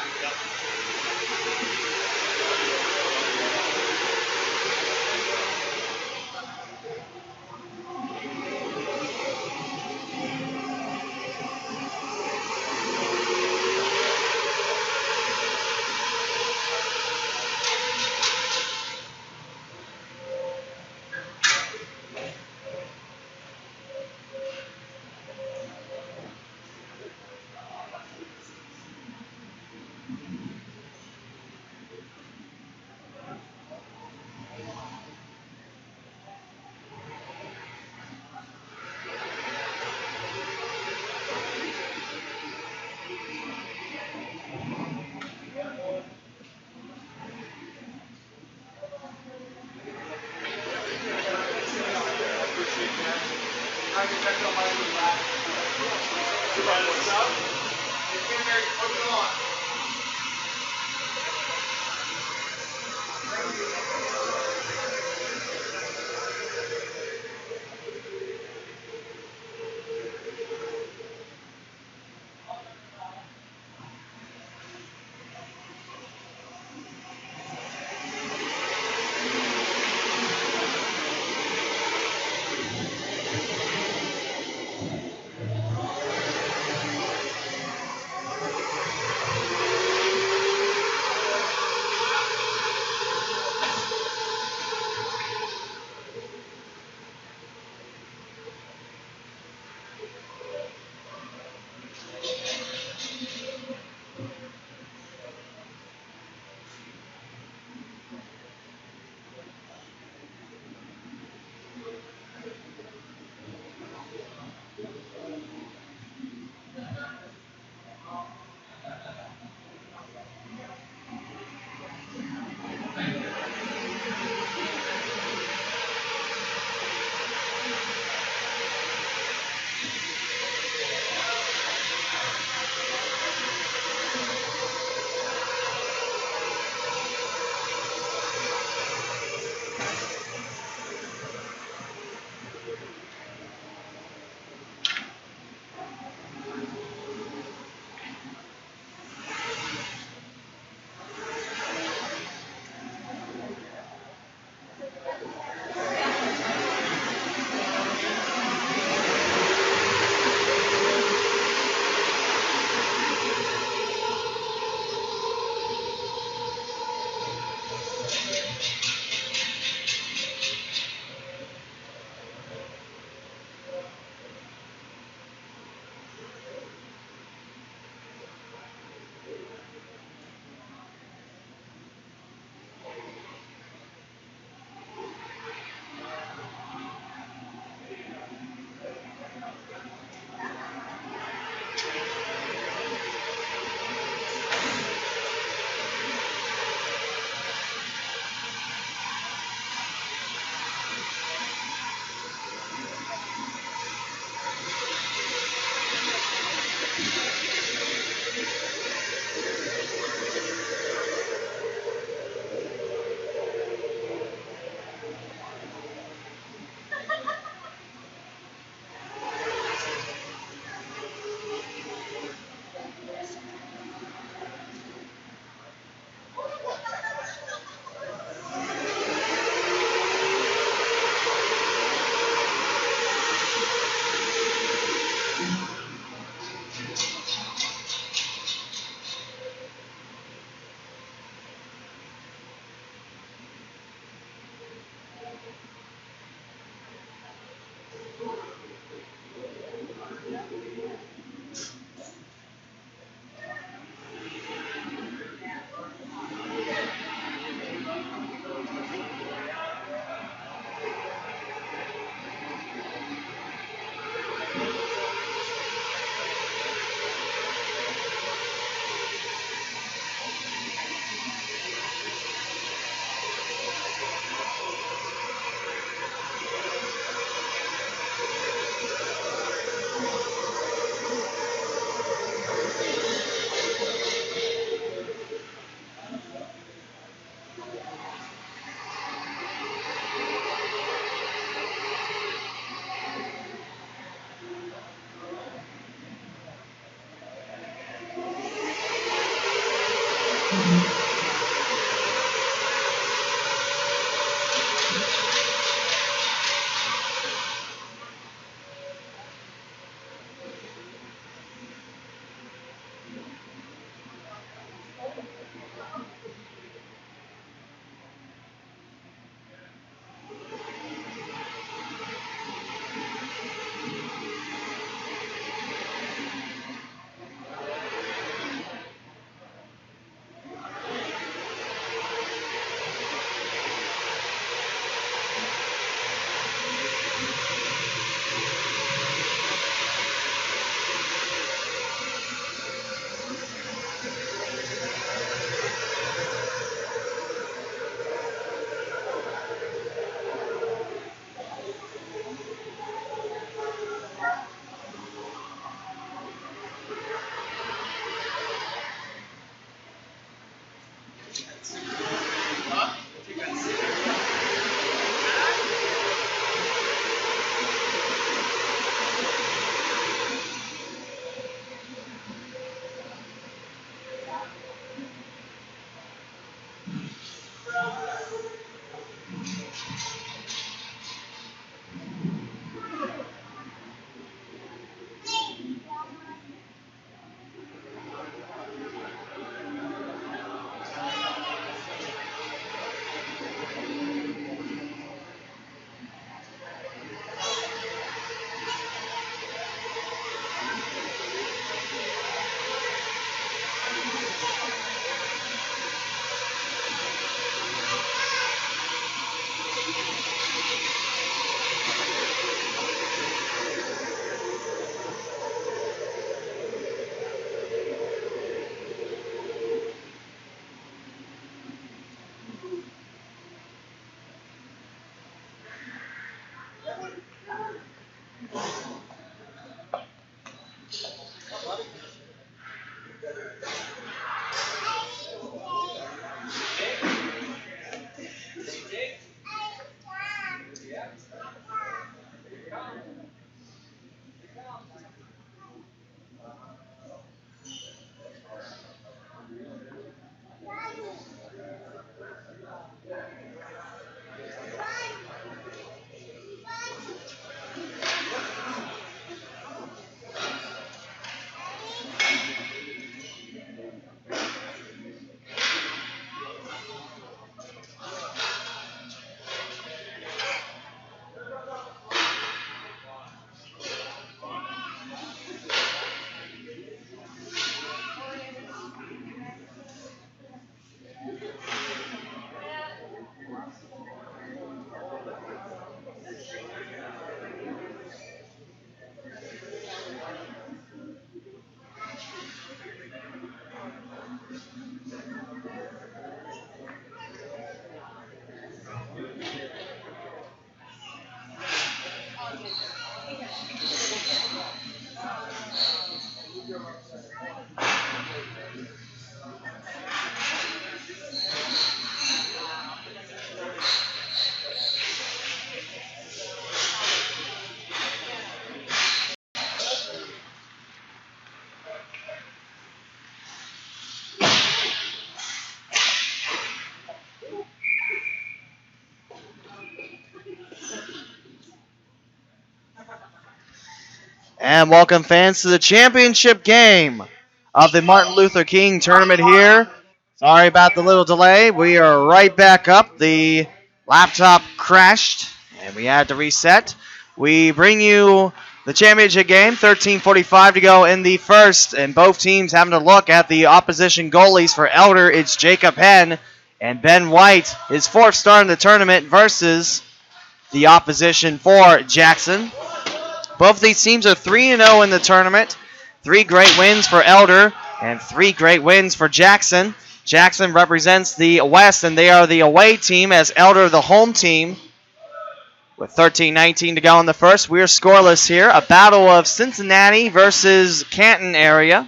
And welcome fans to the championship game of the Martin Luther King Tournament here. Sorry about the little delay. We are right back up. The laptop crashed and we had to reset. We bring you the championship game, 13:45 to go in the first, and both teams having a look at the opposition goalies. For Elder, it's Jacob Henn and Ben White, his fourth start in the tournament, versus the opposition for Jackson. Both of these teams are 3-0 in the tournament. 3 great wins for Elder and 3 great wins for Jackson. Jackson represents the West, and they are the away team, as Elder the home team. With 13:19 to go in the first, we are scoreless here. A battle of Cincinnati versus Canton area.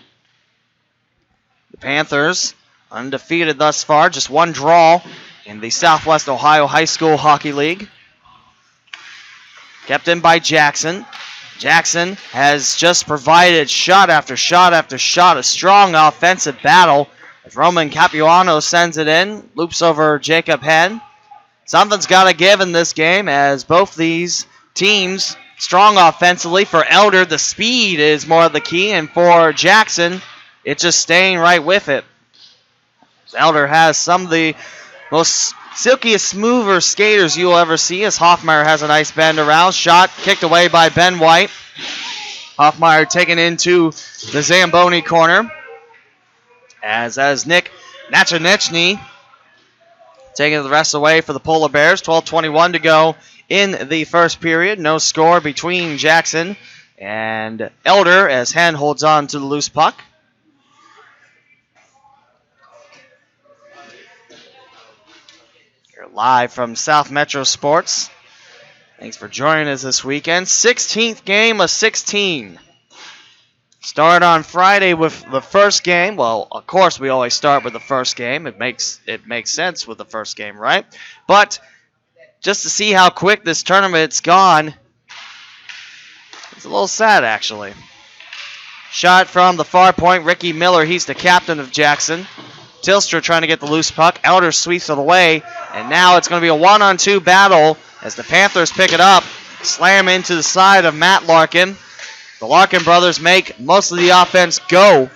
The Panthers, undefeated thus far, just one draw in the Southwest Ohio High School Hockey League. Kept in by Jackson. Jackson has just provided shot after shot after shot, a strong offensive battle. As Roman Capuano sends it in, loops over Jacob Henn. Something's got to give in this game, as both these teams strong offensively. For Elder, the speed is more of the key, and for Jackson, it's just staying right with it. Elder has some of the most silkiest, smoother skaters you'll ever see, as Hoffmeyer has a nice bend around. Shot kicked away by Ben White. Hoffmeyer taken into the Zamboni corner. As Nick Nachanechny taking the rest away for the Polar Bears. 12:21 to go in the first period. No score between Jackson and Elder, as Henn holds on to the loose puck. You're live from South Metro Sports. Thanks for joining us this weekend. 16th game of 16. Start on Friday with the first game. Well, of course, we always start with the first game. It makes sense with the first game, right? But just to see how quick this tournament's gone, it's a little sad, actually. Shot from the far point, Ricky Miller. He's the captain of Jackson. Tilstra trying to get the loose puck. Elder sweeps it away, and now it's going to be a 1-on-2 battle as the Panthers pick it up, slam into the side of Matt Larkin. The Larkin brothers make most of the offense go,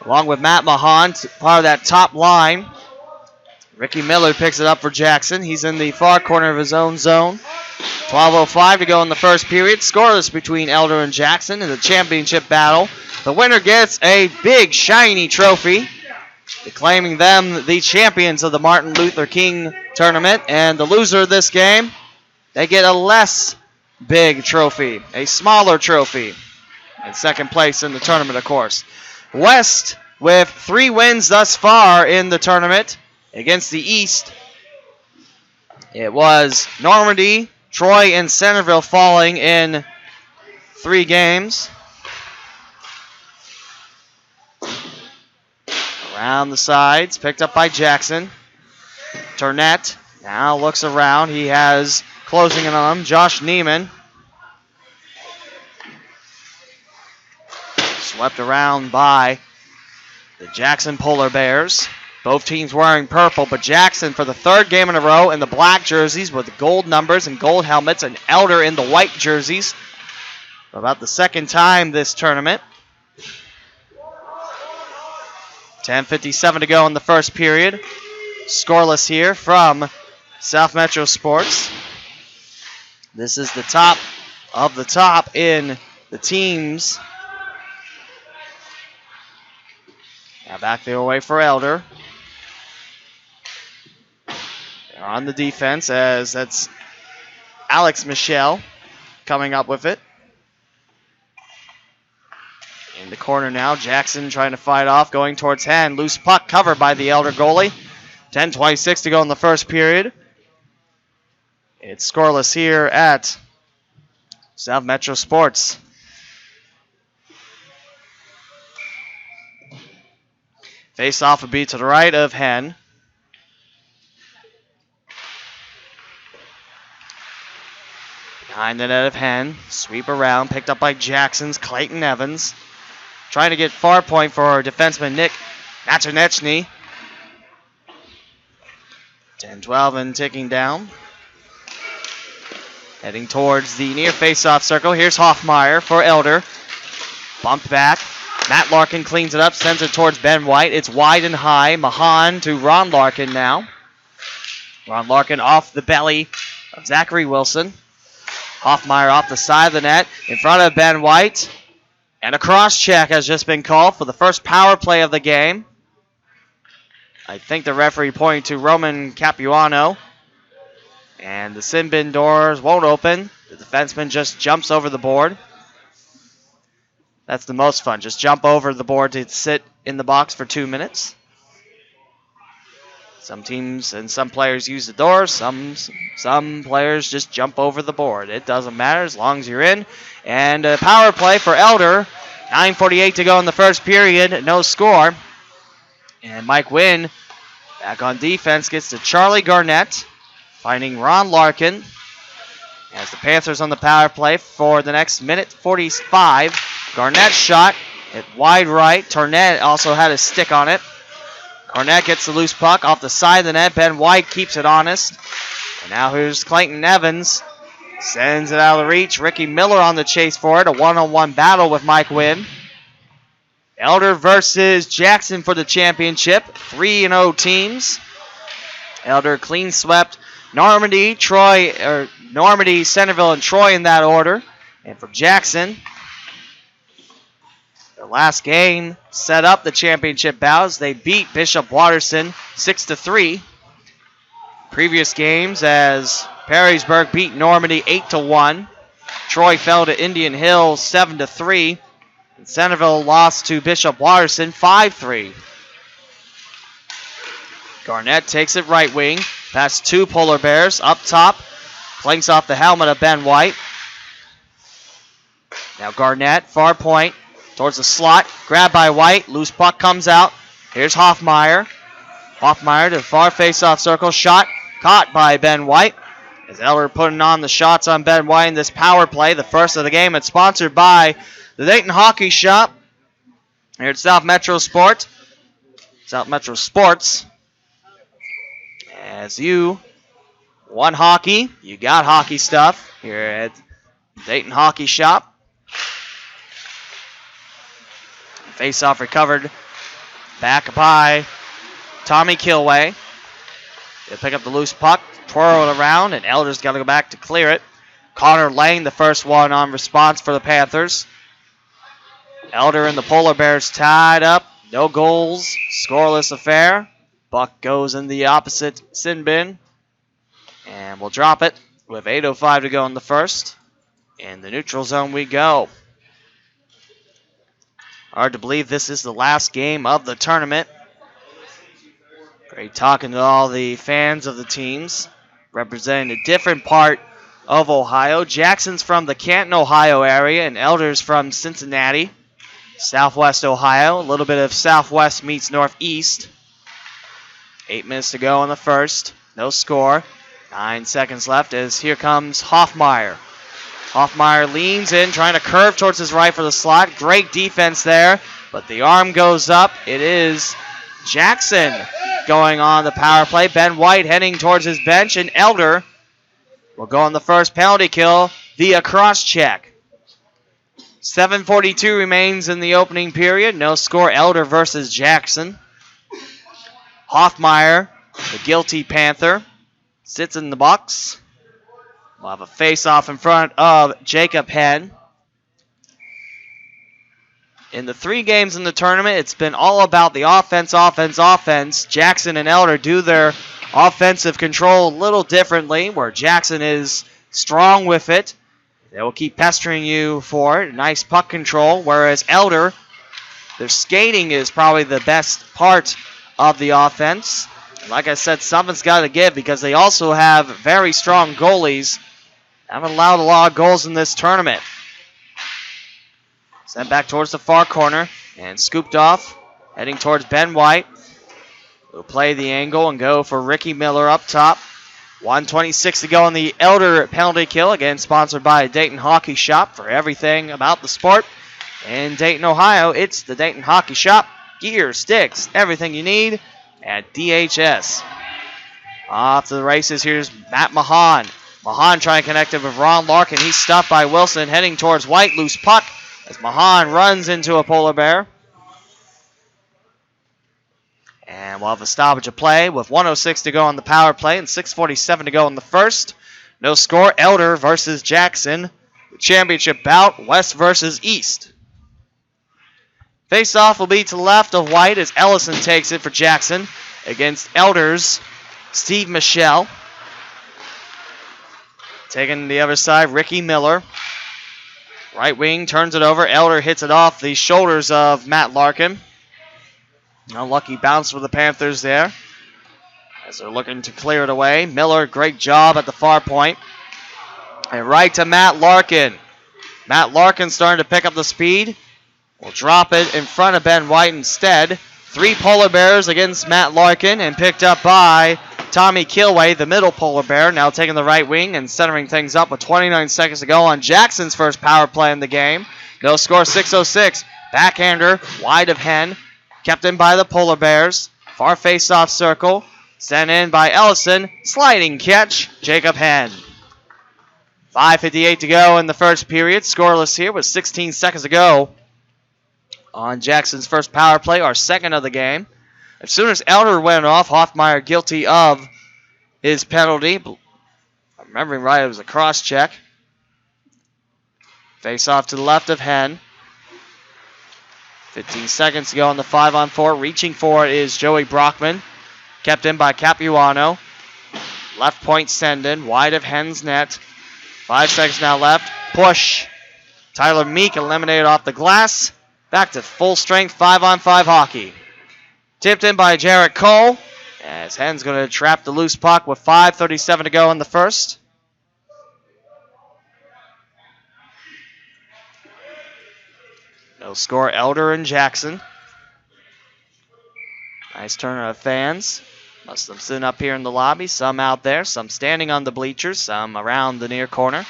along with Matt Mahan, part of that top line. Ricky Miller picks it up for Jackson. He's in the far corner of his own zone. 12:05 to go in the first period. Scoreless between Elder and Jackson in the championship battle. The winner gets a big, shiny trophy, declaiming them the champions of the Martin Luther King Tournament. And the loser of this game, they get a less big trophy, a smaller trophy. In second place in the tournament, of course. West with 3 wins thus far in the tournament against the East. It was Normandy, Troy, and Centerville falling in 3 games. Around the sides, picked up by Jackson. Turnett now looks around. He has closing in on him, Josh Neiman. Swept around by the Jackson Polar Bears. Both teams wearing purple, but Jackson for the 3rd game in a row in the black jerseys with the gold numbers and gold helmets, and Elder in the white jerseys. For about the 2nd time this tournament. 10:57 to go in the first period. Scoreless here from South Metro Sports. This is the top of the top in the teams. Now back the other way for Elder. They're on the defense, as that's Alex Michelle coming up with it. In the corner now, Jackson trying to fight off, going towards Henn. Loose puck covered by the Elder goalie. 10:26 to go in the first period. It's scoreless here at South Metro Sports. Face-off would be to the right of Henn. Behind the net of Henn. Sweep around. Picked up by Jackson's Clayton Evans. Trying to get far point for defenseman Nick Nachanechny. 10-12 and ticking down. Heading towards the near face-off circle. Here's Hoffmeyer for Elder. Bumped back. Matt Larkin cleans it up, sends it towards Ben White. It's wide and high. Mahan to Ron Larkin now. Ron Larkin off the belly of Zachary Wilson. Hoffmeyer off the side of the net in front of Ben White. And a cross check has just been called for the first power play of the game. I think the referee pointing to Roman Capuano. And the sin bin doors won't open. The defenseman just jumps over the board. That's the most fun. Just jump over the board to sit in the box for 2 minutes. Some teams and some players use the doors. Some players just jump over the board. It doesn't matter as long as you're in. And a power play for Elder. 9:48 to go in the first period. No score. And Mike Wynn back on defense gets to Charlie Garnett, finding Ron Larkin. As the Panthers on the power play for the next minute 45. Garnett's shot at wide right. Tornett also had a stick on it. Garnett gets the loose puck off the side of the net. Ben White keeps it honest. And now here's Clayton Evans. Sends it out of the reach. Ricky Miller on the chase for it. A one-on-one battle with Mike Wynn. Elder versus Jackson for the championship. 3-0 teams. Elder clean swept Normandy, Centerville, and Troy in that order. And for Jackson, their last game set up the championship bows. They beat Bishop Watterson 6-3. Previous games as Perrysburg beat Normandy 8-1. Troy fell to Indian Hill 7-3. And Centerville lost to Bishop Watterson 5-3. Garnett takes it right wing. Past two Polar Bears. Up top. Clinks off the helmet of Ben White. Now Garnett, far point. Towards the slot. Grabbed by White. Loose puck comes out. Here's Hoffmeyer. Hoffmeyer to the far face-off circle. Shot caught by Ben White. As Elder putting on the shots on Ben White in this power play. The first of the game. It's sponsored by the Dayton Hockey Shop. Here at South Metro Sports. As you want hockey, you got hockey stuff here at Dayton Hockey Shop. Face-off recovered back by Tommy Kilway. They pick up the loose puck, twirl it around, and Elder's got to go back to clear it. Connor Lang, the first one on response for the Panthers. Elder and the Polar Bears tied up. No goals, scoreless affair. Buck goes in the opposite sin bin. And we'll drop it with 8:05 to go in the first. In the neutral zone we go. Hard to believe this is the last game of the tournament. Great talking to all the fans of the teams, representing a different part of Ohio. Jackson's from the Canton, Ohio area, and Elder's from Cincinnati, Southwest Ohio. A little bit of Southwest meets Northeast. 8 minutes to go in the first. No score. 9 seconds left as here comes Hoffmeyer. Hoffmeyer leans in, trying to curve towards his right for the slot. Great defense there, but the arm goes up. It is Jackson going on the power play. Ben White heading towards his bench, and Elder will go on the first penalty kill via cross check. 7:42 remains in the opening period. No score, Elder versus Jackson. Hoffmeyer, the guilty Panther, sits in the box. We'll have a face-off in front of Jacob Henn. In the 3 games in the tournament, it's been all about the offense. Jackson and Elder do their offensive control a little differently, where Jackson is strong with it. They will keep pestering you for it. Nice puck control, whereas Elder, their skating is probably the best part of the offense. Like I said, something's got to give because they also have very strong goalies. Haven't allowed a lot of goals in this tournament. Sent back towards the far corner and scooped off, heading towards Ben White. We'll play the angle and go for Ricky Miller up top. 1:26 to go in the Elder penalty kill, again sponsored by Dayton Hockey Shop. For everything about the sport in Dayton, Ohio, it's the Dayton Hockey Shop. Gear, sticks, everything you need at DHS. Off to the races, here's Matt Mahan. Mahan trying to connect it with Ron Larkin. He's stopped by Wilson, heading towards White. Loose puck as Mahan runs into a polar bear. And we'll have a stoppage of play with 1:06 to go on the power play and 6:47 to go in the first. No score, Elder versus Jackson. Championship bout, West versus East. Face-off will be to the left of White as Ellison takes it for Jackson against Elder's Steve Michelle. Taking the other side, Ricky Miller. Right wing turns it over. Elder hits it off the shoulders of Matt Larkin. Unlucky bounce for the Panthers there as they're looking to clear it away. Miller, great job at the far point. And right to Matt Larkin. Matt Larkin starting to pick up the speed. Will drop it in front of Ben White instead. 3 polar bears against Matt Larkin and picked up by Tommy Kilway, the middle polar bear, now taking the right wing and centering things up with 29 seconds to go on Jackson's first power play in the game. No score, 6:06. Backhander, wide of Hen. Kept in by the polar bears. Far face-off circle. Sent in by Ellison. Sliding catch, Jacob Hen. 5:58 to go in the first period. Scoreless here with 16 seconds to go on Jackson's first power play, our second of the game. As soon as Elder went off, Hoffmeyer guilty of his penalty. I'm remembering right, it was a cross-check. Face off to the left of Hen. 15 seconds to go on the 5-on-4. Reaching for it is Joey Brockman. Kept in by Capuano. Left point send in, wide of Hen's net. 5 seconds now left. Push. Tyler Meek eliminated off the glass. Back to full strength 5-on-5 hockey. Tipped in by Jarrett Cole. As Hen's going to trap the loose puck with 5:37 to go in the first. No score, Elder and Jackson. Nice turn of fans. Most of them sitting up here in the lobby, some out there, some standing on the bleachers, some around the near corner.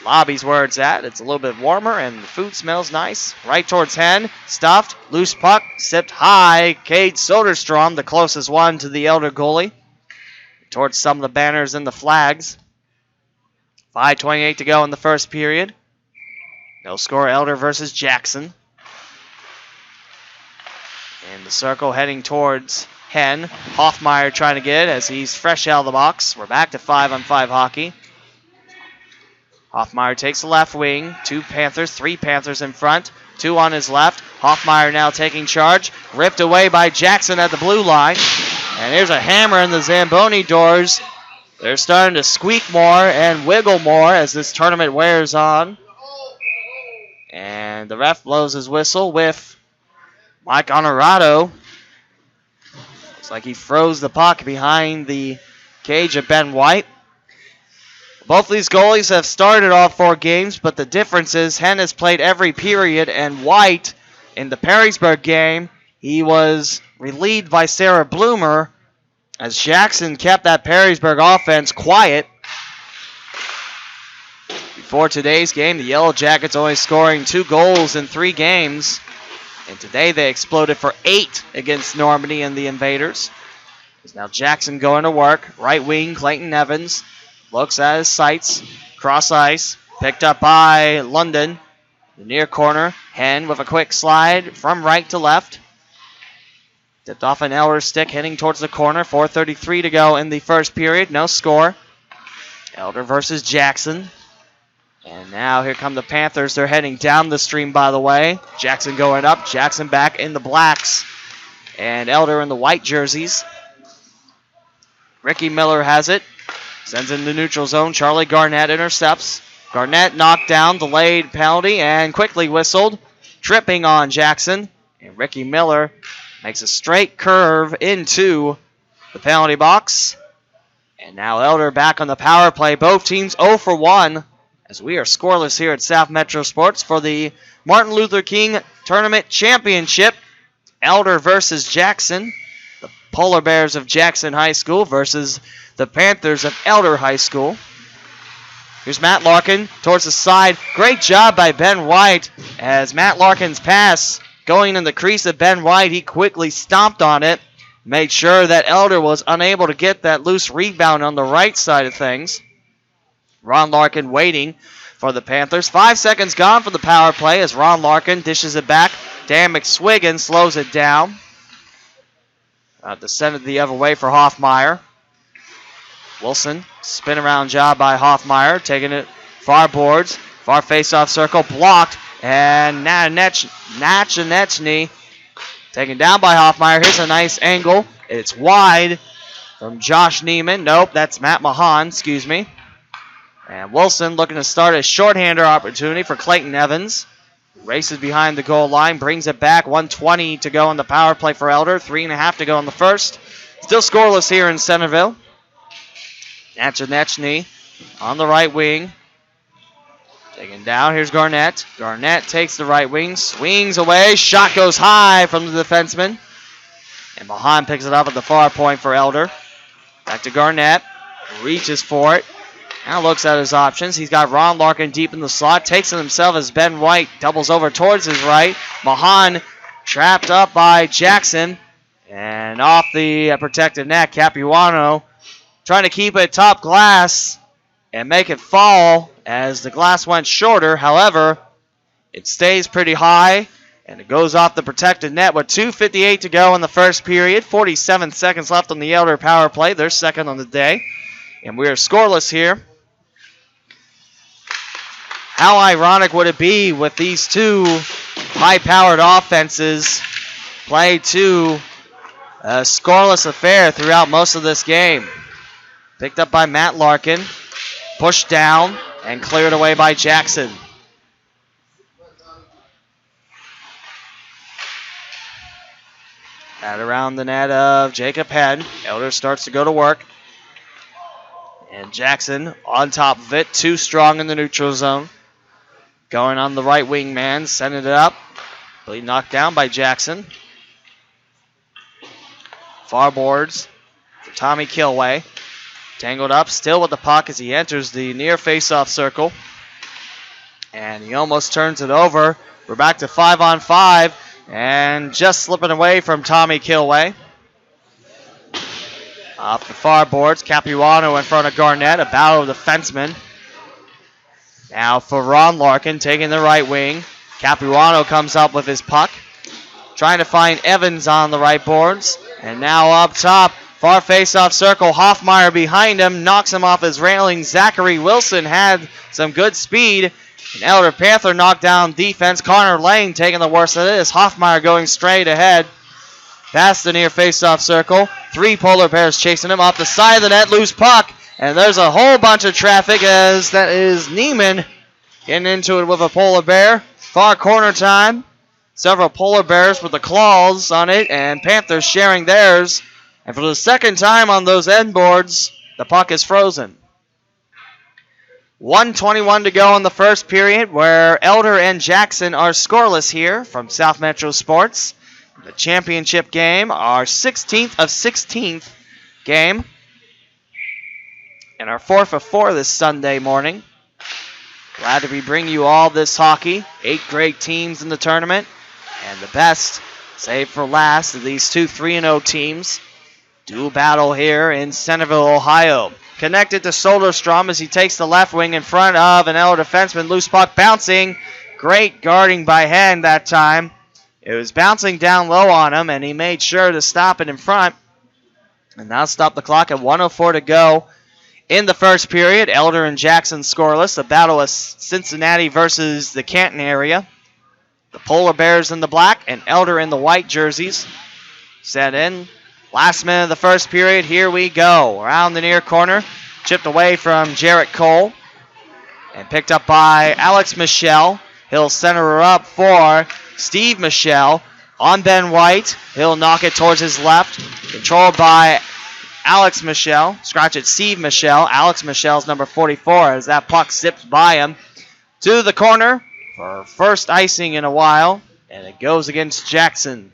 Lobby's where it's at. It's a little bit warmer and the food smells nice. Right towards Hen. Stuffed. Loose puck. Sipped high. Cade Soderstrom, the closest one to the Elder goalie. Towards some of the banners and the flags. 5:28 to go in the first period. No score, Elder versus Jackson. And the circle heading towards Hen. Hoffmeyer trying to get it as he's fresh out of the box. We're back to 5-on-5 hockey. Hoffmeyer takes the left wing. 2 Panthers, 3 Panthers in front. 2 on his left. Hoffmeyer now taking charge. Ripped away by Jackson at the blue line. And here's a hammer in the Zamboni doors. They're starting to squeak more and wiggle more as this tournament wears on. And the ref blows his whistle with Mike Honorado. Looks like he froze the puck behind the cage of Ben White. Both these goalies have started all 4 games, but the difference is Hen has played every period, and White, in the Perrysburg game, he was relieved by Sarah Bloomer as Jackson kept that Perrysburg offense quiet. Before today's game, the Yellow Jackets only scoring 2 goals in 3 games, and today they exploded for 8 against Normandy and the Invaders. There's now Jackson going to work. Right wing, Clayton Evans. Looks at his sights. Cross ice. Picked up by London. The near corner. Hen with a quick slide from right to left. Tipped off an Elder stick heading towards the corner. 4:33 to go in the first period. No score. Elder versus Jackson. And now here come the Panthers. They're heading down the stream, by the way. Jackson going up. Jackson back in the blacks. And Elder in the white jerseys. Ricky Miller has it. Sends in the neutral zone. Charlie Garnett intercepts. Garnett knocked down, delayed penalty, and quickly whistled. Tripping on Jackson. And Ricky Miller makes a straight curve into the penalty box. And now Elder back on the power play. Both teams 0 for 1 as we are scoreless here at South Metro Sports for the Martin Luther King Tournament Championship. Elder versus Jackson. The Polar Bears of Jackson High School versus the Panthers of Elder High School. Here's Matt Larkin towards the side. Great job by Ben White as Matt Larkin's pass going in the crease of Ben White. He quickly stomped on it. Made sure that Elder was unable to get that loose rebound on the right side of things. Ron Larkin waiting for the Panthers. 5 seconds gone for the power play as Ron Larkin dishes it back. Dan McSwiggan slows it down. To send it the other way for Hoffmeyer. Wilson, spin around job by Hoffmeyer, taking it far boards, far face-off circle, blocked, and Nachanechny taken down by Hoffmeyer. Here's a nice angle. It's wide from Josh Neiman. Nope, that's Matt Mahan, excuse me. And Wilson looking to start a shorthander opportunity for Clayton Evans. Races behind the goal line, brings it back. 1:20 to go on the power play for Elder. 3.5 to go in the first. Still scoreless here in Centerville. Nachanechny on the right wing. Taken down. Here's Garnett. Garnett takes the right wing, swings away. Shot goes high from the defenseman. And Mahan picks it up at the far point for Elder. Back to Garnett. Reaches for it. Now looks at his options. He's got Ron Larkin deep in the slot. Takes it himself as Ben White doubles over towards his right. Mahan trapped up by Jackson. And off the protected net, Capuano trying to keep it top glass and make it fall as the glass went shorter. However, it stays pretty high, and it goes off the protected net with 2:58 to go in the first period. 47 seconds left on the Elder power play. They're second on the day, and we are scoreless here. How ironic would it be with these two high-powered offenses play to a scoreless affair throughout most of this game? Picked up by Matt Larkin, pushed down, and cleared away by Jackson. At around the net of Jacob Henn. Elder starts to go to work. And Jackson on top of it, too strong in the neutral zone. Going on the right wing man, sending it up. But he knocked down by Jackson. Far boards for Tommy Kilway. Tangled up, still with the puck as he enters the near face-off circle. And he almost turns it over. We're back to 5-on-5. And just slipping away from Tommy Kilway. Off the far boards, Capuano in front of Garnett. A battle of the defensemen. Now for Ron Larkin, taking the right wing. Capuano comes up with his puck. Trying to find Evans on the right boards. And now up top. Far face-off circle, Hoffmeyer behind him, knocks him off his railing. Zachary Wilson had some good speed. An Elder Panther knocked down defense. Connor Lang taking the worst of this. Hoffmeyer going straight ahead. Past the near face-off circle. 3 Polar Bears chasing him off the side of the net. Loose puck. And there's a whole bunch of traffic as that is Neiman getting into it with a Polar Bear. Far corner time. Several Polar Bears with the claws on it. And Panthers sharing theirs. And for the second time on those end boards, the puck is frozen. 1:21 to go in the first period, where Elder and Jackson are scoreless here from South Metro Sports. The championship game, our 16th of 16th game, and our 4th of 4 this Sunday morning. Glad to be bringing you all this hockey. 8 great teams in the tournament, and the best, saved for last, of these two 3-0 teams. Dual battle here in Centerville, Ohio. Connected to Soderstrom as he takes the left wing in front of an Elder defenseman. Loose puck bouncing. Great guarding by Henn that time. It was bouncing down low on him, and he made sure to stop it in front. And now stop the clock at 1:04 to go in the first period. Elder and Jackson scoreless. The battle of Cincinnati versus the Canton area. The Polar Bears in the black and Elder in the white jerseys. Set in. Last minute of the first period, here we go. Around the near corner, chipped away from Jarrett Cole. And picked up by Alex Michelle. He'll center her up for Steve Michelle. On Ben White, he'll knock it towards his left. Controlled by Alex Michelle. Scratch it, Steve Michelle. Alex Michelle's number 44 as that puck zips by him. To the corner for first icing in a while. And it goes against Jackson.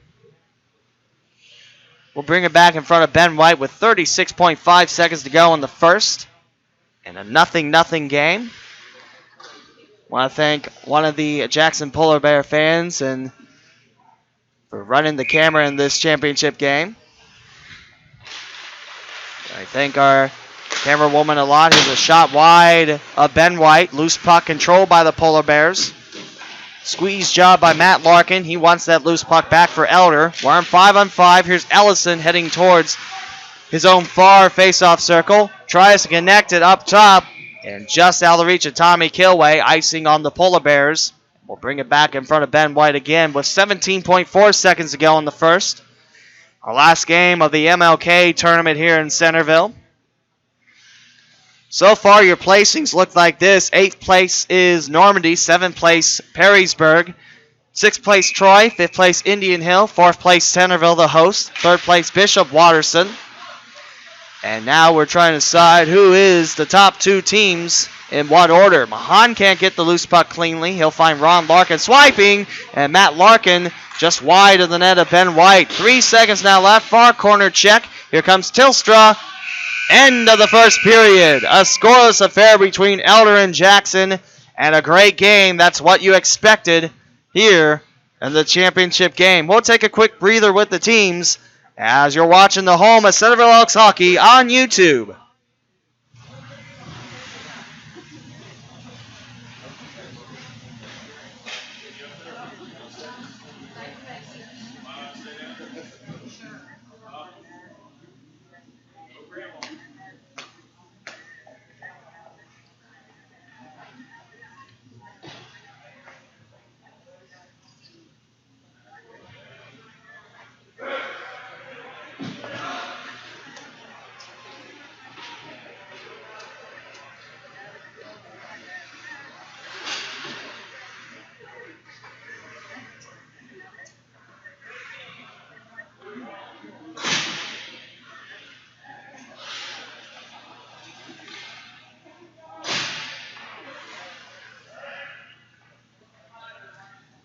We'll bring it back in front of Ben White with 36.5 seconds to go in the first. And a 0-0 game. Want to thank one of the Jackson Polar Bear fans and for running the camera in this championship game. I thank our Camera woman a lot. Here's a shot wide of Ben White. Loose puck controlled by the Polar Bears. Squeeze job by Matt Larkin. He wants that loose puck back for Elder. We're on 5-on-5. Here's Ellison heading towards his own far face-off circle. Tries to connect it up top. And just out of the reach of Tommy Kilway. Icing on the Polar Bears. We'll bring it back in front of Ben White again with 17.4 seconds to go in the first. Our last game of the MLK tournament here in Centerville. So far, your placings look like this. 8th place is Normandy. 7th place, Perrysburg. 6th place, Troy. 5th place, Indian Hill. 4th place, Centerville, the host. 3rd place, Bishop Watterson. And now we're trying to decide who is the top 2 teams in what order. Mahan can't get the loose puck cleanly. He'll find Ron Larkin swiping. And Matt Larkin just wide of the net of Ben White. 3 seconds now left. Far corner check. Here comes Tilstra. End of the first period. A scoreless affair between Elder and Jackson, and a great game. That's what you expected here in the championship game. We'll take a quick breather with the teams as you're watching the home of Centerville Elks hockey on YouTube.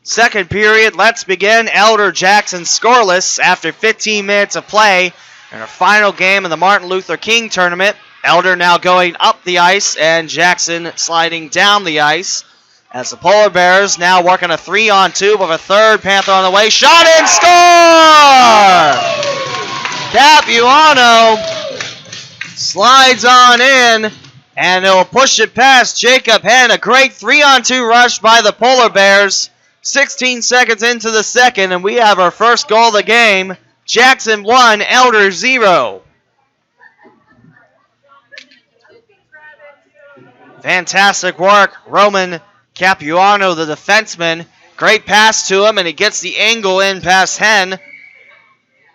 Second period, let's begin. Elder Jackson scoreless after 15 minutes of play in our final game of the Martin Luther King Tournament. Elder now going up the ice and Jackson sliding down the ice as the Polar Bears now working a 3-on-2 with a third Panther on the way. Shot and score! Capuano slides on in and it'll push it past Jacob Henn. A great 3-on-2 rush by the Polar Bears. 16 seconds into the second, and we have our first goal of the game. Jackson 1, Elder 0. Fantastic work. Roman Capuano, the defenseman. Great pass to him, and he gets the angle in past Henn.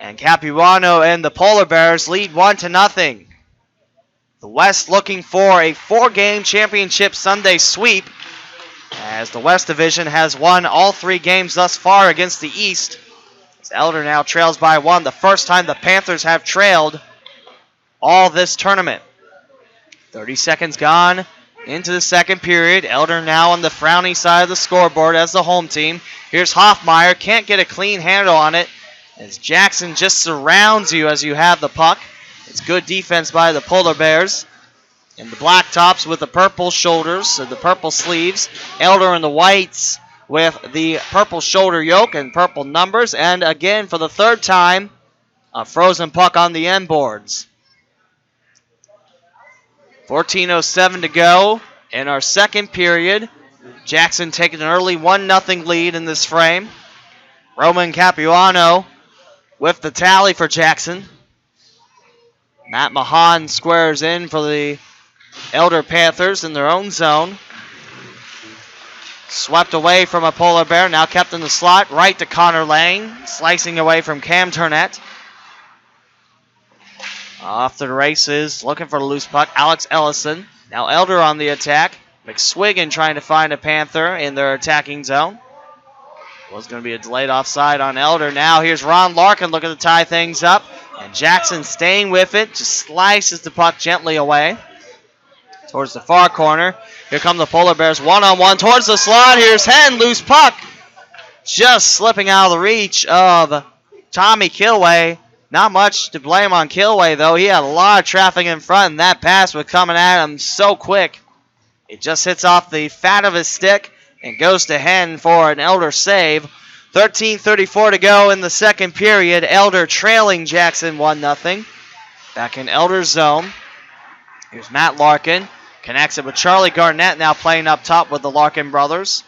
And Capuano and the Polar Bears lead 1-0. The West looking for a 4-game championship Sunday sweep, as the West Division has won all 3 games thus far against the East. As Elder now trails by 1, the first time the Panthers have trailed all this tournament. 30 seconds gone into the second period. Elder now on the frowny side of the scoreboard as the home team. Here's Hoffmeyer. Can't get a clean handle on it as Jackson just surrounds you as you have the puck. It's good defense by the Polar Bears. In the black tops with the purple shoulders, the purple sleeves. Elder in the whites with the purple shoulder yoke and purple numbers. And again, for the third time, a frozen puck on the end boards. 14:07 to go in our second period. Jackson taking an early 1-0 lead in this frame. Roman Capuano with the tally for Jackson. Matt Mahan squares in for the Elder Panthers in their own zone. Swept away from a Polar Bear, now kept in the slot, right to Connor Lang, slicing away from Cam Turnett. Off to the races, looking for the loose puck, Alex Ellison. Now Elder on the attack. McSwiggan trying to find a Panther in their attacking zone. Was going to be a delayed offside on Elder. Now here's Ron Larkin looking to tie things up. And Jackson staying with it, just slices the puck gently away towards the far corner. Here come the Polar Bears, one-on-one towards the slot. Here's Henn, loose puck. Just slipping out of the reach of Tommy Kilway. Not much to blame on Kilway, though. He had a lot of traffic in front, and that pass was coming at him so quick. It just hits off the fat of his stick and goes to Henn for an Elder save. 13:34 to go in the second period. Elder trailing Jackson 1-0. Back in Elder's zone. Here's Matt Larkin. Connects it with Charlie Garnett, now playing up top with the Larkin brothers.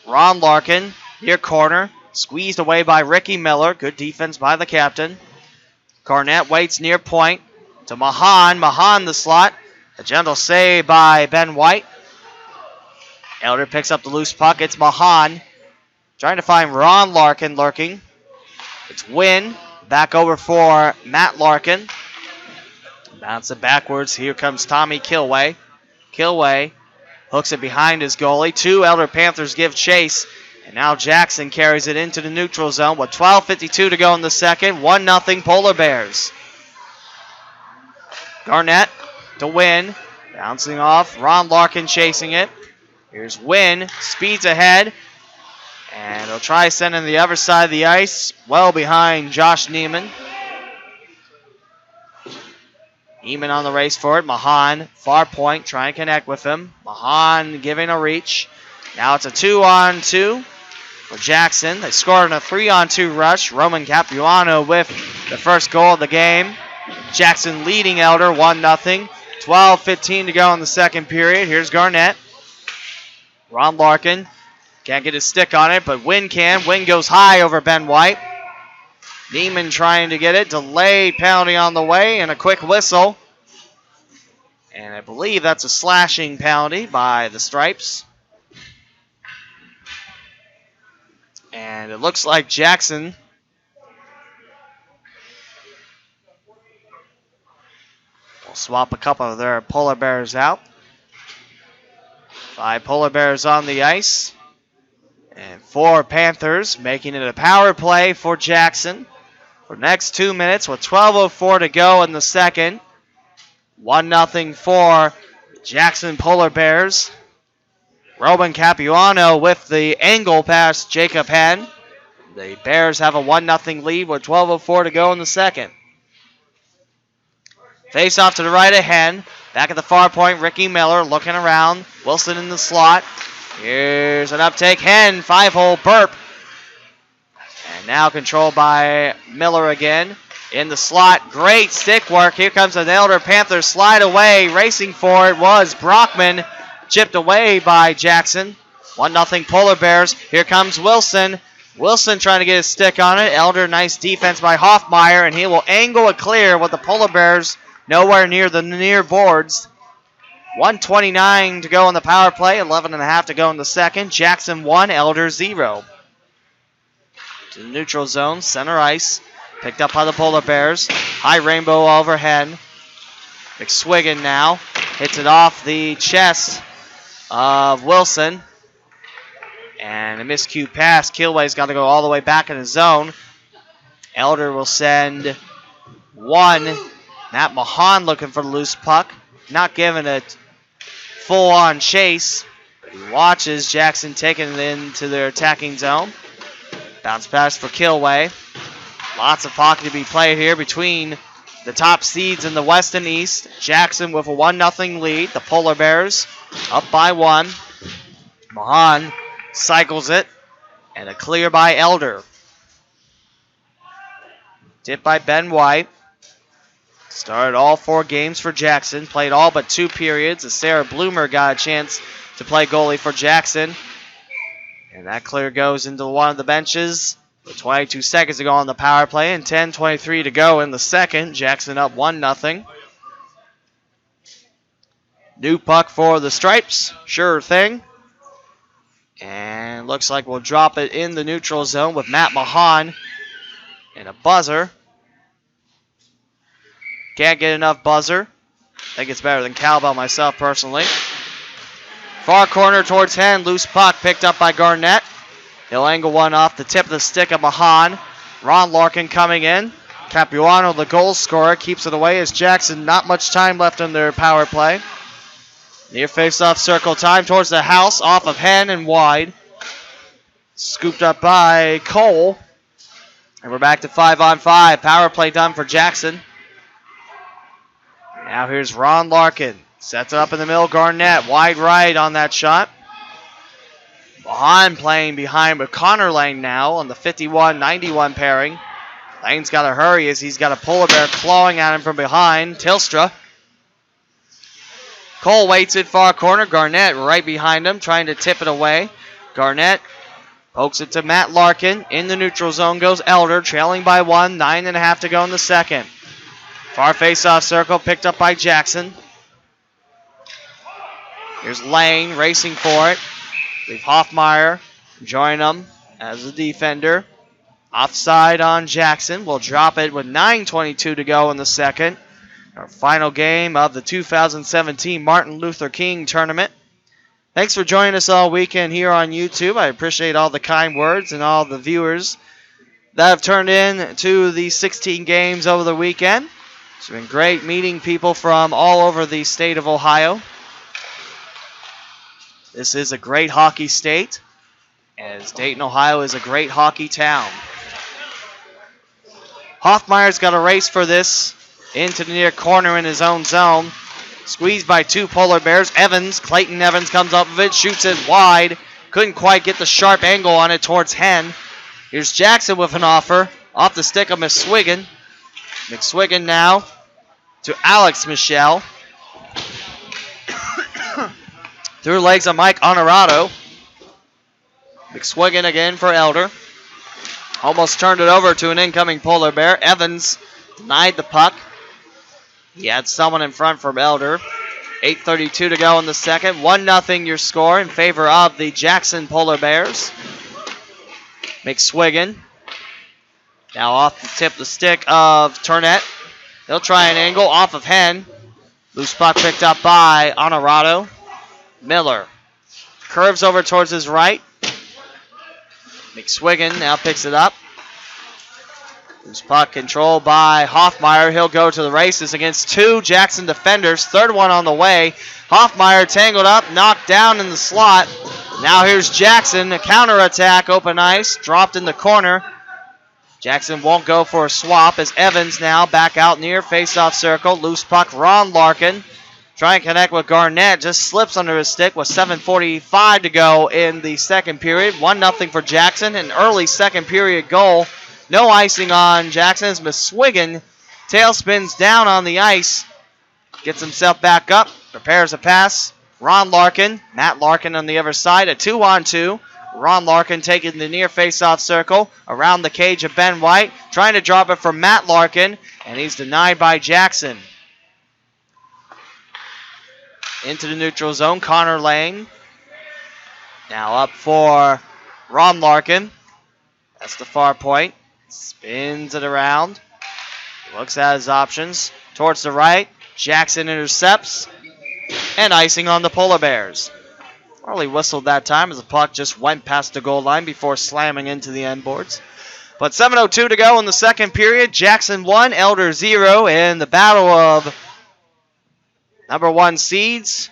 Ron Larkin, near corner. Squeezed away by Ricky Miller. Good defense by the captain. Garnett waits near point to Mahan. Mahan the slot. A gentle save by Ben White. Elder picks up the loose puck. It's Mahan. Trying to find Ron Larkin lurking. It's Wynn. Back over for Matt Larkin. Bounce it backwards. Here comes Tommy Kilway. Kilway hooks it behind his goalie. Two Elder Panthers give chase. And now Jackson carries it into the neutral zone with 12:52 to go in the second. 1-0 Polar Bears. Garnett to Wynn. Bouncing off. Ron Larkin chasing it. Here's Wynn. Speeds ahead. And he'll try sending the other side of the ice. Well behind Josh Neiman. Neiman on the race for it. Mahan, far point, trying to connect with him. Mahan giving a reach. Now it's a 2-on-2 for Jackson. They scored in a 3-on-2 rush. Roman Capuano with the first goal of the game. Jackson leading Elder 1-0. 12:15 to go in the second period. Here's Garnett. Ron Larkin can't get his stick on it, but Wynn can. Wynn goes high over Ben White. Neiman trying to get it. Delayed penalty on the way and a quick whistle. And I believe that's a slashing penalty by the Stripes. And it looks like Jackson will swap a couple of their Polar Bears out. 5 Polar Bears on the ice. And 4 Panthers, making it a power play for Jackson for the next 2 minutes with 12:04 to go in the second. 1-0 for Jackson Polar Bears. Roman Capuano with the angle past Jacob Henn. The Bears have a 1-0 lead with 12:04 to go in the second. Face off to the right of Henn. Back at the far point, Ricky Miller looking around. Wilson in the slot. Here's an uptake. Henn, 5-hole burp. And now controlled by Miller again. In the slot, great stick work. Here comes an Elder Panthers slide away. Racing for it was Brockman. Chipped away by Jackson. 1-0 Polar Bears. Here comes Wilson. Wilson trying to get his stick on it. Elder, nice defense by Hoffmeyer, and he will angle it clear with the Polar Bears nowhere near the near boards. 1:29 to go on the power play. 11:30 to go in the second. Jackson 1, Elder 0. To the neutral zone, center ice. Picked up by the Polar Bears. High rainbow overhead. McSwiggan now hits it off the chest of Wilson. And a miscued pass. Kilway's got to go all the way back in his zone. Elder will send 1. Matt Mahan looking for the loose puck. Not giving it full-on chase. He watches Jackson taking it into their attacking zone. Bounce pass for Kilway. Lots of puck to be played here between the top seeds in the West and East. Jackson with a 1-0 lead. The Polar Bears up by 1. Mahan cycles it. And a clear by Elder. Tipped by Ben White. Started all 4 games for Jackson. Played all but 2 periods as Sarah Bloomer got a chance to play goalie for Jackson. And that clear goes into one of the benches. With 22 seconds to go on the power play and 10:23 to go in the second. Jackson up 1-0. New puck for the Stripes. Sure thing. And looks like we'll drop it in the neutral zone with Matt Mahan and a buzzer. Can't get enough buzzer. I think it's better than cowbell myself personally. Far corner towards Henn. Loose puck picked up by Garnett. He'll angle one off the tip of the stick of Mahan. Ron Larkin coming in. Capuano, the goal scorer, keeps it away as Jackson. Not much time left in their power play. Near face-off circle time towards the house. Off of Henn and wide. Scooped up by Cole. And we're back to 5-on-5. Power play done for Jackson. Now here's Ron Larkin. Sets it up in the middle. Garnett wide right on that shot. Mahan playing behind with Connor Lane now on the 51-91 pairing. Lane's got to hurry as he's got a Polar Bear clawing at him from behind. Tilstra Cole waits it far corner. Garnett right behind him, trying to tip it away. Garnett pokes it to Matt Larkin. In the neutral zone goes Elder, trailing by 1. 9.5 to go in the second. Far face-off circle picked up by Jackson. Here's Lane racing for it. Leave Hoffmeyer join him as a defender. Offside on Jackson. We'll drop it with 9:22 to go in the second. Our final game of the 2017 Martin Luther King Tournament. Thanks for joining us all weekend here on YouTube. I appreciate all the kind words and all the viewers that have turned in to the 16 games over the weekend. It's been great meeting people from all over the state of Ohio. This is a great hockey state, as Dayton, Ohio is a great hockey town. Hoffmeyer's got a race for this into the near corner in his own zone. Squeezed by 2 Polar Bears. Clayton Evans comes up with it, shoots it wide. Couldn't quite get the sharp angle on it towards Hen. Here's Jackson with an offer. Off the stick of McSwiggan. McSwiggan now to Alex Michelle. Through legs of Mike Honorado. McSwiggan again for Elder. Almost turned it over to an incoming Polar Bear. Evans denied the puck. He had someone in front from Elder. 8:32 to go in the second. 1-0 your score in favor of the Jackson Polar Bears. McSwiggan. Now off the tip of the stick of Turnett. He'll try an angle off of Hen. Loose puck picked up by Honorado. Miller curves over towards his right. McSwiggan now picks it up. Loose puck controlled by Hoffmeyer. He'll go to the races against 2 Jackson defenders. Third one on the way. Hoffmeyer tangled up, knocked down in the slot. Now here's Jackson. A counterattack, open ice, dropped in the corner. Jackson won't go for a swap as Evans now back out near face-off circle. Loose puck, Ron Larkin. Try and connect with Garnett. Just slips under his stick with 7:45 to go in the second period. 1-0 for Jackson. An early second period goal. No icing on Jackson as McSwiggan tail spins down on the ice. Gets himself back up. Prepares a pass. Ron Larkin. Matt Larkin on the other side. A 2-on-2. Ron Larkin taking the near face-off circle. Around the cage of Ben White. Trying to drop it for Matt Larkin. And he's denied by Jackson. Into the neutral zone, Connor Lane. Now up for Ron Larkin. That's the far point. Spins it around. Looks at his options. Towards the right. Jackson intercepts. And icing on the Polar Bears. Early whistled that time as the puck just went past the goal line before slamming into the end boards. But 7:02 to go in the second period. Jackson 1, Elder 0 in the battle of number 1 seeds.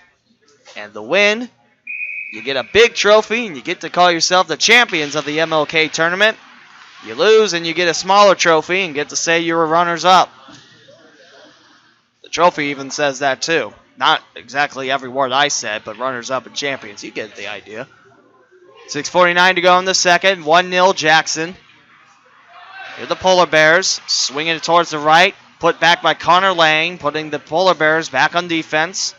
And the win, you get a big trophy and you get to call yourself the champions of the MLK tournament. You lose and you get a smaller trophy and get to say you were runners-up. The trophy even says that too. Not exactly every word I said, but runners-up and champions. You get the idea. 6:49 to go in the second. 1-0 Jackson. Here the Polar Bears swinging it towards the right. Put back by Connor Lang, putting the Polar Bears back on defense.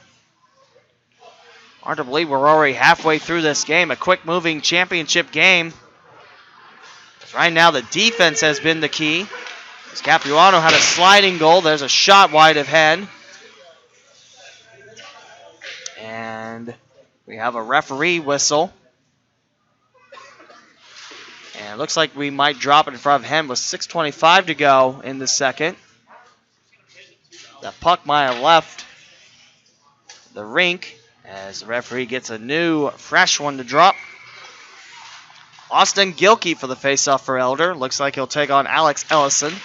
Hard to believe we're already halfway through this game. A quick-moving championship game. Right now the defense has been the key. As Capuano had a sliding goal. There's a shot wide of Hen. And we have a referee whistle. And it looks like we might drop it in front of Hen with 6:25 to go in the second. The puck might have left the rink as the referee gets a new, fresh one to drop. Austin Gilkey for the faceoff for Elder. Looks like he'll take on Alex Ellison.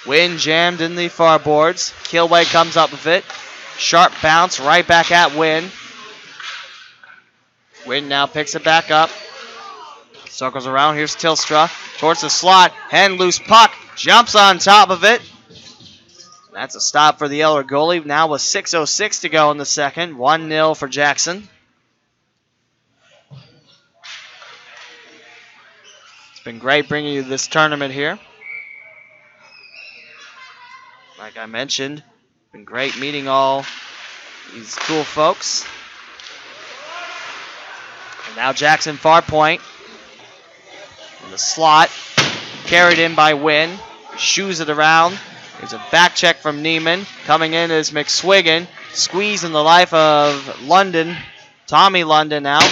Wynn jammed in the far boards. Kilway comes up with it. Sharp bounce right back at Wynn. Wynn now picks it back up. Circles around. Here's Tilstra towards the slot. Hen loose puck. Jumps on top of it. That's a stop for the Elder goalie. Now with 6:06 to go in the second. 1-0 for Jackson. It's been great bringing you this tournament here. like I mentioned, been great meeting all these cool folks. And now Jackson far point. In the slot, carried in by Wynn. Shoes it around. There's a back check from Neiman. Coming in is McSwiggan. Squeezing the life of London. Tommy London out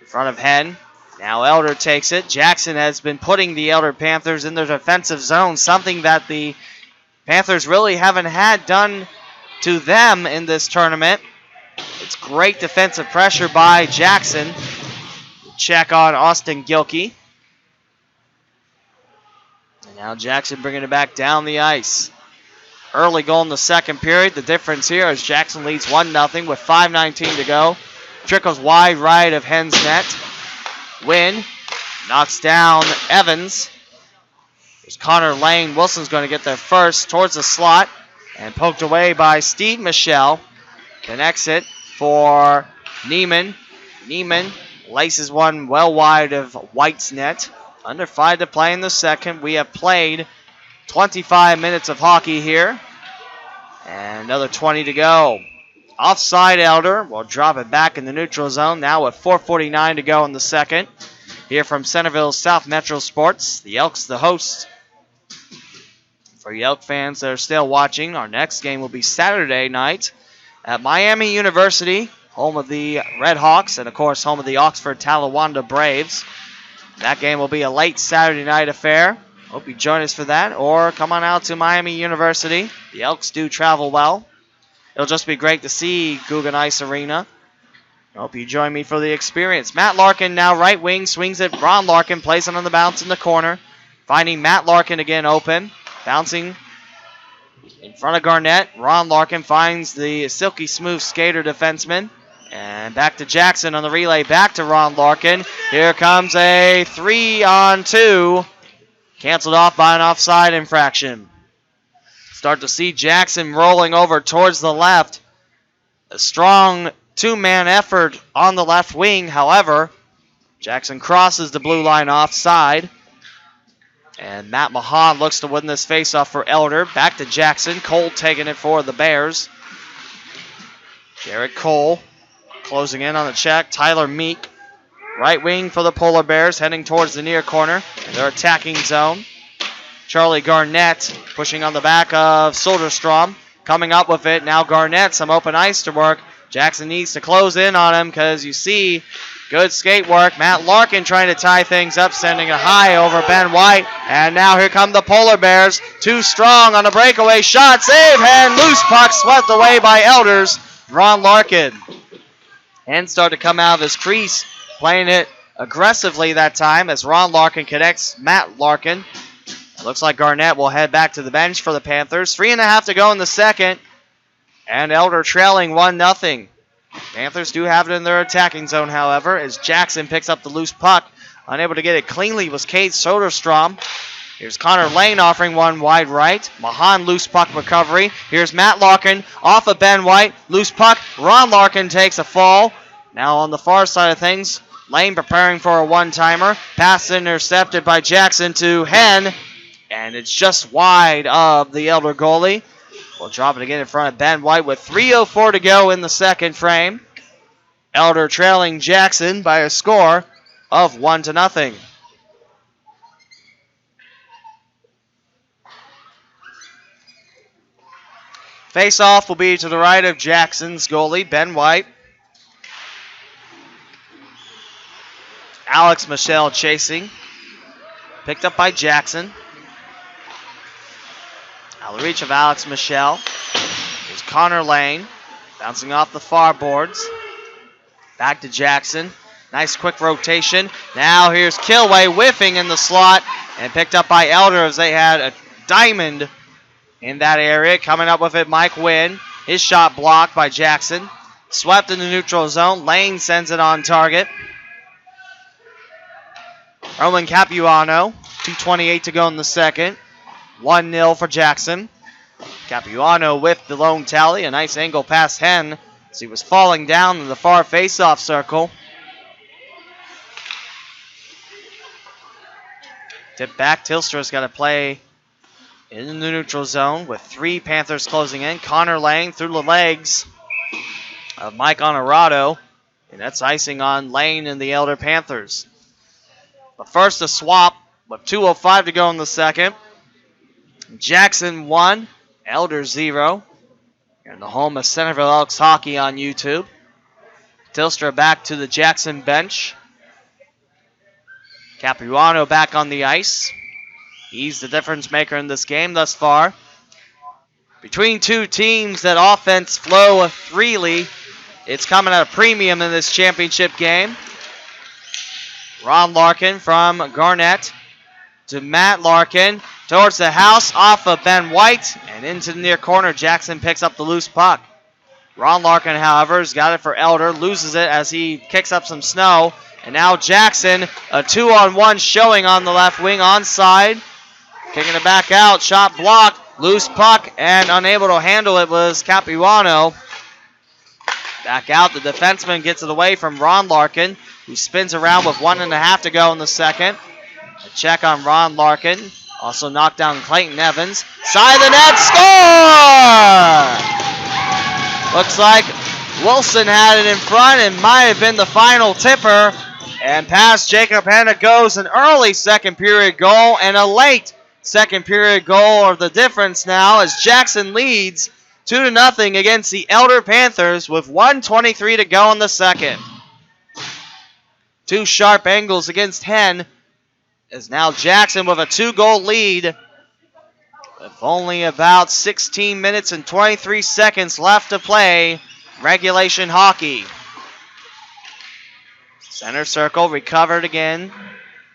in front of Hen. Now Elder takes it. Jackson has been putting the Elder Panthers in their defensive zone, something that the Panthers really haven't had done to them in this tournament. It's great defensive pressure by Jackson. Check on Austin Gilkey. And now Jackson bringing it back down the ice. Early goal in the second period. The difference here is Jackson leads 1-0 with 5:19 to go. Trickles wide right of Hen's net. Wynn knocks down Evans. There's Connor Lane. Wilson's going to get there first towards the slot. And poked away by Steve Michelle. Connects it for Neiman. Neiman laces one well wide of White's net. Under 5 to play in the second. We have played 25 minutes of hockey here. And another 20 to go. Offside Elder will drop it back in the neutral zone now with 4:49 to go in the second. Here from Centerville South Metro Sports, the Elks the host. For you Elk fans that are still watching, our next game will be Saturday night at Miami University, home of the Red Hawks and, of course, home of the Oxford Talawanda Braves. That game will be a late Saturday night affair. Hope you join us for that, or come on out to Miami University. The Elks do travel well. It'll just be great to see Guggen Ice Arena. I hope you join me for the experience. Matt Larkin now right wing, swings it. Ron Larkin plays it on the bounce in the corner. Finding Matt Larkin again open. Bouncing in front of Garnett. Ron Larkin finds the silky smooth skater defenseman. And back to Jackson on the relay. Back to Ron Larkin. Here comes a 3-on-2. Canceled off by an offside infraction. Start to see Jackson rolling over towards the left. A strong two-man effort on the left wing. However, Jackson crosses the blue line offside. And Matt Mahan looks to win this faceoff for Elder. Back to Jackson. Cole taking it for the Bears. Garrett Cole closing in on the check. Tyler Meek, right wing for the Polar Bears, heading towards the near corner. Their attacking zone. Charlie Garnett pushing on the back of Soderstrom. Coming up with it. Now Garnett, some open ice to work. Jackson needs to close in on him because you see good skate work. Matt Larkin trying to tie things up, sending it high over Ben White. And now here come the Polar Bears. Too strong on a breakaway shot. Save and loose puck swept away by Elders. Ron Larkin. And start to come out of his crease. Playing it aggressively that time as Ron Larkin connects Matt Larkin. Looks like Garnett will head back to the bench for the Panthers. 3.5 to go in the second. And Elder trailing 1-0. Panthers do have it in their attacking zone, however, as Jackson picks up the loose puck. Unable to get it cleanly was Cade Soderstrom. Here's Connor Lane offering one wide right. Mahan loose puck recovery. Here's Matt Larkin off of Ben White. Loose puck. Ron Larkin takes a fall. Now on the far side of things, Lane preparing for a one-timer. Pass intercepted by Jackson to Hen. And it's just wide of the Elder goalie. We'll drop it again in front of Ben White with 3:04 to go in the second frame. Elder trailing Jackson by a score of 1-0. Face-off will be to the right of Jackson's goalie, Ben White. Alex Michelle chasing. Picked up by Jackson. Out of reach of Alex Michelle. Here's Connor Lane. Bouncing off the far boards. Back to Jackson. Nice quick rotation. Now here's Kilway whiffing in the slot. And picked up by Elder as they had a diamond in that area. Coming up with it, Mike Wynn. His shot blocked by Jackson. Swept in the neutral zone. Lane sends it on target. Roman Capuano. 2:28 to go in the second. 1-0 for Jackson. Capuano with the lone tally. A nice angle past Hen as he was falling down in the far face-off circle. Tip back. Tilstra's got to play in the neutral zone with 3 Panthers closing in. Connor Lang through the legs of Mike Honorado. And that's icing on Lane and the Elder Panthers. But first a swap with 2:05 to go in the second. Jackson 1, Elder 0. You're in the home of Centerville Elks Hockey on YouTube. Tilstra back to the Jackson bench. Capuano back on the ice. He's the difference maker in this game thus far. Between two teams that offense flow freely, it's coming at a premium in this championship game. Ron Larkin from Garnett to Matt Larkin towards the house off of Ben White and into the near corner. Jackson picks up the loose puck. Ron Larkin, however, has got it for Elder, loses it as he kicks up some snow. And now Jackson, a 2-on-1 showing on the left wing onside. Kicking it back out, shot blocked, loose puck, and unable to handle it was Capuano. Back out, the defenseman gets it away from Ron Larkin, who spins around with 1.5 to go in the second. A check on Ron Larkin, also knocked down Clayton Evans. Side of the net, score! Looks like Wilson had it in front and might have been the final tipper. And past Jacob Hanna goes an early second period goal and a late second period goal are the difference now as Jackson leads 2-0 against the Elder Panthers with 1:23 to go in the second. 2 sharp angles against Hen is now Jackson with a 2-goal lead with only about 16 minutes and 23 seconds left to play regulation hockey. Center circle recovered again,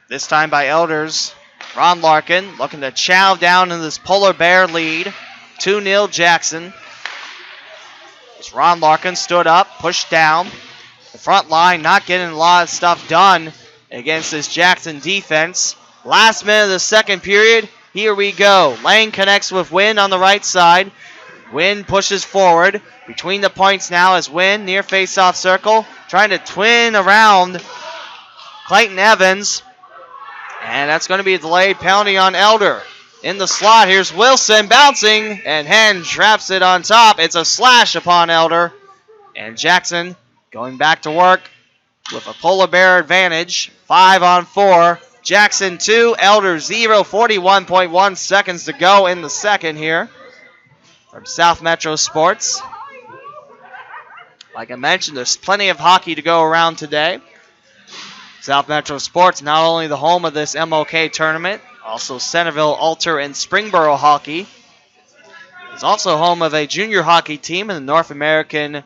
this time by Elders. Ron Larkin looking to chow down in this Polar Bear lead. 2-0 Jackson. As Ron Larkin stood up, pushed down. The front line not getting a lot of stuff done against this Jackson defense. Last minute of the second period, here we go. Lang connects with Wynn on the right side. Wynn pushes forward. Between the points now is Wynn near face-off circle. Trying to twin around Clayton Evans. And that's going to be a delayed penalty on Elder. In the slot, here's Wilson bouncing, and Hen traps it on top. It's a slash upon Elder. And Jackson going back to work with a Polar Bear advantage. 5-on-4. Jackson 2, Elder 0. 41.1 seconds to go in the second here from South Metro Sports. Like I mentioned, there's plenty of hockey to go around today. South Metro Sports, not only the home of this MLK tournament, also Centerville, Alter, and Springboro hockey. It's also home of a junior hockey team in the North American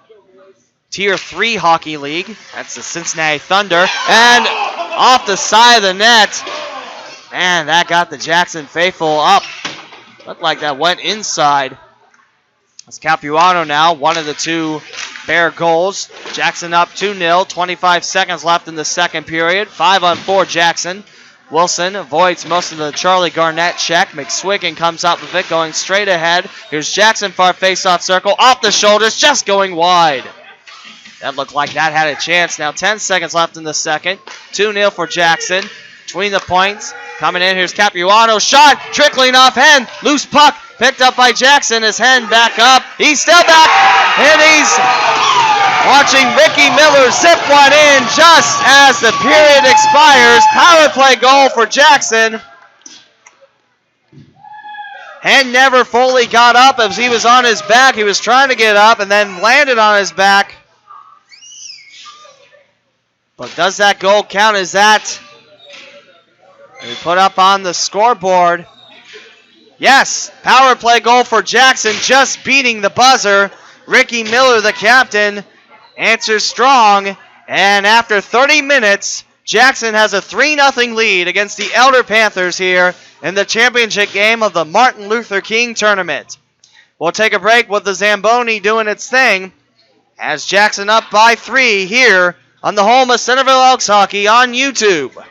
Tier 3 Hockey League. That's the Cincinnati Thunder. And off the side of the net. Man, that got the Jackson faithful up. Looked like that went inside. It's Capuano now, one of the 2 Bear goals. Jackson up 2-0, 25 seconds left in the second period. 5-on-4 Jackson. Wilson avoids most of the Charlie Garnett check. McSwiggan comes up with it, going straight ahead. Here's Jackson far face-off circle, off the shoulders, just going wide. That looked like that had a chance. Now 10 seconds left in the second. 2-0 for Jackson. Between the points, coming in, here's Capuano. Shot, trickling off Hen. Loose puck, picked up by Jackson. His Hen back up. He's still back, and he's watching Ricky Miller zip one in just as the period expires. Power play goal for Jackson. Hen never fully got up as he was on his back. He was trying to get up and then landed on his back. But does that goal count as that? We put up on the scoreboard. Yes, power play goal for Jackson, just beating the buzzer. Ricky Miller, the captain, answers strong. And after 30 minutes, Jackson has a 3-0 lead against the Elder Panthers here in the championship game of the Martin Luther King Tournament. We'll take a break with the Zamboni doing its thing as Jackson up by 3 here on the home of Centerville Elks Hockey on YouTube.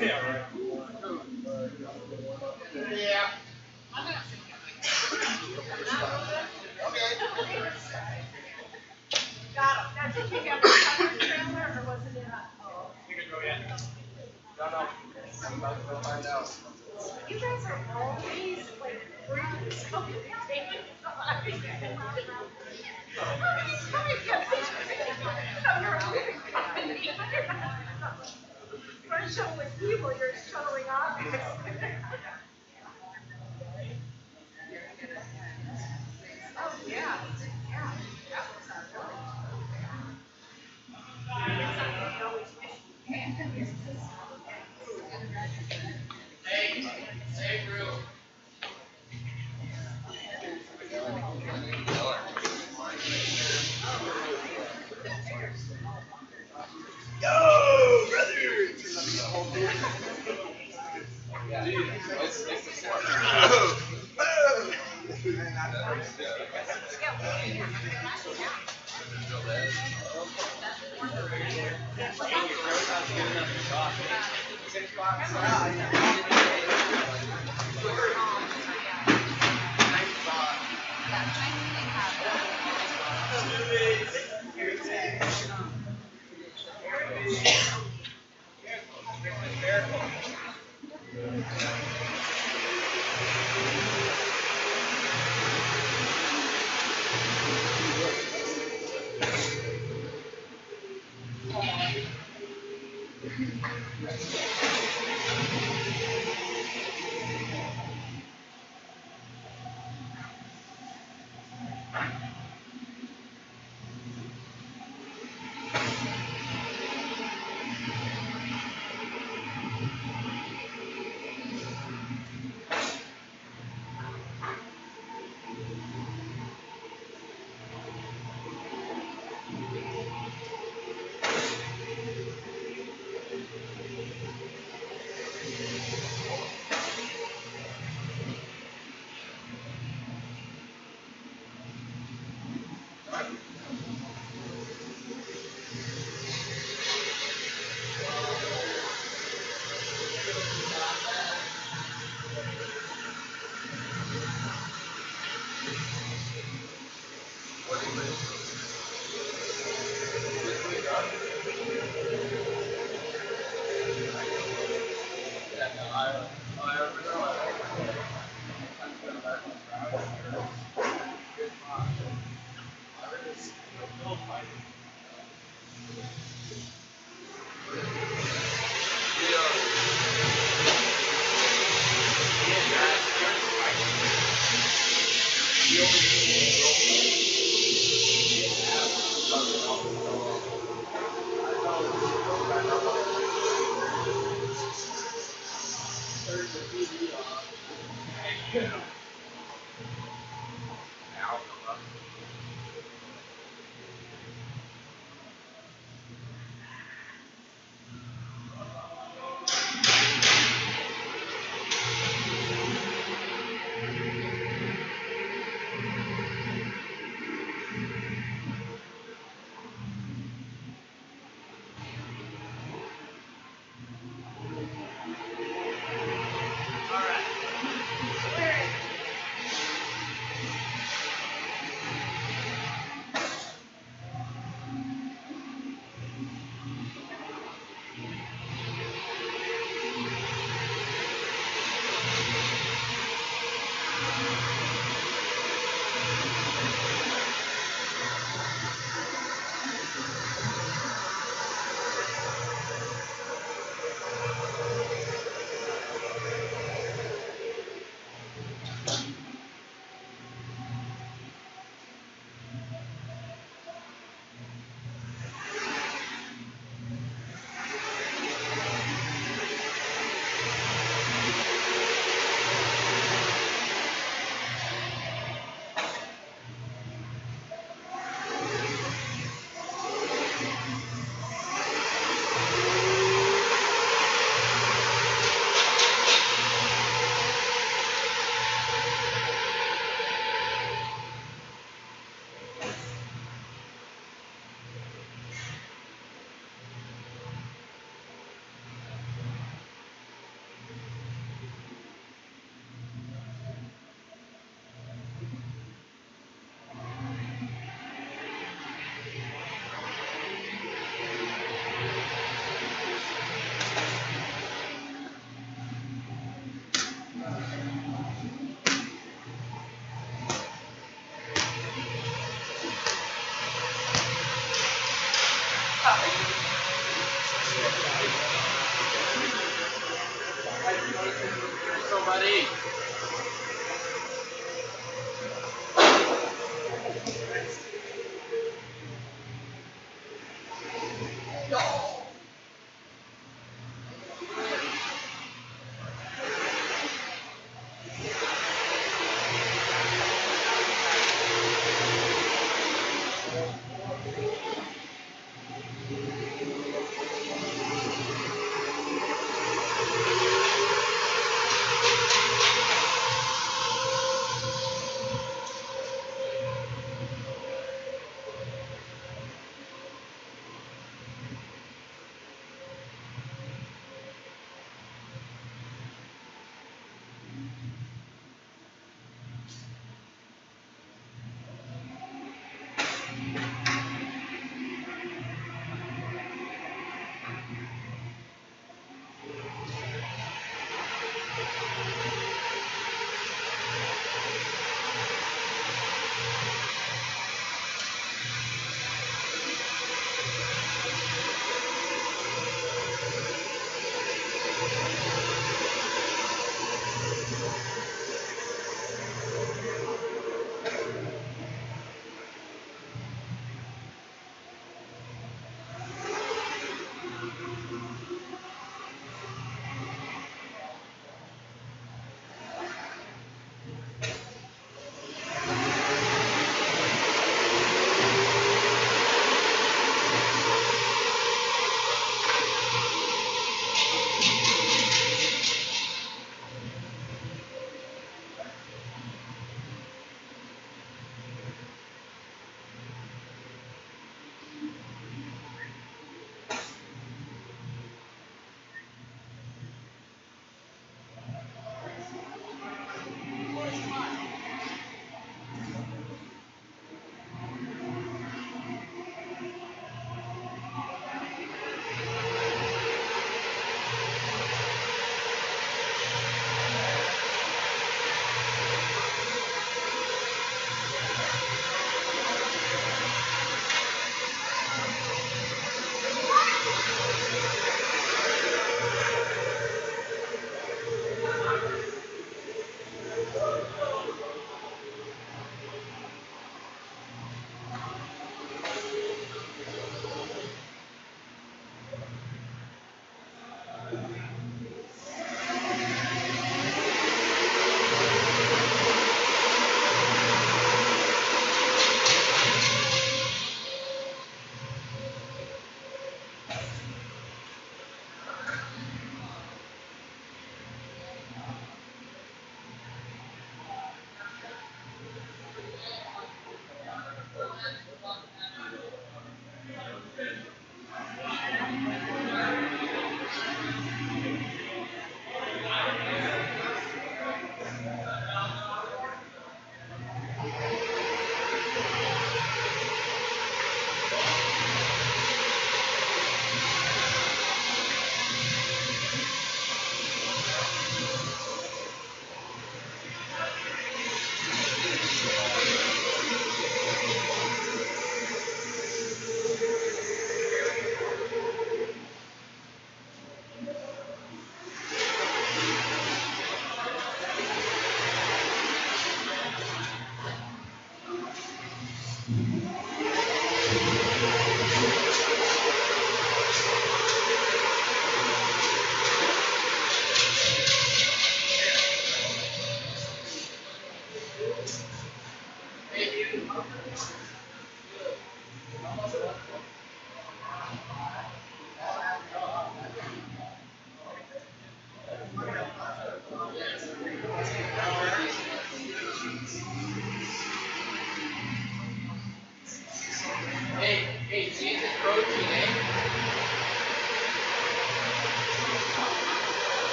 Yeah. Got him. Now, did you have a covered trailer or was it in a? You can go in. No. I'm about to go find out. You guys are always like bringing something to Show with people, you're showing off. Oh, yeah. Yeah. That was our It's something you always wish you had. Hey, Drew. buddy.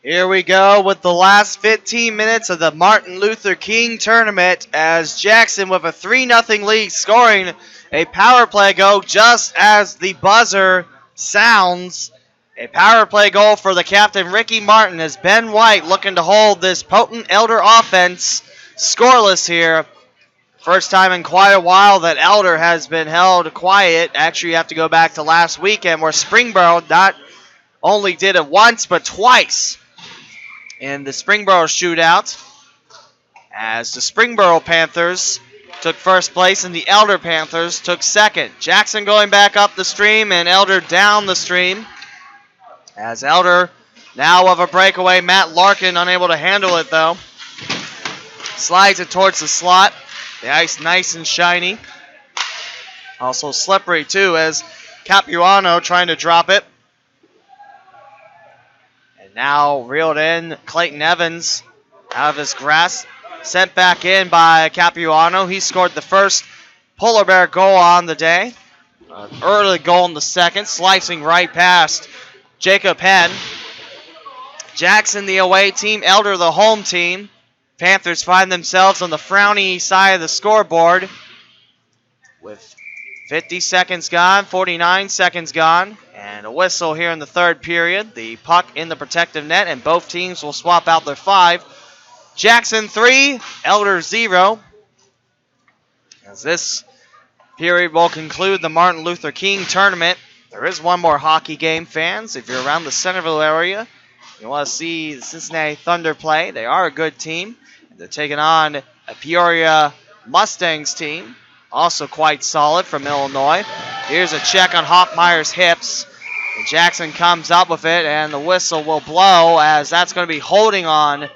Here we go with the last 15 minutes of the Martin Luther King Tournament as Jackson with a 3-0 lead scoring a power play goal just as the buzzer sounds. A power play goal for the captain, Ricky Martin, as Ben White looking to hold this potent Elder offense scoreless here. First time in quite a while that Elder has been held quiet. Actually, you have to go back to last weekend where Springboro not only did it once but twice in the Springboro shootout, as the Springboro Panthers took first place and the Elder Panthers took second. Jackson going back up the stream and Elder down the stream. As Elder now of a breakaway, Matt Larkin unable to handle it though. Slides it towards the slot. The ice nice and shiny. Also slippery too as Capuano trying to drop it. Now reeled in, Clayton Evans out of his grasp. Sent back in by Capuano. He scored the first Polar Bear goal on the day. An early goal in the second, slicing right past Jacob Henn. Jackson the away team, Elder the home team. Panthers find themselves on the frowny side of the scoreboard with 50 seconds gone, 49 seconds gone, and a whistle here in the third period. The puck in the protective net, and both teams will swap out their 5. Jackson 3, Elder 0. As this period will conclude the Martin Luther King Tournament. There is one more hockey game, fans. If you're around the Centerville area, you want to see the Cincinnati Thunder play. They are a good team. They're taking on a Peoria Mustangs team. Also quite solid from Illinois. Here's a check on Hoffmeyer's hips. And Jackson comes up with it, and the whistle will blow as that's going to be holding on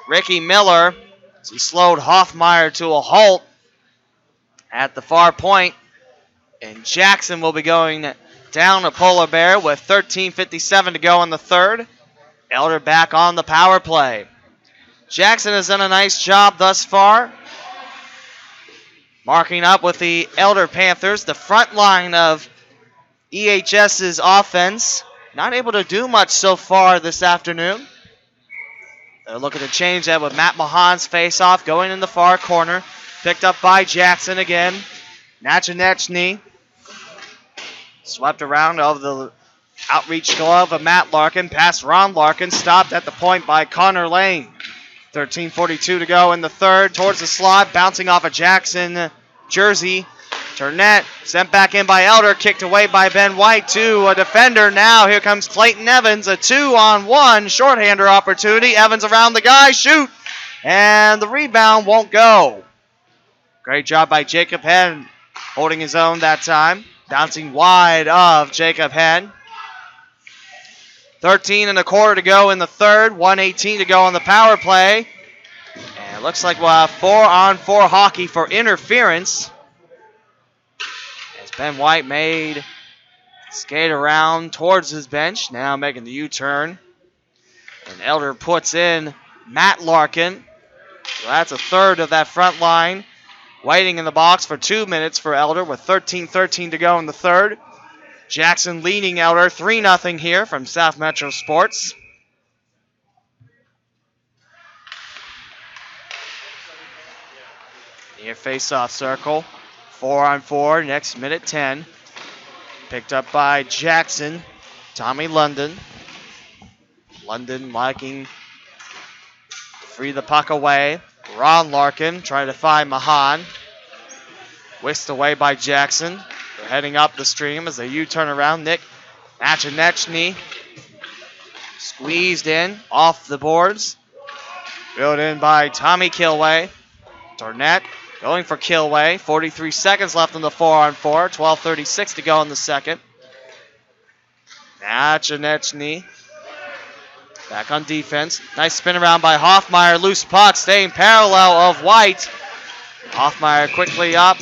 Ricky Miller. As he slowed Hoffmeyer to a halt at the far point. And Jackson will be going down to Polar Bear with 13:57 to go in the third. Elder back on the power play. Jackson has done a nice job thus far, marking up with the Elder Panthers. The front line of EHS's offense not able to do much so far this afternoon. They're looking to change that with Matt Mahan's face-off going in the far corner. Picked up by Jackson again. Nachanechny swept around of the Outreach glove of Matt Larkin. Past Ron Larkin. Stopped at the point by Connor Lane. 13:42 to go in the third. Towards the slot. Bouncing off a Jackson jersey. Turnett sent back in by Elder. Kicked away by Ben White to a defender. Now here comes Clayton Evans. A 2-on-1 shorthander opportunity. Evans around the guy. Shoot. And the rebound won't go. Great job by Jacob Henn holding his own that time. Bouncing wide of Jacob Henn. 13:25 to go in the third. 1:18 to go on the power play. And it looks like we'll have 4-on-4 hockey for interference. As Ben White made skate around towards his bench. Now making the U-turn. And Elder puts in Matt Larkin. So that's a third of that front line. Waiting in the box for 2 minutes for Elder with 13:13 to go in the third. Jackson leading Elder 3-0 here from South Metro Sports. Near face-off circle. 4-on-4, next minute 10. Picked up by Jackson. Tommy London. London liking to free the puck away. Ron Larkin trying to find Mahan. Whisked away by Jackson. They're heading up the stream as they U-turn around. Nick Machinechny squeezed in off the boards. Filled in by Tommy Kilway. Tornett going for Kilway. 43 seconds left in the 4-on-4. 12:36 to go in the second. Machinechny back on defense. Nice spin around by Hoffmeyer. Loose puck staying parallel of White. Hoffmeyer quickly up.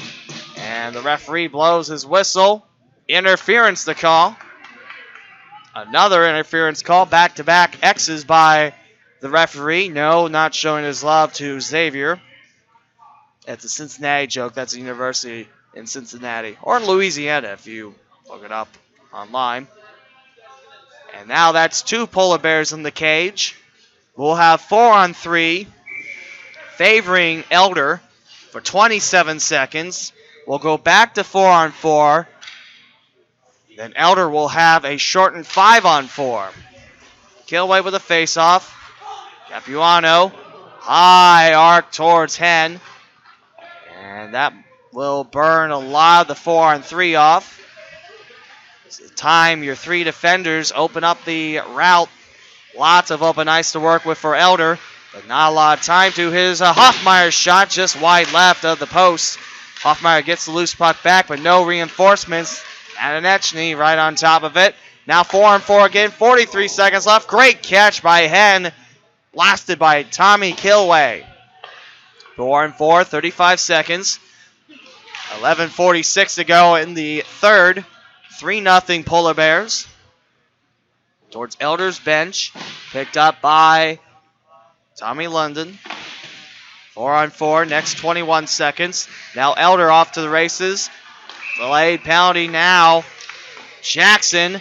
And the referee blows his whistle. Interference to call. Another interference call. Back-to-back X's by the referee. No, not showing his love to Xavier. It's a Cincinnati joke. That's a university in Cincinnati. Or in Louisiana if you look it up online. And now that's 2 Polar Bears in the cage. We'll have 4-on-3 favoring Elder for 27 seconds. We'll go back to 4-on-4. Then Elder will have a shortened 5-on-4. Kilway with a face-off. Capuano. High arc towards Henn. And that will burn a lot of the 4-on-3 off. Time your 3 defenders open up the route. Lots of open ice to work with for Elder, but not a lot of time to his Hoffmeyer shot just wide left of the post. Hoffmeyer gets the loose puck back, but no reinforcements. Machinechny right on top of it. Now 4-on-4 again, 43 seconds left. Great catch by Henn, blasted by Tommy Kilway. 4-on-4, 35 seconds. 11:46 to go in the third. 3-0 Polar Bears. Towards Elder's bench. Picked up by Tommy London. 4-on-4, next 21 seconds. Now Elder off to the races. Delayed penalty now. Jackson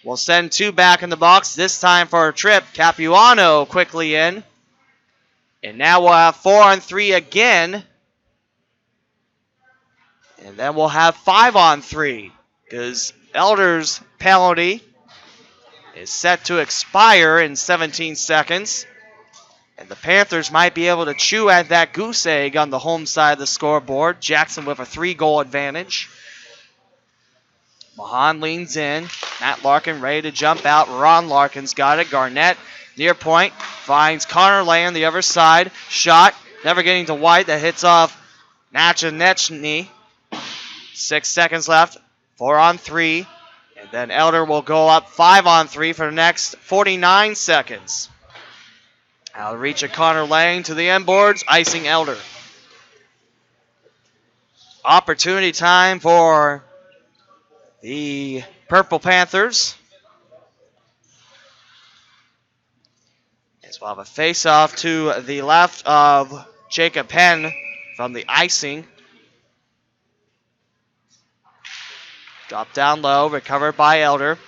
will send 2 back in the box, this time for a trip. Capuano quickly in. And now we'll have 4-on-3 again. And then we'll have 5-on-3. Because Elder's penalty is set to expire in 17 seconds. And the Panthers might be able to chew at that goose egg on the home side of the scoreboard. Jackson with a 3-goal advantage. Mahan leans in. Matt Larkin ready to jump out. Ron Larkin's got it. Garnett near point. Finds Connor Lane on the other side. Shot. Never getting to White. That hits off Machinechny. 6 seconds left. 4-on-3. And then Elder will go up 5-on-3 for the next 49 seconds. Outreach of Connor Lane to the end boards, icing Elder. Opportunity time for the Purple Panthers. As we'll have a face-off to the left of Jacob Henn from the icing. Dropped down low, recovered by Elder.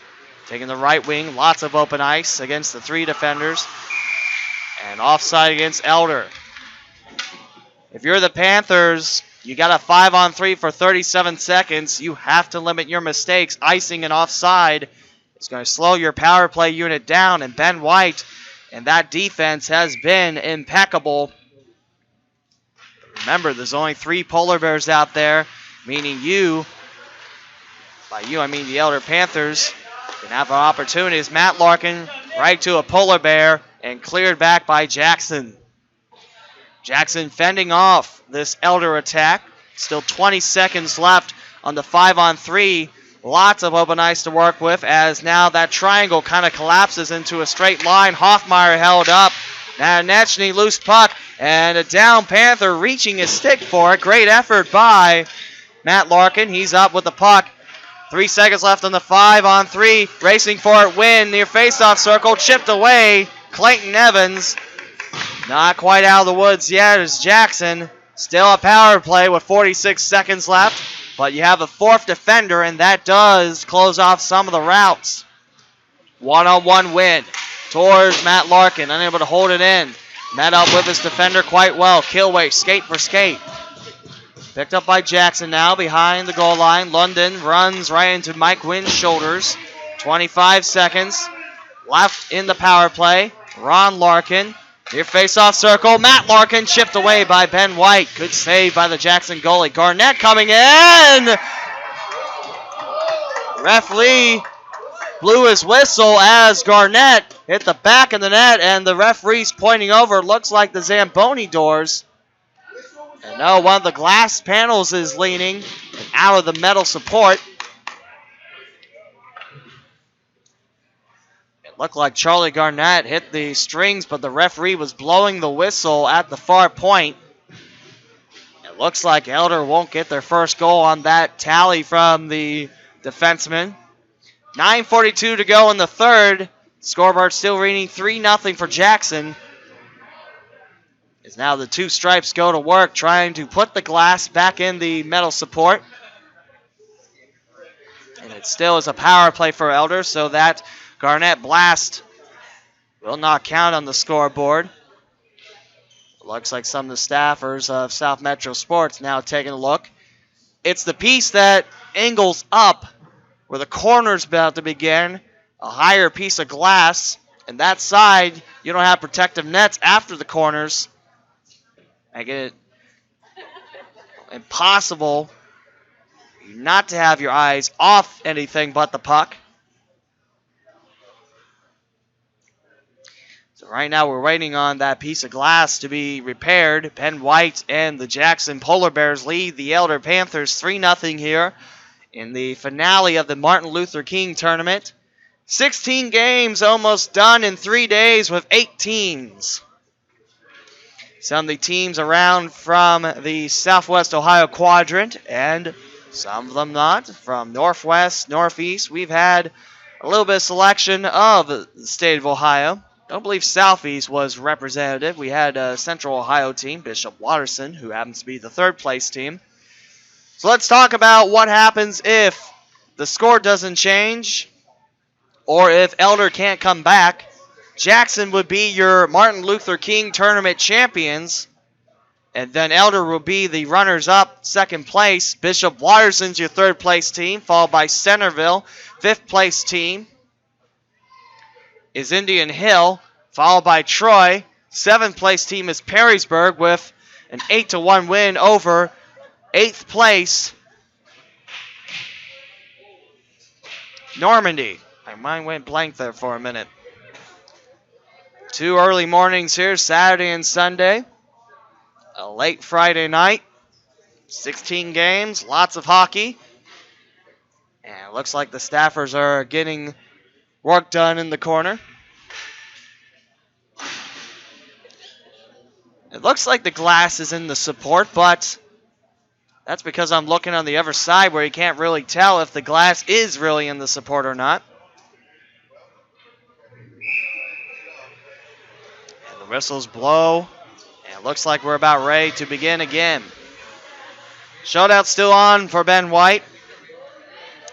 Taking the right wing, lots of open ice against the 3 defenders. And offside against Elder. If you're the Panthers, you got a 5-on-3 for 37 seconds. You have to limit your mistakes. Icing and offside It's going to slow your power play unit down, and Ben White and that defense has been impeccable. Remember, there's only 3 polar bears out there, meaning you, by you I mean the Elder Panthers, can have an opportunity. As Matt Larkin right to a polar bear and cleared back by Jackson. Jackson fending off this Elder attack. Still 20 seconds left on the 5-on-3. Lots of open ice to work with as now that triangle kind of collapses into a straight line. Hoffmeyer held up. Now Netchny loose puck and a down Panther reaching his stick for it. Great effort by Matt Larkin. He's up with the puck. 3 seconds left on the 5-on-3. Racing for it. Win near faceoff circle. Chipped away. Clayton Evans. Not quite out of the woods yet as Jackson. Still a power play with 46 seconds left. But you have a 4th defender, and that does close off some of the routes. 1-on-1 win towards Matt Larkin. Unable to hold it in. Met up with his defender quite well. Kilway, skate for skate. Picked up by Jackson now behind the goal line. London runs right into Mike Wynn's shoulders. 25 seconds left in the power play. Ron Larkin. Near face-off circle. Matt Larkin chipped away by Ben White. Good save by the Jackson goalie. Garnett coming in. Ref Lee blew his whistle as Garnett hit the back of the net, and the referee's pointing over. Looks like the Zamboni doors. And no, one of the glass panels is leaning and out of the metal support. Looked like Charlie Garnett hit the strings, but the referee was blowing the whistle at the far point. It looks like Elder won't get their first goal on that tally from the defenseman. 9:42 to go in the third. Scoreboard still reading 3-0 for Jackson. As now the 2 stripes go to work trying to put the glass back in the metal support. And it still is a power play for Elder, so that Garnett blast will not count on the scoreboard. Looks like some of the staffers of South Metro Sports now taking a look. It's the piece that angles up where the corner's about to begin. A higher piece of glass. And that side, you don't have protective nets after the corners. Making it impossible not to have your eyes off anything but the puck. So right now we're waiting on that piece of glass to be repaired. Ben White and the Jackson Polar Bears lead the Elder Panthers 3-0 here in the finale of the Martin Luther King Tournament. 16 games almost done in 3 days with 8 teams. Some of the teams around from the Southwest Ohio quadrant and some of them not. From Northwest, Northeast, we've had a little bit of selection of the state of Ohio. Don't believe Southeast was representative. We had a Central Ohio team, Bishop Watterson, who happens to be the 3rd place team. So let's talk about what happens if the score doesn't change or if Elder can't come back. Jackson would be your Martin Luther King Tournament champions, and then Elder will be the runners-up, 2nd place. Bishop Watterson's your 3rd place team, followed by Centerville, 5th place team is Indian Hill, followed by Troy. 7th place team is Perrysburg with an 8-1 win over 8th place Normandy. My mind went blank there for a minute. 2 early mornings here, Saturday and Sunday. A late Friday night. 16 games, lots of hockey. And it looks like the staffers are getting work done in the corner. It looks like the glass is in the support, but that's because I'm looking on the other side where you can't really tell if the glass is really in the support or not. And the whistles blow, and it looks like we're about ready to begin again. Shutout still on for Ben White.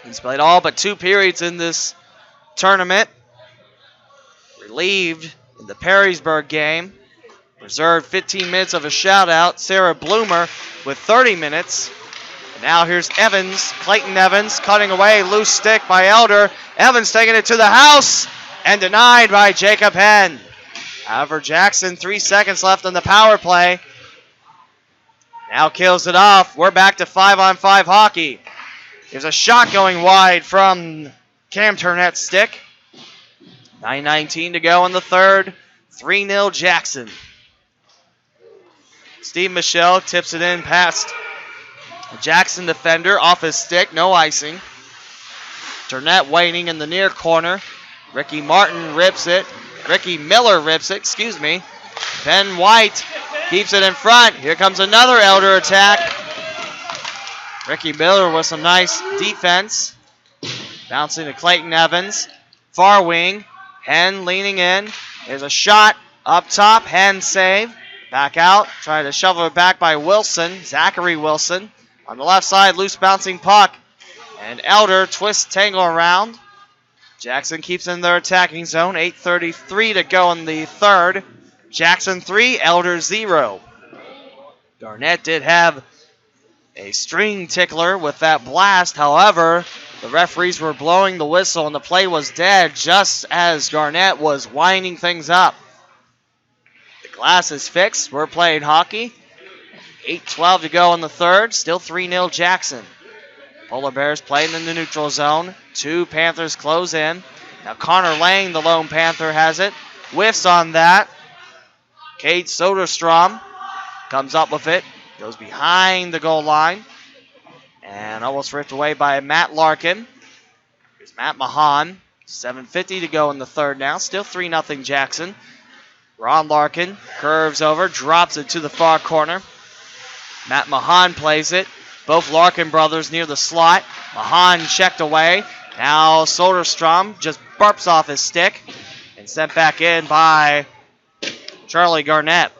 He's played all but 2 periods in this tournament. Relieved in the Perrysburg game. Reserved 15 minutes of a shutout. Sarah Bloomer with 30 minutes. Now here's Evans, Clayton Evans, cutting away, loose stick by Elder. Evans taking it to the house and denied by Jacob Henn. However, Jackson, 3 seconds left on the power play. Now kills it off. We're back to 5-on-5 hockey. There's a shot going wide from Cam Turnett's stick. 9:19 to go in the third. 3-0 Jackson. Steve Michelle tips it in past the Jackson defender off his stick. No icing. Turnett waiting in the near corner. Ricky Miller rips it. Ben White keeps it in front. Here comes another Elder attack. Ricky Miller with some nice defense. Bouncing to Clayton Evans. Far wing. Henn leaning in. There's a shot up top. Henn save. Back out. Trying to shovel it back by Wilson. Zachary Wilson. On the left side, loose bouncing puck. And Elder twists tangle around. Jackson keeps in their attacking zone. 8:33 to go in the third. Jackson 3, Elder 0. Garnett did have a string tickler with that blast. However, the referees were blowing the whistle and the play was dead just as Garnett was winding things up. The glass is fixed. We're playing hockey. 8:12 to go in the third. Still 3-0 Jackson. Polar Bears playing in the neutral zone. 2 Panthers close in. Now Connor Lang, the lone Panther, has it. Whiffs on that. Cade Soderstrom comes up with it. Goes behind the goal line. And almost ripped away by Matt Larkin. Here's Matt Mahan. 7:50 to go in the third now. Still 3-0 Jackson. Ron Larkin curves over, drops it to the far corner. Matt Mahan plays it. Both Larkin brothers near the slot. Mahan checked away. Now Soderstrom just burps off his stick and sent back in by Charlie Garnett.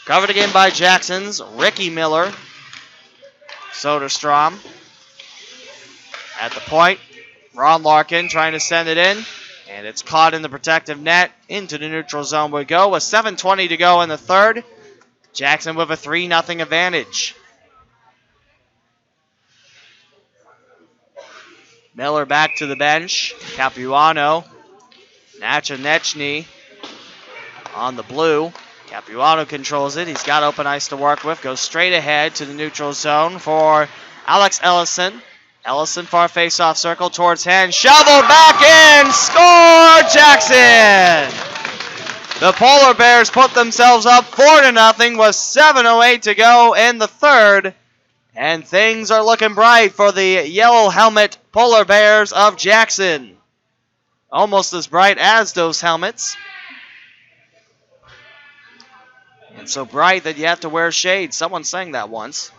Covered again by Jackson's Ricky Miller. Soderstrom at the point. Ron Larkin trying to send it in. And it's caught in the protective net. Into the neutral zone we go with 7:20 to go in the third. Jackson with a 3-0 advantage. Miller back to the bench. Capuano. Nachanechny on the blue. Capuano controls it. He's got open ice to work with. Goes straight ahead to the neutral zone for Alex Ellison. Ellison far face-off circle towards Henn. Shoveled back in. Score, Jackson! The Polar Bears put themselves up 4-0 with 7:08 to go in the third. And things are looking bright for the Yellow Helmet Polar Bears of Jackson. Almost as bright as those helmets. And so bright that you have to wear shades. Someone sang that once.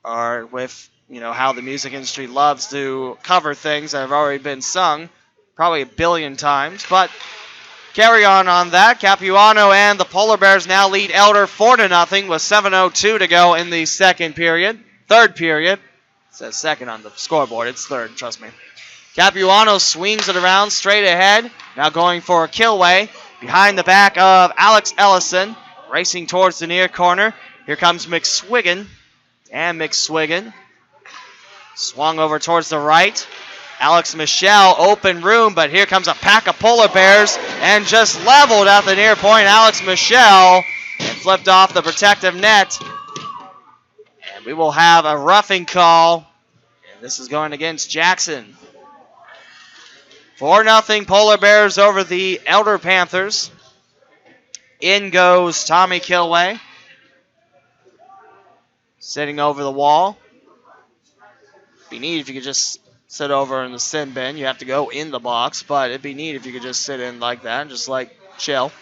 Or with, how the music industry loves to cover things that have already been sung. Probably a billion times. But carry on that. Capuano and the Polar Bears now lead Elder 4-0 with 7:02 to go in the third period. It says second on the scoreboard. It's third, trust me. Capuano swings it around straight ahead. Now going for a killway. Behind the back of Alex Ellison. Racing towards the near corner. Here comes McSwiggan. And McSwiggan swung over towards the right. Alex Michelle, open room, but here comes a pack of Polar Bears and just leveled at the near point. Alex Michelle and flipped off the protective net. And we will have a roughing call. And this is going against Jackson. 4-0 Polar Bears over the Elder Panthers. In goes Tommy Kilway. Sitting over the wall. Be neat if you could just sit over in the sin bin. You have to go in the box, but it'd be neat if you could just sit in like that and just chill.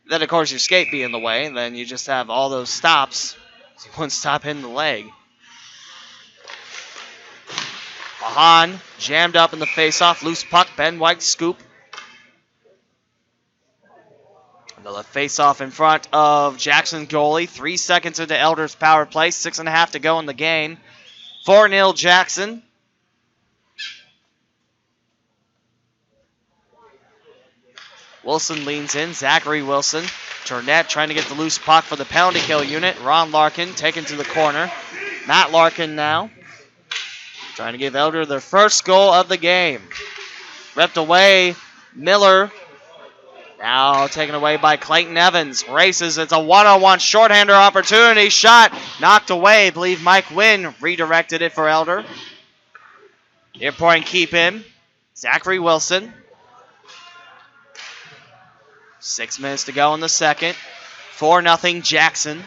Then, of course, your skate be in the way, and then you just have all those stops. So you wouldn't stop hitting the leg. Mahan jammed up in the face-off. Loose puck. Ben White scoop. Another face-off in front of Jackson goalie. 3 seconds into Elder's power play. 6.5 to go in the game. 4-0 Jackson. Wilson leans in. Zachary Wilson Turnett trying to get the loose puck for the penalty kill unit. Ron Larkin taken to the corner. Matt Larkin now trying to give Elder their first goal of the game. Ripped away, Miller. Now taken away by Clayton Evans. Races, it's a one-on-one shorthander opportunity. Shot knocked away. I believe Mike Wynn redirected it for Elder. Near point keep in. Zachary Wilson. 6 minutes to go in the second. 4-0 Jackson.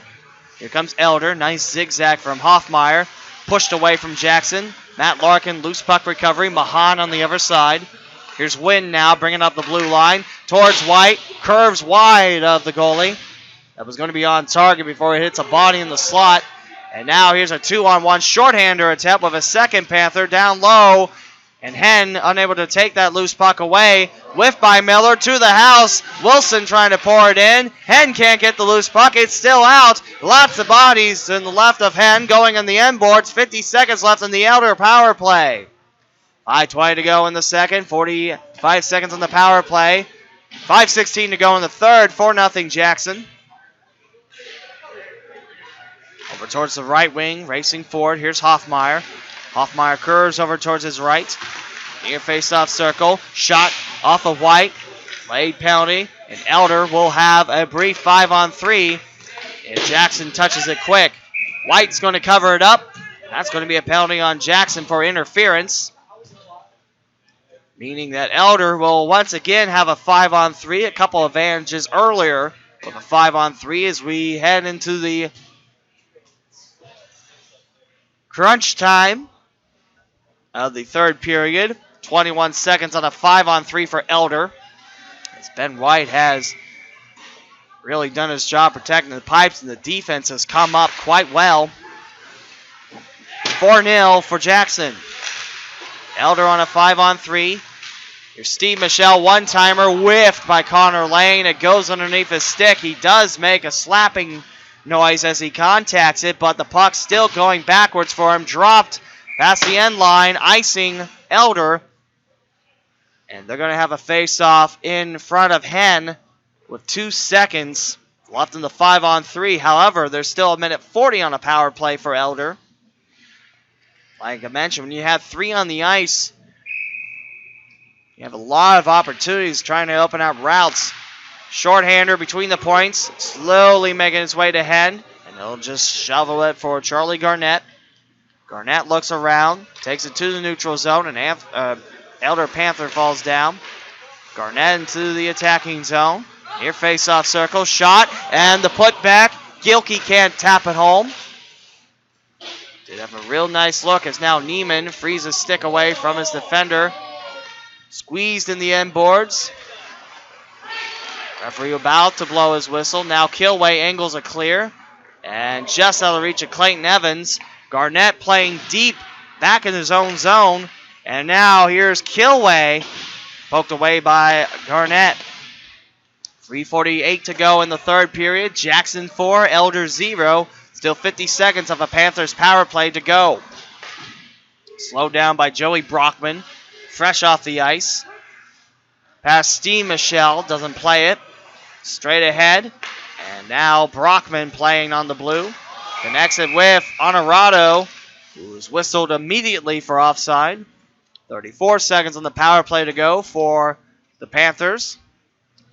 Here comes Elder. Nice zigzag from Hoffmeyer. Pushed away from Jackson. Matt Larkin, loose puck recovery. Mahan on the other side. Here's Wynn now, bringing up the blue line. Towards White. Curves wide of the goalie. That was going to be on target before it hits a body in the slot. And now here's a 2-on-1 shorthander attempt with a second Panther down low. And Henn unable to take that loose puck away. Whiffed by Miller to the house. Wilson trying to pour it in. Henn can't get the loose puck. It's still out. Lots of bodies to the left of Henn going on the end boards. 50 seconds left in the Elder power play. 5:20 to go in the second. 45 seconds on the power play. 5:16 to go in the third. 4-0 Jackson. Over towards the right wing. Racing forward. Here's Hoffmeyer. Hoffmeyer curves over towards his right. Near face-off circle. Shot off of White. Late penalty. And Elder will have a brief 5-on-3. And Jackson touches it quick. White's going to cover it up. That's going to be a penalty on Jackson for interference. Meaning that Elder will once again have a 5-on-3. A couple of advantages earlier with a 5-on-3 as we head into the crunch time of the third period. 21 seconds on a 5-on-3 for Elder. As Ben White has really done his job protecting the pipes, and the defense has come up quite well. 4-0 for Jackson. Elder on a 5-on-3. Here's Steve Michelle, one-timer, whiffed by Connor Lane. It goes underneath his stick. He does make a slapping noise as he contacts it, but the puck's still going backwards for him. Dropped past the end line, icing Elder. And they're going to have a face-off in front of Henn with 2 seconds left in the 5-on-3. However, there's still 1:40 on a power play for Elder. Like I mentioned, when you have 3 on the ice, you have a lot of opportunities trying to open up routes. Shorthander between the points, slowly making its way to Henn, and he'll just shovel it for Charlie Garnett. Garnett looks around, takes it to the neutral zone, and Elder Panther falls down. Garnett into the attacking zone. Near face-off circle, shot, and the putback. Gilkey can't tap it home. Did have a real nice look as now Neiman frees his stick away from his defender. Squeezed in the end boards. Referee about to blow his whistle. Now Kilway angles a clear. And just out of reach of Clayton Evans. Garnett playing deep back in his own zone. And now here's Kilway. Poked away by Garnett. 3:48 to go in the third period. Jackson 4, Elder 0. Still 50 seconds of a Panthers power play to go. Slowed down by Joey Brockman. Fresh off the ice. Past Steve Michelle. Doesn't play it. Straight ahead. And now Brockman playing on the blue. Connects it with Honorado, who was whistled immediately for offside. 34 seconds on the power play to go for the Panthers.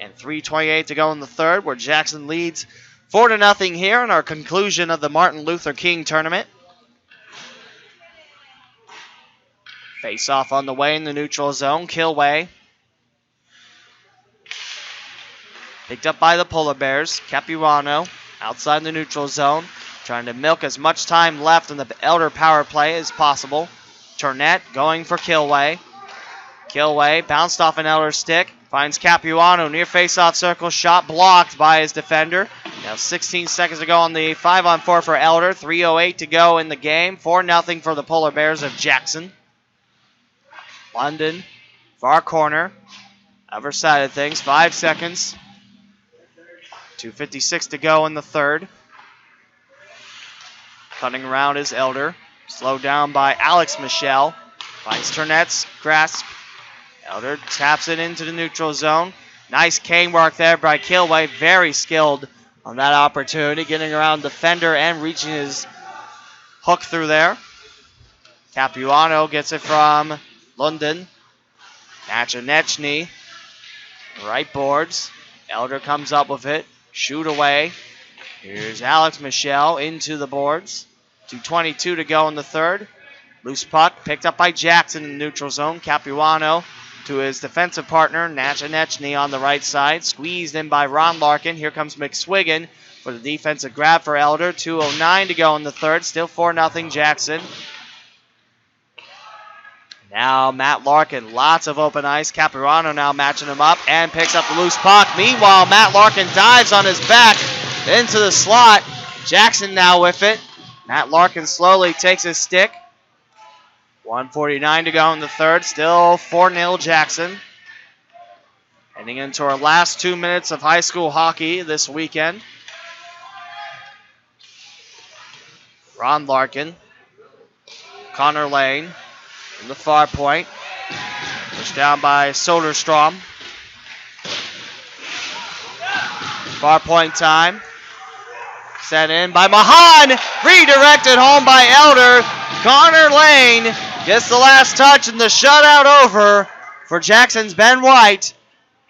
And 3:28 to go in the third, where Jackson leads 4-0 here in our conclusion of the Martin Luther King Tournament. Face off on the way in the neutral zone. Kilway. Picked up by the Polar Bears. Capuano outside the neutral zone. Trying to milk as much time left in the Elder power play as possible. Turnett going for Kilway. Kilway bounced off an Elder stick. Finds Capuano near face-off circle. Shot blocked by his defender. Now 16 seconds to go on the 5-on-4 for Elder. 3:08 to go in the game. 4-0 for the Polar Bears of Jackson. London, far corner. Other side of things. 5 seconds. 2:56 to go in the third. Cutting around is Elder. Slowed down by Alex Michelle. Finds Turnett's grasp. Elder taps it into the neutral zone. Nice cane work there by Kilway. Very skilled on that opportunity, getting around defender and reaching his hook through there. Capuano gets it from London. Nachanechny, right boards. Elder comes up with it. Shoot away. Here's Alex Michelle into the boards. 2:22 to go in the third. Loose puck picked up by Jackson in the neutral zone. Capuano to his defensive partner, Nachanechny on the right side. Squeezed in by Ron Larkin. Here comes McSwiggan for the defensive grab for Elder. 2:09 to go in the third. Still 4-0 Jackson. Now Matt Larkin, lots of open ice. Capuano now matching him up and picks up the loose puck. Meanwhile, Matt Larkin dives on his back into the slot. Jackson now with it. Matt Larkin slowly takes his stick. 1:49 to go in the third. Still 4-0 Jackson. Heading into our last 2 minutes of high school hockey this weekend. Ron Larkin. Connor Lane in the far point. Pushed down by Soderstrom. Far point time. Set in by Mahan. Redirected home by Elder. Connor Lane gets the last touch and the shutout over for Jackson's Ben White.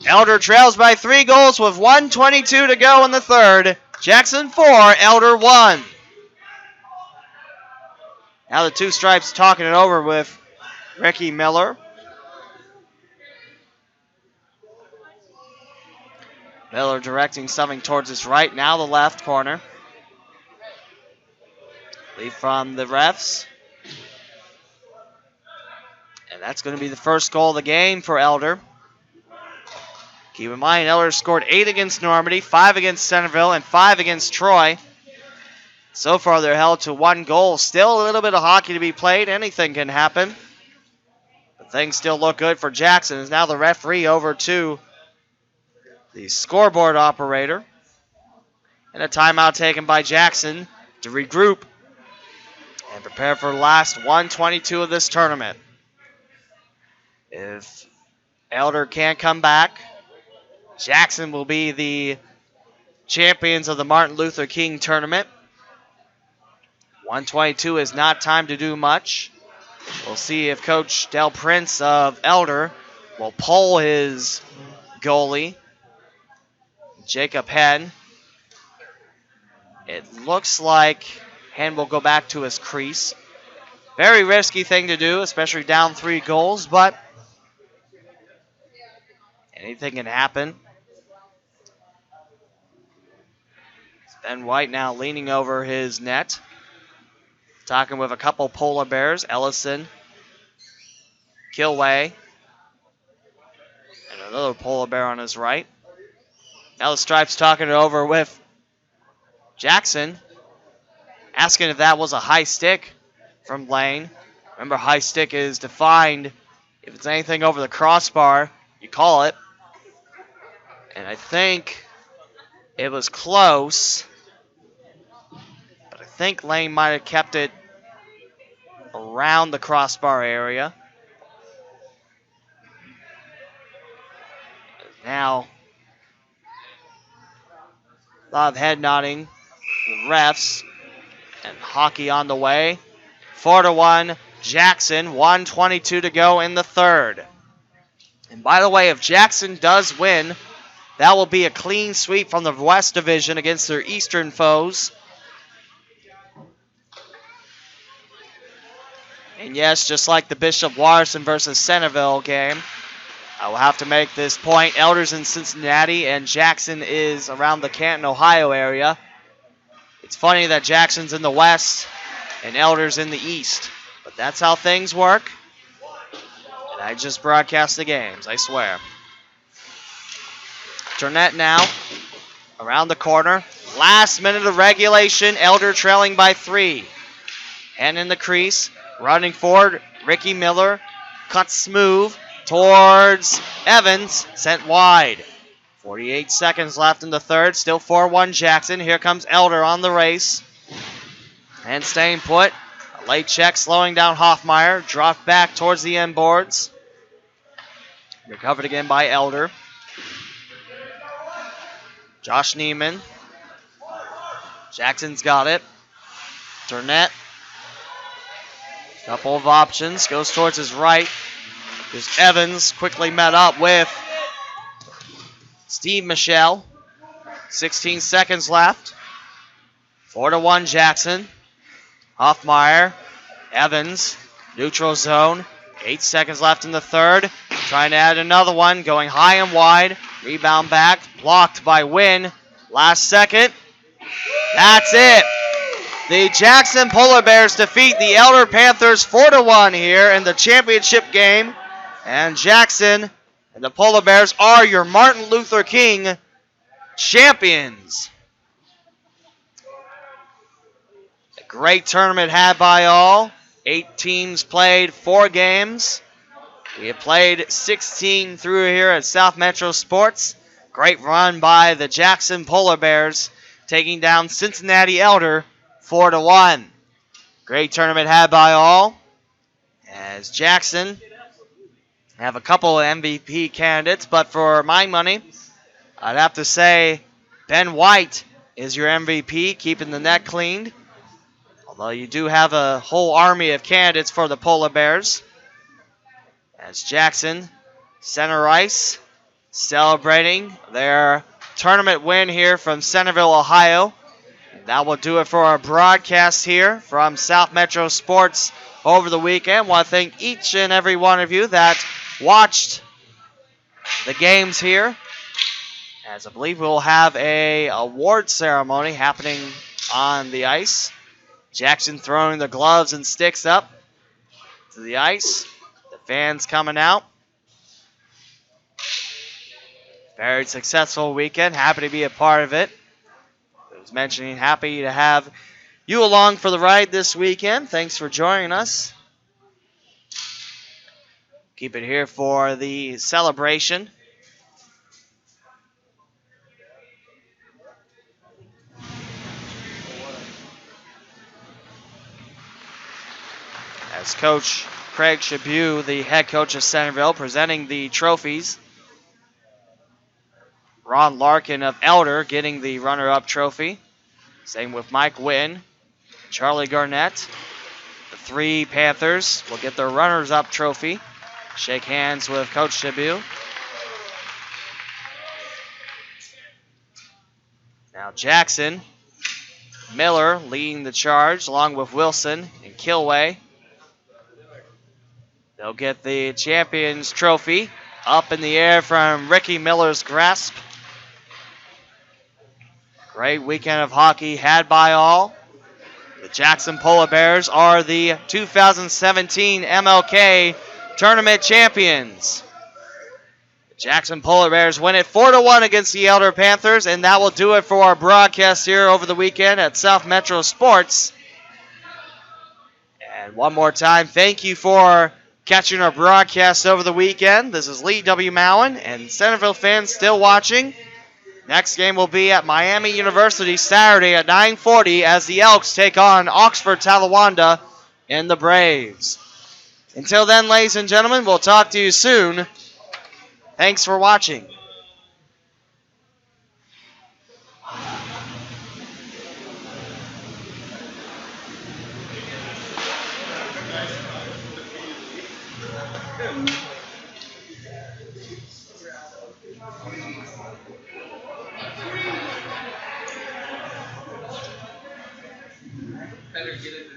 Elder trails by 3 goals with 1:22 to go in the third. Jackson 4, Elder 1. Now the two stripes talking it over with Ricky Miller. Miller directing something towards his right, now the left corner. Lead from the refs. And that's going to be the first goal of the game for Elder. Keep in mind, Elder scored 8 against Normandy, 5 against Centerville, and 5 against Troy. So far, they're held to 1 goal. Still a little bit of hockey to be played. Anything can happen. But things still look good for Jackson. Is now the referee over to the scoreboard operator. And a timeout taken by Jackson to regroup and prepare for the last 1:22 of this tournament. If Elder can't come back, Jackson will be the champions of the Martin Luther King Tournament. 1:22 is not time to do much. We'll see if Coach Del Prince of Elder will pull his goalie, Jacob Henn. It looks like Henn will go back to his crease. Very risky thing to do, especially down 3 goals, but anything can happen. Ben White now leaning over his net, talking with a couple polar bears, Ellison, Kilway, and another polar bear on his right. Now the Stripes talking it over with Jackson, asking if that was a high stick from Lane. Remember, high stick is defined. If it's anything over the crossbar, you call it. And I think it was close, but I think Lane might have kept it around the crossbar area. Now, a lot of head nodding. The refs and hockey on the way. 4-1 Jackson, 1:22 to go in the third. And by the way, if Jackson does win, that will be a clean sweep from the West Division against their Eastern foes. And yes, just like the Bishop Watterson versus Centerville game, I will have to make this point. Elder's in Cincinnati and Jackson is around the Canton, Ohio area. It's funny that Jackson's in the West and Elder's in the East, but that's how things work. And I just broadcast the games, I swear. Turnett now around the corner. Last minute of regulation, Elder trailing by 3. And in the crease, running forward, Ricky Miller cuts smooth towards Evans, sent wide. 48 seconds left in the third, still 4-1 Jackson. Here comes Elder on the race. And staying put, a late check slowing down Hoffmeyer, dropped back towards the end boards. Recovered again by Elder. Josh Neiman. Jackson's got it. Turnett. Couple of options. Goes towards his right. There's Evans quickly met up with Steve Michelle. 16 seconds left. 4-1 Jackson. Hoffmeyer. Evans. Neutral zone. 8 seconds left in the third. Trying to add another one. Going high and wide. Rebound back. Blocked by Wynn. Last second. That's it. The Jackson Polar Bears defeat the Elder Panthers 4-1 here in the championship game. And Jackson and the Polar Bears are your Martin Luther King champions. A great tournament had by all. 8 teams played 4 games. We have played 16 through here at South Metro Sports. Great run by the Jackson Polar Bears, taking down Cincinnati Elder 4-1. Great tournament had by all. As Jackson have a couple of MVP candidates, but for my money, I'd have to say Ben White is your MVP, keeping the net cleaned. Although you do have a whole army of candidates for the Polar Bears. As Jackson, center ice, celebrating their tournament win here from Centerville, Ohio. And that will do it for our broadcast here from South Metro Sports over the weekend. I want to thank each and every one of you that watched the games here. As I believe we'll have a award ceremony happening on the ice. Jackson throwing the gloves and sticks up to the ice. The fans coming out. Very successful weekend. Happy to be a part of it. I was mentioning happy to have you along for the ride this weekend. Thanks for joining us. Keep it here for the celebration. As Coach Craig Shabu, the head coach of Centerville, presenting the trophies. Ron Larkin of Elder getting the runner-up trophy. Same with Mike Wynn, Charlie Garnett. The 3 Panthers will get their runners-up trophy. Shake hands with Coach Shabu. Now Jackson, Miller leading the charge along with Wilson and Kilway. They'll get the Champions Trophy up in the air from Ricky Miller's grasp. Great weekend of hockey had by all. The Jackson Polar Bears are the 2017 MLK Tournament champions. The Jackson Polar Bears win it 4-1 against the Elder Panthers, and that will do it for our broadcast here over the weekend at South Metro Sports. And one more time, thank you for catching our broadcast over the weekend. This is Lee W. Mowen, and Centerville fans still watching. Next game will be at Miami University Saturday at 9:40 as the Elks take on Oxford Talawanda and the Braves. Until then, ladies and gentlemen, we'll talk to you soon. Thanks for watching. Better get it.